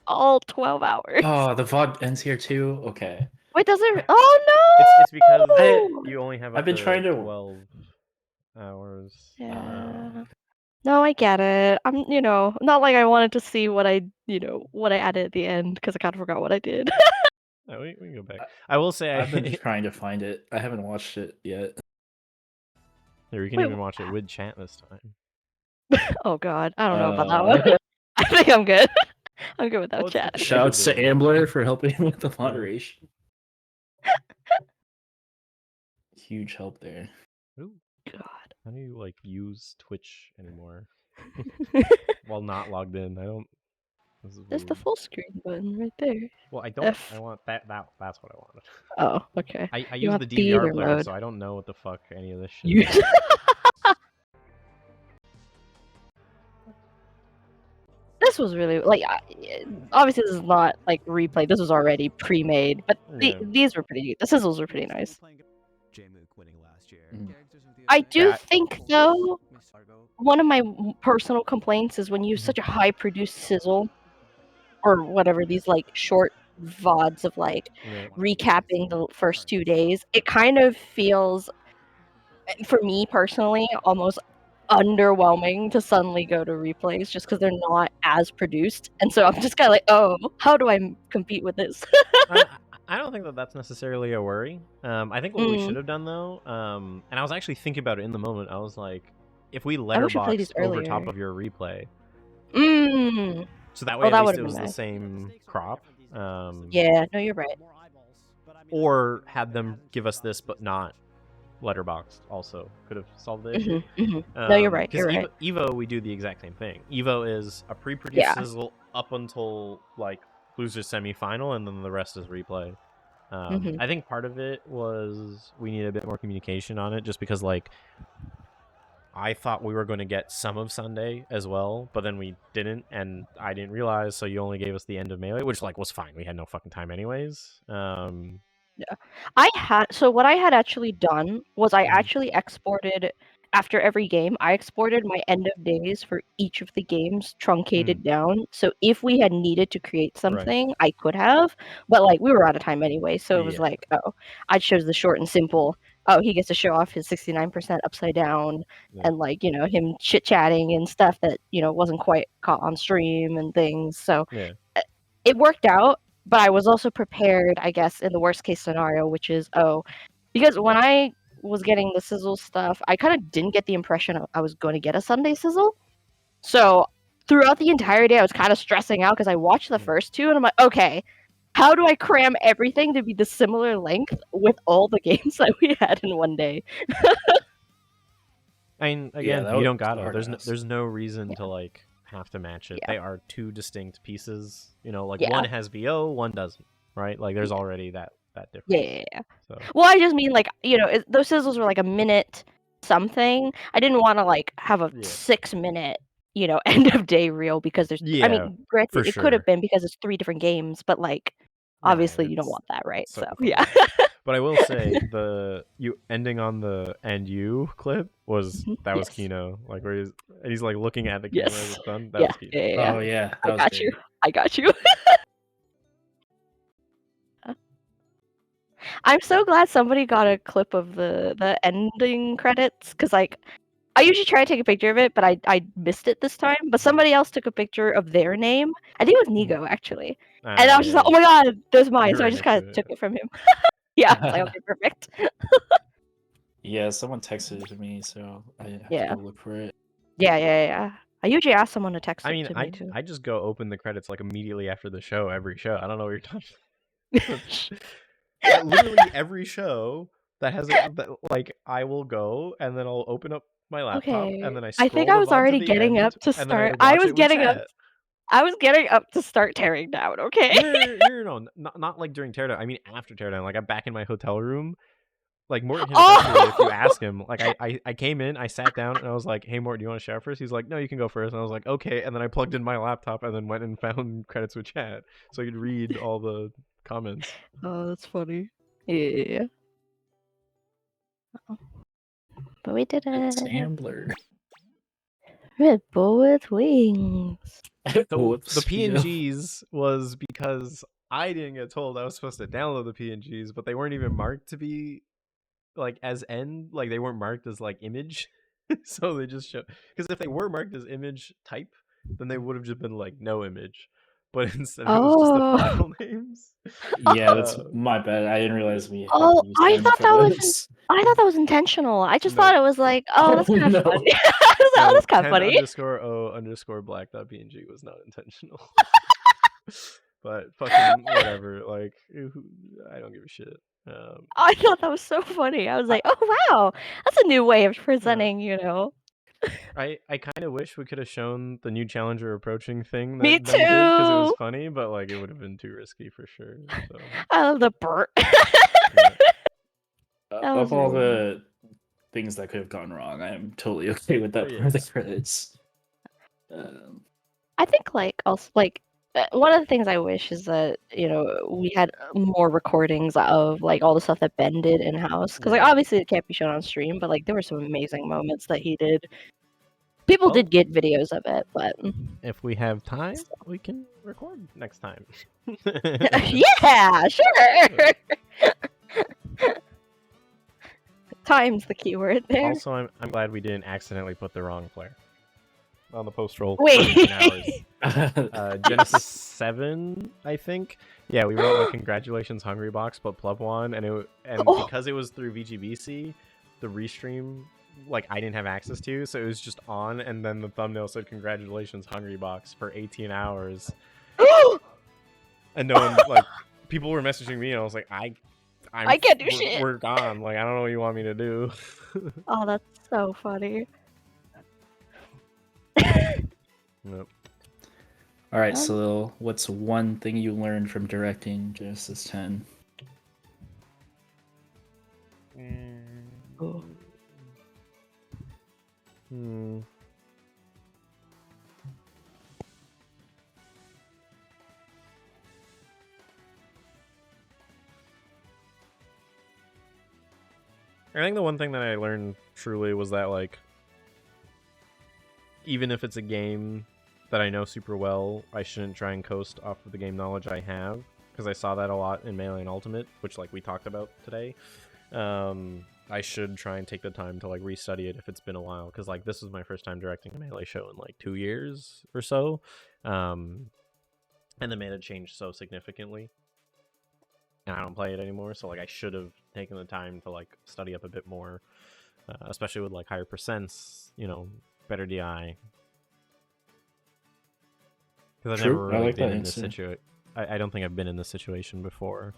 all 12 hours. Oh, the VOD ends here too. Okay. Wait, does it? Oh no! It's because you only have. I've been trying to 12 hours. Yeah. No, I get it. I'm, not like I wanted to see what I added at the end because I kind of forgot what I did. No, we can go back. I will say I've been trying to find it. I haven't watched it yet. Here, we can even watch it with chat this time. Oh God, I don't know about that one. I think I'm good. I'm good without chat. Shouts to Ambler for helping with the moderation. Huge help there. Ooh. God. How do you like use Twitch anymore while not logged in? I don't. There's the full screen button right there. Well, I don't. I want that. That's what I wanted. Oh, okay. I You use want the DVR player, mode. so I don't know what the fuck any of this shit is. This was really like obviously this is not like replay. This was already pre-made, but these were pretty. The sizzles were pretty nice. I do think though, one of my personal complaints is when you use such a high produced sizzle, or whatever these like short VODs of like recapping the first 2 days, it kind of feels, for me personally, almost underwhelming to suddenly go to replays just because they're not as produced, and so I'm just kind of like, oh, how do I compete with this? I don't think that that's necessarily a worry. I think what we should have done though, and I was actually thinking about it in the moment. I was like, if we letterboxed over top of your replay, so that way at least it was the same crop. Yeah, no, you're right. Or had them give us this, but not letterboxed. Also could have solved the issue. No, you're right. You're right. Evo, we do the exact same thing. Evo is a pre-produced sizzle up until like loser's semifinal, and then the rest is replay. I think part of it was we need a bit more communication on it, just because like I thought we were going to get some of Sunday as well, but then we didn't, and I didn't realize. So you only gave us the end of Melee, which like was fine. We had no fucking time anyways. Yeah, so what I had actually done was I actually exported after every game. I exported my end of days for each of the games truncated down. So if we had needed to create something, I could have, but like we were out of time anyway. So it was like, oh, I chose the short and simple. Oh, he gets to show off his 69% upside down, and like him chit chatting and stuff that wasn't quite caught on stream and things. So it worked out. But I was also prepared, I guess, in the worst case scenario, which is, because when I was getting the sizzle stuff, I kind of didn't get the impression I was going to get a Sunday sizzle. So throughout the entire day, I was kind of stressing out because I watched the first two and I'm like, okay, how do I cram everything to be the similar length with all the games that we had in one day? I mean, again, you don't got it. There's no reason to like have to match it. They are two distinct pieces. Like one has VO, one doesn't, right? Like there's already that difference. Yeah. So. Well, I just mean like those sizzles were like a minute something. I didn't want to like have a 6 minute end of day reel because there's. I mean, granted, it could have been because it's 3 different games, but like obviously you don't want that, right? So yeah. But I will say you ending on the "and you" clip was Kino, like where he's like looking at the camera as it's done. That was Kino. Yeah. Oh yeah, I got you. I'm so glad somebody got a clip of the ending credits, because like I usually try to take a picture of it, but I missed it this time. But somebody else took a picture of their name. I think it was Nigo actually, and I was just like, oh my god, there's mine. So I just kind of took it from him. Yeah, it's like, okay, perfect. Yeah, someone texted it to me, so I have to go look for it. Yeah. I usually ask someone to text it to me too. I just go open the credits like immediately after the show, every show. I don't know what you're talking about. Literally every show, that hasn't that, like I will go and then I'll open up my laptop Okay. and then I I think scroll I the was VOD to already the getting end up to and then I start. watch it with chat. I was getting up to start tearing down. Okay. No, not like during teardown. I mean after teardown. Like I'm back in my hotel room. Like Morton can attest to it if you ask him. Like I came in, I sat down, and I was like, "Hey Morton, do you want to shower first?" He's like, "No, you can go first." And I was like, "Okay." And then I plugged in my laptop and then went and found credits with chat, so I could read all the comments. Oh, that's funny. Yeah. But we did it. Ambler. Red Bull with wings. So the PNGs was because I didn't get told I was supposed to download the PNGs, but they weren't even marked to be like as end, like they weren't marked as like image. So they just show, because if they were marked as image type, then they would have just been like no image. But instead it was just the file names. Yeah, that's my bad. I didn't realize we had to Oh, use I them thought for that was this. I thought that was intentional. I just thought it was like, oh, that's Oh, kind of no. funny. I was like, oh, that's kind of funny. 10_o_black.png was not intentional. But fucking whatever. Like, I don't give a shit. I thought that was so funny. I was like, oh wow, that's a new way of presenting, you know. I kind of wish we could have shown the new challenger approaching thing Me that them did because it was too. funny, but like it would have been too risky for sure. So I love the burp. That was Of all really the things that could have gone wrong, I am totally okay with that Yeah. part of the credits. I think like also like one of the things I wish is that we had more recordings of like all the stuff that Ben did in house because like Yeah. obviously it can't be shown on stream, but like there were some amazing moments that he did. People Well, did get videos of it, but if we have time, we can record next time. yeah, sure. Time's the keyword there. Also, I'm glad we didn't accidentally put the wrong player on the post roll. Wait. Genesis 7, I think. Yeah, we wrote like congratulations Hungry Box, but Plub won, and because it was through VGBC, the restream like I didn't have access to, so it was just on, and then the thumbnail said congratulations Hungry Box for 18 hours. And no one like people were messaging me, and I was like, I can't do shit. We're gone. Like I don't know what you want me to do. Oh, that's so funny. Nope. All right, so what's one thing you learned from directing Genesis 10? I think the one thing that I learned truly was that like even if it's a game that I know super well, I shouldn't try and coast off of the game knowledge I have, because I saw that a lot in Melee and Ultimate, which like we talked about today. I should try and take the time to like restudy it if it's been a while, because like this was my first time directing a Melee show in like 2 years or so, and the meta changed so significantly, and I don't play it anymore, so like I should have taken the time to like study up a bit more, especially with like higher percents, better DI. Because I've never really been in this situation. I don't think I've been in this situation before.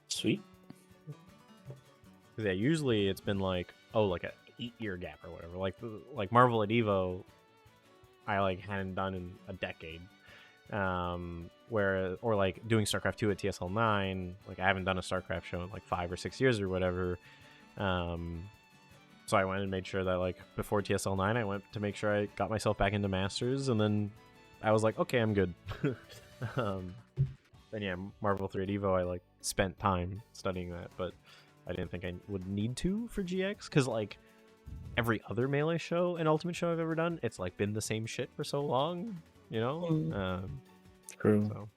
Sweet. Yeah, usually it's been like, like a 8-year gap or whatever. Like Marvel at Evo, I like hadn't done in a decade. Or like doing StarCraft 2 at TSL 9, like I haven't done a StarCraft show in like 5 or 6 years or whatever. So I went and made sure that like before TSL 9 I went to make sure I got myself back into Masters, and then I was like, okay, I'm good. Then yeah, Marvel 3 at Evo I like spent time studying that, but I didn't think I would need to for GX, because like every other Melee show and Ultimate show I've ever done, it's like been the same shit for so long, True. So,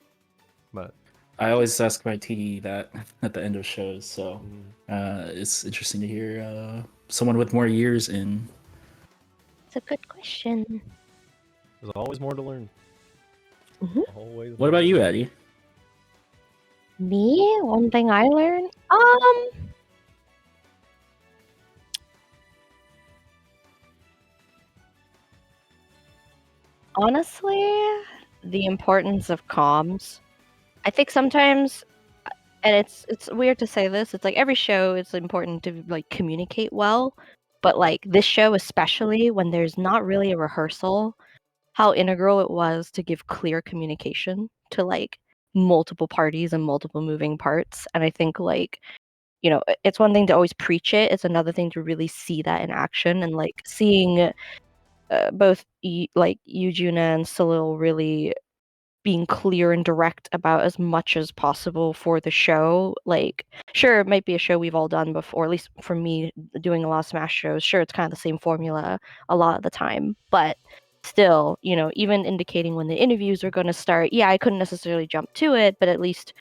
but I always ask my TD that at the end of shows, so it's interesting to hear someone with more years in. It's a good question. There's always more to learn. Always. What about you, Eddie? Me? One thing I learned? Honestly, the importance of comms. I think sometimes, and it's weird to say this, it's like every show it's important to like communicate well, but like this show especially when there's not really a rehearsal, how integral it was to give clear communication to like multiple parties and multiple moving parts. And I think like, you know, it's one thing to always preach it, it's another thing to really see that in action and like seeing both like you, Juna, and Salil really being clear and direct about as much as possible for the show. Like, sure, it might be a show we've all done before, at least for me doing a lot of Smash shows. Sure, it's kind of the same formula a lot of the time, but still, you know, even indicating when the interviews are going to start. Yeah, I couldn't necessarily jump to it, but at least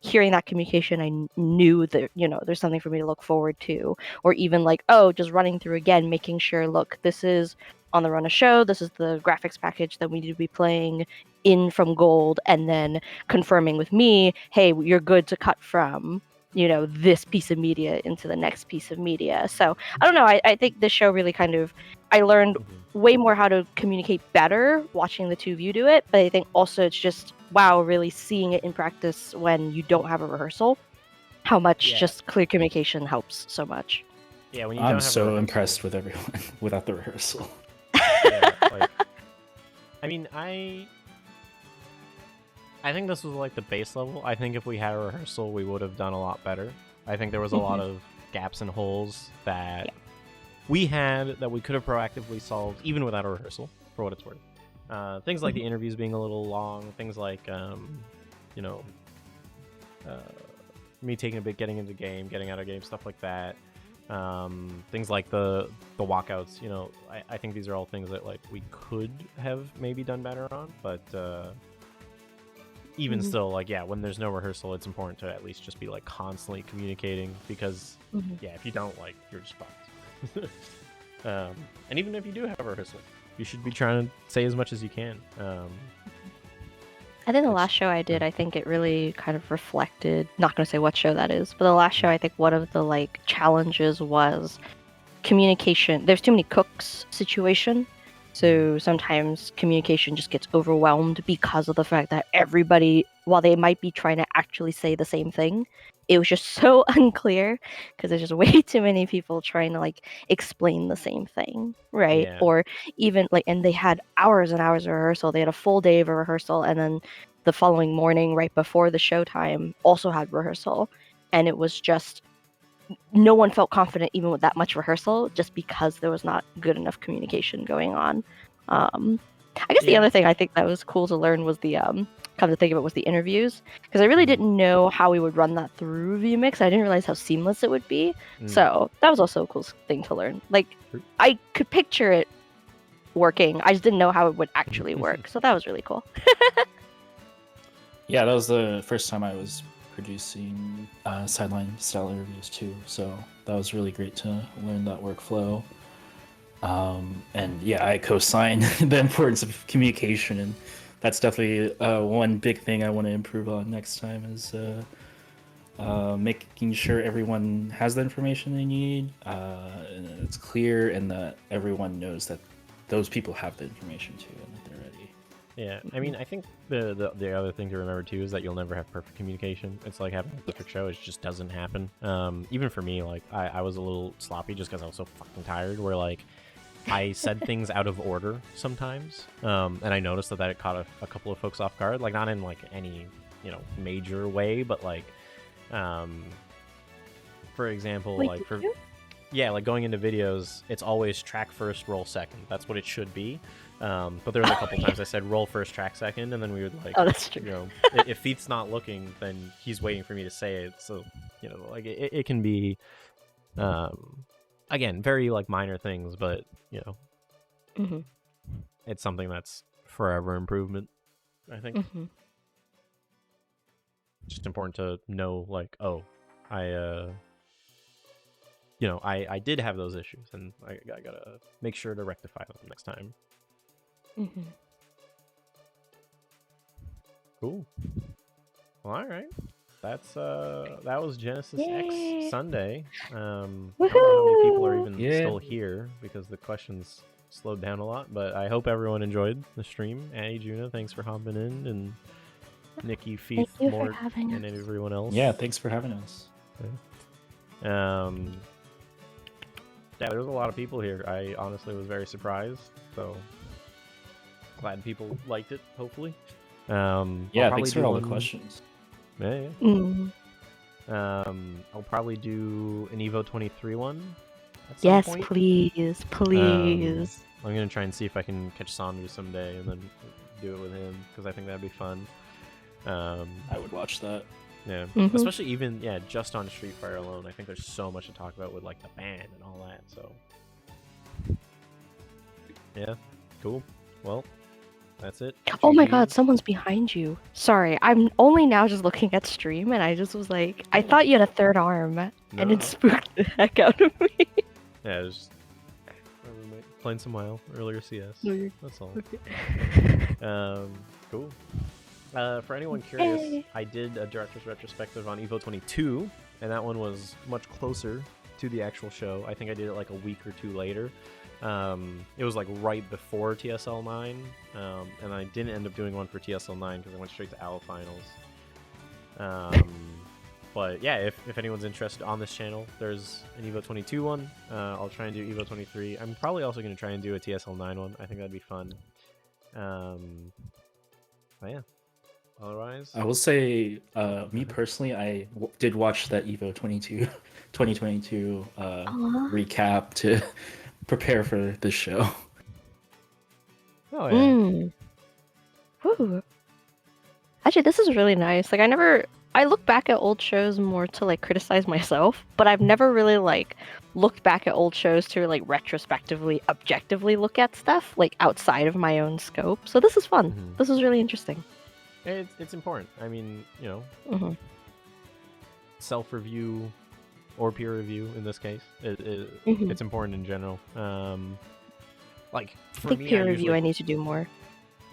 hearing that communication, I knew that, you know, there's something for me to look forward to. Or even like, oh, just running through again, making sure, look, this is on the run of show, this is the graphics package that we need to be playing in from gold, and then confirming with me, hey, you're good to cut from, you know, this piece of media into the next piece of media. So I don't know, I think this show really kind of, I learned way more how to communicate better watching the two of you do it, but I think also it's just, wow, really seeing it in practice when you don't have a rehearsal, how much just clear communication helps so much. Yeah, when you I'm don't have a so rehearsal. impressed with everyone without the rehearsal. Yeah, like, I mean, I think this was like the base level. I think if we had a rehearsal, we would have done a lot better. I think there was a lot of gaps and holes that we had that we could have proactively solved even without a rehearsal, for what it's worth. Things like the interviews being a little long, things like, you know, me taking a bit, getting into game, getting out of game, stuff like that. Things like the walkouts, you know, I think these are all things that like we could have maybe done better on, but even still, like, yeah, when there's no rehearsal, it's important to at least just be like constantly communicating, because yeah, if you don't, like, you're just fucked. And even if you do have a rehearsal, you should be trying to say as much as you can. I think the last show I did, I think it really kind of reflected, not going to say what show that is, but the last show, I think one of the like challenges was communication. There's too many cooks situation. So sometimes communication just gets overwhelmed because of the fact that everybody, while they might be trying to actually say the same thing, it was just so unclear because there's just way too many people trying to like explain the same thing, right? Yeah. Or even like, and they had hours and hours of rehearsal. They had a full day of a rehearsal, and then the following morning, right before the showtime, also had rehearsal, and it was just no one felt confident even with that much rehearsal, just because there was not good enough communication going on. I guess the other thing I think that was cool to learn was the come to think of it, was the interviews, because I really didn't know how we would run that through vMix. I didn't realize how seamless it would be. So that was also a cool thing to learn. Like, I could picture it working, I just didn't know how it would actually work. So that was really cool. Yeah, that was the first time I was producing sideline style interviews too, so that was really great to learn that workflow. And yeah, I co-sign the importance of communication, and that's definitely one big thing I want to improve on next time, is making sure everyone has the information they need, and it's clear, and that everyone knows that those people have the information too, and that they're ready. Yeah, I mean, I think the other thing to remember too is that you'll never have perfect communication. It's like having a perfect show; it just doesn't happen. Even for me, like I was a little sloppy just because I was so fucking tired. Where like I said things out of order sometimes, and I noticed that it caught a couple of folks off guard. Like, not in like any, you know, major way, but like, for example, like for yeah, like going into videos, it's always track first, roll second. That's what it should be. But there was a couple times I said roll first, track second, and then we would like, oh, that's true. You know, if Feeth's not looking, then he's waiting for me to say it. So, you know, like it can be, again, very like minor things, but you know, it's something that's forever improvement, I think. Just important to know, like, oh, you know, I did have those issues, and I gotta make sure to rectify them next time. Cool. Well, all right. That's that was Genesis X Sunday. I don't know how many people are even still here, because the questions slowed down a lot, but I hope everyone enjoyed the stream. Addy, Juna, thanks for hopping in, and Nikki, Feith, you for Mort, having and us. everyone else. Yeah, thanks for having us. Yeah. Yeah, there's a lot of people here. I honestly was very surprised, so glad people liked it, hopefully. Yeah, thanks for all the questions. Yeah, Mm. I'll probably do an Evo 23 one at some Yes, point. please, please. I'm gonna try and see if I can catch Sandu someday and then do it with him, because I think that'd be fun. I would watch that. Yeah, Mhm. especially even just on Street Fighter alone. I think there's so much to talk about with like the band and all that. So yeah, cool. Well, that's it. Oh my god, GGs. someone's behind you. Sorry, I'm only now just looking at stream, and I just was like, I thought you had a third arm, and No. it spooked the heck out of me. Yeah, just my roommate playing some WoW earlier CS. No, you're- That's all. okay. Cool. For anyone curious, Yay. I did a director's retrospective on Evo 22, and that one was much closer to the actual show. I think I did it like a week or two later. It was like right before TSL 9, and I didn't end up doing one for TSL 9 because I went straight to AL finals. But yeah, if anyone's interested on this channel, there's an Evo 22 one. I'll try and do Evo 23. I'm probably also going to try and do a TSL 9 one. I think that'd be fun. But yeah. Otherwise, I will say, me personally, I did watch that Evo 2022 recap to prepare for this show. Oh yeah. Mm. Woo. Actually, this is really nice. Like, I look back at old shows more to like criticize myself, but I've never really like looked back at old shows to like retrospectively, objectively look at stuff like outside of my own scope. So this is fun. Mhm. This is really interesting. It's important. I mean, Mm-hmm. self-review or peer review in this case, Mhm. it's important in general. Like I for think me, peer review I need to do more.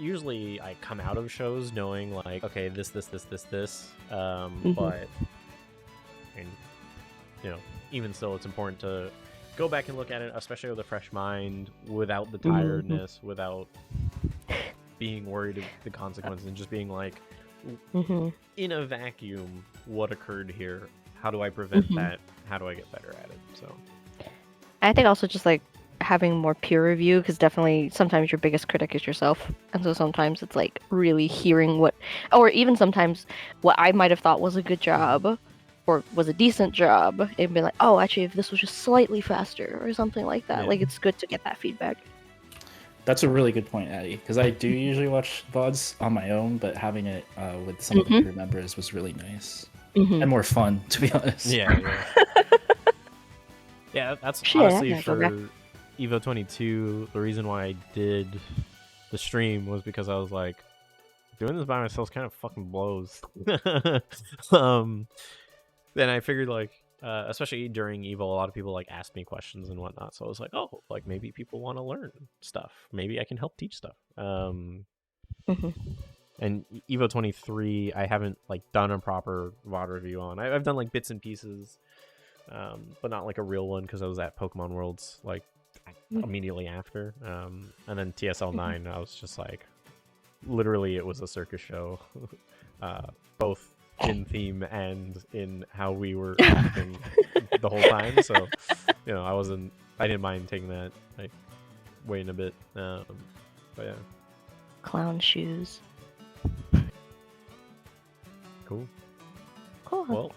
usually I come out of shows knowing like, okay, this. Mhm. But and even still, it's important to go back and look at it, especially with a fresh mind, without the tiredness, without being worried of the consequences, and just being like, Mhm. in a vacuum, what occurred here? How do I prevent Mhm. that? How do I get better at it? So I think also just like having more peer review, because definitely sometimes your biggest critic is yourself, and so sometimes it's like really hearing or even sometimes what I might have thought was a good job or was a decent job, it'd be like, oh, actually, if this was just slightly faster or something like that. Yeah. Like, it's good to get that feedback. That's a really good point, Addy, because I do usually watch VODs on my own, but having it with some of the crew members was really nice and more fun, to be honest. yeah. Yeah, that's Shit, I honestly gotta go for back. Evo 22. The reason why I did the stream was because I was like, doing this by myself kind of fucking blows. Then I figured like, especially during Evo, a lot of people like asked me questions and whatnot. So I was like, oh, like maybe people want to learn stuff. Maybe I can help teach stuff. And Evo 23, I haven't like done a proper VOD review on. I've done like bits and pieces, but not like a real one because I was at Pokemon Worlds like immediately after. And then TSL 9, I was just like, literally, it was a circus show, both in theme and in how we were acting the whole time. So, I didn't mind taking that, like, waiting a bit. But yeah. Clown shoes. Cool. Cool. Well,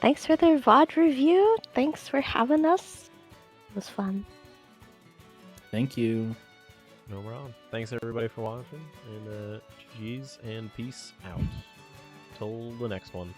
Thanks for the VOD review. Thanks for having us. It was fun. Thank you. no problem. Thanks everybody for watching, and GG's and peace out. Till the next one.